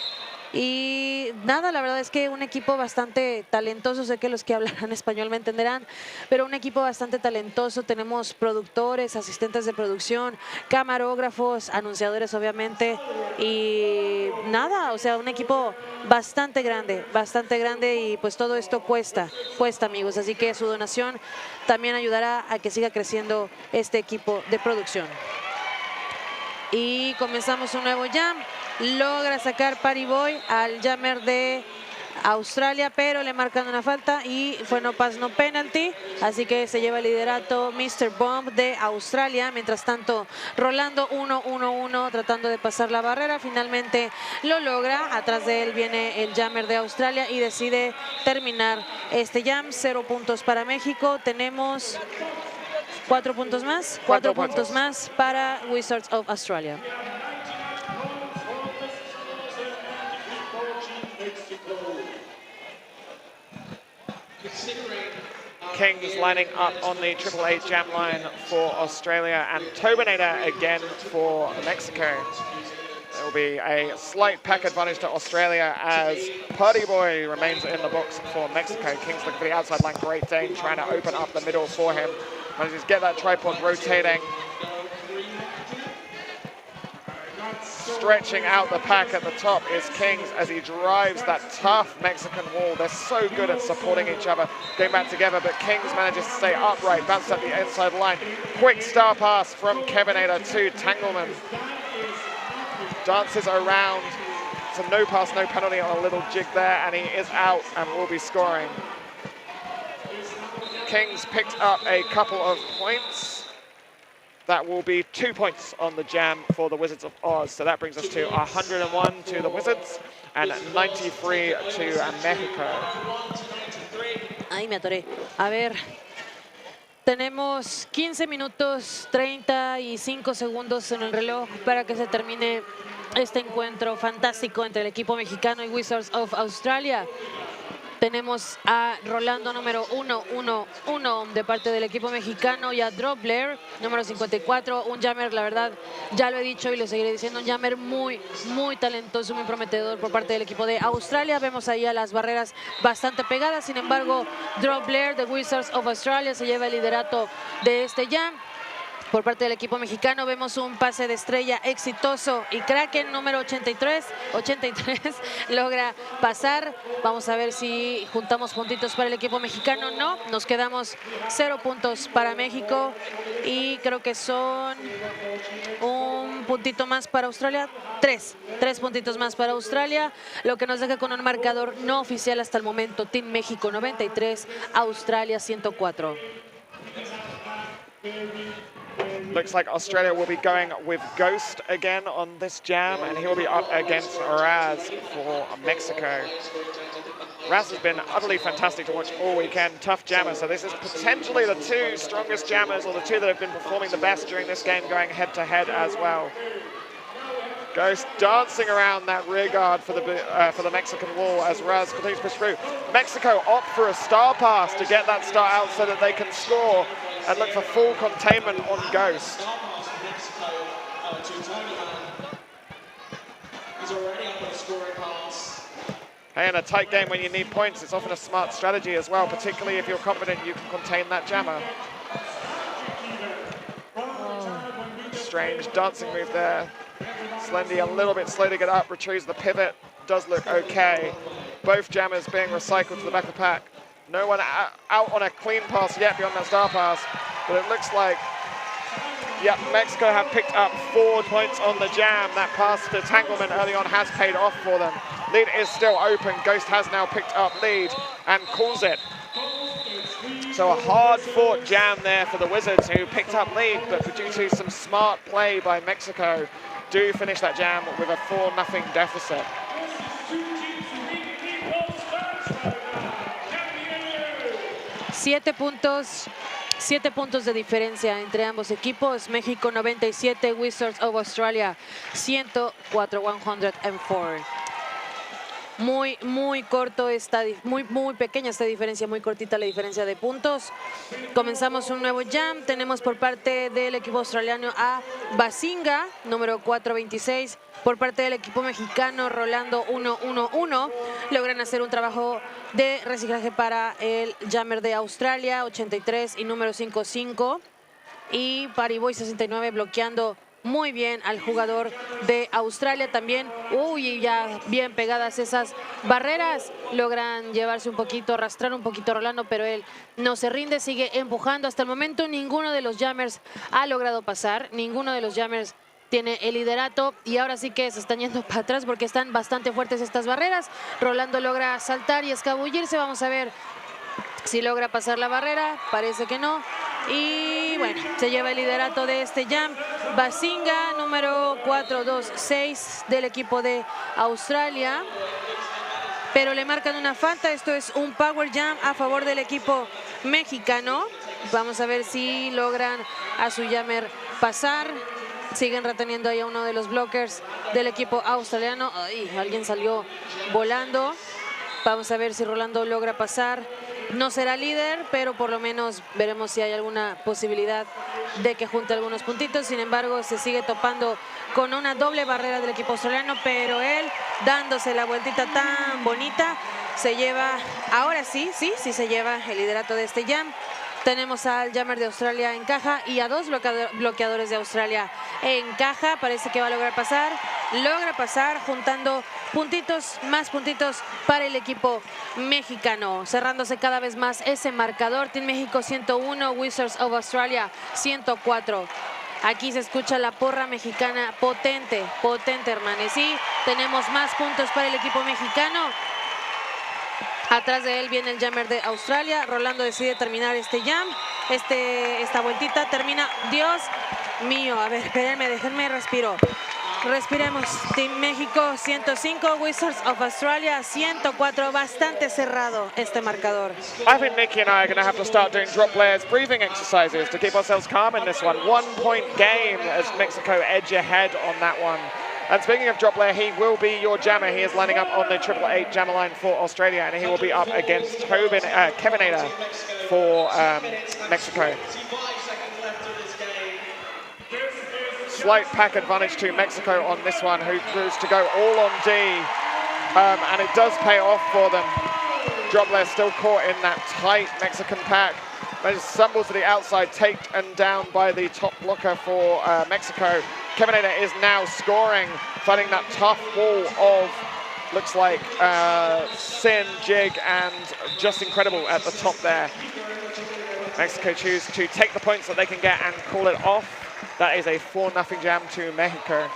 Y nada, la verdad es que un equipo bastante talentoso, sé que los que hablarán español me entenderán, pero un equipo bastante talentoso. Tenemos productores, asistentes de producción, camarógrafos, anunciadores obviamente, y nada, o sea, un equipo bastante grande y pues todo esto cuesta amigos, así que su donación también ayudará a que siga creciendo este equipo de producción. Y comenzamos un nuevo jam. Logra sacar Party Boy al jammer de Australia, pero le marcan una falta y fue no pass, no penalty. Así que se lleva el liderato Mr. Bomb de Australia. Mientras tanto, Rolando 1-1-1 tratando de pasar la barrera. Finalmente lo logra. Atrás de él viene el jammer de Australia y decide terminar este jam. 0 puntos para México. Tenemos 4 puntos más. 4 puntos más para Wizards of Australia. Kings lining up on the AAA jam line for Australia and Tobinator again for Mexico. There will be a slight pack advantage to Australia as Party Boy remains in the box for Mexico. Kings looking for the outside line. Great Dane trying to open up the middle for him. Manages to get that tripod rotating. Stretching out the pack at the top is Kings as he drives that tough Mexican wall. They're so good at supporting each other, going back together, but Kings manages to stay upright, bounces up the inside line. Quick star pass from Kevinator to Tangleman. Dances around. It's a no pass, no penalty on a little jig there, and he is out and will be scoring. Kings picked up a couple of points. That will be 2 points on the jam for the Wizards of Oz. So that brings us to 101 to the Wizards and 93 to Mexico. Ahí me atoré. A ver, tenemos 15 minutos 35 segundos en el reloj para que se termine este encuentro fantástico entre el equipo mexicano y Wizards of Australia. Tenemos a Rolando número 1-1-1 de parte del equipo mexicano y a Drop Blair número 54, un jammer, la verdad, ya lo he dicho y lo seguiré diciendo, un jammer muy talentoso, muy prometedor por parte del equipo de Australia. Vemos ahí a las barreras bastante pegadas, sin embargo, Drop Blair de Wizards of Australia se lleva el liderato de este jam. Por parte del equipo mexicano vemos un pase de estrella exitoso y Kraken número 83 logra pasar. Vamos a ver si juntamos puntitos para el equipo mexicano. No, nos quedamos 0 puntos para México y creo que son un puntito más para Australia. 3 puntitos más para Australia, lo que nos deja con un marcador no oficial hasta el momento. Team México 93, Australia 104. Looks like Australia will be going with Ghost again on this jam, and he will be up against Raz for Mexico. Raz has been utterly fantastic to watch all weekend, tough jammer, so this is potentially the 2 strongest jammers, or the 2 that have been performing the best during this game, going head-to-head as well. Ghost dancing around that rear guard for the Mexican wall as Raz continues to push through. Mexico opt for a star pass to get that star out so that they can score and look for full containment on Ghost. Hey, in a tight game when you need points, it's often a smart strategy as well, particularly if you're confident you can contain that jammer. Strange dancing move there. Slendy a little bit slow to get up, retrieves the pivot, does look okay. Both jammers being recycled to the back of the pack. No one out on a clean pass yet beyond that star pass, but it looks like, yep, Mexico have picked up 4 points on the jam. That pass to Tangleman early on has paid off for them. Lead is still open. Ghost has now picked up lead and calls it. So a hard-fought jam there for the Wizards, who picked up lead, but due to some smart play by Mexico, do finish that jam with a 4-0 deficit. 7 puntos 7 puntos de diferencia entre ambos equipos. México 97, Wizards of Australia 104, 104. Muy corto muy pequeña esta diferencia, muy cortita la diferencia de puntos. Comenzamos un nuevo jam. Tenemos por parte del equipo australiano a Basinga, número 426. Por parte del equipo mexicano, Rolando 111. Logran hacer un trabajo de reciclaje para el jammer de Australia, 83 y número 55. Y Pariboy 69 bloqueando muy bien al jugador de Australia también. Uy, ya bien pegadas esas barreras. Logran llevarse un poquito, arrastrar un poquito a Rolando, pero él no se rinde, sigue empujando. Hasta el momento ninguno de los jammers ha logrado pasar. Ninguno de los jammers tiene el liderato y ahora sí que se están yendo para atrás porque están bastante fuertes estas barreras. Rolando logra saltar y escabullirse. Vamos a ver si logra pasar la barrera. Parece que no. Y bueno, se lleva el liderato de este jam Basinga, número 426 del equipo de Australia. Pero le marcan una falta. Esto es un power jam a favor del equipo mexicano. Vamos a ver si logran a su jammer pasar. Siguen reteniendo ahí a uno de los blockers del equipo australiano. Ay, alguien salió volando. Vamos a ver si Rolando logra pasar. No será líder, pero por lo menos veremos si hay alguna posibilidad de que junte algunos puntitos. Sin embargo, se sigue topando con una doble barrera del equipo australiano, pero él, dándose la vueltita tan bonita, se lleva, ahora sí se lleva el liderato de este jam. Tenemos al jammer de Australia en caja y a dos bloqueadores de Australia en caja. Parece que va a lograr pasar. Logra pasar juntando puntitos, más puntitos para el equipo mexicano. Cerrándose cada vez más ese marcador. Team México 101, Wizards of Australia 104. Aquí se escucha la porra mexicana potente, hermanos. Y tenemos más puntos para el equipo mexicano. Atrás de él viene el jammer de Australia. Rolando decide terminar este jam. Esta vueltita termina. Dios mío, a ver, espérenme, déjenme respiro. Respiremos. Team México 105, Wizards of Australia 104. Bastante cerrado este marcador. I think Nikki and I are going to have to start doing drop layers breathing exercises to keep ourselves calm in this one. 1 point game as Mexico edge ahead on that one. And speaking of drop layer, he will be your jammer. He is lining up on the 888 jammer line for Australia, and he will be up against Kevinator for Mexico. Slight pack advantage to Mexico on this one, who proves to go all on D, and it does pay off for them. Drop layer still caught in that tight Mexican pack. Manages to stumble to the outside, taken down by the top blocker for Mexico. Kevinator is now scoring, fighting that tough wall of, looks like, Sin, Jig, and Just Incredible at the top there. Mexico choose to take the points that they can get and call it off. That is a 4-0 jam to Mexico.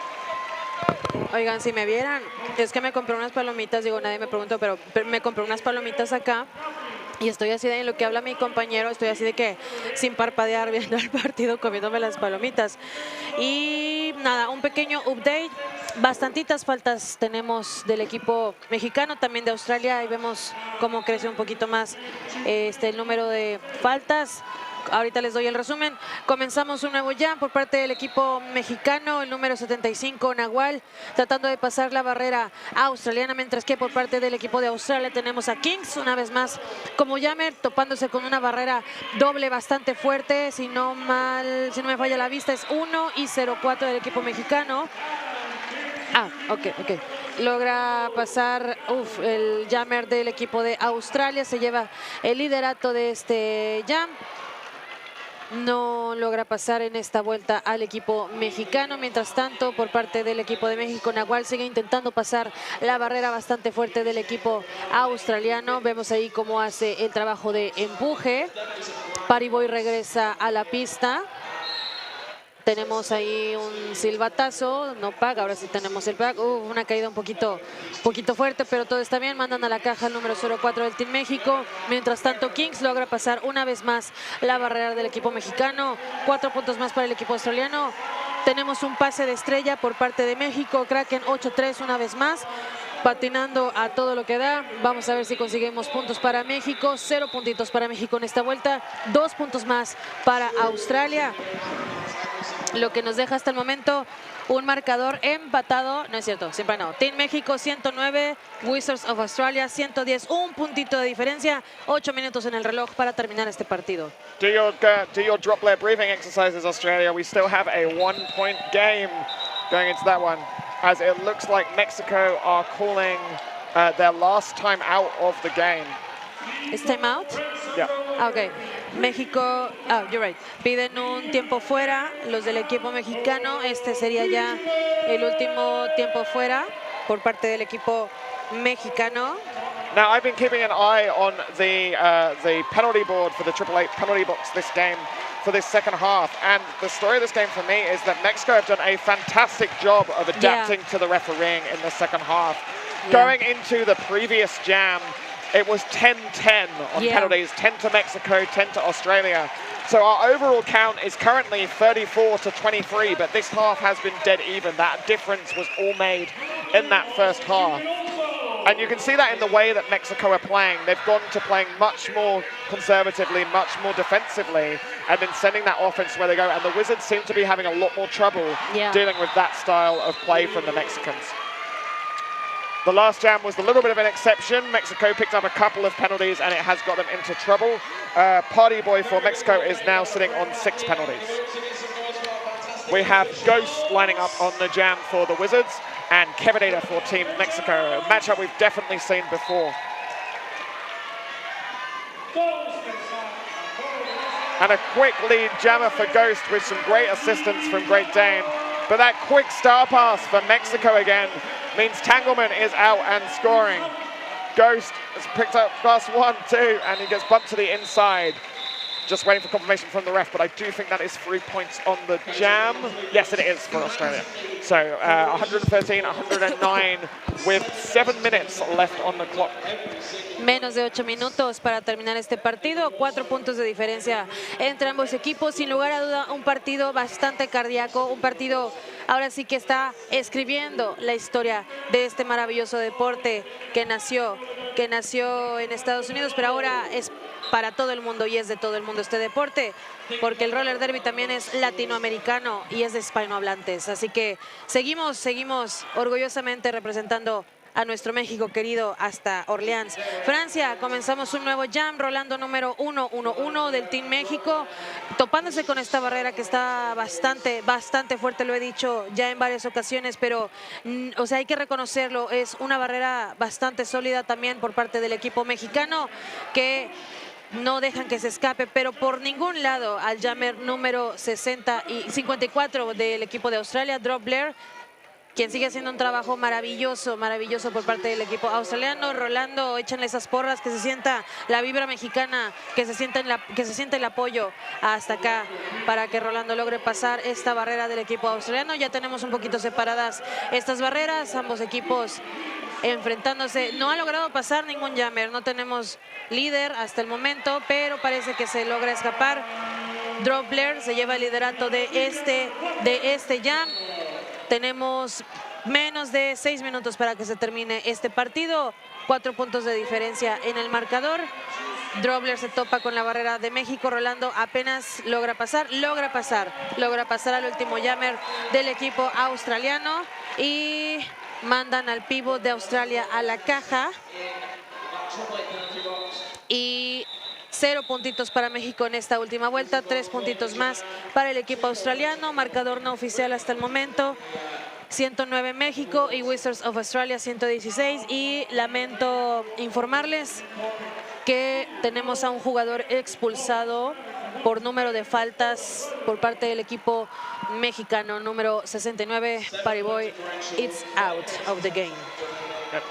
Oigan, si me vieran, es que me compré unas palomitas, digo, nadie me preguntó, pero me compré unas palomitas acá. Y estoy así de en lo que habla mi compañero, estoy así de que sin parpadear viendo el partido, comiéndome las palomitas. Y nada, un pequeño update. Bastantitas faltas tenemos del equipo mexicano, también de Australia. Y vemos cómo crece un poquito más el número de faltas. Ahorita les doy el resumen. Comenzamos un nuevo jam por parte del equipo mexicano, el número 75, Nahual, tratando de pasar la barrera australiana, mientras que por parte del equipo de Australia tenemos a Kings, una vez más como jammer, topándose con una barrera doble bastante fuerte. Si no me falla la vista, es 1 y 0-4 del equipo mexicano. Ok. Logra pasar el jammer del equipo de Australia, se lleva el liderato de este jam. No logra pasar en esta vuelta al equipo mexicano. Mientras tanto, por parte del equipo de México, Nahual sigue intentando pasar la barrera bastante fuerte del equipo australiano. Vemos ahí cómo hace el trabajo de empuje. Pariboy regresa a la pista. Tenemos ahí un silbatazo, no paga, ahora sí tenemos el pack. Una caída un poquito fuerte, pero todo está bien. Mandan a la caja el número 04 del Team México. Mientras tanto, Kings logra pasar una vez más la barrera del equipo mexicano. 4 puntos más para el equipo australiano. Tenemos un pase de estrella por parte de México. Kraken 8-3 una vez más. patinando a todo lo que da. Vamos a ver si conseguimos puntos para México. 0 puntitos para México en esta vuelta. 2 puntos más para Australia. Lo que nos deja hasta el momento un marcador empatado. No es cierto, siempre no. Team México 109, Wizards of Australia 110. Un puntito de diferencia. 8 minutos en el reloj para terminar este partido. Do your droplet breathing exercises, Australia. We still have a 1-point game going into that one, as it looks like Mexico are calling their last time out of the game. ¿Es time out? Yeah. Ok. México, you're right. Piden un tiempo fuera los del equipo mexicano. Este sería ya el último tiempo fuera por parte del equipo mexicano. Now, I've been keeping an eye on the penalty board for the 888 penalty box this game for this second half. And the story of this game for me is that Mexico have done a fantastic job of adapting to the refereeing in the second half. Going into the previous jam, it was 10-10 on penalties, 10 to Mexico, 10 to Australia. So our overall count is currently 34-23, but this half has been dead even. That difference was all made in that first half. And you can see that in the way that Mexico are playing. They've gone to playing much more conservatively, much more defensively, and then sending that offense where they go. And the Wizards seem to be having a lot more trouble dealing with that style of play from the Mexicans. The last jam was a little bit of an exception. Mexico picked up a couple of penalties and it has got them into trouble. Party Boy for Mexico is now sitting on 6 penalties. We have Ghost lining up on the jam for the Wizards and Kevin for Team Mexico. A matchup we've definitely seen before. And a quick lead jammer for Ghost with some great assistance from Great Dane. But that quick star pass for Mexico again means Tangleman is out and scoring. Ghost has picked up pass 1, 2, and he gets bumped to the inside. Just waiting for confirmation from the ref, but I do think that is 3 points on the jam. Yes, it is for Australia. So 113, 109 with 7 minutes left on the clock. Menos de 8 minutos para terminar este partido. 4 puntos de diferencia entre ambos equipos. Sin lugar a duda, un partido bastante cardíaco. Un partido ahora sí que está escribiendo la historia de este maravilloso deporte que nació en Estados Unidos, pero ahora es para todo el mundo y es de todo el mundo este deporte, porque el roller derby también es latinoamericano y es de hispanohablantes. Así que seguimos orgullosamente representando a nuestro México querido hasta Orleans. Francia, comenzamos un nuevo jam, Rolando número 1-1-1 del Team México, topándose con esta barrera que está bastante fuerte, lo he dicho ya en varias ocasiones, pero o sea, hay que reconocerlo, es una barrera bastante sólida también por parte del equipo mexicano, que no dejan que se escape, pero por ningún lado al jammer número 54 del equipo de Australia, Drop Blair, quien sigue haciendo un trabajo maravilloso por parte del equipo australiano. Rolando, échenle esas porras, que se sienta la vibra mexicana, que se sienta el apoyo hasta acá para que Rolando logre pasar esta barrera del equipo australiano. Ya tenemos un poquito separadas estas barreras, ambos equipos enfrentándose. No ha logrado pasar ningún jammer, no tenemos líder hasta el momento, pero parece que se logra escapar. Drop Blair se lleva el liderato de este jam. Tenemos menos de 6 minutos para que se termine este partido. 4 puntos de diferencia en el marcador. Drobler se topa con la barrera de México. Rolando apenas logra pasar al último jammer del equipo australiano. Y mandan al pivot de Australia a la caja. Y 0 puntitos para México en esta última vuelta, 3 puntitos más para el equipo australiano. Marcador no oficial hasta el momento, 109 México y Wizards of Australia 116. Y lamento informarles que tenemos a un jugador expulsado por número de faltas por parte del equipo mexicano, número 69, Party Boy. It's out of the game.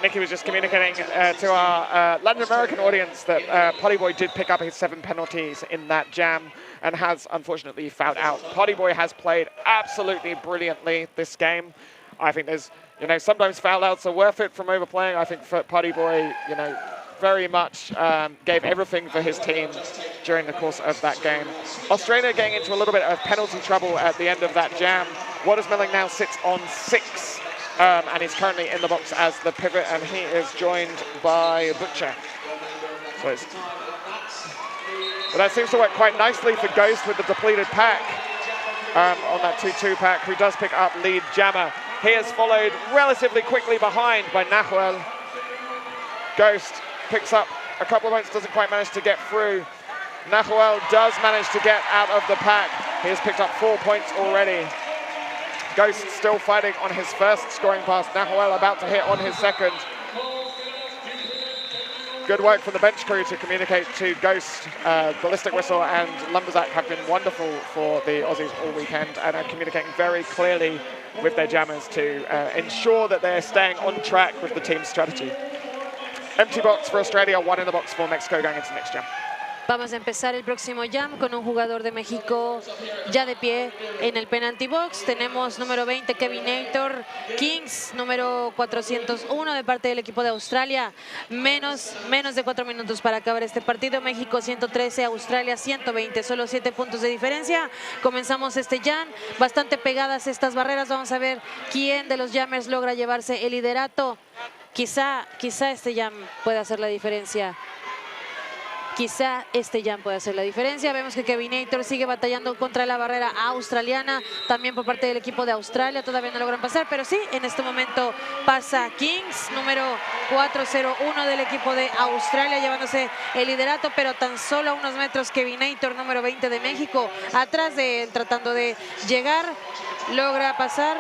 Nicky was just communicating to our Latin American audience that Potty Boy did pick up his 7 penalties in that jam and has unfortunately fouled out. Potty Boy has played absolutely brilliantly this game. I think there's, sometimes foul outs are worth it from overplaying. I think for Potty Boy, very much gave everything for his team during the course of that game. Australia getting into a little bit of penalty trouble at the end of that jam. Watersmelling now sits on 6 and he's currently in the box as the pivot, and he is joined by Butcher. So it's, but that seems to work quite nicely for Ghost with the depleted pack on that 2-2 pack, who does pick up lead jammer. He is followed relatively quickly behind by Nahuel. Ghost picks up a couple of points, doesn't quite manage to get through. Nahuel does manage to get out of the pack. He has picked up 4 points already. Ghost still fighting on his first scoring pass. Nahuel about to hit on his second. Good work from the bench crew to communicate to Ghost. Ballistic Whistle and Lumberzack have been wonderful for the Aussies all weekend and are communicating very clearly with their jammers to ensure that they're staying on track with the team's strategy. Empty box for Australia, 1 in the box for Mexico going into the next jam. Vamos a empezar el próximo jam con un jugador de México ya de pie en el penalty box. Tenemos número 20, Kevinator Kings, número 401 de parte del equipo de Australia. Menos de 4 minutos para acabar este partido. México 113, Australia 120, solo 7 puntos de diferencia. Comenzamos este jam, bastante pegadas estas barreras. Vamos a ver quién de los jammers logra llevarse el liderato. Quizá este jam pueda hacer la diferencia. Quizá este jam puede hacer la diferencia. Vemos que Kevinator sigue batallando contra la barrera australiana, también por parte del equipo de Australia. Todavía no logran pasar, pero sí, en este momento pasa Kings, número 401 del equipo de Australia, llevándose el liderato, pero tan solo a unos metros Kevinator, número 20 de México, atrás de él, tratando de llegar. Logra pasar.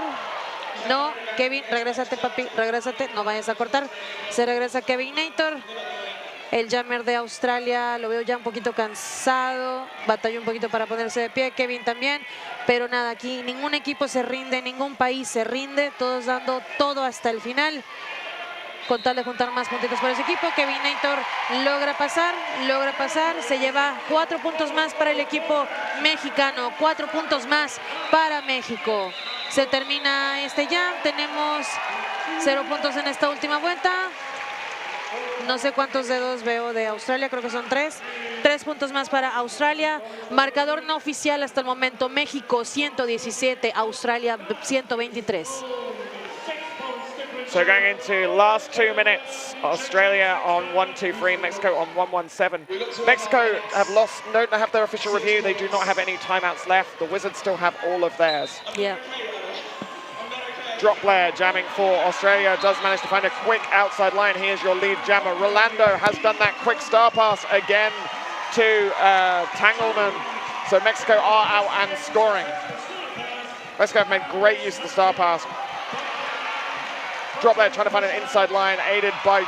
No, Kevin, regrésate, papi, regrésate, no vayas a cortar. Se regresa Kevinator. El jammer de Australia lo veo ya un poquito cansado, batalló un poquito para ponerse de pie, Kevin también, pero nada, aquí ningún equipo se rinde, ningún país se rinde, todos dando todo hasta el final, con tal de juntar más puntitos para ese equipo. Kevinator logra pasar, se lleva 4 puntos más para el equipo mexicano, 4 puntos más para México. Se termina este jam, tenemos 0 puntos en esta última vuelta. No sé cuántos dedos veo de Australia, creo que son 3. 3 puntos más para Australia. Marcador no oficial hasta el momento. México 117, Australia 123. So going into last 2 minutes, Australia on 1-2-3, Mexico on 1-1-7. Mexico don't have their official review. They do not have any timeouts left. The Wizards still have all of theirs. Yeah. Drop player jamming for Australia, does manage to find a quick outside line. He is your lead jammer. Rolando has done that quick star pass again to Tangleman. So Mexico are out and scoring. Mexico have made great use of the star pass. Drop player trying to find an inside line, aided by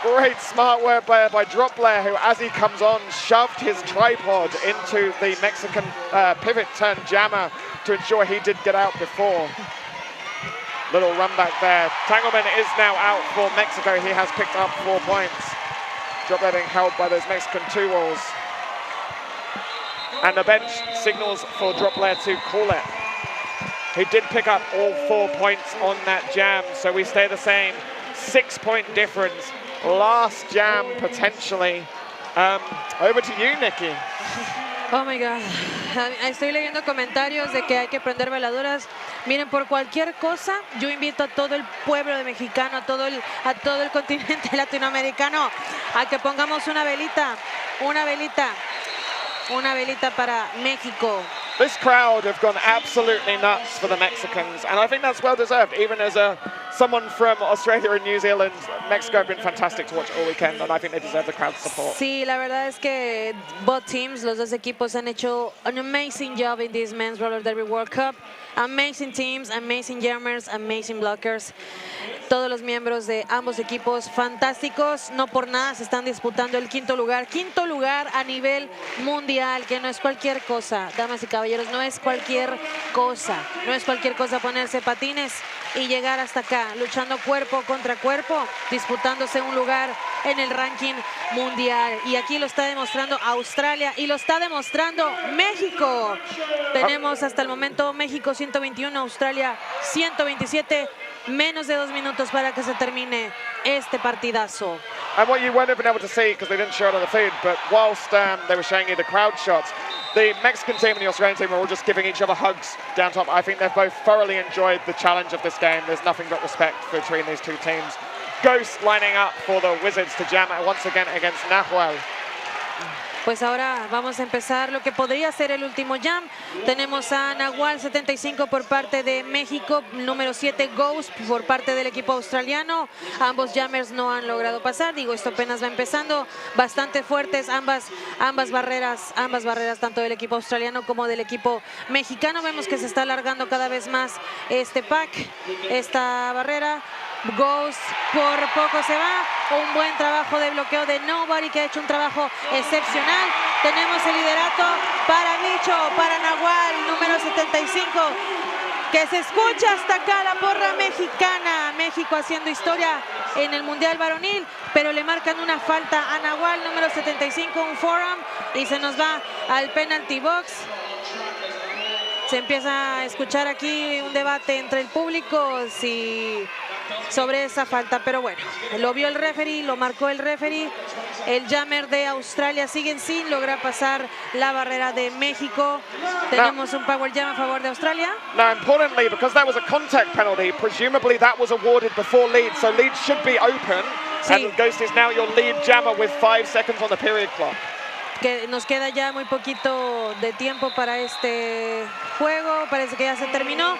great smart work player by Drop player, who as he comes on, shoved his tripod into the Mexican pivot turn jammer to ensure he did get out before. Little run back there. Tangleman is now out for Mexico. He has picked up 4 points. Drop being held by those Mexican 2 walls. And the bench signals for Drop player to call it. He did pick up all 4 points on that jam, so we stay the same. 6-point difference. Last jam potentially. Over to you, Nikki. Oh my God. Estoy leyendo comentarios de que hay que prender veladoras. Miren, por cualquier cosa, yo invito a todo el pueblo de mexicano, a todo el continente latinoamericano, a que pongamos una velita para México. This crowd have gone absolutely nuts for the Mexicans, and I think that's well deserved. Even as someone from Australia and New Zealand, Mexico have been fantastic to watch all weekend, and I think they deserve the crowd support. Sí, la verdad es que both teams, los dos equipos han hecho an amazing job in this Men's Roller Derby World Cup. Amazing teams, amazing jammers, amazing blockers. Todos los miembros de ambos equipos fantásticos. No por nada se están disputando el quinto lugar. Quinto lugar a nivel mundial, que no es cualquier cosa. Damas y caballeros, no es cualquier cosa. No es cualquier cosa ponerse patines y llegar hasta acá, luchando cuerpo contra cuerpo, disputándose un lugar en el ranking mundial. Y aquí lo está demostrando Australia y lo está demostrando México. Tenemos hasta el momento México 121, Australia 127. Menos de 2 minutos para que se termine este partidazo. And what you weren't even able to see, because they didn't show it on the feed, but whilst they were showing you the crowd shots, the Mexican team and the Australian team are all just giving each other hugs down top. I think they've both thoroughly enjoyed the challenge of this game. There's nothing but respect between these two teams. Ghost lining up for the Wizards to jam once again against Nahuel. Pues ahora vamos a empezar lo que podría ser el último jam. Tenemos a Nahual 75 por parte de México, número 7 Ghost por parte del equipo australiano. Ambos jammers no han logrado pasar, digo, esto apenas va empezando. Bastante fuertes ambas barreras tanto del equipo australiano como del equipo mexicano. Vemos que se está alargando cada vez más este pack, esta barrera. Ghost por poco se va. Un buen trabajo de bloqueo de Nobody, que ha hecho un trabajo excepcional. Tenemos el liderato para Bicho, para Nahual, número 75, que se escucha hasta acá la porra mexicana. México haciendo historia en el Mundial Varonil, pero le marcan una falta a Nahual, número 75, un forearm, y se nos va al penalty box. Se empieza a escuchar aquí un debate entre el público sobre esa falta, pero bueno, lo vio el referee, lo marcó el referee. El jammer de Australia sigue sin lograr pasar la barrera de México. Tenemos un power jam a favor de Australia. Now, importantly, because that was a contact penalty, presumably that was awarded before lead, so lead should be open. Sí. And Ghost is now your lead jammer with 5 seconds on the period clock. Que nos queda ya muy poquito de tiempo para este juego, parece que ya se terminó.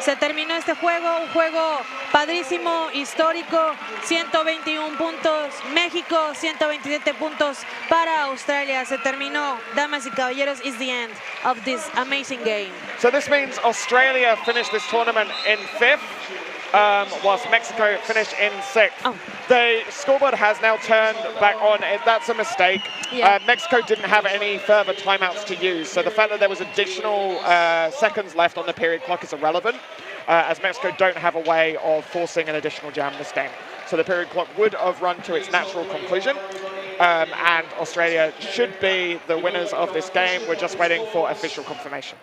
Se terminó este juego, un juego padrísimo, histórico, 121 puntos México, 127 puntos para Australia. Se terminó, damas y caballeros, is the end of this amazing game. So this means Australia finished this tournament in 5th. Whilst Mexico finished in 6th. Oh. The scoreboard has now turned back on. That's a mistake. Yeah. Mexico didn't have any further timeouts to use, so the fact that there was additional seconds left on the period clock is irrelevant, as Mexico don't have a way of forcing an additional jam this game. So the period clock would have run to its natural conclusion, and Australia should be the winners of this game. We're just waiting for official confirmation.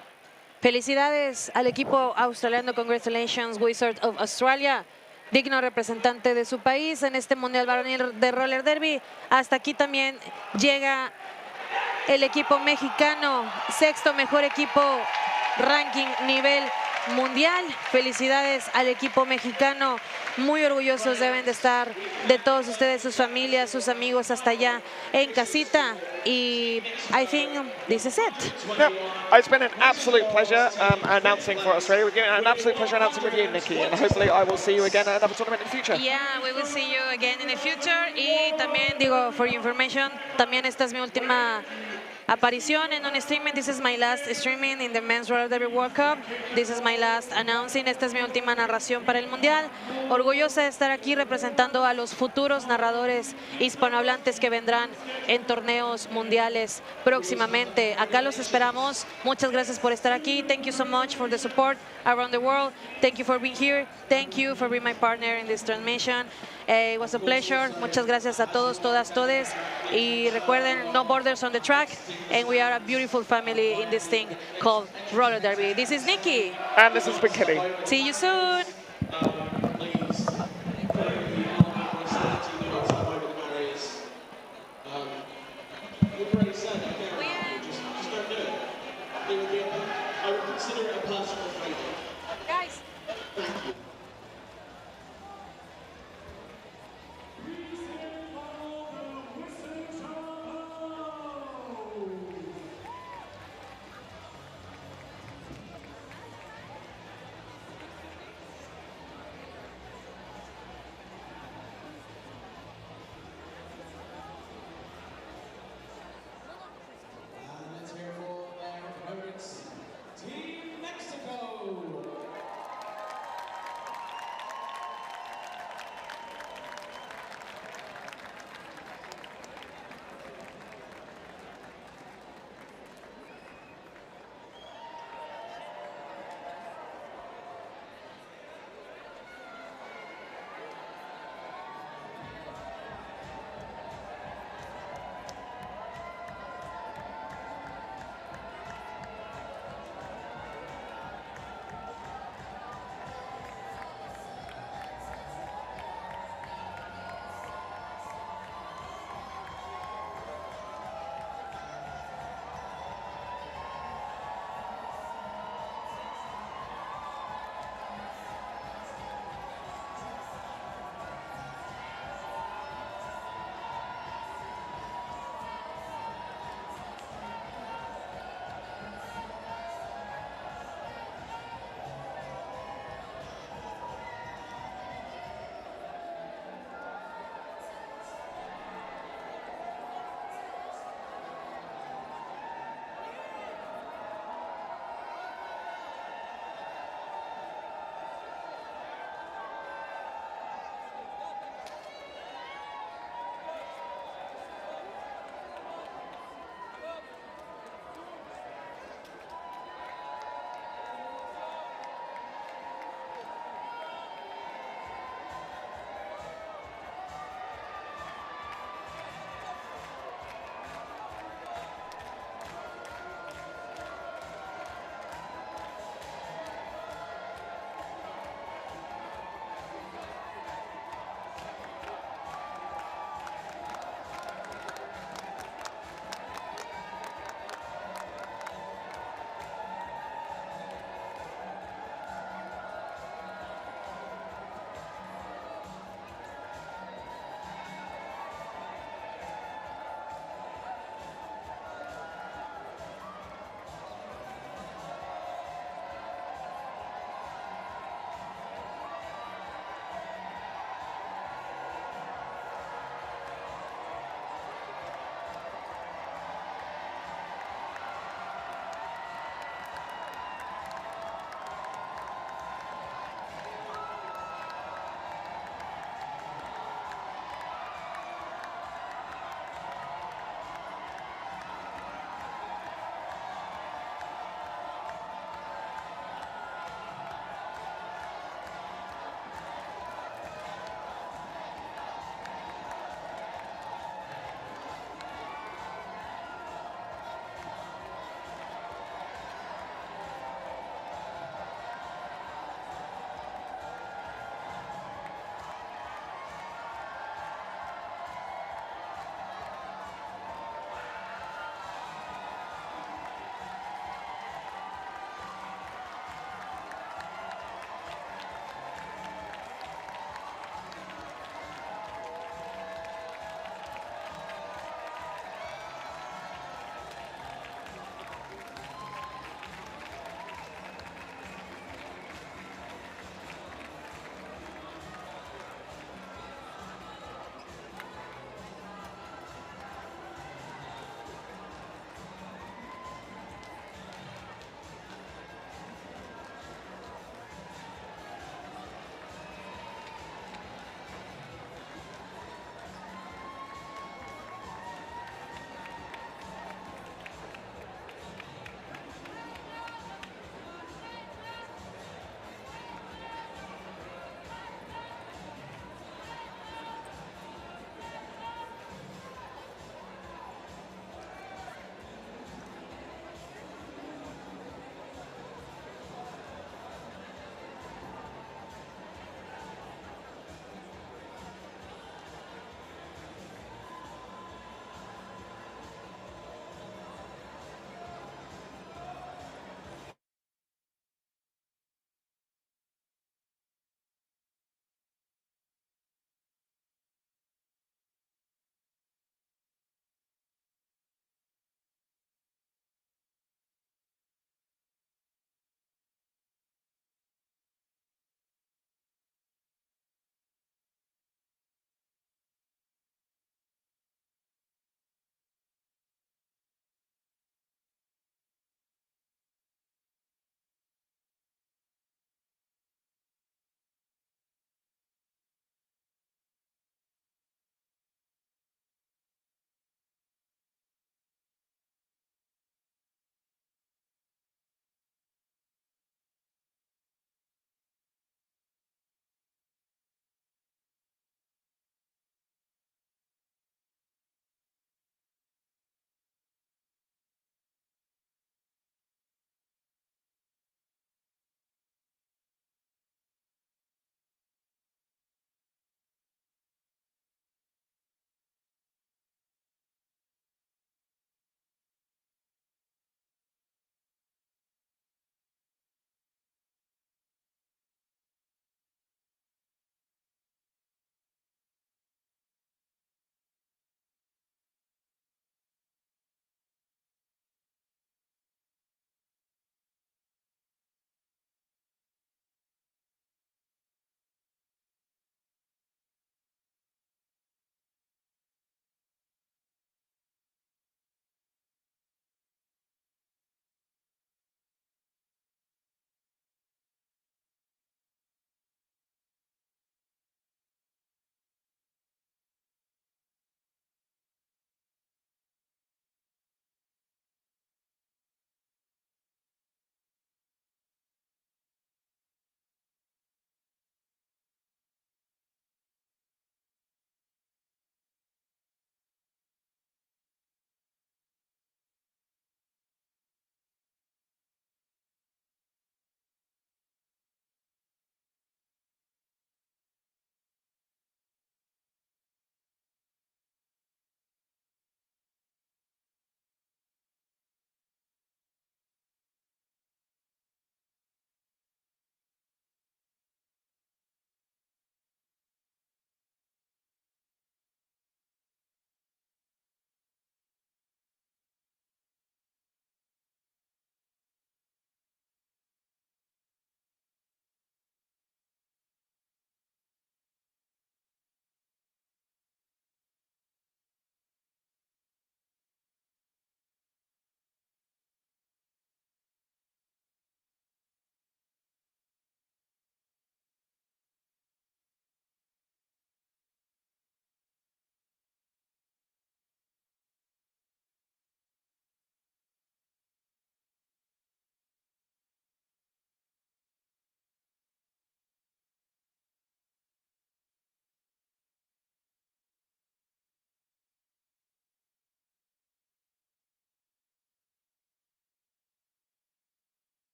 Felicidades al equipo australiano. Congratulations, Wizard of Australia. Digno representante de su país en este Mundial Varonil de Roller Derby. Hasta aquí también llega el equipo mexicano. 6º mejor equipo, ranking nivel mundial. Felicidades al equipo mexicano. Muy orgullosos deben de estar de todos ustedes, sus familias, sus amigos hasta allá en casita. Y I think this is it. Yeah, it's been an absolute pleasure announcing for Australia. We're getting an absolute pleasure announcing with you, Nikki, and hopefully I will see you again at another tournament in the future. Yeah, we will see you again in the future. Y también digo, for your information, también esta es mi última aparición en un streaming. This is my last streaming in the Men's Roller Derby World Cup. This is my last announcing. Esta es mi última narración para el Mundial. Orgullosa de estar aquí representando a los futuros narradores hispanohablantes que vendrán en torneos mundiales próximamente. Acá los esperamos. Muchas gracias por estar aquí. Thank you so much for the support around the world. Thank you for being here. Thank you for being my partner in this transmission. It was a pleasure. Muchas gracias a todos, todas, todes. Y recuerden, no borders on the track. And we are a beautiful family in this thing called Roller Derby. This is Nikki. And this is Big Kitty. See you soon. Guys.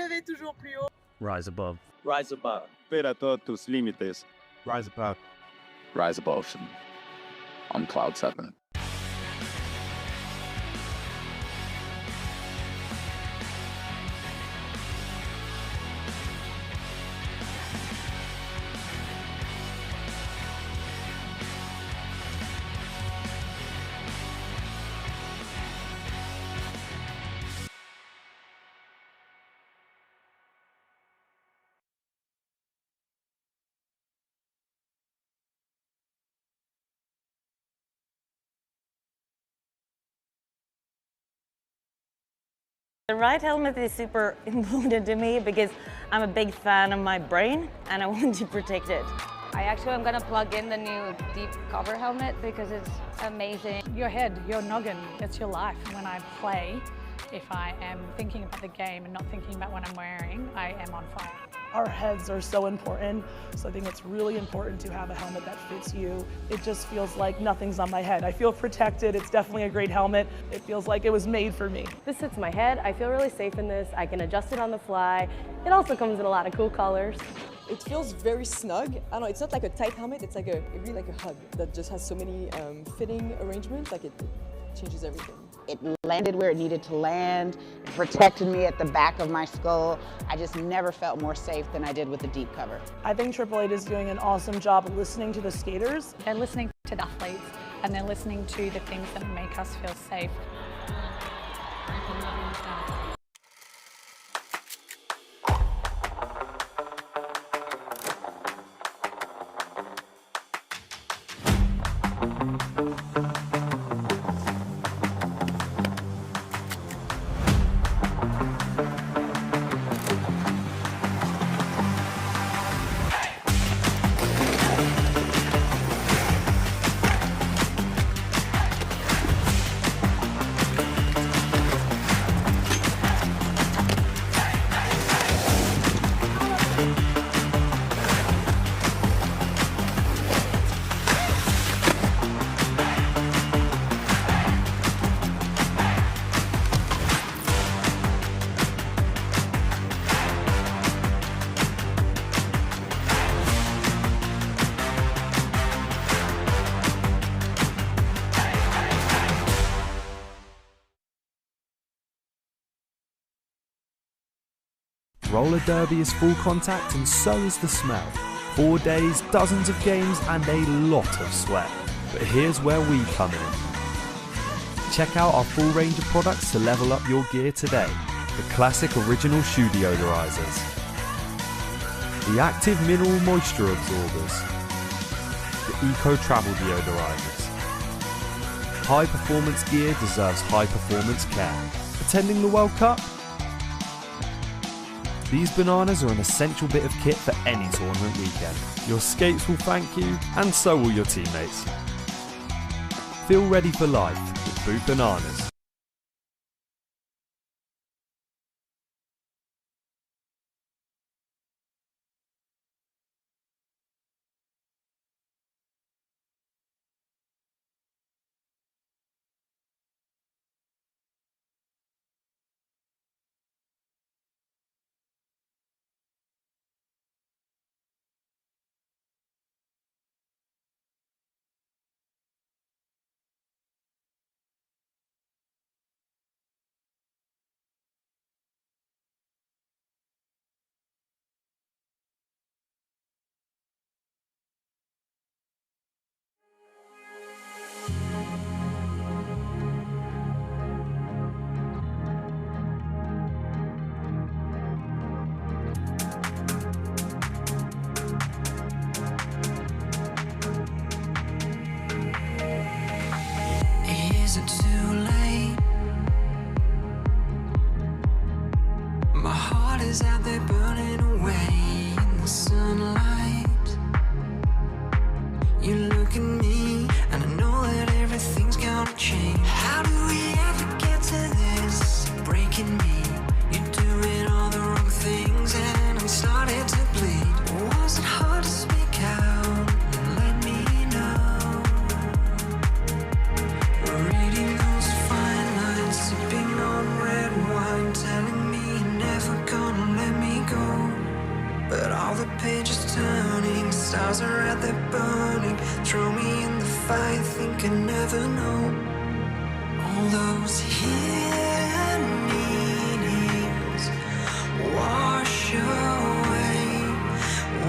S'élever toujours plus haut. Rise above. Rise above. Per a todos limites. Rise above. Rise above. On Cloud 7. The ride helmet is super important to me because I'm a big fan of my brain and I want to protect it. I actually am gonna plug in the new deep cover helmet because it's amazing. Your head, your noggin, it's your life. When I play, if I am thinking about the game and not thinking about what I'm wearing, I am on fire. Our heads are so important, so I think it's really important to have a helmet that fits you. It just feels like nothing's on my head. I feel protected. It's definitely a great helmet. It feels like it was made for me. This fits my head. I feel really safe in this. I can adjust it on the fly. It also comes in a lot of cool colors. It feels very snug. I don't know, it's not like a tight helmet, it's like it really like a hug that just has so many fitting arrangements, like it changes everything. It landed where it needed to land. It protected me at the back of my skull. I just never felt more safe than I did with the deep cover. I think Triple Eight is doing an awesome job of listening to the skaters. They're listening to the athletes and they're listening to the things that make us feel safe. Roller derby is full contact and so is the smell. 4 days, dozens of games and a lot of sweat. But here's where we come in. Check out our full range of products to level up your gear today. The classic original shoe deodorizers. The active mineral moisture absorbers. The eco travel deodorizers. High performance gear deserves high performance care. Attending the World Cup? These bananas are an essential bit of kit for any tournament weekend. Your skates will thank you, and so will your teammates. Feel ready for life with Boot Bananas. Is it too late? My heart is out there burning away in the sunlight. You look at me and I know that everything's gonna change. How do we ever get to this? Breaking me, you're doing all the wrong things and I'm starting to bleed. Was it hard to speak out and let me know? Reading those fine lines, sipping on red wine, telling me you're never gonna pages turning, stars are out there burning. Throw me in the fire, think I never know. All those hidden meanings wash away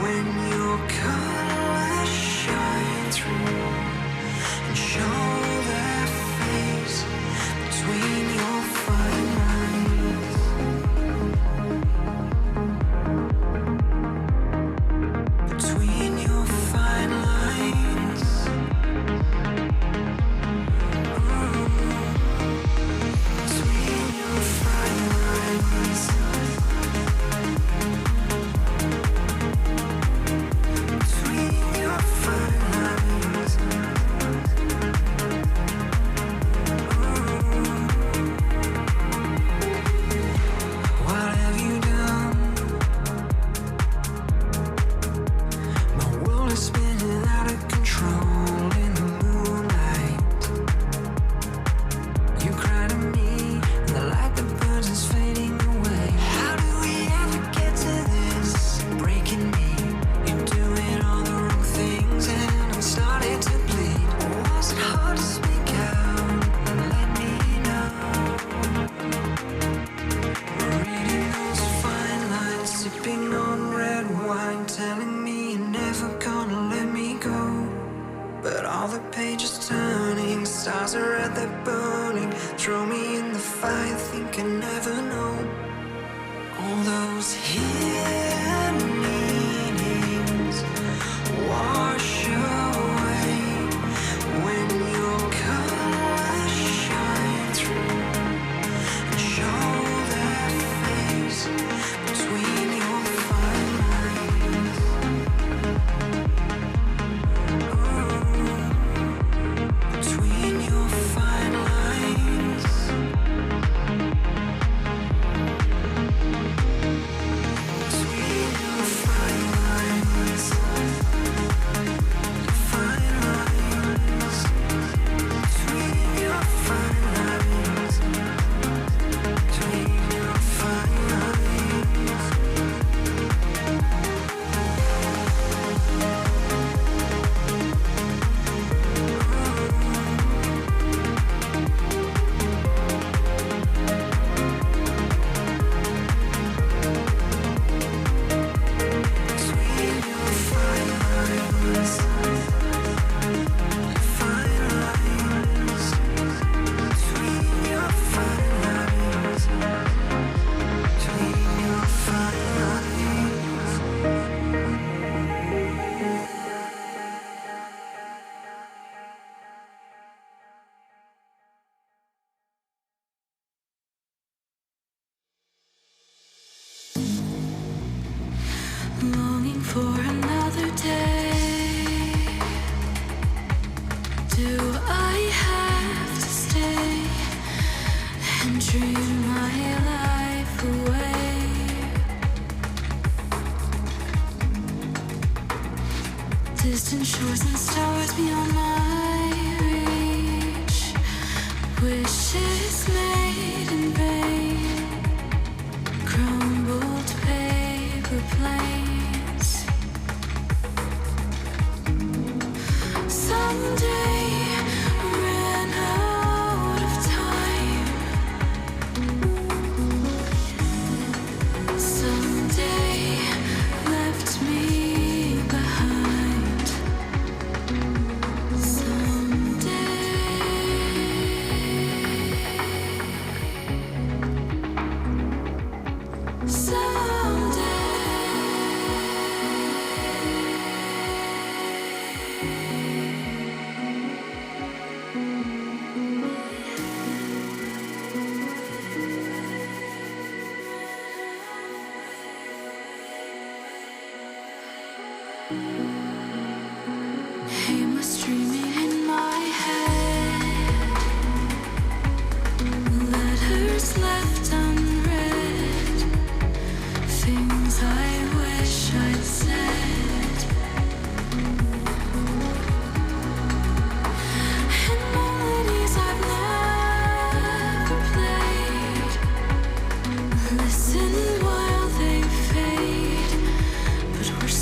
when your colors shine through and show their face between your fine lines. Between your fine lines. Between your fine lines. Between your fine lines. What have you done? My world is spinning out of control in the moonlight. You cry to me, and the light that burns is fading away. How do we ever get to this? Breaking me, you're doing all the wrong things, and I'm starting to bleed. Was it hard to speak out and let me know? Reading those fine lines, sipping on red wine, telling me you're never gonna let me go. But all the pages turning, stars are out there burning. Throw me in the fire, think I never know. All those hidden meanings wash away when your colors shine through and show their face between your fine lines. Between your fine lines. Between your fine lines. Fine lines. Between your fine lines. Between your fine lines. Between your fine lines. Fine lines. Between your fine lines. Between your fine lines. Longing for another day. Do I have to stay and dream my life away? Distant shores and stars beyond my reach. Wishes made in vain. Crumbled paper planes. Someday ran out of time. Someday left me behind. Aimless dreaming in my head. Letters left unread. Things I wish I'd said. And melodies I've never played. Listen while they fade. But we're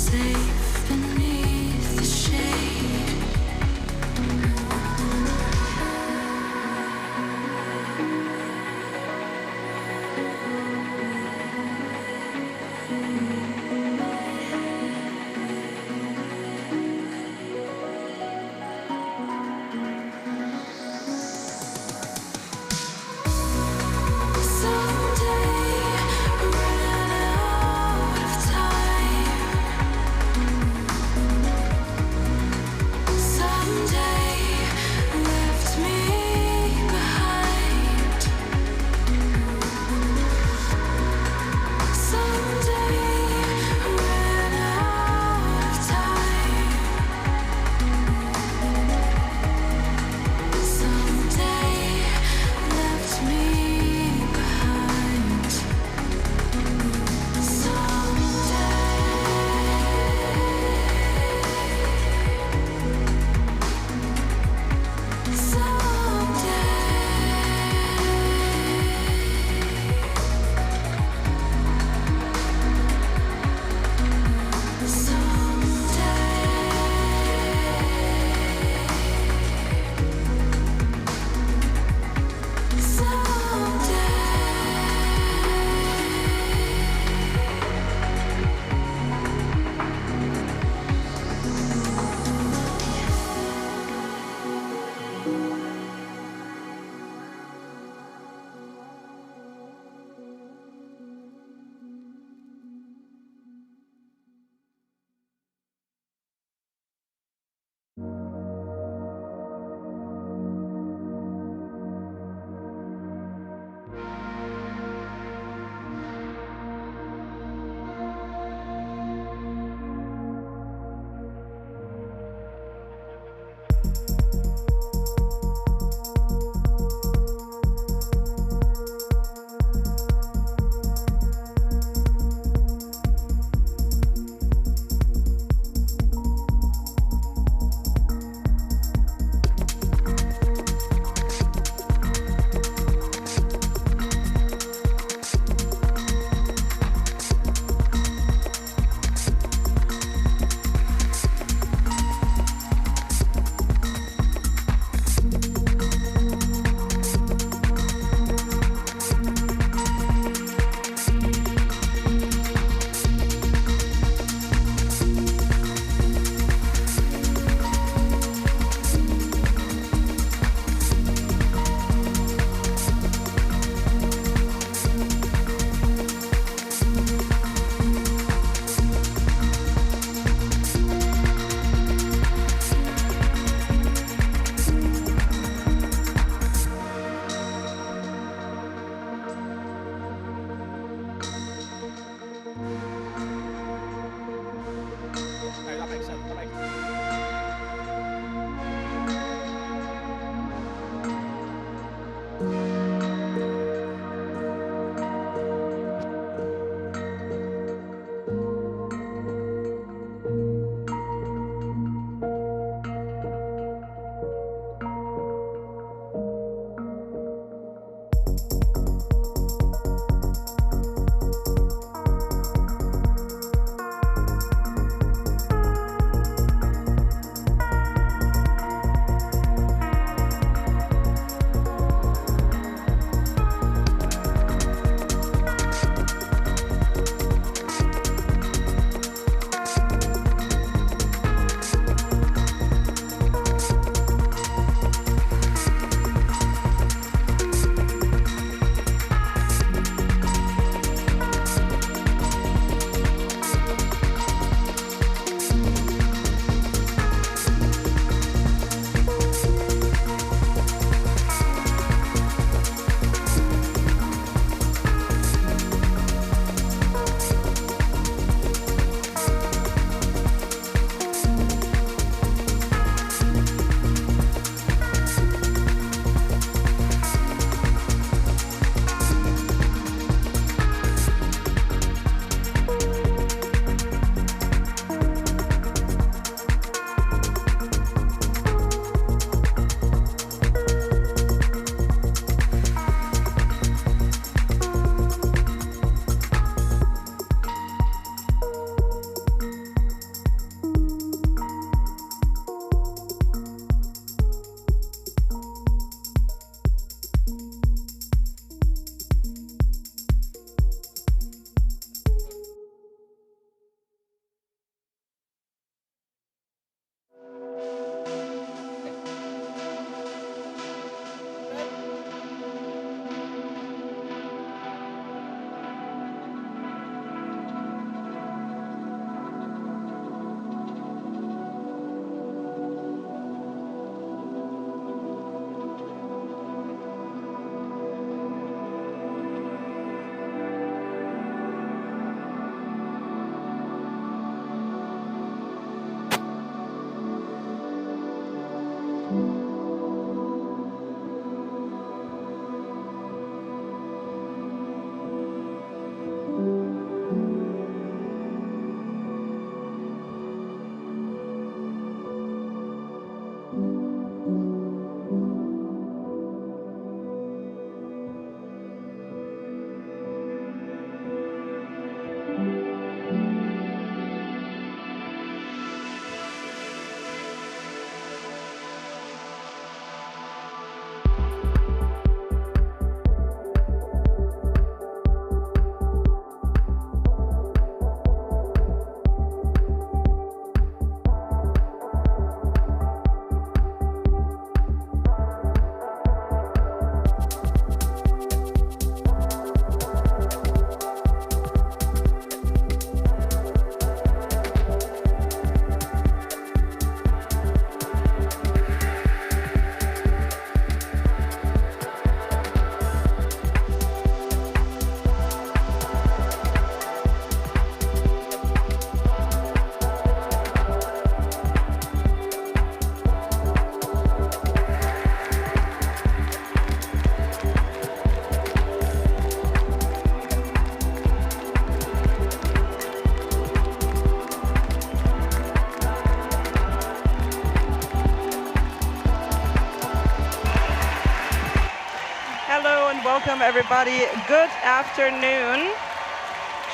welcome everybody. Good afternoon.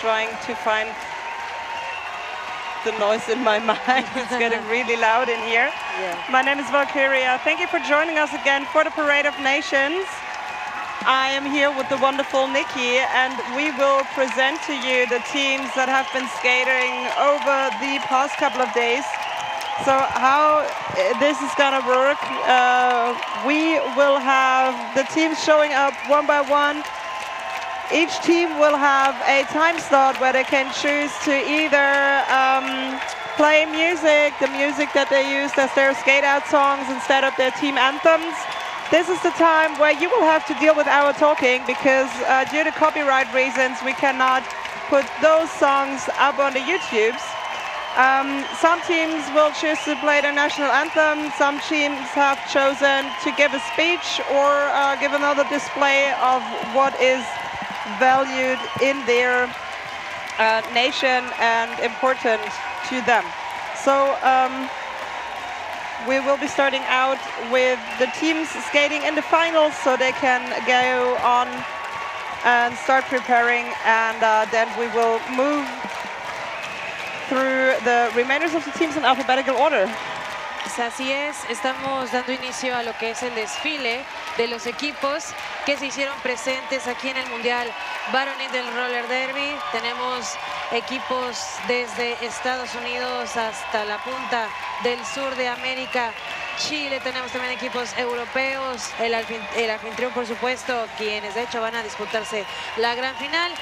Trying to find the noise in my mind. It's getting really loud in here. Yeah. My name is Valkyria. Thank you for joining us again for the Parade of Nations. I am here with the wonderful Nikki, and we will present to you the teams that have been skating over the past couple of days. So how this is gonna work, we will have the teams showing up one by one. Each team will have a time slot where they can choose to either play music, the music that they used as their skate out songs instead of their team anthems. This is the time where you will have to deal with our talking, because due to copyright reasons, we cannot put those songs up on the YouTubes. Some teams will choose to play their national anthem. Some teams have chosen to give a speech or give another display of what is valued in their nation and important to them. So we will be starting out with the teams skating in the finals, so they can go on and start preparing, and then we will move through the remainders of the teams in alphabetical order. Así es, estamos dando inicio a lo que es el desfile de los equipos que se hicieron presentes aquí en el Mundial Varonil del Roller Derby. Tenemos equipos desde Estados Unidos hasta la punta del sur de América, Chile. Tenemos también equipos europeos, el anfitrión por supuesto, quienes de hecho van a disputarse la gran final.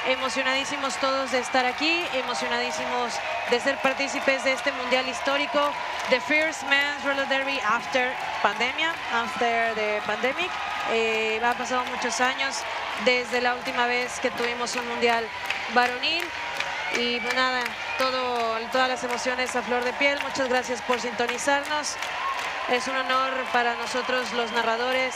Emocionadísimos todos de estar aquí, emocionadísimos de ser partícipes de este mundial histórico, the first men's roller derby after the pandemic. Han pasado muchos años desde la última vez que tuvimos un mundial varonil, y pues nada, todas las emociones a flor de piel. Muchas gracias por sintonizarnos. Es un honor para nosotros los narradores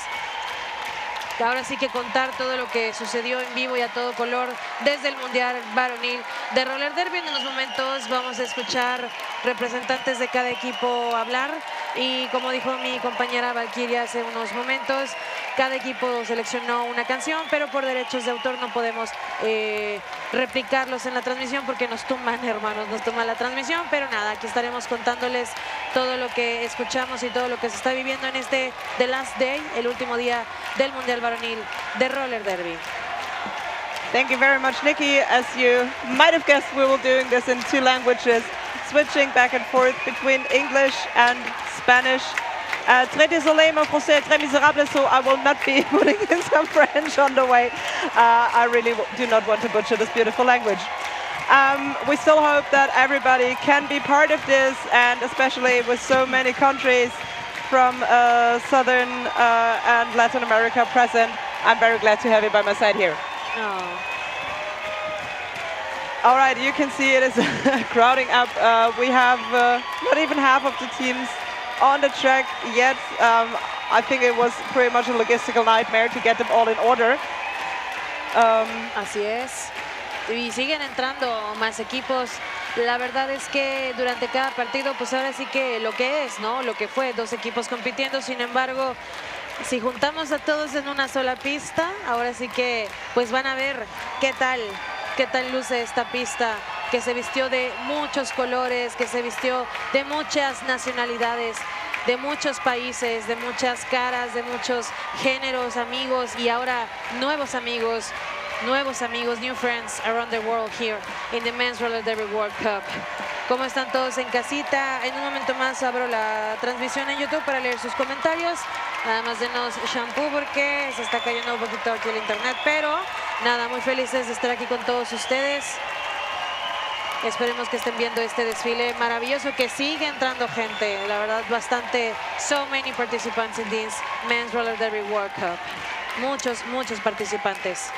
ahora sí que contar todo lo que sucedió en vivo y a todo color desde el Mundial Varonil de Roller Derby. En unos momentos vamos a escuchar representantes de cada equipo hablar, y como dijo mi compañera Valkyria hace unos momentos, cada equipo seleccionó una canción, pero por derechos de autor no podemos replicarlos en la transmisión porque nos tumban, hermanos, nos tumban la transmisión. Pero nada, aquí estaremos contándoles todo lo que escuchamos y todo lo que se está viviendo en este The Last Day, el último día del Mundial Varonil de Roller Derby. Thank you very much, Nikki. As you might have guessed, we will be doing this in 2 languages, switching back and forth between English and Spanish. Très désolé, mon français est très misérable, so I will not be putting in some French on the way. I really do not want to butcher this beautiful language. We still hope that everybody can be part of this, and especially with so many countries from Southern and Latin America present, I'm very glad to have you by my side here. Oh. All right, you can see it is crowding up. We have not even half of the teams on the track yet. I think it was pretty much a logistical nightmare to get them all in order. Así es. Y siguen entrando más equipos. La verdad es que durante cada partido, pues ahora sí que lo que es, ¿no? Lo que fue, 2 equipos compitiendo. Sin embargo, si juntamos a todos en una sola pista, ahora sí que pues van a ver qué tal luce esta pista, que se vistió de muchos colores, que se vistió de muchas nacionalidades, de muchos países, de muchas caras, de muchos géneros, amigos y ahora nuevos amigos, new friends around the world here in the Men's Roller Derby World Cup. ¿Cómo están todos en casita? En un momento más abro la transmisión en YouTube para leer sus comentarios. Nada más denos shampoo porque se está cayendo un poquito aquí el internet, pero nada, muy felices de estar aquí con todos ustedes. Esperemos que estén viendo este desfile maravilloso, que sigue entrando gente. La verdad, bastante. So many participants in this Men's Roller Derby World Cup. Muchos participantes.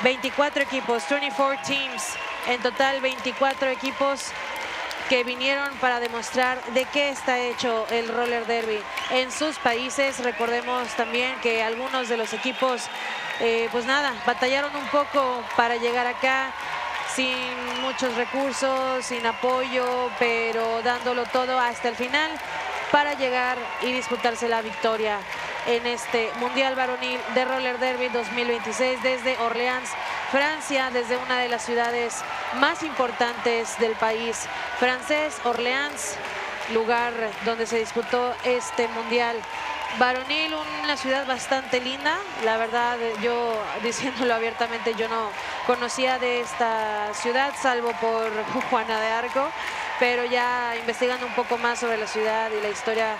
24 equipos, 24 teams. En total, 24 equipos que vinieron para demostrar de qué está hecho el Roller Derby en sus países. Recordemos también que algunos de los equipos, pues nada, batallaron un poco para llegar acá, sin muchos recursos, sin apoyo, pero dándolo todo hasta el final para llegar y disputarse la victoria en este Mundial Varonil de Roller Derby 2026 desde Orleans, Francia, desde una de las ciudades más importantes del país francés, Orleans, lugar donde se disputó este Mundial Varonil, una ciudad bastante linda. La verdad, yo diciéndolo abiertamente, yo no conocía de esta ciudad, salvo por Juana de Arco, pero ya investigando un poco más sobre la ciudad y la historia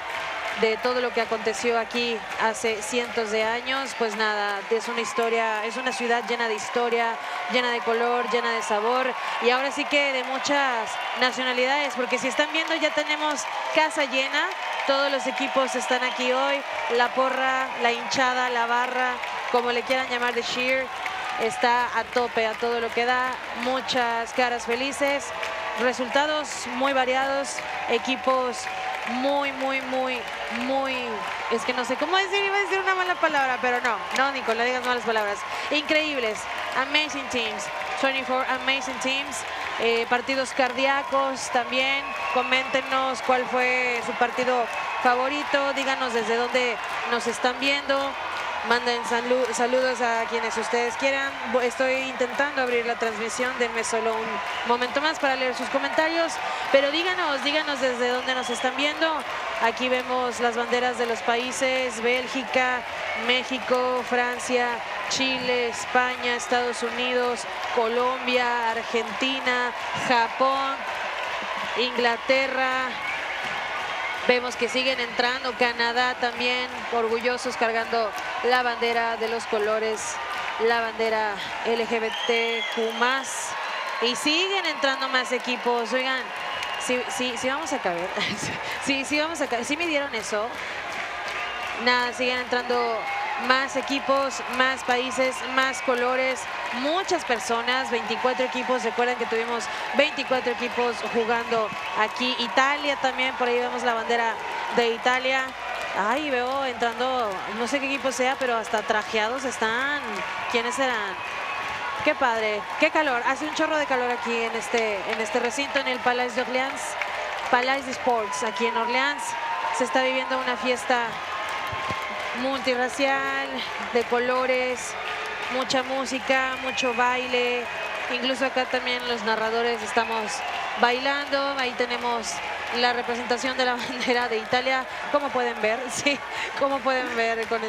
de todo lo que aconteció aquí hace cientos de años, pues nada, es una historia, es una ciudad llena de historia, llena de color, llena de sabor, y ahora sí que de muchas nacionalidades, porque si están viendo ya tenemos casa llena, todos los equipos están aquí hoy, la porra, la hinchada, la barra, como le quieran llamar, de cheer, está a tope, a todo lo que da, muchas caras felices, resultados muy variados, equipos muy, es que no sé cómo decir, iba a decir una mala palabra, pero no, Nico, no digas malas palabras. Increíbles, amazing teams, 24 amazing teams, partidos cardíacos también. Coméntenos cuál fue su partido favorito, díganos desde dónde nos están viendo. Manden saludos a quienes ustedes quieran. Estoy intentando abrir la transmisión, denme solo un momento más para leer sus comentarios, pero díganos desde dónde nos están viendo. Aquí vemos las banderas de los países: Bélgica, México, Francia, Chile, España, Estados Unidos, Colombia, Argentina, Japón, Inglaterra. Vemos que siguen entrando, Canadá también, orgullosos, cargando la bandera de los colores, la bandera LGBTQ+. Y siguen entrando más equipos. Oigan, sí vamos a caber. sí vamos a caber. ¿Sí me dieron eso? Nada, siguen entrando más equipos, más países, más colores, muchas personas, 24 equipos. Recuerden que tuvimos 24 equipos jugando aquí. Italia también, por ahí vemos la bandera de Italia. Ay, veo entrando, no sé qué equipo sea, pero hasta trajeados están. ¿Quiénes serán? Qué padre, qué calor. Hace un chorro de calor aquí en este recinto, en el Palais de Orleans, Palais de Sports, aquí en Orleans. Se está viviendo una fiesta multirracial, de colores, mucha música, mucho baile. Incluso acá también los narradores estamos bailando. Ahí tenemos la representación de la bandera de Italia. Como pueden ver, sí, como pueden ver con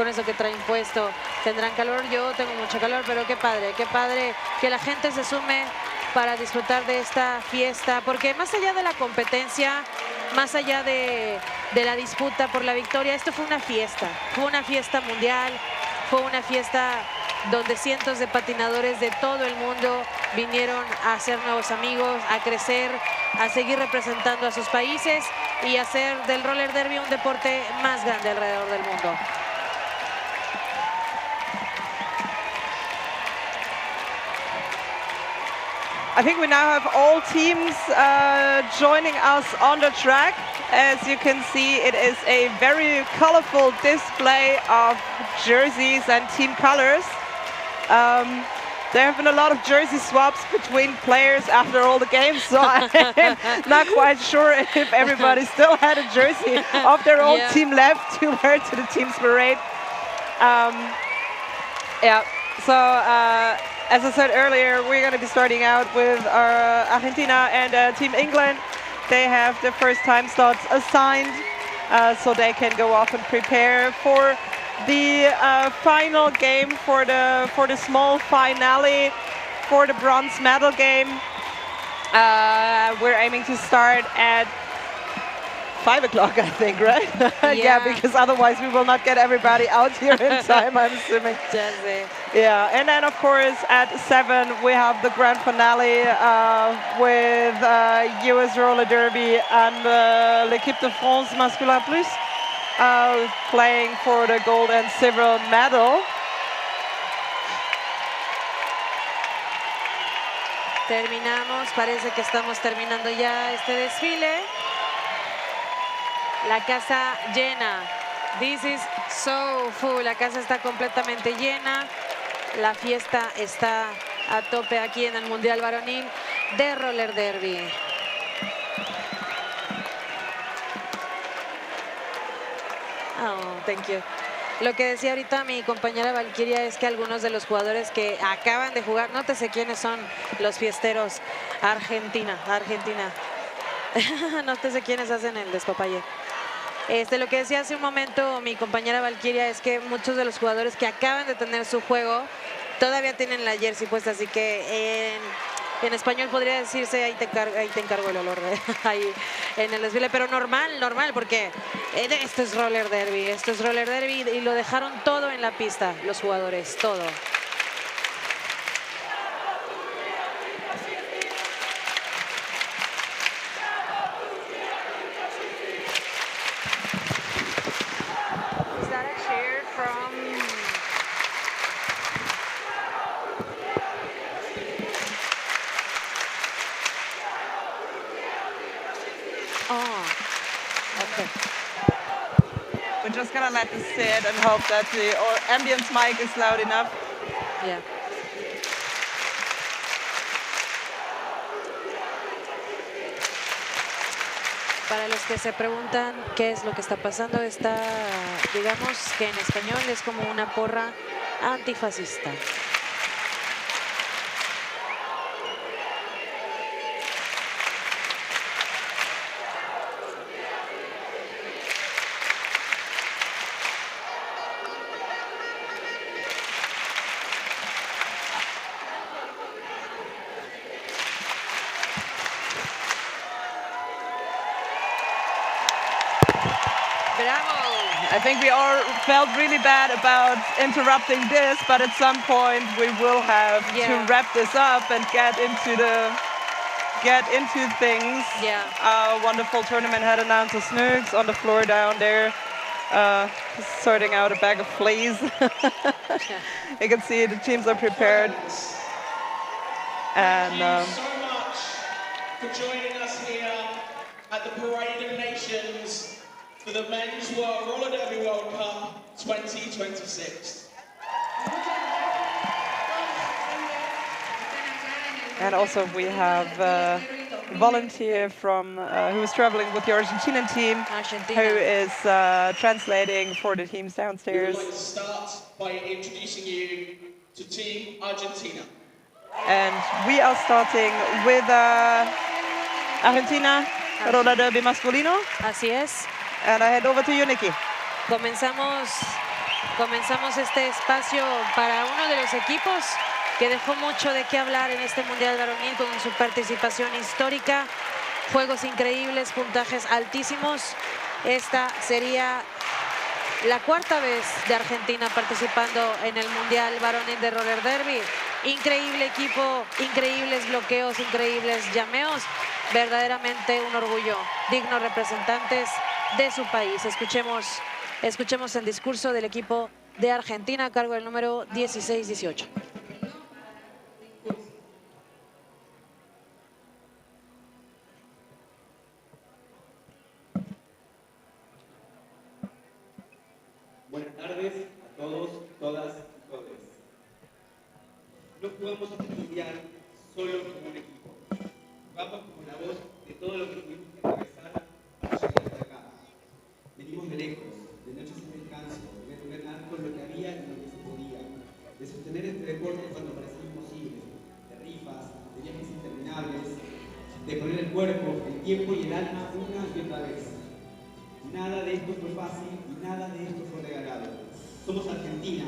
eso que traen puesto. Tendrán calor, yo tengo mucho calor, pero qué padre que la gente se sume para disfrutar de esta fiesta, porque más allá de la competencia, más allá de la disputa por la victoria, esto fue una fiesta mundial, fue una fiesta donde cientos de patinadores de todo el mundo vinieron a hacer nuevos amigos, a crecer, a seguir representando a sus países y hacer del roller derby un deporte más grande alrededor del mundo. I think we now have all teams joining us on the track. As you can see, it is a very colorful display of jerseys and team colors. There have been a lot of jersey swaps between players after all the games, so I'm not quite sure if everybody still had a jersey of their own team left to wear to the team's parade. So as I said earlier, we're going to be starting out with Argentina and Team England. They have the first time slots assigned, so they can go off and prepare for the final game, for the small finale, for the bronze medal game. We're aiming to start at 5 o'clock, I think, right? Yeah, because otherwise we will not get everybody out here in time, I'm assuming. Yeah, and then of course at 7 we have the grand finale with US Roller Derby and l'Équipe de France Masculin Plus playing for the gold and silver medal. Terminamos, parece que estamos terminando ya este desfile. La casa llena. This is so full. La casa está completamente llena. La fiesta está a tope aquí en el Mundial Varonil de Roller Derby. Oh, thank you. Lo que decía ahorita mi compañera Valkyria es que algunos de los jugadores que acaban de jugar, nótese quiénes son los fiesteros. Argentina. Nótese quiénes hacen el despapalle. Lo que decía hace un momento mi compañera Valkyria es que muchos de los jugadores que acaban de tener su juego todavía tienen la jersey puesta, así que en español podría decirse ahí te encargo el olor ahí en el desfile, pero normal, porque esto es roller derby y lo dejaron todo en la pista, los jugadores, todo. Is that a cheer from... Oh, okay. We're just gonna let this sit and hope that the ambience mic is loud enough. Yeah. Para los que se preguntan qué es lo que está pasando, digamos que en español es como una porra antifascista. I think we all felt really bad about interrupting this, but at some point we will have to wrap this up and get into things. Yeah. Our wonderful tournament head announcer Snooks on the floor down there, sorting out a bag of fleas. You can see the teams are prepared. And thank you so much for joining us here at the Parade of Nations for the Men's Roller Derby World Cup 2026. And also we have a volunteer from who is traveling with the Argentinian team, who is translating for the teams downstairs. We would like to start by introducing you to Team Argentina. And we are starting with Argentina Roller Derby masculino. Así es. And I head over to you, Nikki. Comenzamos este espacio para uno de los equipos que dejó mucho de qué hablar en este Mundial Varonil con su participación histórica, juegos increíbles, puntajes altísimos. Esta sería la cuarta vez de Argentina participando en el Mundial Varonil de Roller Derby. Increíble equipo, increíbles bloqueos, increíbles llameos. Verdaderamente un orgullo. Dignos representantes de su país. Escuchemos el discurso del equipo de Argentina a cargo del número 16-18. Buenas tardes a todos, todas y todes. No jugamos este mundial solo como un equipo. Jugamos como la voz de todo lo que tuvimos que atravesar para llegar hasta acá. Venimos de lejos, de noches sin descanso, de entrenar con lo que había y lo que se podía, de sostener este deporte cuando parecía imposible, de rifas, de viajes interminables, de poner el cuerpo, el tiempo y el alma una y otra vez. Nada de esto fue fácil y nada de esto fue regalado. Somos Argentina,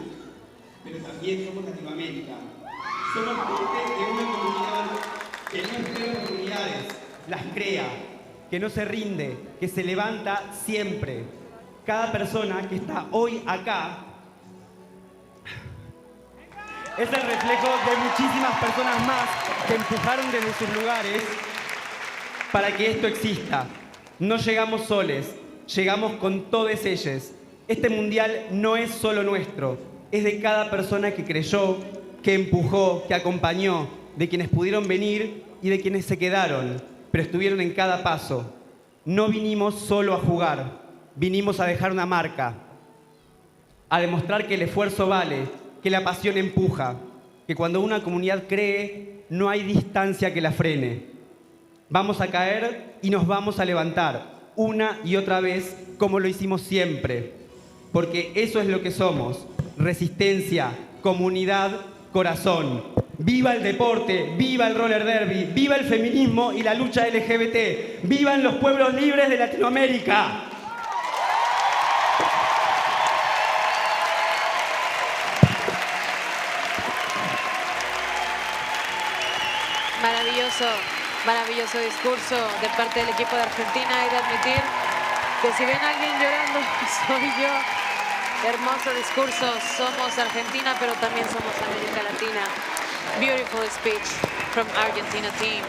pero también somos Latinoamérica. Somos parte de una comunidad que no espera oportunidades, las crea, que no se rinde, que se levanta siempre. Cada persona que está hoy acá es el reflejo de muchísimas personas más que empujaron desde sus lugares para que esto exista. No llegamos soles, llegamos con todos ellos. Este mundial no es solo nuestro, es de cada persona que creyó, que empujó, que acompañó, de quienes pudieron venir y de quienes se quedaron, pero estuvieron en cada paso. No vinimos solo a jugar, vinimos a dejar una marca, a demostrar que el esfuerzo vale, que la pasión empuja, que cuando una comunidad cree, no hay distancia que la frene. Vamos a caer y nos vamos a levantar, una y otra vez, como lo hicimos siempre. porque eso es lo que somos, resistencia, comunidad, corazón. ¡Viva el deporte! ¡Viva el roller derby! ¡Viva el feminismo y la lucha LGBT! ¡Vivan los pueblos libres de Latinoamérica! Maravilloso, maravilloso discurso de parte del equipo de Argentina. He de admitir que si ven a alguien llorando, soy yo. Hermoso discurso. Somos Argentina, pero también somos América Latina. Beautiful speech from Argentina team.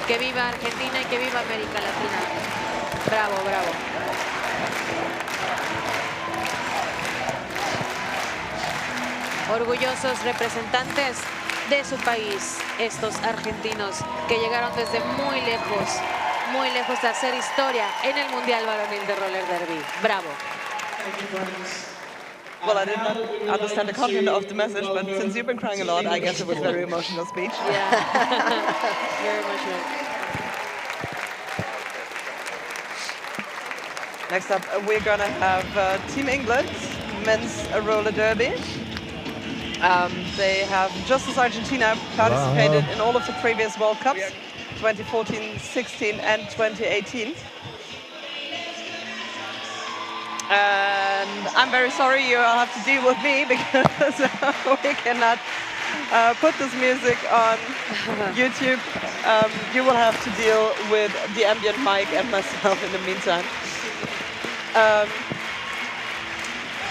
Que viva Argentina y que viva América Latina. Bravo, bravo. Orgullosos representantes de su país, estos argentinos que llegaron desde muy lejos de hacer historia en el Mundial Varonil de Roller Derby. Bravo. Well, I did not understand the content of the message, but since you've been crying a lot, I guess it was a very emotional speech. Yeah, very emotional. Next up, we're going to have Team England, men's roller derby. They have, just as Argentina, participated in all of the previous World Cups, 2014, 16 and 2018. And I'm very sorry you all have to deal with me because we cannot put this music on YouTube. You will have to deal with the ambient mic and myself in the meantime.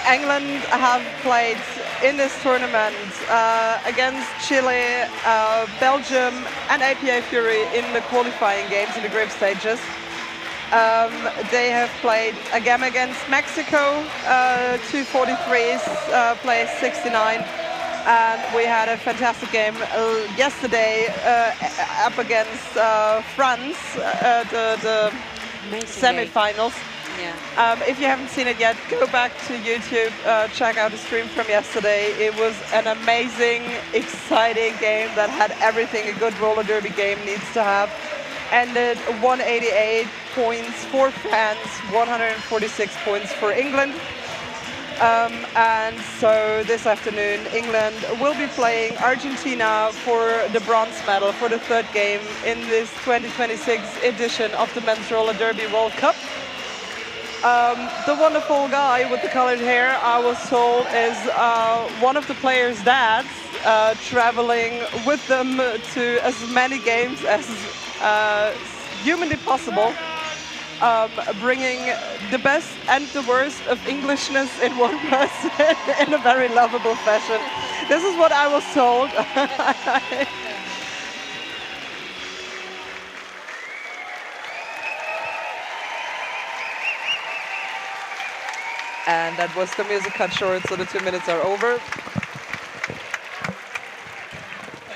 England have played in this tournament against Chile, Belgium and APA Fury in the qualifying games in the group stages. They have played a game against Mexico, 243s, place 69. And we had a fantastic game yesterday up against France, the semi-finals. Yeah. If you haven't seen it yet, go back to YouTube, check out the stream from yesterday. It was an amazing, exciting game that had everything a good roller derby game needs to have. Ended 188 points for fans, 146 points for England. And so this afternoon, England will be playing Argentina for the bronze medal for the third game in this 2026 edition of the Men's Roller Derby World Cup. The wonderful guy with the colored hair, I was told, is one of the players' dads, traveling with them to as many games as humanly possible, bringing the best and the worst of Englishness in one person in a very lovable fashion. This is what I was told. And that was the music cut short, so the 2 minutes are over.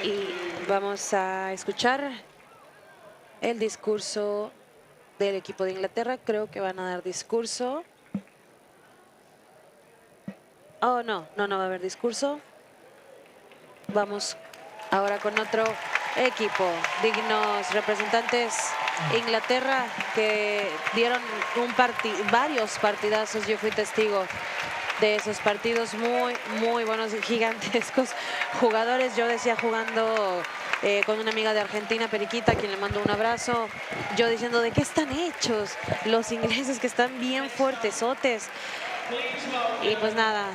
Y vamos a escuchar el discurso del equipo de Inglaterra. Creo que van a dar discurso. Oh, no va a haber discurso. Vamos ahora con otro equipo, dignos representantes. Inglaterra, que dieron varios partidazos. Yo fui testigo de esos partidos muy buenos y gigantescos. Jugadores, yo decía jugando con una amiga de Argentina, Periquita, a quien le mando un abrazo, yo diciendo de qué están hechos los ingleses, que están bien fuertesotes. Y pues nada,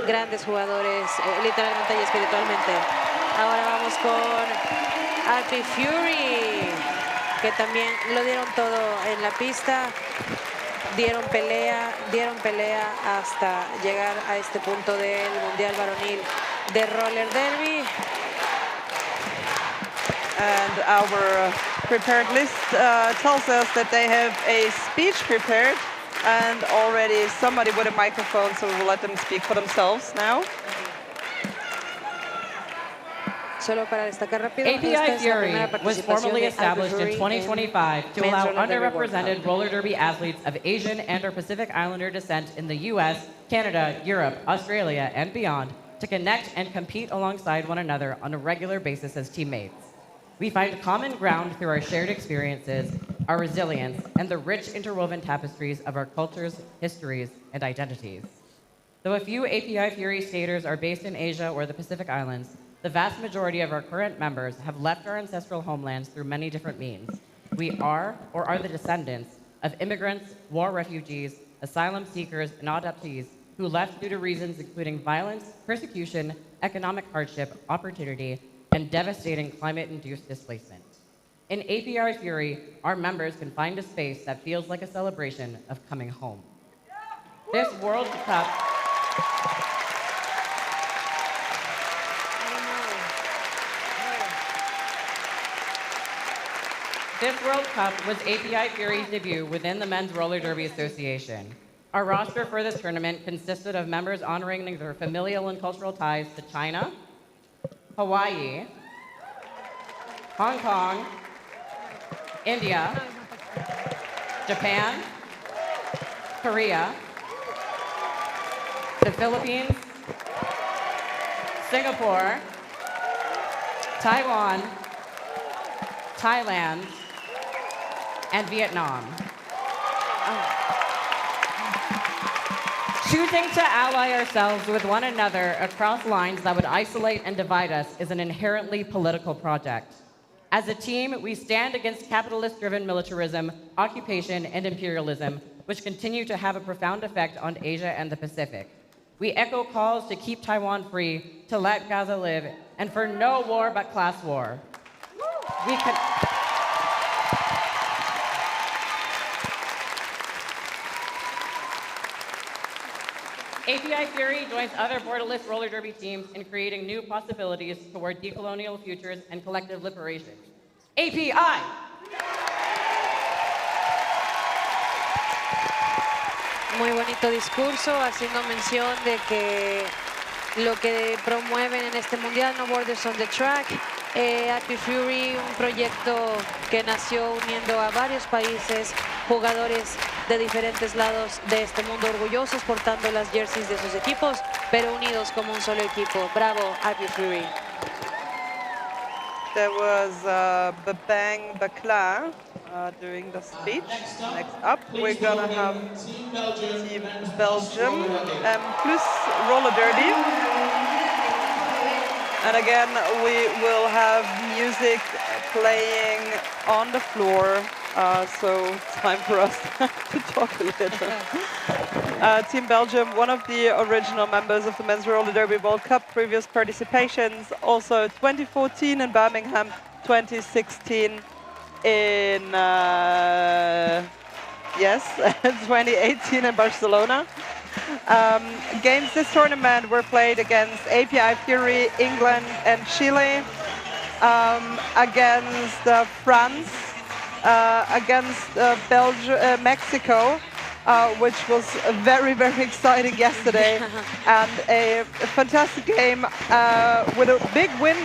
grandes jugadores, literalmente y espiritualmente. Ahora vamos con APA Fury, que también lo dieron todo en la pista, dieron pelea hasta llegar a este punto del Mundial Varonil de Roller Derby. And our prepared list tells us that they have a speech prepared, and already somebody with a microphone, so we'll let them speak for themselves now. Solo para destacar rápido, API Fury was formally established in 2025 to allow underrepresented roller derby athletes of Asian and/or Pacific Islander descent in the US, Canada, Europe, Australia, and beyond to connect and compete alongside one another on a regular basis as teammates. We find common ground through our shared experiences, our resilience, and the rich interwoven tapestries of our cultures, histories, and identities. Though a few API Fury skaters are based in Asia or the Pacific Islands, the vast majority of our current members have left our ancestral homelands through many different means. We are, or are the descendants, of immigrants, war refugees, asylum seekers, and adoptees who left due to reasons including violence, persecution, economic hardship, opportunity, and devastating climate-induced displacement. In API Fury, our members can find a space that feels like a celebration of coming home. This World Cup was API Fury's debut within the Men's Roller Derby Association. Our roster for this tournament consisted of members honoring their familial and cultural ties to China, Hawaii, Hong Kong, India, Japan, Korea, the Philippines, Singapore, Taiwan, Thailand, and Vietnam. Choosing to ally ourselves with one another across lines that would isolate and divide us is an inherently political project. As a team, we stand against capitalist-driven militarism, occupation, and imperialism, which continue to have a profound effect on Asia and the Pacific. We echo calls to keep Taiwan free, to let Gaza live, and for no war but class war. API Fury joins other borderless roller derby teams in creating new possibilities toward decolonial futures and collective liberation. API! Muy bonito discurso, haciendo mención de que lo que promueven en este mundial, No Borders on the Track, API Fury, un proyecto que nació uniendo a varios países, jugadores de diferentes lados de este mundo, orgullosos portando las jerseys de sus equipos, pero unidos como un solo equipo. Bravo, API Fury. There was Babang Bakla during the speech. Next up, we're gonna have Team Belgium plus roller derby. And again, we will have music playing on the floor. So time for us to talk a little. Team Belgium, one of the original members of the Men's Roller Derby World Cup, previous participations, also 2014 in Birmingham, 2016 in, 2018 in Barcelona. Games this tournament were played against API Fury, England and Chile, against France, against Mexico, which was very, very exciting yesterday, and a fantastic game with a big win,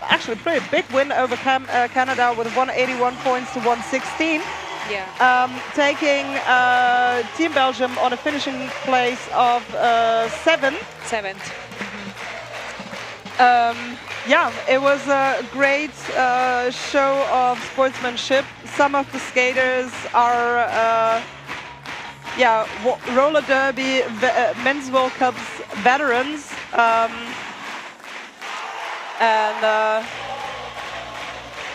actually pretty big win over Canada with 181 points to 116. Yeah. Taking Team Belgium on a finishing place of seventh. Yeah, it was a great show of sportsmanship. Some of the skaters are, roller derby, men's World Cups veterans, and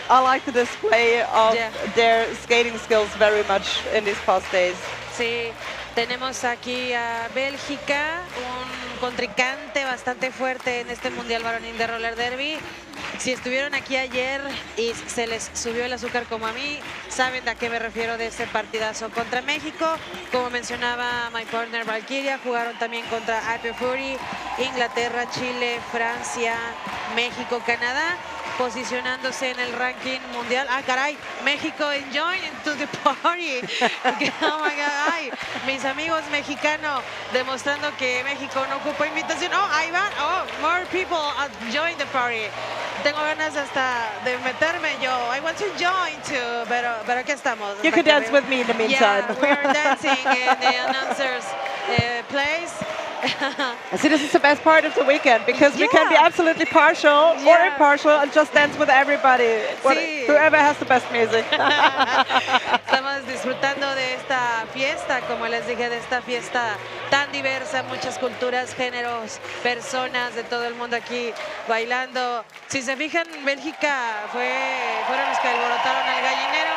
I like the display of their skating skills very much in these past days. Sí, tenemos aquí a Bélgica, un contrincante bastante fuerte en este Mundial Varonil de Roller Derby. Si estuvieron aquí ayer y se les subió el azúcar como a mí, saben a qué me refiero de ese partidazo contra México. Como mencionaba my partner Valkyria, jugaron también contra API Fury, Inglaterra, Chile, Francia, México, Canadá, posicionándose en el ranking mundial. Ah, caray, México enjoying to the party. Oh my God, ay, mis amigos mexicanos demostrando que México no ocupa invitación. Oh, ahí van, oh, more people join the party. Tengo ganas hasta de meterme yo. I want to join too, pero aquí estamos. You could dance with me in the meantime. Yeah, we are dancing in the announcers' place. I see this is the best part of the weekend because we can be absolutely partial or impartial and just dance with everybody. Whoever has the best music. Estamos disfrutando de esta fiesta, como les dije, de esta fiesta tan diversa, muchas culturas, géneros, personas de todo el mundo aquí bailando. Si se fijan, Bélgica fueron los que alborotaron al gallinero,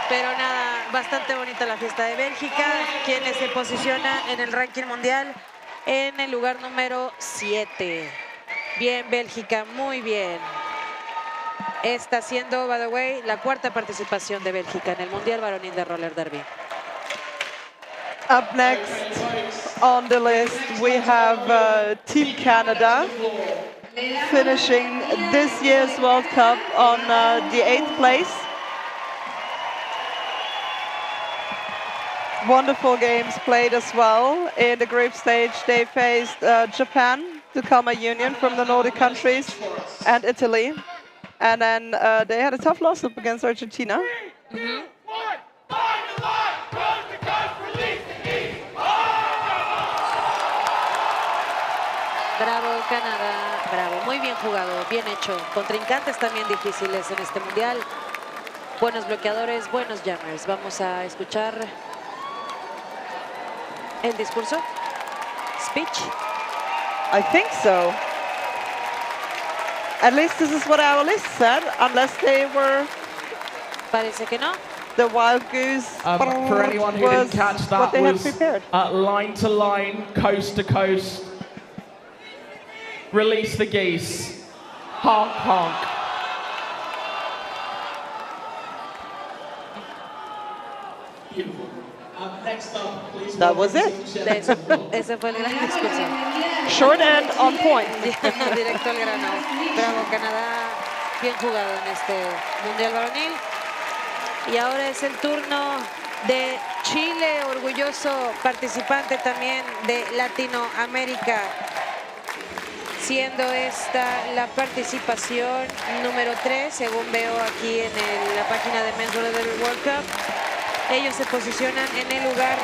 pero nada, bastante bonita la fiesta de Bélgica, quien se posiciona en el ranking mundial en el lugar número 7. Bien, Bélgica, muy bien. Está siendo, by the way, la 4ª participación de Bélgica en el Mundial Varonil de Roller Derby. Up next on the list, we have Team Canada finishing this year's World Cup on the 8th place. Wonderful games played as well. In the group stage, they faced Japan, the Kama Union from the Nordic countries, and Italy. And then they had a tough loss up against Argentina. Bravo, Canadá, bravo, muy bien jugado, bien hecho. Contrincantes también difíciles en este mundial. Buenos bloqueadores, buenos jammers. Vamos a escuchar el discurso. Speech. I think so. At least this is what our list said, unless they were... Parece que no. The wild goose for anyone who didn't catch that, what they had was prepared. Line to line, coast to coast. Release the geese. Honk, honk. Beautiful. Next up, please. That was it. Ese fue el gran discurso. Short and on point. Directo al grano. Bravo, Canadá. Bien jugado en este Mundial Varonil. Y ahora es el turno de Chile, orgulloso participante también de Latinoamérica. Siendo esta la participación número 3, según veo aquí en la página de Men's Roller Derby World Cup. Ellos se posicionan en el lugar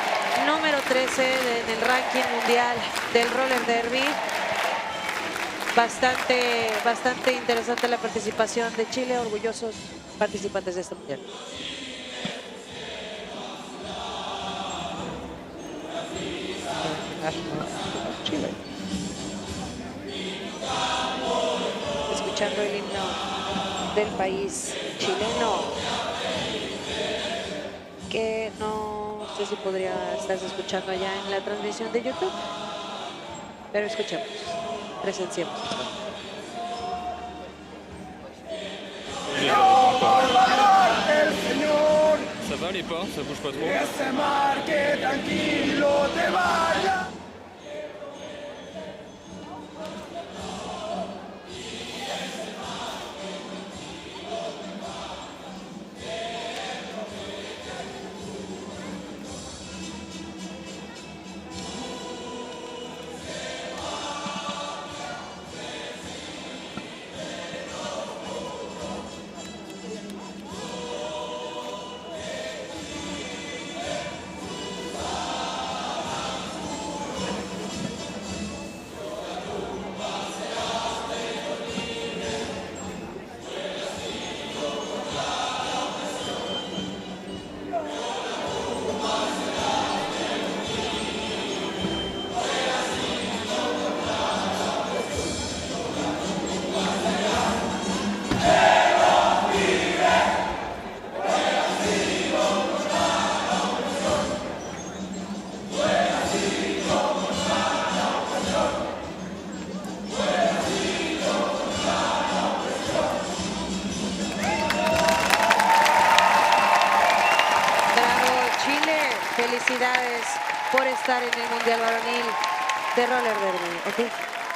número 13 en el ranking mundial del Roller Derby. Bastante interesante la participación de Chile, orgullosos participantes de este mundial. Chile. Escuchando el himno del país chileno, que no sé si podría estarse escuchando allá en la transmisión de YouTube, pero escuchemos, presenciemos. Ça va les pas? Ça bouge pas trop? Felicidades por estar en el Mundial Varonil de Roller Derby. Ok,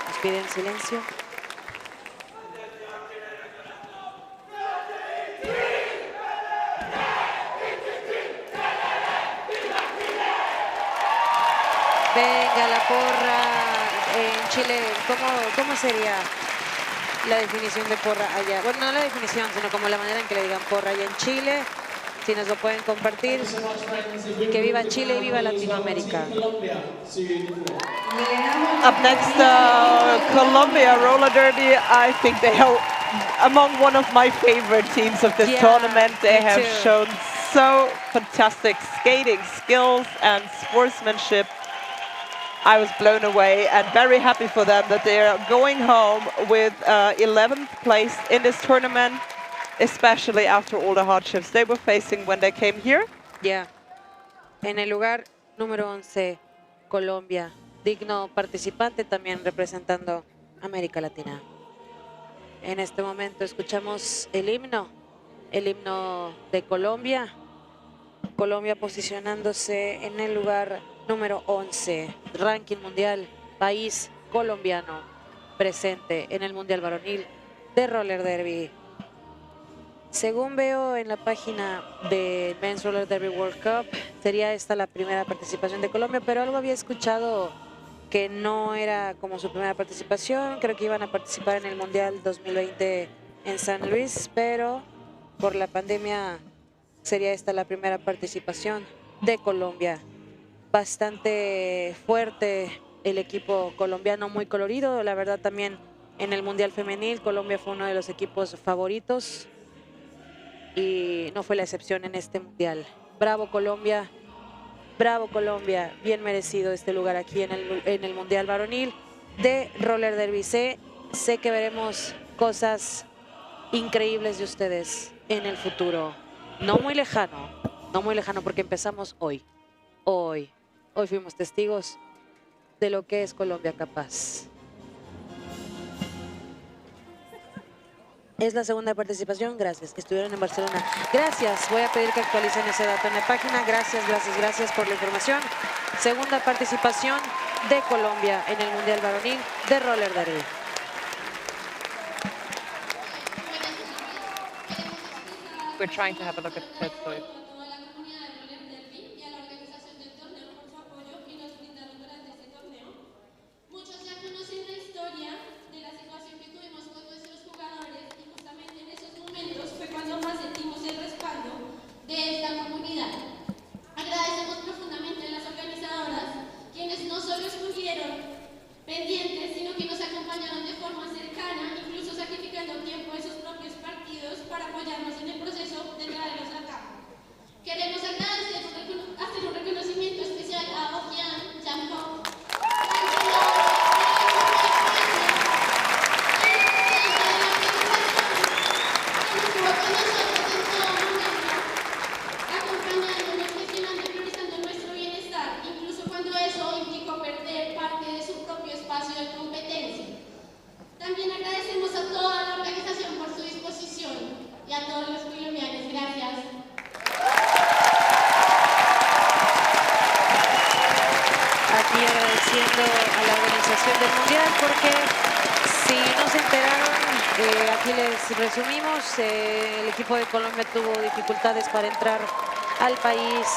nos piden silencio. Venga la porra en Chile. ¿Cómo sería la definición de porra allá? Bueno, no la definición, sino como la manera en que le digan porra allá en Chile. Si nos lo pueden compartir. Que viva Chile y viva Latinoamérica. Up next, Colombia roller derby. I think they are among one of my favorite teams of this tournament. They have shown so fantastic skating skills and sportsmanship. I was blown away and very happy for them that they are going home with 11th place in this tournament, especially after all the hardships they were facing when they came here. Yeah. En el lugar número 11, Colombia, digno participante también representando América Latina. En este momento escuchamos el himno de Colombia. Colombia posicionándose en el lugar número 11, ranking mundial, país colombiano presente en el Mundial Varonil de Roller Derby. Según veo en la página de Men's Roller Derby World Cup, sería esta la primera participación de Colombia, pero algo había escuchado que no era como su primera participación. Creo que iban a participar en el Mundial 2020 en San Luis, pero por la pandemia sería esta la primera participación de Colombia. Bastante fuerte el equipo colombiano, muy colorido. La verdad también en el Mundial Femenil, Colombia fue uno de los equipos favoritos. Y no fue la excepción en este mundial. Bravo Colombia, bien merecido este lugar aquí en el Mundial Varonil de Roller Derby. Sé que veremos cosas increíbles de ustedes en el futuro. No muy lejano porque empezamos hoy. Hoy fuimos testigos de lo que es Colombia capaz. Es la segunda participación, gracias, que estuvieron en Barcelona. Gracias, voy a pedir que actualicen ese dato en la página. Gracias por la información. Segunda participación de Colombia en el Mundial Varonil de Roller Derby. We're trying to have a look at that story. De esta comunidad. Agradecemos profundamente a las organizadoras, quienes no solo estuvieron pendientes, sino que nos acompañaron de forma cercana, incluso sacrificando tiempo de sus propios partidos para apoyarnos en el proceso de traerlos acá. Queremos agradecer, hacer un reconocimiento especial a Ojian, Jampok, También agradecemos a toda la organización por su disposición y a todos los colombianos. Gracias. Aquí agradeciendo a la organización del Mundial porque si no se enteraron, aquí les resumimos, el equipo de Colombia tuvo dificultades para entrar al país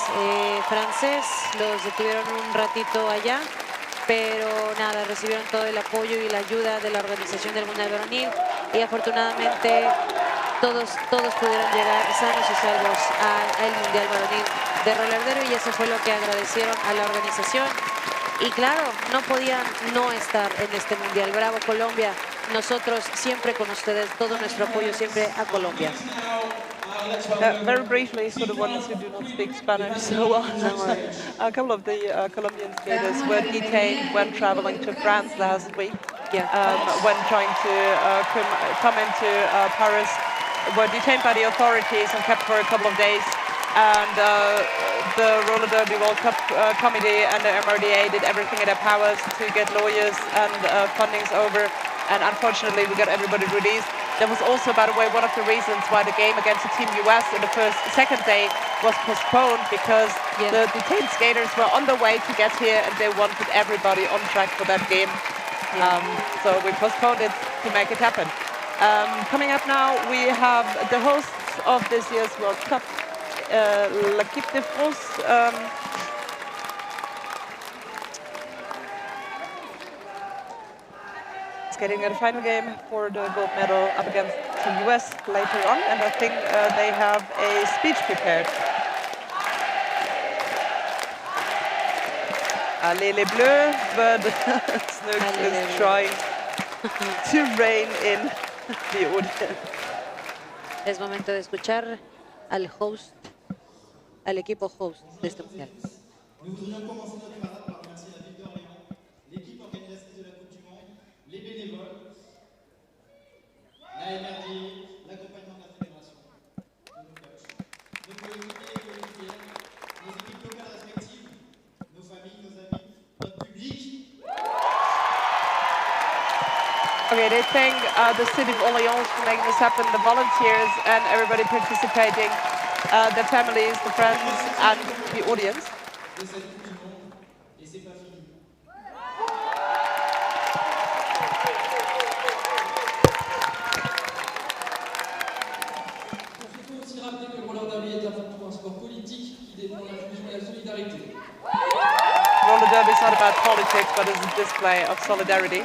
francés, los detuvieron un ratito allá. Pero nada, recibieron todo el apoyo y la ayuda de la organización del Mundial Varonil y afortunadamente todos pudieron llegar sanos y salvos al Mundial Varonil de Roller Derby y eso fue lo que agradecieron a la organización. Y claro, no podían no estar en este Mundial. Bravo Colombia, nosotros siempre con ustedes, todo nuestro apoyo siempre a Colombia. Very briefly, for the ones who do not speak Spanish so well, a couple of the Colombian skaters were detained when traveling to France last week. When trying to come into Paris, were detained by the authorities and kept for a couple of days. And the Roller Derby World Cup Committee and the MRDA did everything in their powers to get lawyers and fundings over. And unfortunately, we got everybody released. That was also, by the way, one of the reasons why the game against the Team US in the second day was postponed because the detained skaters were on the way to get here and they wanted everybody on track for that game. So we postponed it to make it happen. Coming up now, we have the hosts of this year's World Cup, L'Équipe de France. skating at the final game for the gold medal up against the US later on, and I think they have a speech prepared. Allez les bleus, but Snooks is trying to rein in the audience. Es momento de escuchar al host, al equipo host de este mundial. Nous voudrions commencer notre parade par remercier la ville d'Orléans, l'équipe organisatrice de la Coupe du Monde, les bénévoles, la MRDA, l'accompagnement de la fédération, nos coachs, nos coéquipiers et coéquipières, nos équipes locales respectives, nos familles, nos amis, notre public. Okay, they thank the city of Orléans for making this happen, the volunteers and everybody participating, the families, the friends and the audience. De cette Coupe du Monde, et c'est pas fini. Il faut aussi rappeler que le roller derby est avant tout un sport politique qui défend l'inclusion et la solidarité. Roller derby is not about politics, but it's a display of solidarity.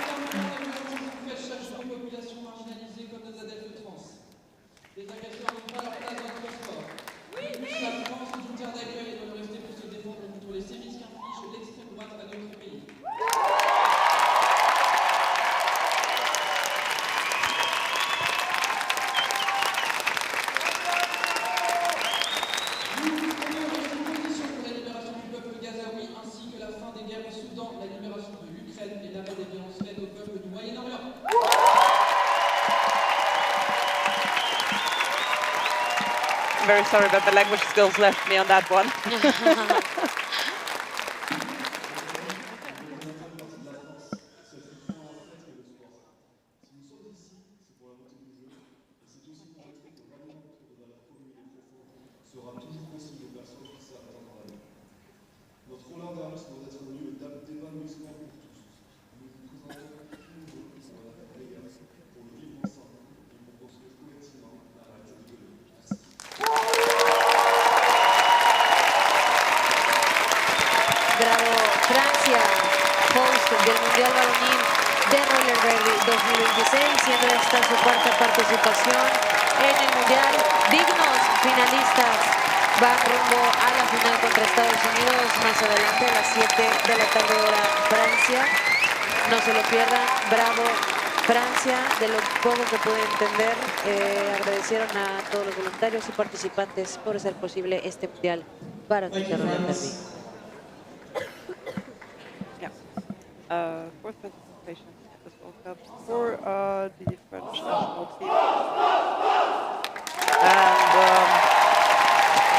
Very sorry, but the language skills left me on that one. Bravo, Francia, host del Mundial Varonil de Roller Derby 2026, siendo esta su cuarta participación en el Mundial. Dignos finalistas van rumbo a la final contra Estados Unidos más adelante a las 7 de la tarde hora Francia. No se lo pierdan, bravo Francia, de lo poco que pude entender, agradecieron a todos los voluntarios y participantes por hacer posible este Mundial para Roller Derby. Fourth participation at this World Cup for the French national team. And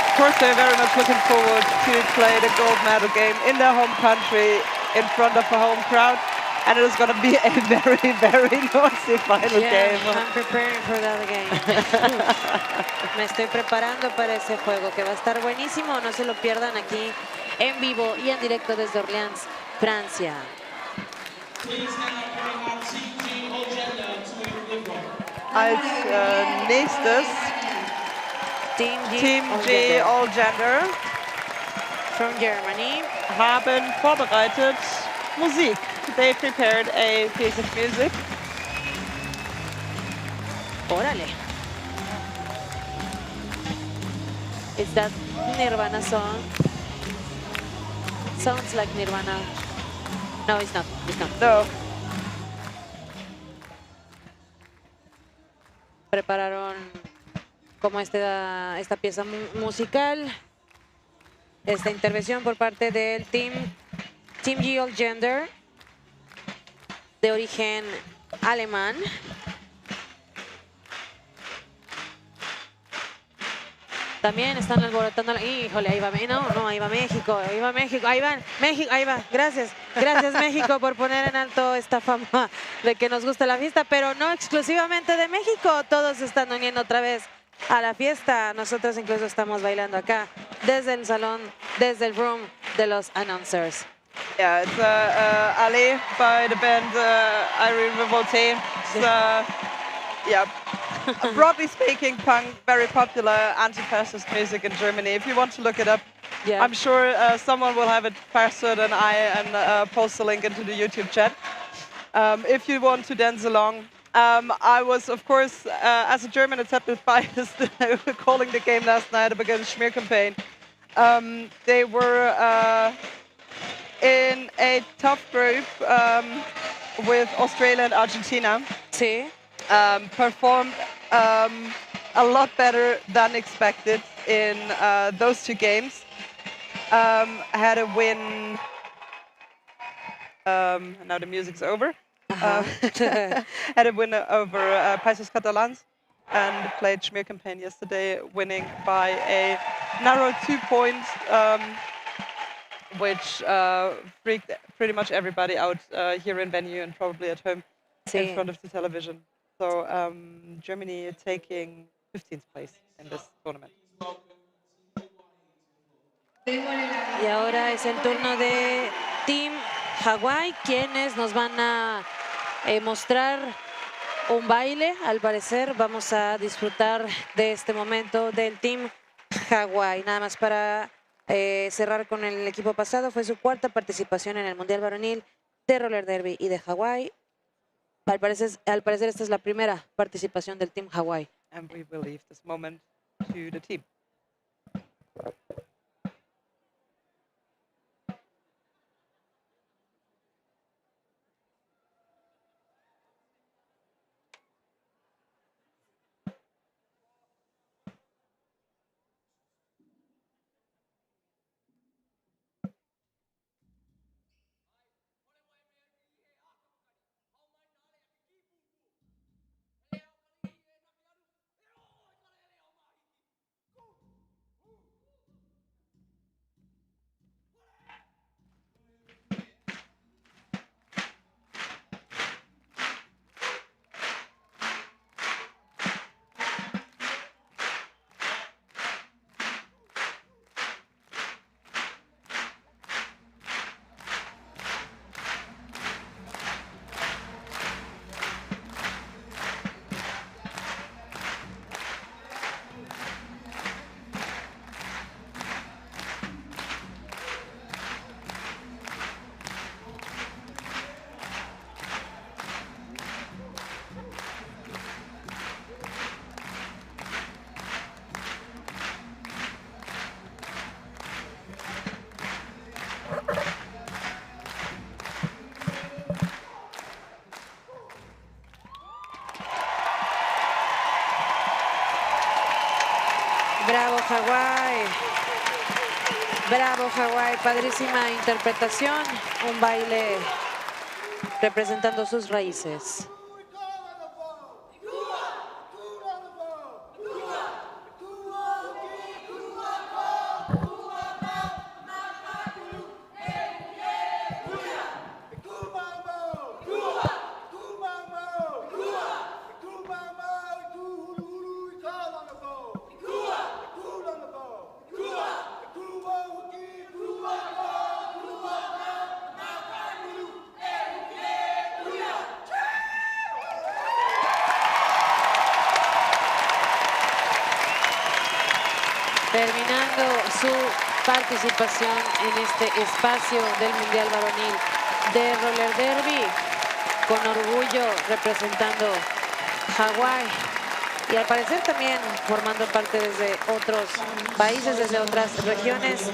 of course they're very much looking forward to play the gold medal game in their home country in front of a home crowd. And it is going to be a very, very noisy final game. I'm preparing for that game. Me estoy preparando para ese juego que va a estar buenísimo. No se lo pierdan aquí en vivo y en directo desde Orleans, Francia. Als nächstes Team G All Gender from Germany haben vorbereitet Musik. They prepared a piece of music. Órale. Is that Nirvana song? Sounds like Nirvana. No, it's not. It's not. No. Prepararon como esta pieza musical, esta intervención por parte del Team G All Gender, de origen alemán. También están alborotando. Híjole, ahí va. No, ahí va México. Ahí va México. Ahí van. México, ahí va. Gracias. Gracias, México, por poner en alto esta fama de que nos gusta la fiesta, pero no exclusivamente de México. Todos se están uniendo otra vez a la fiesta. Nosotros incluso estamos bailando acá, desde el salón, desde el room de los announcers. Yeah, it's Ali by the band Irene Revolte. Yeah. Broadly speaking, punk, very popular anti-fascist music in Germany. If you want to look it up, yeah. I'm sure someone will have it faster than I and post the link into the YouTube chat. if you want to dance along. I was, of course, as a German, it's a bit biased calling the game last night up against Schmier campaign. They were in a tough group with Australia and Argentina. Sí. Performed a lot better than expected in those two games. Had a win. Now the music's over. Had a win over Països Catalans and played Schmier campaign yesterday, winning by a narrow 2 points, which freaked pretty much everybody out here in venue and probably at home in front of the television. So Germany taking 15th place in this tournament. Y ahora es el turno de Team Hawaii, quienes nos van a mostrar un baile. Al parecer vamos a disfrutar de este momento del Team Hawaii. Nada más para cerrar con el equipo pasado, fue su cuarta participación en el Mundial Varonil de Roller Derby y de Hawaii. Al parecer esta es la primera participación del Team Hawaii. And we will leave this moment to the team. Bravo Hawaii, bravo Hawaii, padrísima interpretación, un baile representando sus raíces. Terminando su participación en este espacio del Mundial Varonil de Roller Derby, con orgullo representando Hawái y al parecer también formando parte desde otros países, desde otras regiones.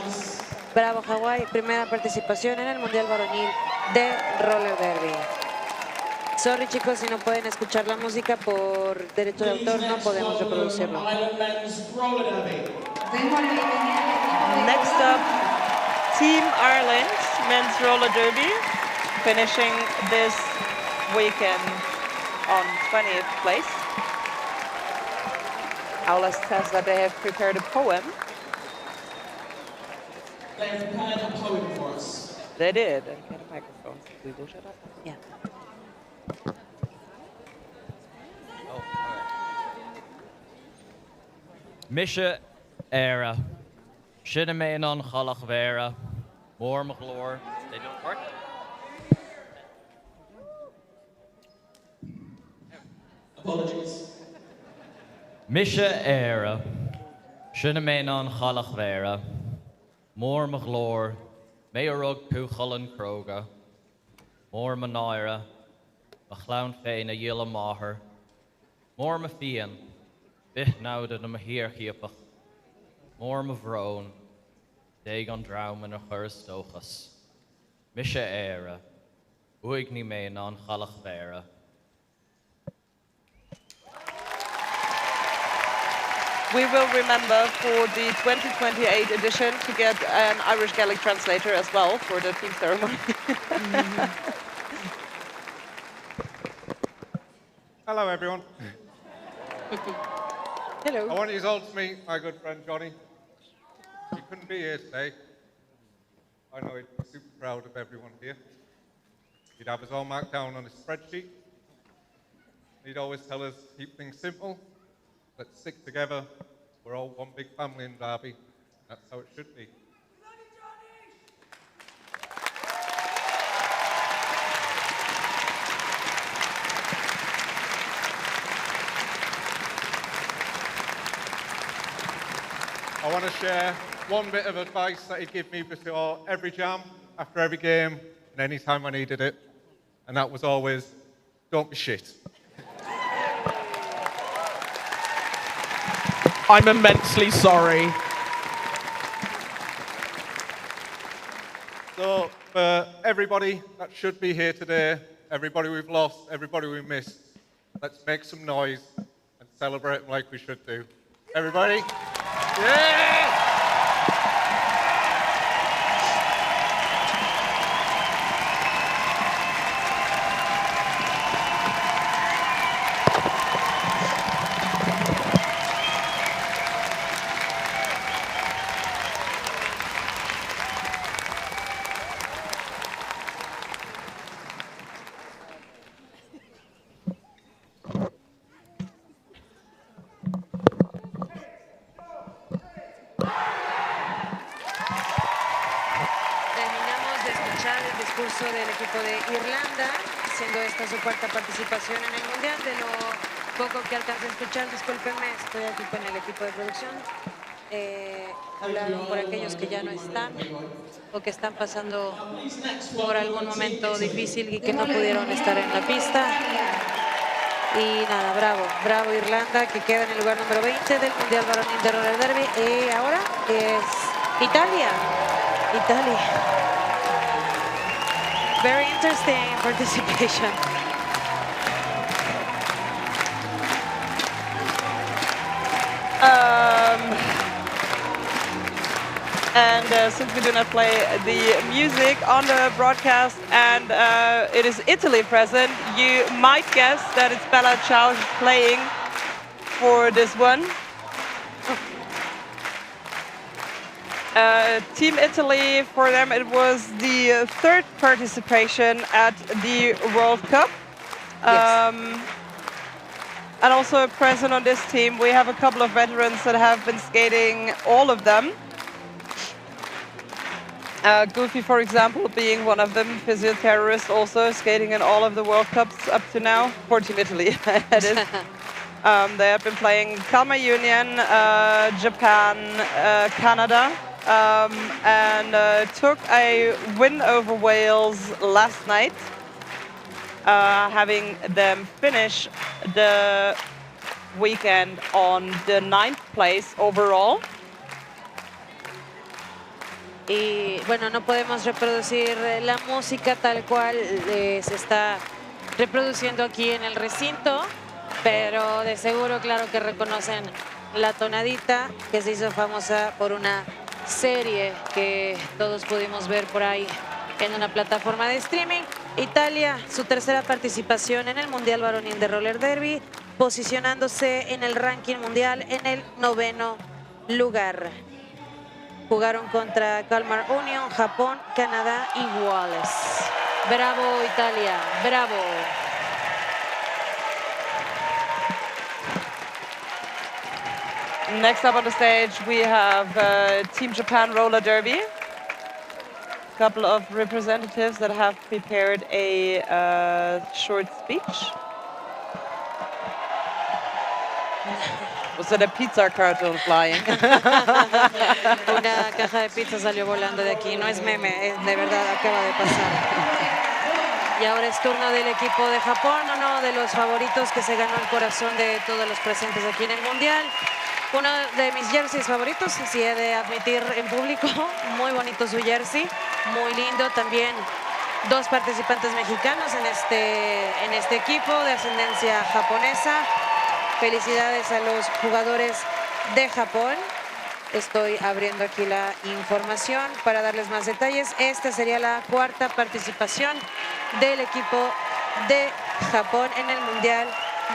Bravo Hawái, primera participación en el Mundial Varonil de Roller Derby. Sorry chicos, si no pueden escuchar la música por derecho de autor, no podemos reproducirlo. Next up, Team Ireland Men's Roller Derby, finishing this weekend on 20th place. Aulas says that they have prepared a poem. They have prepared a poem for us. They did. And get a microphone. We will shut up. Yeah. Misha era. Should have made on Chalach Vera. More McLure. They don't work. Apologies. Misha era. Should have made on Chalach Vera. More McLure. Mayorug Puchalan Kroga. More Manaira. a clown féin a dhéile máthair, mór ma fian, bith náda na ma hir chiapach, mór ma bhrón, déag an drauman a chur stóchas. Mise éire, uig ní mé an chalach bhéire. We will remember for the 2028 edition to get an Irish Gaelic translator as well for the team ceremony. Hello, everyone. Hello. I want you all to meet my good friend Johnny. He couldn't be here today. I know he'd be super proud of everyone here. He'd have us all marked down on his spreadsheet. He'd always tell us, keep things simple, let's stick together. We're all one big family in Derby. That's how it should be. I want to share one bit of advice that he'd give me before every jam, after every game, and any time I needed it. And that was always, don't be shit. I'm immensely sorry. So, for everybody that should be here today, everybody we've lost, everybody we missed, let's make some noise and celebrate them like we should do. Everybody? Yeah! Del equipo de Irlanda, siendo esta su cuarta participación en el Mundial. De lo poco que alcancé a escuchar, discúlpenme, estoy aquí con el equipo de producción. Hablar por aquellos que ya no están o que están pasando por algún momento difícil y que no pudieron estar en la pista. Y nada, bravo Irlanda, que queda en el lugar número 20 del Mundial Varonil de Roller Derby. Y ahora es Italia. Very interesting participation. And since we do not play the music on the broadcast and it is Italy present, you might guess that it's Bella Ciao playing for this one. Team Italy, for them it was the third participation at the World Cup. And also present on this team, we have a couple of veterans that have been skating all of them. Goofy, for example, being one of them, physiotherapist also skating in all of the World Cups up to now, for Team Italy, that is. They have been playing Kalmar Union, Japan, Canada, and took a win over Wales last night, having them finish the weekend on the 9th place overall. Y bueno, no podemos reproducir la música tal cual se está reproduciendo aquí en el recinto, pero de seguro, claro que reconocen la tonadita que se hizo famosa por una serie que todos pudimos ver por ahí en una plataforma de streaming. Italia, su tercera participación en el Mundial Varonil de Roller Derby, posicionándose en el ranking mundial en el 9º lugar. Jugaron contra Kalmar Union, Japón, Canadá y Wales. Bravo Italia, bravo. Next up on the stage we have Team Japan Roller Derby. A couple of representatives that have prepared a short speech. Was it a pizza carton flying? Una caja de pizza salió volando de aquí. No es meme, de verdad acaba de pasar. Y ahora es turno del equipo de Japón, uno de los favoritos que se ganó el corazón de todos los presentes aquí en el Mundial. Uno de mis jerseys favoritos, si he de admitir en público. Muy bonito su jersey, muy lindo. También dos participantes mexicanos en este equipo de ascendencia japonesa. Felicidades a los jugadores de Japón. Estoy abriendo aquí la información para darles más detalles. Esta sería la cuarta participación del equipo de Japón en el Mundial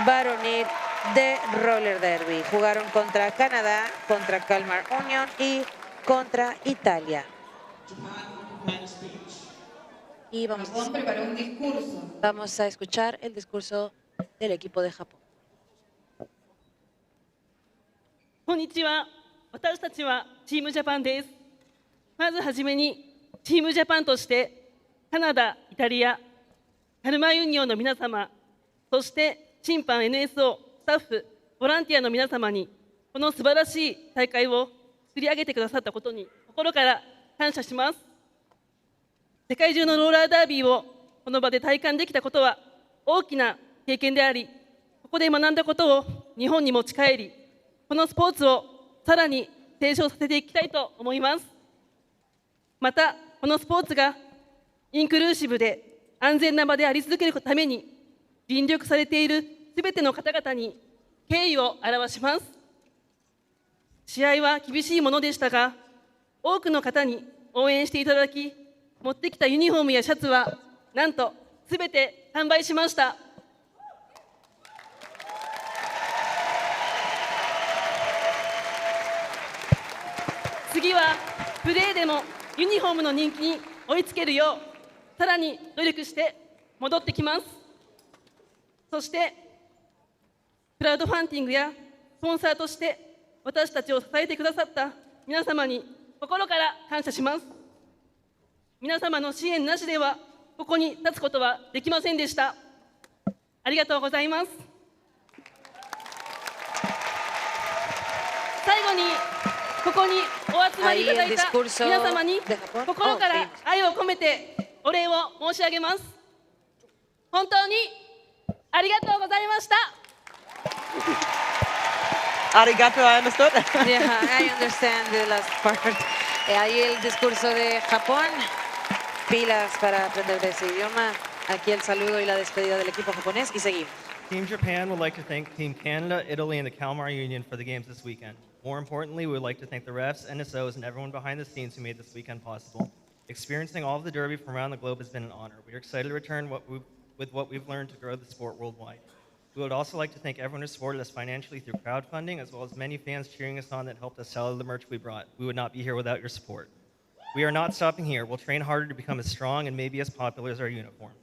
Varonil de Roller Derby. Jugaron contra Canadá, contra Kalmar Union y contra Italia. Y vamos a escuchar el discurso del equipo de Japón. こんにちは。私たちはチームジャパンです。まずはじめにチームジャパンとしてカナダ、イタリア、カルマユニオンの皆様、そして審判 NSO、スタッフ、ボランティアの皆様にこの素晴らしい大会を作り上げてくださったことに心から感謝します。世界中のローラーダービーをこの場で体感できたことは大きな経験であり、ここで学んだことを日本に持ち帰り、このスポーツをさらに提唱させていきたいと思います。また、このスポーツがインクルーシブで安全な場であり続けるために尽力されているすべての方々に敬意を表します。試合は厳しいものでしたが、多くの方に応援していただき、持ってきたユニフォームやシャツはなんとすべて販売しました。次はプレーでもユニフォームの人気に追いつけるようさらに努力して戻ってきます。そしてクラウドファンディングやスポンサーとして私たちを支えてくださった皆様に心から感謝します。皆様の支援なしではここに立つことはできませんでした。ありがとうございます。最後にここにお集まりいただいた皆様に心から愛を込めてお礼を申し上げます。本当にありがとうございました。Arigato, I understood. Yeah, I understand the last part. Ahí el discurso de Japón. Pilas para aprender de ese idioma. Aquí el saludo y la despedida del equipo japonés y seguimos. Team Japan would like to thank Team Canada, Italy, and the Kalmar Union for the games this weekend. More importantly, we would like to thank the refs, NSOs, and everyone behind the scenes who made this weekend possible. Experiencing all of the Derby from around the globe has been an honor. We are excited to return with what we've learned to grow the sport worldwide. We would also like to thank everyone who supported us financially through crowdfunding, as well as many fans cheering us on that helped us sell the merch we brought. We would not be here without your support. We are not stopping here. We'll train harder to become as strong and maybe as popular as our uniforms.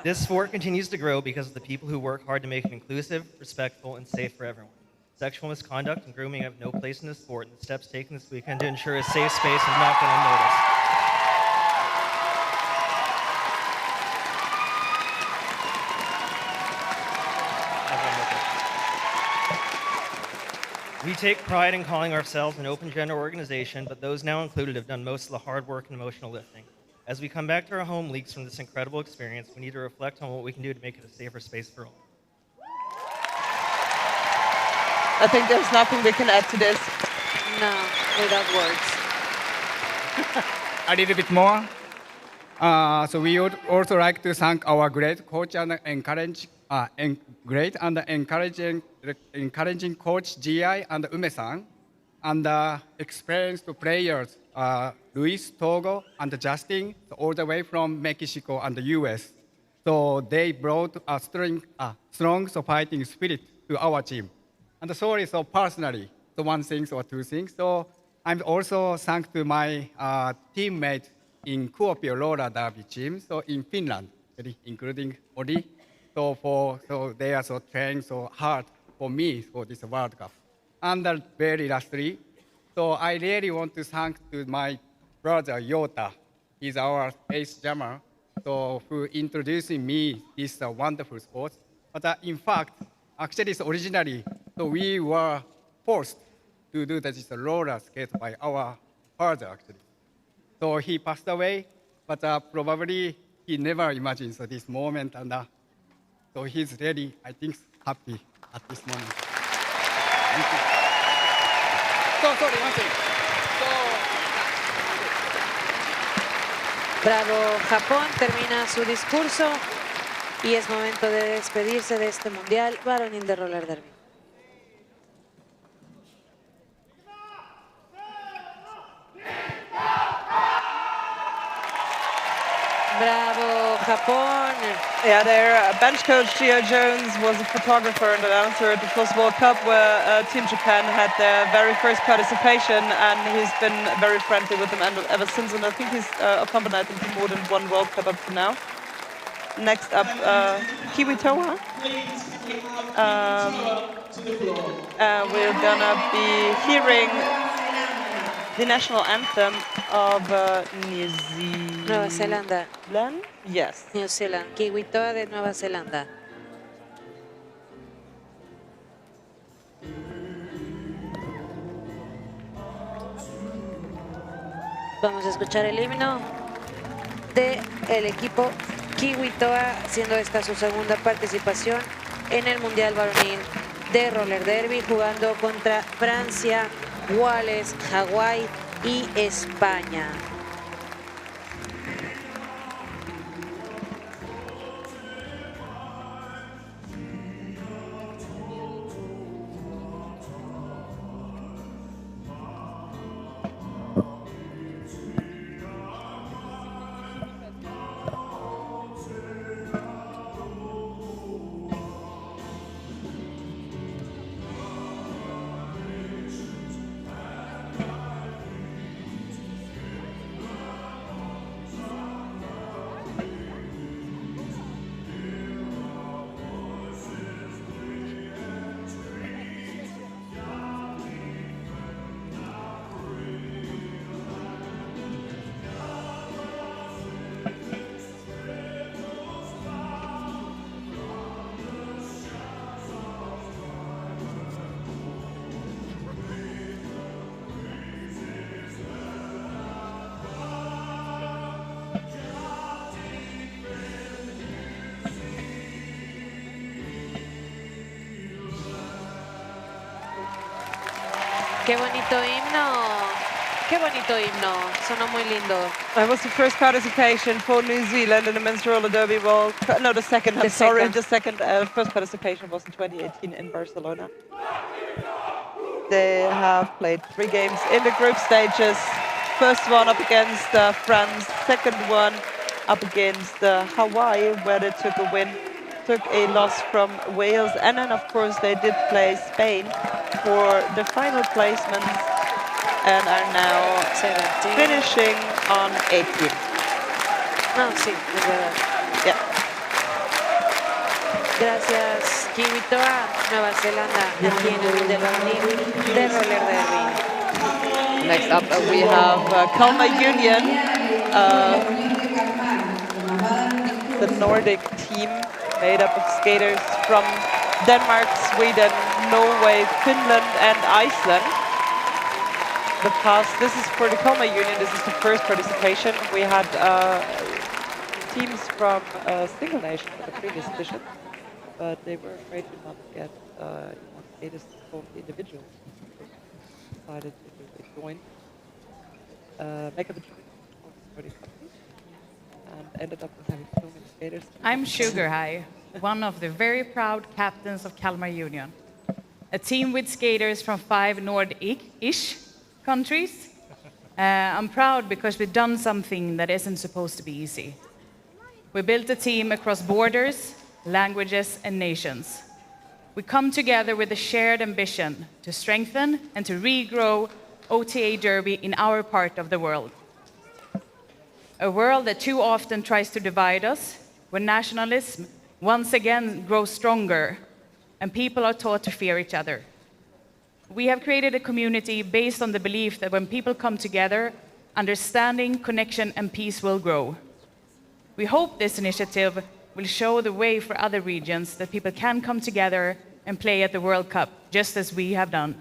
This sport continues to grow because of the people who work hard to make it inclusive, respectful, and safe for everyone. Sexual misconduct and grooming have no place in this sport, and the steps taken this weekend to ensure a safe space have not gone unnoticed. We take pride in calling ourselves an open gender organization, but those now included have done most of the hard work and emotional lifting. As we come back to our home leagues from this incredible experience, we need to reflect on what we can do to make it a safer space for all. I think there's nothing we can add to this. No, without words. A little bit more. So we would also like to thank our great coach and encouraging coach GI and Ume-san, and experienced players Luis, Togo, and Justin, all the way from Mexico and the US. So they brought a strong fighting spirit to our team. And sorry, so personally, so one thing or two things. So I'm also thank to my teammate in Kuopio roller derby team, so in Finland, including Odi. So they are so trained so hard for me for this World Cup. And very lastly, so I really want to thank to my brother Yota. He's our ace jammer, so who introducing me this wonderful sport. But in fact, actually, it's originally, so we were forced to do this roller skate by our father, actually. So he passed away, but probably he never imagined this moment, and so he's really, I think, happy at this moment. Thank you. So, sorry, one thing. Bravo Japón, termina su discurso y es momento de despedirse de este Mundial Varonil de Roller Derby. Bravo Japón. Yeah, their bench coach Gio Jones was a photographer and announcer at the first World Cup where Team Japan had their very first participation, and he's been very friendly with them ever since, and I think he's accompanied them to more than one World Cup up to now. Next up, Kiwi Toa. We're gonna be hearing the national anthem of Nueva Zelanda. Yes. New Zealand. Kiwi Toa de Nueva Zelanda. Vamos a escuchar el himno del equipo Kiwi Toa, siendo esta su segunda participación en el Mundial Varonil de Roller Derby, jugando contra Francia, Wales, Hawái y España. Qué bonito himno. Qué bonito himno. Sonó muy lindo. That was the first participation for New Zealand in the men's roller derby World Cup. No, the second. I'm sorry. The second. First participation was in 2018 in Barcelona. They have played 3 games in the group stages. First one up against France. Second one up against Hawaii, where they took a win. Took a loss from Wales, and then of course they did play Spain for the final placements and are now 17. finishing on 18. No, sí, es verdad. Yeah. Gracias, Kiwi Toa, Nueva Zelanda, aquí en el Mundial Varonil de Roller Derby. Next up we have Kalmar Union, the Nordic team made up of skaters from Denmark, Sweden, Norway, Finland and Iceland. This is for the Kalmar Union, this is the first participation. We had teams from a single nation for the previous edition, but they were afraid to not get skaters from the individuals. Decided to join, make up a joint for the company, and ended up with having so many skaters. I'm Sugar High, one of the very proud captains of Kalmar Union, a team with skaters from 5 Nordic-ish countries. I'm proud because we've done something that isn't supposed to be easy. We built a team across borders, languages, and nations. We come together with a shared ambition to strengthen and to regrow OTA Derby in our part of the world. A world that too often tries to divide us, where nationalism once again grows stronger and people are taught to fear each other. We have created a community based on the belief that when people come together, understanding, connection, and peace will grow. We hope this initiative will show the way for other regions that people can come together and play at the World Cup, just as we have done.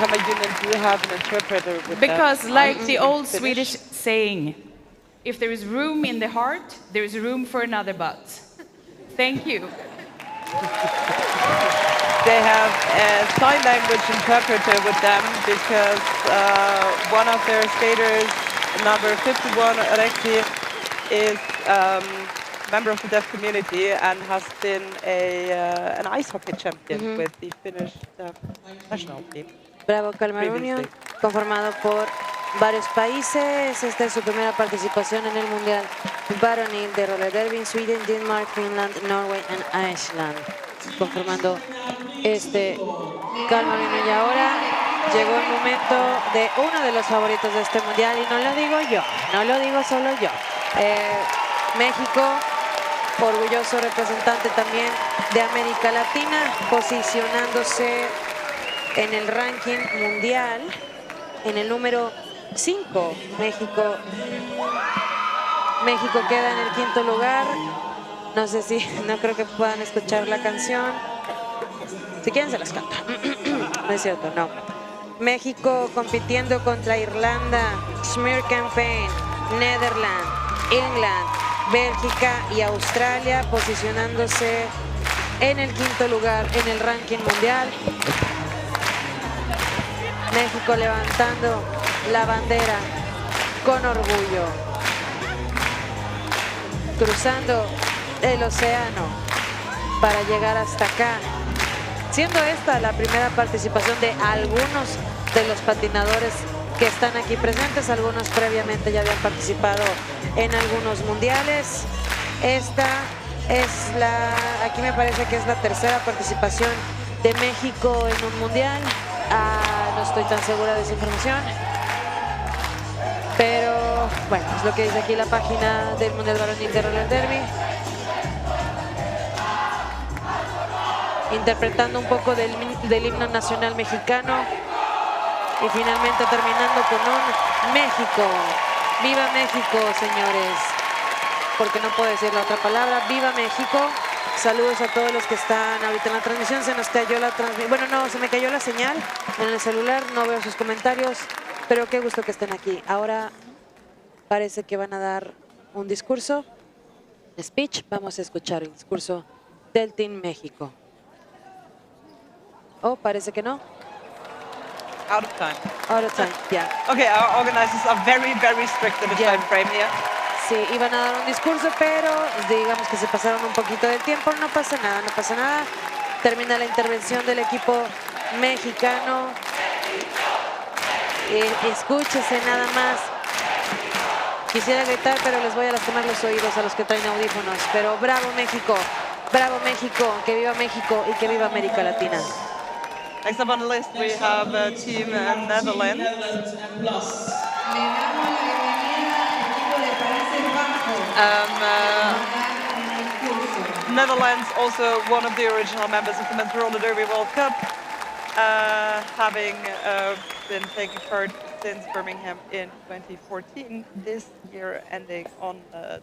Kalmar Union do have an interpreter with Because, them. like the old Finnish. Swedish saying, if there is room in the heart, there is room for another butt. Thank you. They have a sign language interpreter with them because one of their skaters, number 51, Rekti, is member of the deaf community and has been an ice hockey champion with the Finnish national team. Bravo Kalmar Union, conformado por varios países. Esta es su primera participación en el Mundial Varonil de Roller Derby en Sweden, Denmark, Finland, Norway and Iceland. Conformando este Kalmar Union. Y ahora llegó el momento de uno de los favoritos de este Mundial, y no lo digo yo, no lo digo solo yo. México, orgulloso representante también de América Latina, posicionándose en el ranking mundial en el número 5. México queda en el 5º lugar. No sé si, no creo que puedan escuchar la canción. Si quieren se las canto. No es cierto, no. México compitiendo contra Irlanda, Smear Campaign, Netherlands, England, Bélgica y Australia, posicionándose en el 5º lugar en el ranking mundial. México levantando la bandera con orgullo, cruzando el océano para llegar hasta acá, siendo esta la primera participación de algunos de los patinadores que están aquí presentes. Algunos previamente ya habían participado en algunos mundiales. Esta es aquí me parece que es la tercera participación de México en un mundial. No estoy tan segura de esa información, pero bueno, es lo que dice aquí la página del Mundial Varonil de Roller Derby. Interpretando un poco del himno nacional mexicano y finalmente terminando con un México. ¡Viva México, señores! Porque no puedo decir la otra palabra. ¡Viva México! Saludos a todos los que están ahorita en la transmisión. Se nos cayó la transmisión. Bueno, no, se me cayó la señal en el celular. No veo sus comentarios, pero qué gusto que estén aquí. Ahora parece que van a dar un discurso, speech. Vamos a escuchar el discurso del Team México. Oh, parece que no. Out of time. Out of time, yeah. Okay, our organizers are very, very strict in the time frame here. Sí, iban a dar un discurso, pero digamos que se pasaron un poquito del tiempo. No pasa nada, no pasa nada. Termina la intervención del equipo mexicano. Escúchese nada más. Quisiera gritar, pero les voy a lastimar los oídos a los que traen audífonos. Pero bravo México, que viva México y que viva América Latina. Next up on the list we have Team Netherlands. Netherlands, also one of the original members of the Men's Roller Derby World Cup, having been taking part since Birmingham in 2014, this year ending on a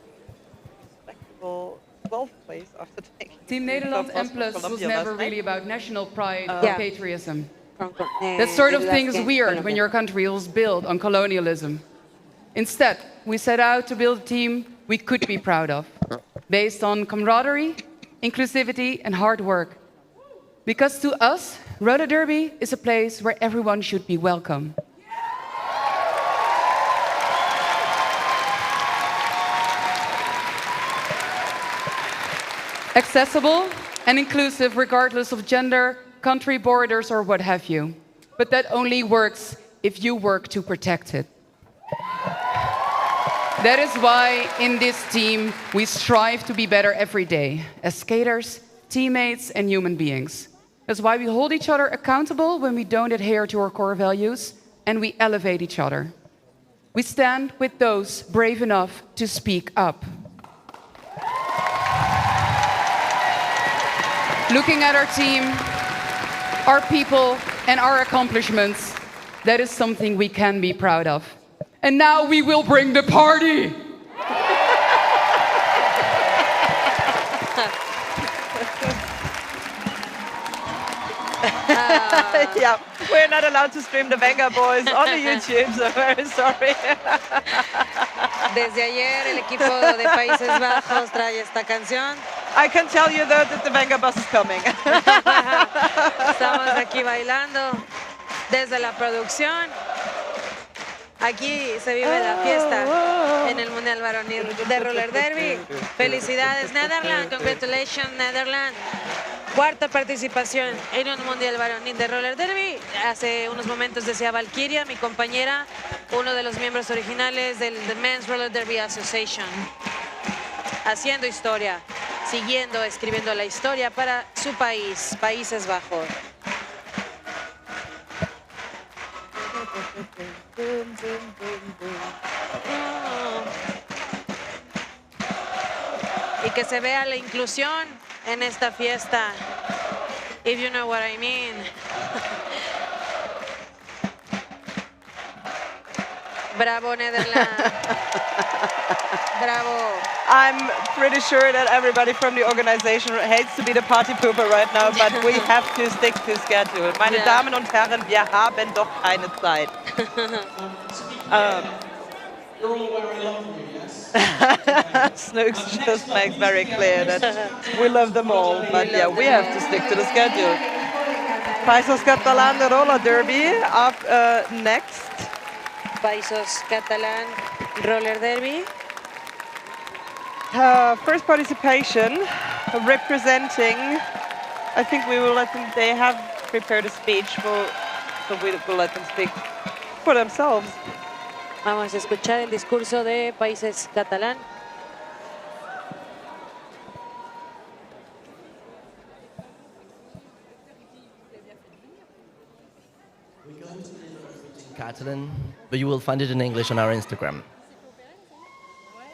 respectable 12th place after taking Team Nederland M+ was never really about national pride or Yeah. patriotism. That sort of thing is weird when your country was built on colonialism. Instead, we set out to build a team we could be proud of, based on camaraderie, inclusivity, and hard work. Because to us, roller derby is a place where everyone should be welcome. Accessible and inclusive regardless of gender, country borders, or what have you. But that only works if you work to protect it. That is why in this team we strive to be better every day as skaters, teammates, and human beings. That's why we hold each other accountable when we don't adhere to our core values, and we elevate each other. We stand with those brave enough to speak up. Looking at our team, our people, and our accomplishments, that is something we can be proud of. And now we will bring the party! Yeah, we're not allowed to stream the Venga Boys on the YouTube, so very sorry. Desde ayer el equipo de Países Bajos trae esta canción. I can tell you though that the Venga bus is coming. Estamos aquí bailando desde la producción. Aquí se vive la fiesta en el Mundial Varonil de Roller Derby. Felicidades, Netherlands. Congratulations, Netherlands. Cuarta participación en un Mundial Varonil de Roller Derby. Hace unos momentos decía Valkyria, mi compañera, uno de los miembros originales del Men's Roller Derby Association. Haciendo historia, siguiendo, escribiendo la historia para su país, Países Bajos. Y que se vea la inclusión en esta fiesta, if you know what I mean. Bravo, Netherlands. Bravo. I'm pretty sure that everybody from the organization hates to be the party pooper right now, but we have to stick to schedule. Meine Damen und Herren, wir haben doch keine Zeit. You're all wearing love for me, yes? Snooks just makes very clear that we love them all, but yeah, we have to stick to the schedule. Países Catalán de Roller Derby up next. Países Catalán Roller Derby. First participation, representing, I think we will let them, they have prepared a speech, so we will let them speak for themselves. Vamos a escuchar el discurso de Países Catalán. Catalan, but you will find it in English on our Instagram.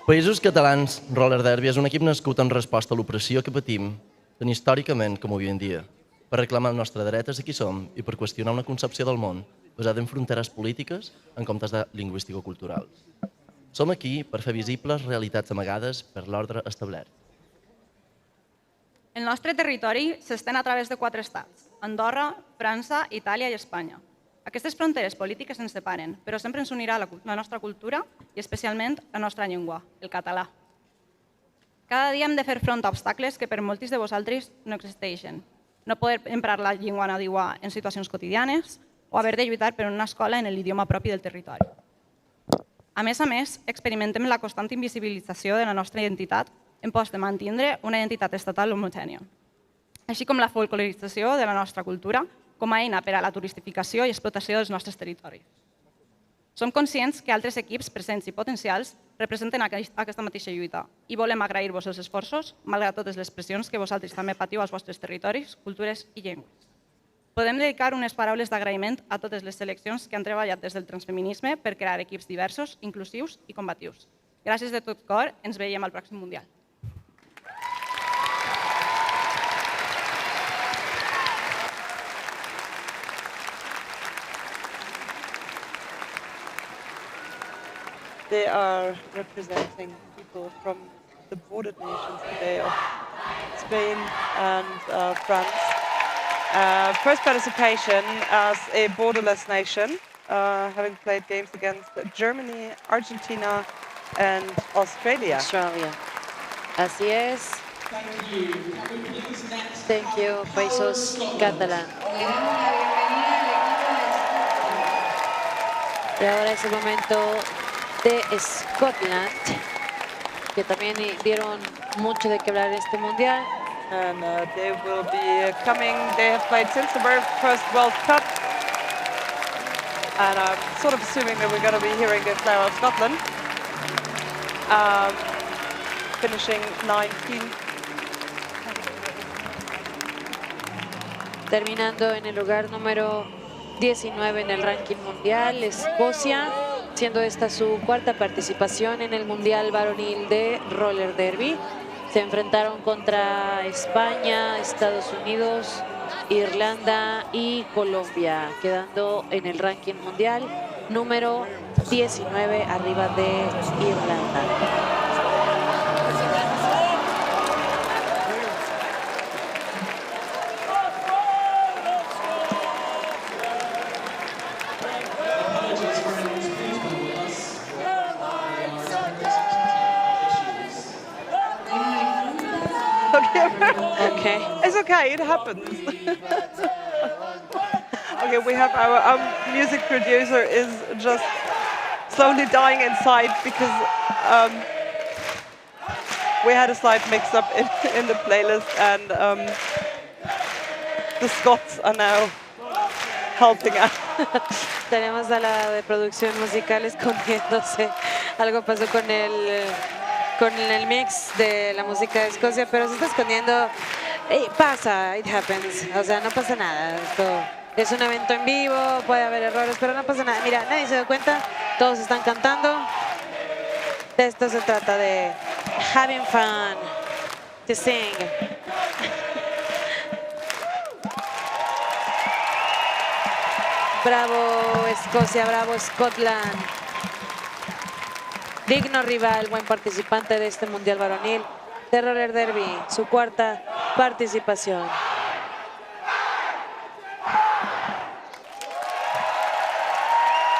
Països Catalans Roller Derby és un equip nascut en resposta a l'opressió que patim tant històricament com avui en dia, per reclamar el nostre dret a ser qui som i per qüestionar una concepció del món basada en fronteres polítiques en comptes de lingüístico-culturals. Som aquí per fer visibles realitats amagades per l'ordre establert. El nostre territori s'estén a través de 4 estats: Andorra, França, Itàlia i Espanya. Aquestes fronteres polítiques ens separen, però sempre ens unirà la nostra cultura i especialment la nostra llengua, el català. Cada dia hem de fer front a obstacles que per molts de vosaltres no existeixen. No poder emprar la llengua nadiua en situacions quotidianes o haver de lluitar per una escola en l'idioma propi del territori. A més, experimentem la constant invisibilització de la nostra identitat en pos de mantenir una identitat estatal homogènia, així com la folclorització de la nostra cultura com a eina per a la turistificació i explotació dels nostres territoris. Som conscients que altres equips presents i potencials representen aquesta mateixa lluita i volem agrair-vos els esforços, malgrat totes les pressions que vosaltres també patiu als vostres territoris, cultures i llengües. Podem dedicar unes paraules d'agraïment a totes les seleccions que han treballat des del transfeminisme per crear equips diversos, inclusius i combatius. Gràcies de tot cor, ens veiem al pròxim Mundial. They are representing people from the bordered nations today of Spain and France. First participation as a borderless nation, having played games against Germany, Argentina and Australia. Así es. Thank you, Países Catalán. Y ahora es el momento de Scotland, que también dieron mucho de qué hablar en este mundial. And they will be coming, they have played since the first World Cup. And I'm sort of assuming that we're going to be hearing a player of Scotland. Finishing 19th. Terminando en el lugar número 19 en el ranking mundial, Escocia, siendo esta su cuarta participación en el Mundial Varonil de Roller Derby. Se enfrentaron contra España, Estados Unidos, Irlanda y Colombia, quedando en el ranking mundial número 19 arriba de Irlanda. Okay. It's okay, it happens. Okay, we have our music producer is just slowly dying inside because we had a slight mix-up in the playlist, and the Scots are now helping out. Tenemos a la de producción musical escondiéndose. Algo pasó con el mix de la música de Escocia, pero se está escondiendo. Pasa, it happens. O sea, no pasa nada. Esto es un evento en vivo, puede haber errores, pero no pasa nada. Mira, nadie se da cuenta, todos están cantando. De esto se trata, de having fun, to sing. Bravo Escocia, bravo Scotland. Digno rival, buen participante de este Mundial Varonil de Roller Derby, su cuarta participación.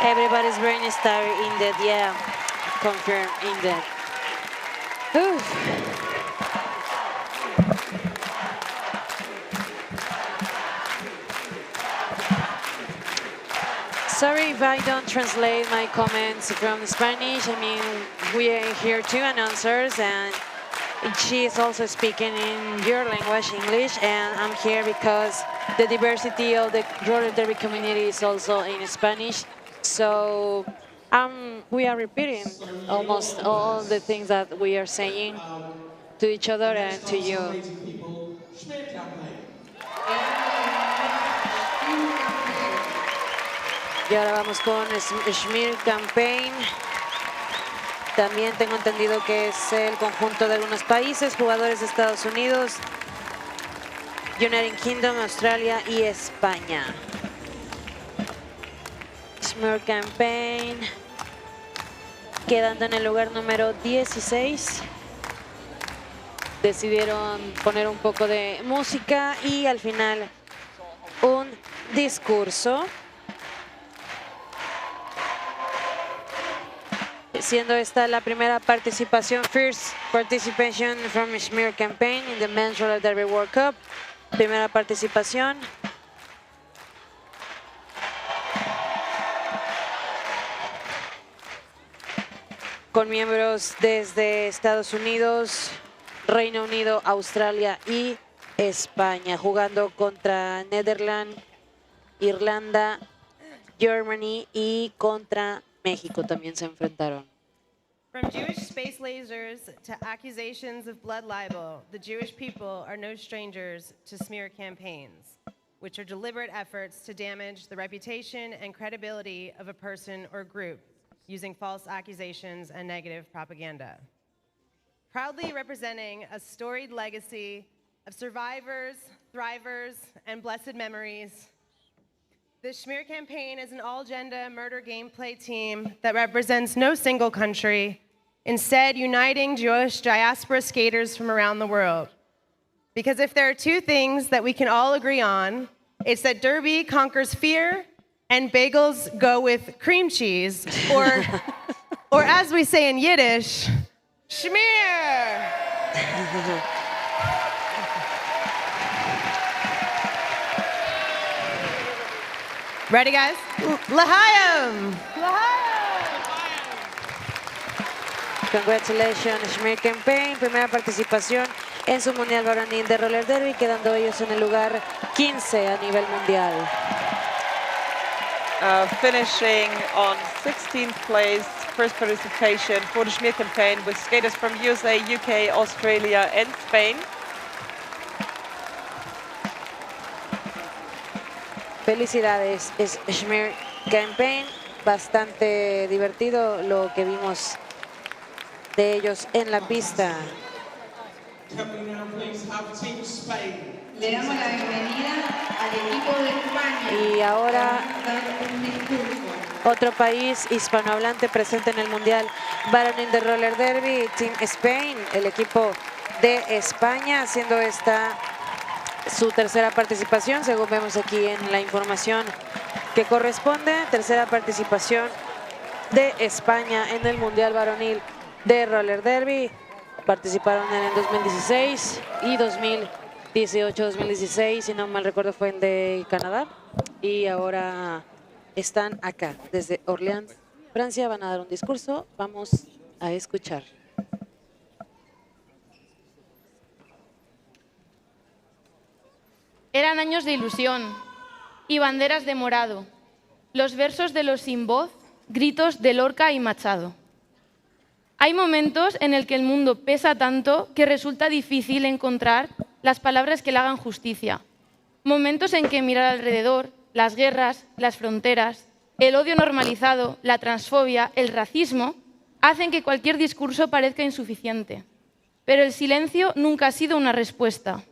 Everybody's brain is tired, indeed, yeah, confirm, indeed. Sorry if I don't translate my comments from Spanish. I mean, we are here two announcers, and she is also speaking in your language, English, and I'm here because the diversity of the roller derby community is also in Spanish. So we are repeating almost all the things that we are saying to each other and to you. Y ahora vamos con Smear Campaign. También tengo entendido que es el conjunto de algunos países, jugadores de Estados Unidos, United Kingdom, Australia y España. Smear Campaign, quedando en el lugar número 16. Decidieron poner un poco de música y al final un discurso. Siendo esta la primera participación, first participation from Smear Campaign in the Men's Roller Derby World Cup. Primera participación. Con miembros desde Estados Unidos, Reino Unido, Australia y España, jugando contra Netherlands, Irlanda, Germany y contra México también se enfrentaron. From Jewish space lasers to accusations of blood libel, the Jewish people are no strangers to smear campaigns, which are deliberate efforts to damage the reputation and credibility of a person or group using false accusations and negative propaganda. Proudly representing a storied legacy of survivors, thrivers, and blessed memories, the Smear Campaign is an all-gender murder gameplay team that represents no single country, instead uniting Jewish diaspora skaters from around the world. Because if there are two things that we can all agree on, it's that Derby conquers fear and bagels go with cream cheese, or as we say in Yiddish, Schmear! Ready, guys? L'chaim! Congratulations, Smear Campaign, primera participación en su Mundial Varonil de Roller Derby, quedando ellos en el lugar 15 a nivel mundial. Finishing on 16th place, first participation for the Smear Campaign with skaters from USA, UK, Australia and Spain. Felicidades, es Smear Campaign, bastante divertido lo que vimos de ellos en la pista. Le damos la bienvenida al equipo de España. Y ahora otro país hispanohablante presente en el Mundial Varonil de Roller Derby, Team Spain, el equipo de España, haciendo esta su tercera participación, según vemos aquí en la información que corresponde. Tercera participación de España en el Mundial Varonil de Roller Derby. Participaron en el 2016 y 2018-2016, si no mal recuerdo fue en de Canadá. Y ahora están acá, desde Orleans, Francia. Van a dar un discurso. Vamos a escuchar. Eran años de ilusión y banderas de morado, los versos de los sin voz, gritos de Lorca y Machado. Hay momentos en el que el mundo pesa tanto que resulta difícil encontrar las palabras que le hagan justicia. Momentos en que mirar alrededor, las guerras, las fronteras, el odio normalizado, la transfobia, el racismo, hacen que cualquier discurso parezca insuficiente. Pero el silencio nunca ha sido una respuesta.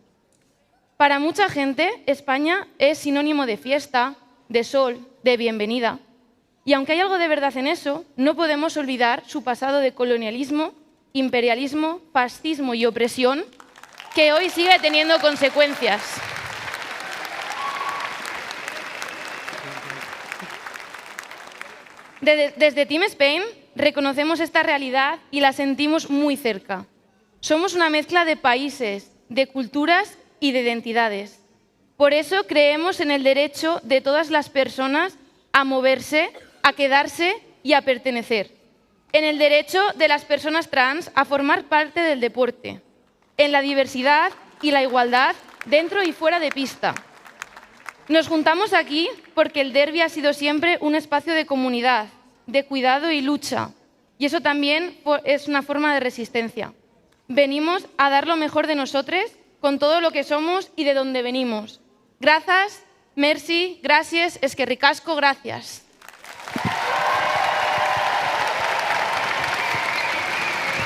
Para mucha gente, España es sinónimo de fiesta, de sol, de bienvenida. Y aunque hay algo de verdad en eso, no podemos olvidar su pasado de colonialismo, imperialismo, fascismo y opresión, que hoy sigue teniendo consecuencias. Desde Team Spain reconocemos esta realidad y la sentimos muy cerca. Somos una mezcla de países, de culturas y de identidades. Por eso creemos en el derecho de todas las personas a moverse, a quedarse y a pertenecer. En el derecho de las personas trans a formar parte del deporte. En la diversidad y la igualdad dentro y fuera de pista. Nos juntamos aquí porque el derbi ha sido siempre un espacio de comunidad, de cuidado y lucha. Y eso también es una forma de resistencia. Venimos a dar lo mejor de nosotros con todo lo que somos y de donde venimos. Gracias, merci, gracias, es que ricasco, gracias.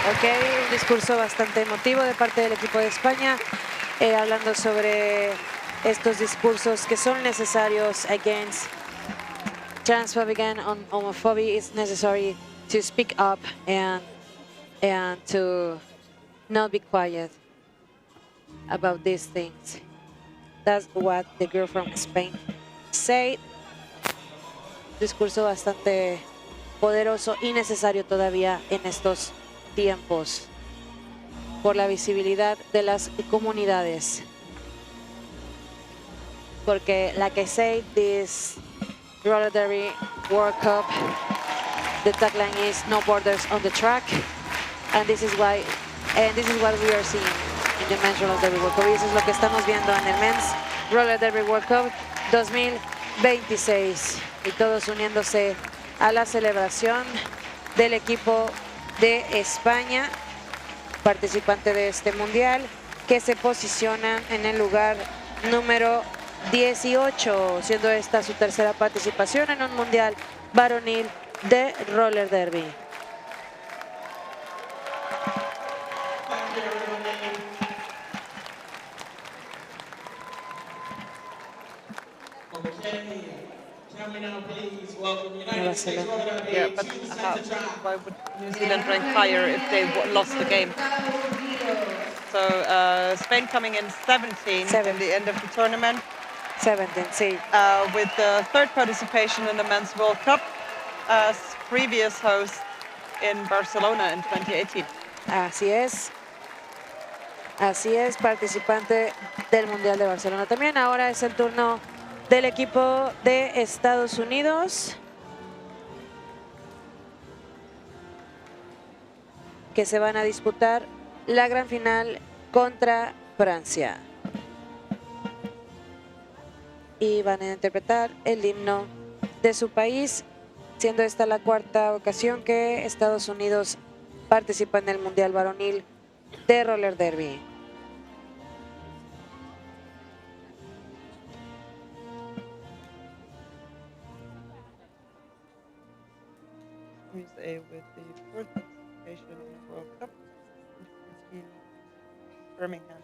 Ok, un discurso bastante emotivo de parte del equipo de España, hablando sobre estos discursos que son necesarios against transphobia and homophobia. It's necessary to speak up and to not be quiet about these things. That's what the girl from Spain said. Discurso bastante poderoso y necesario todavía en estos tiempos por la visibilidad de las comunidades. Porque like I said, this roller derby World Cup, the tagline is no borders on the track, and this is what we are seeing in the men's roller derby World Cup. Y eso es lo que estamos viendo en el men's roller derby World Cup 2026, y todos uniéndose a la celebración del equipo de España, participante de este mundial, que se posicionan en el lugar número 18, siendo esta su tercera participación en un mundial varonil de roller derby. Can we now please welcome Nueva United States Zelanda. roller derby Yeah, but why would New Zealand rank higher if they lost the game? So Spain coming in 17 in the end of the tournament. 17, sí. With the third participation in the Men's World Cup as previous host in Barcelona in 2018. Así es. Así es, participante del Mundial de Barcelona también. Ahora es el turno del equipo de Estados Unidos, que se van a disputar la gran final contra Francia. Y van a interpretar el himno de su país, siendo esta la cuarta ocasión que Estados Unidos participa en el Mundial Varonil de Roller Derby. USA with the fourth participation in the World Cup, 14 Birmingham,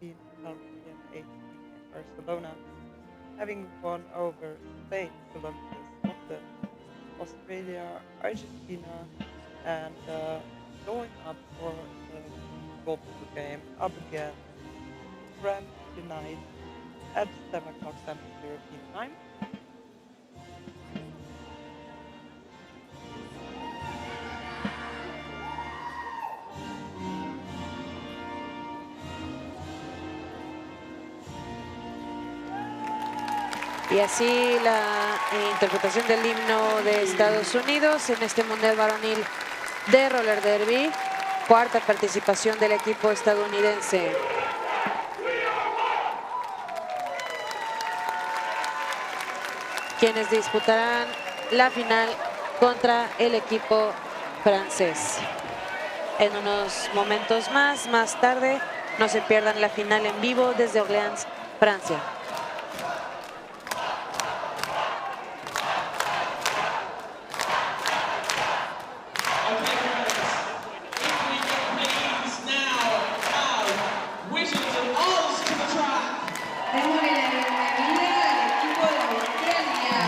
16 Calgary, and 18 Barcelona, having won over Spain, Colombia, Scotland, Australia, Argentina, and going up for the gold medal game up again France tonight at 7 o'clock Central European Time. Y así la interpretación del himno de Estados Unidos en este Mundial Varonil de Roller Derby. Cuarta participación del equipo estadounidense. Quienes disputarán la final contra el equipo francés. En unos momentos más tarde, no se pierdan la final en vivo desde Orleans, Francia.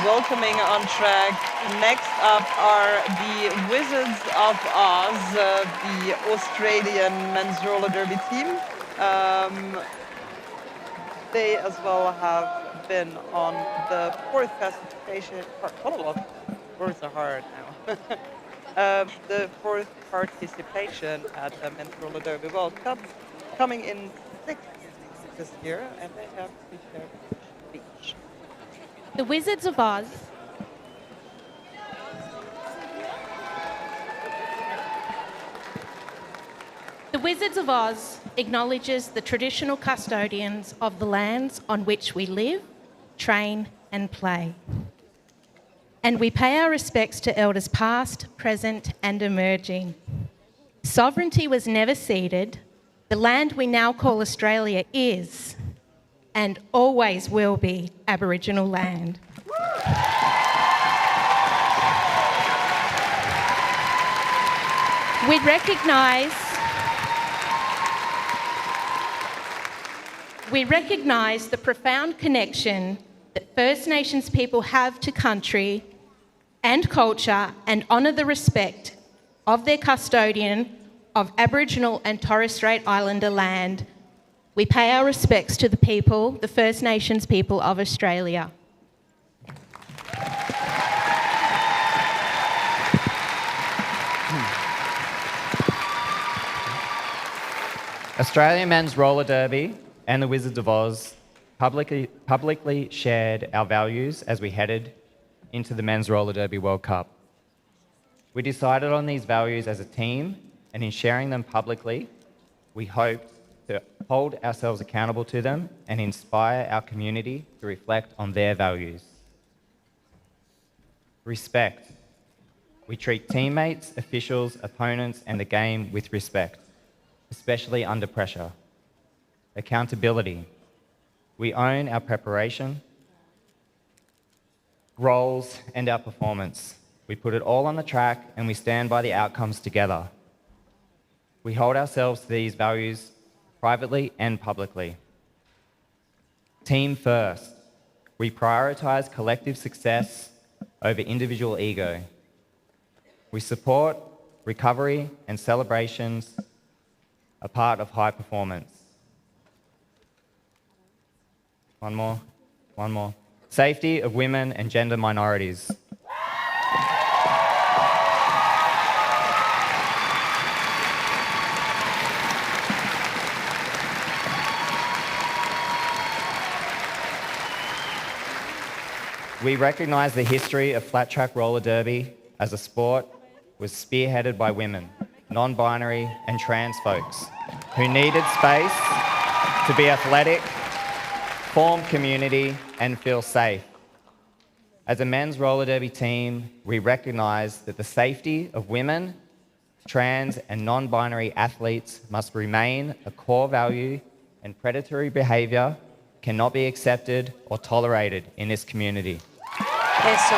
Welcoming on track. Next up are the Wizards of Oz, the Australian men's roller derby team. They as well have been on the fourth participation. Words are hard now. The fourth participation at the men's roller derby World Cup, coming in sixth this year, and they have featured beach. The Wizards of Oz The Wizards of Oz acknowledges the traditional custodians of the lands on which we live, train and play. And we pay our respects to elders past, present and emerging. Sovereignty was never ceded. The land we now call Australia is and always will be Aboriginal land. We recognise the profound connection that First Nations people have to country and culture and honour the respect of their custodian of Aboriginal and Torres Strait Islander land. We pay our respects to the people, the First Nations people of Australia. Australian Men's Roller Derby and the Wizards of Oz publicly shared our values as we headed into the Men's Roller Derby World Cup. We decided on these values as a team, and in sharing them publicly, we hoped to hold ourselves accountable to them and inspire our community to reflect on their values. Respect. We treat teammates, officials, opponents, and the game with respect, especially under pressure. Accountability. We own our preparation, roles, and our performance. We put it all on the track and we stand by the outcomes together. We hold ourselves to these values privately and publicly. Team first. We prioritise collective success over individual ego. We support recovery and celebrations, a part of high performance. One more. Safety of women and gender minorities. We recognise the history of flat track roller derby as a sport was spearheaded by women, non-binary and trans folks who needed space to be athletic, form community and feel safe. As a men's roller derby team, we recognise that the safety of women, trans and non-binary athletes must remain a core value, and predatory behaviour cannot be accepted or tolerated in this community. Eso.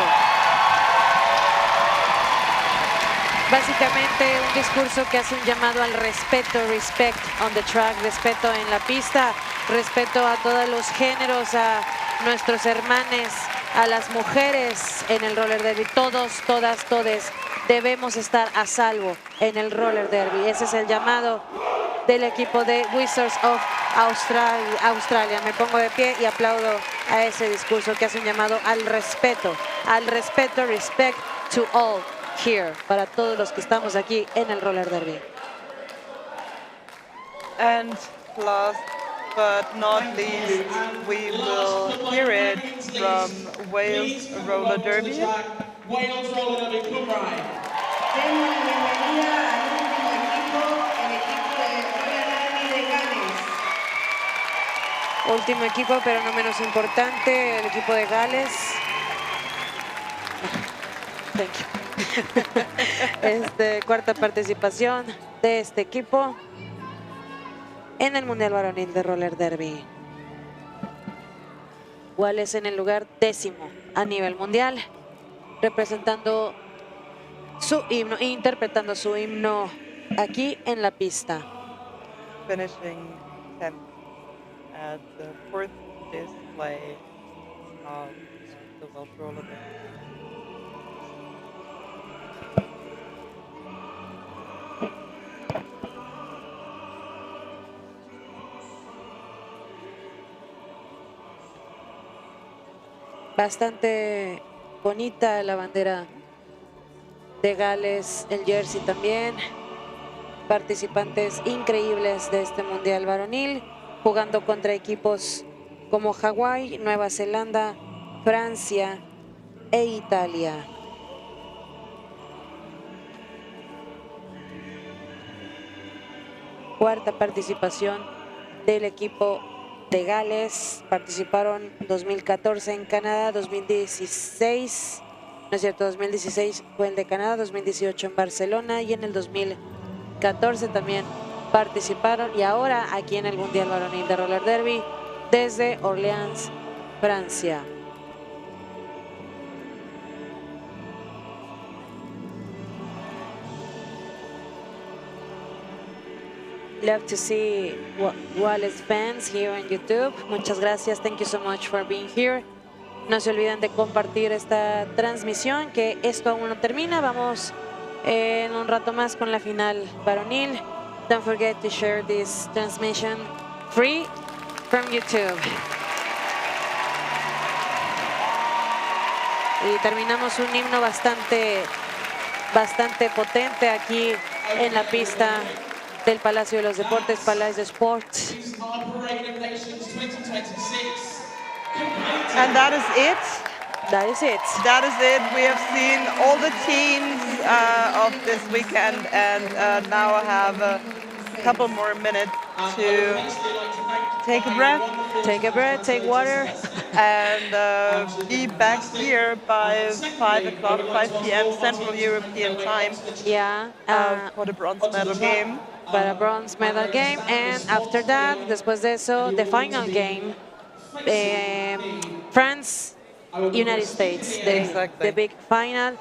Básicamente un discurso que hace un llamado al respeto, respect on the track, respeto en la pista, respeto a todos los géneros, a nuestros hermanos, a las mujeres en el roller derby. Todos, todas, todes debemos estar a salvo en el roller derby. Ese es el llamado del equipo de Wizards of Australia. Me pongo de pie y aplaudo a ese discurso que hace un llamado al respeto, respect to all here, para todos los que estamos aquí en el roller derby. And last but not least, we will hear it from Wales Roller Derby. Wales Roller Derby, Cymraeg. Demos la bienvenida al último equipo, el equipo de Roller Derby de Gales. Último equipo, pero no menos importante, el equipo de Gales. Thank you. Cuarta participación de este equipo en el Mundial Varonil de Roller Derby. Gales en el lugar 10º a nivel mundial, representando su himno, interpretando su himno aquí en la pista. Finishing 10th at the 4th display of the Welsh Roller Derby. Bastante bonita la bandera de Gales, el jersey también. Participantes increíbles de este Mundial Varonil, jugando contra equipos como Hawái, Nueva Zelanda, Francia e Italia. Cuarta participación del equipo de Gales. Participaron 2014 en Canadá, 2016, no es cierto, 2016 fue el de Canadá, 2018 en Barcelona y en el 2014 también participaron, y ahora aquí en el Mundial Varonil de Roller Derby desde Orleans, Francia. Love to see Wallace fans here on YouTube. Muchas gracias. Thank you so much for being here. No se olviden de compartir esta transmisión, que esto aún no termina. Vamos en un rato más con la final varonil. Don't forget to share this transmission free from YouTube. Y terminamos un himno bastante potente aquí en la pista del Palacio de los Deportes, Palacio Sports. And that is it. That is it. That is it. We have seen all the teams of this weekend, and now I have a couple more minutes to take a breath. Take a breath, take water. And be back here by 5 o'clock, 5 p.m. Central European Time. Yeah. For the bronze medal game. Para bronze medal game, and after that, después de eso, the final game, France, United States, the big final.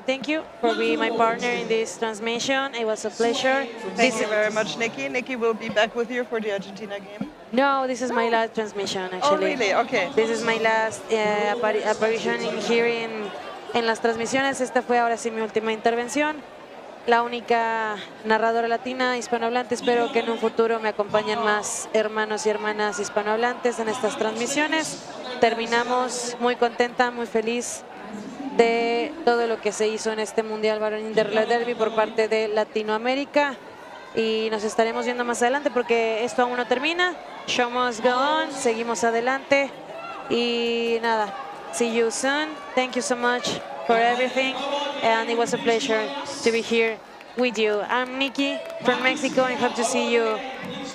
Thank you for being my partner in this transmission. It was a pleasure. Thank you very much, Nikki. Nikki will be back with you for the Argentina game. No, this is my last transmission, actually. Oh, really? Okay. This is my last apparition here en las transmisiones. Esta fue ahora sí mi última intervención. La única narradora latina hispanohablante. Espero que en un futuro me acompañen más hermanos y hermanas hispanohablantes en estas transmisiones. Terminamos muy contenta, muy feliz de todo lo que se hizo en este Mundial Varonil de Roller Derby por parte de Latinoamérica. Y nos estaremos viendo más adelante porque esto aún no termina. Show must go on. Seguimos adelante. Y nada, see you soon. Thank you so much for everything, and it was a pleasure to be here with you. I'm Nikki from Mexico, and hope to see you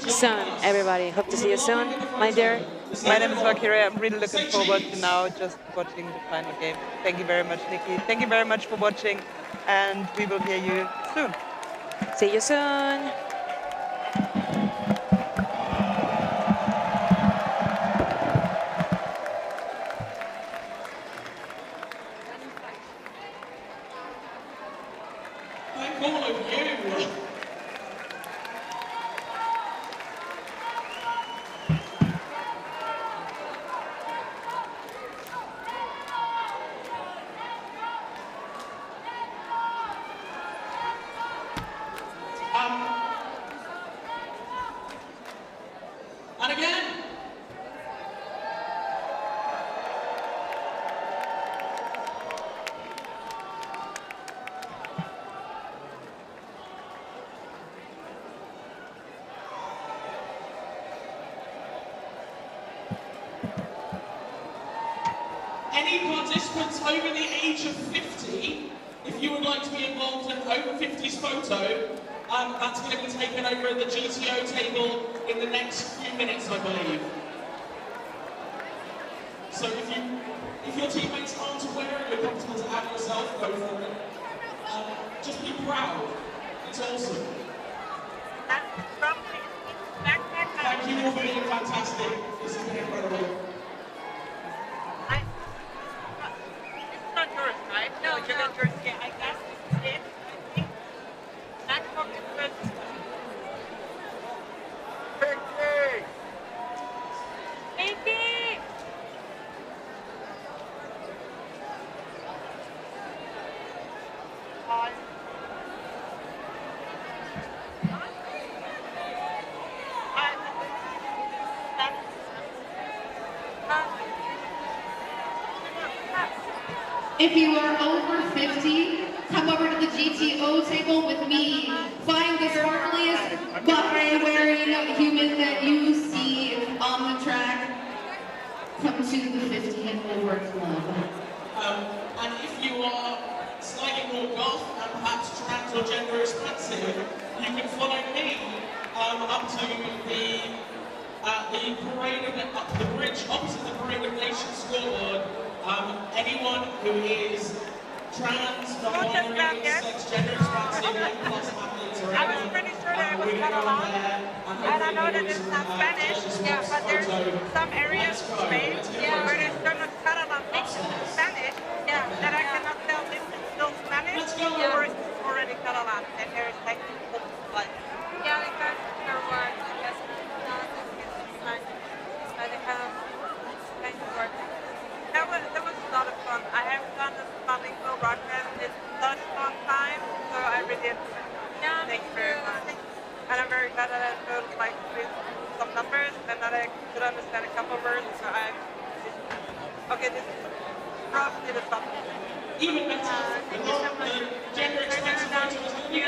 soon, everybody. Hope to see you soon, my dear. My name is Valkyria. I'm really looking forward to now just watching the final game. Thank you very much, Nikki. Thank you very much for watching, and we will hear you soon. See you soon. And again. Any participants over the age of 50, if you would like to be involved in over 50s photo, that's going to be taken over at the GTO table in the next few minutes, I believe. So if your teammates aren't aware and you're comfortable to add yourself, go for it. Just be proud. It's awesome. Thank you all for being fantastic. This has been incredible. It's not yours, right? No, you got yours. Yeah, I guess it's it. I think Maxwell is first. Pinky! If you are over 50, come over to the GTO table with me. Find the sparkliest buffet-wearing human that you see on the track. Come to the 50 and over club. And if you are slightly more goth and perhaps trans or gender expressive, you can follow me up to the parade of the bridge opposite the Parade of Nations scoreboard. Anyone who is trans, non-binary, sex, gender expansive, plus athletes or anyone, I was pretty sure that it was Catalan, and I know that it's not Spanish, but there's some areas in Spain where there's so much Catalan mixed with Spanish that I cannot tell if it's still Spanish or it's already Catalan, and there's like blood. Yeah, because there were, I guess, they have kind of work. That was a lot of fun. I haven't done the bilingual rock band in such a long time, so I really enjoyed it. Yeah, Thank you very much. And I'm very glad that I heard like with some numbers and that I could understand a couple words. So okay, this is probably the top. Even better, the gender expansive photo was going to be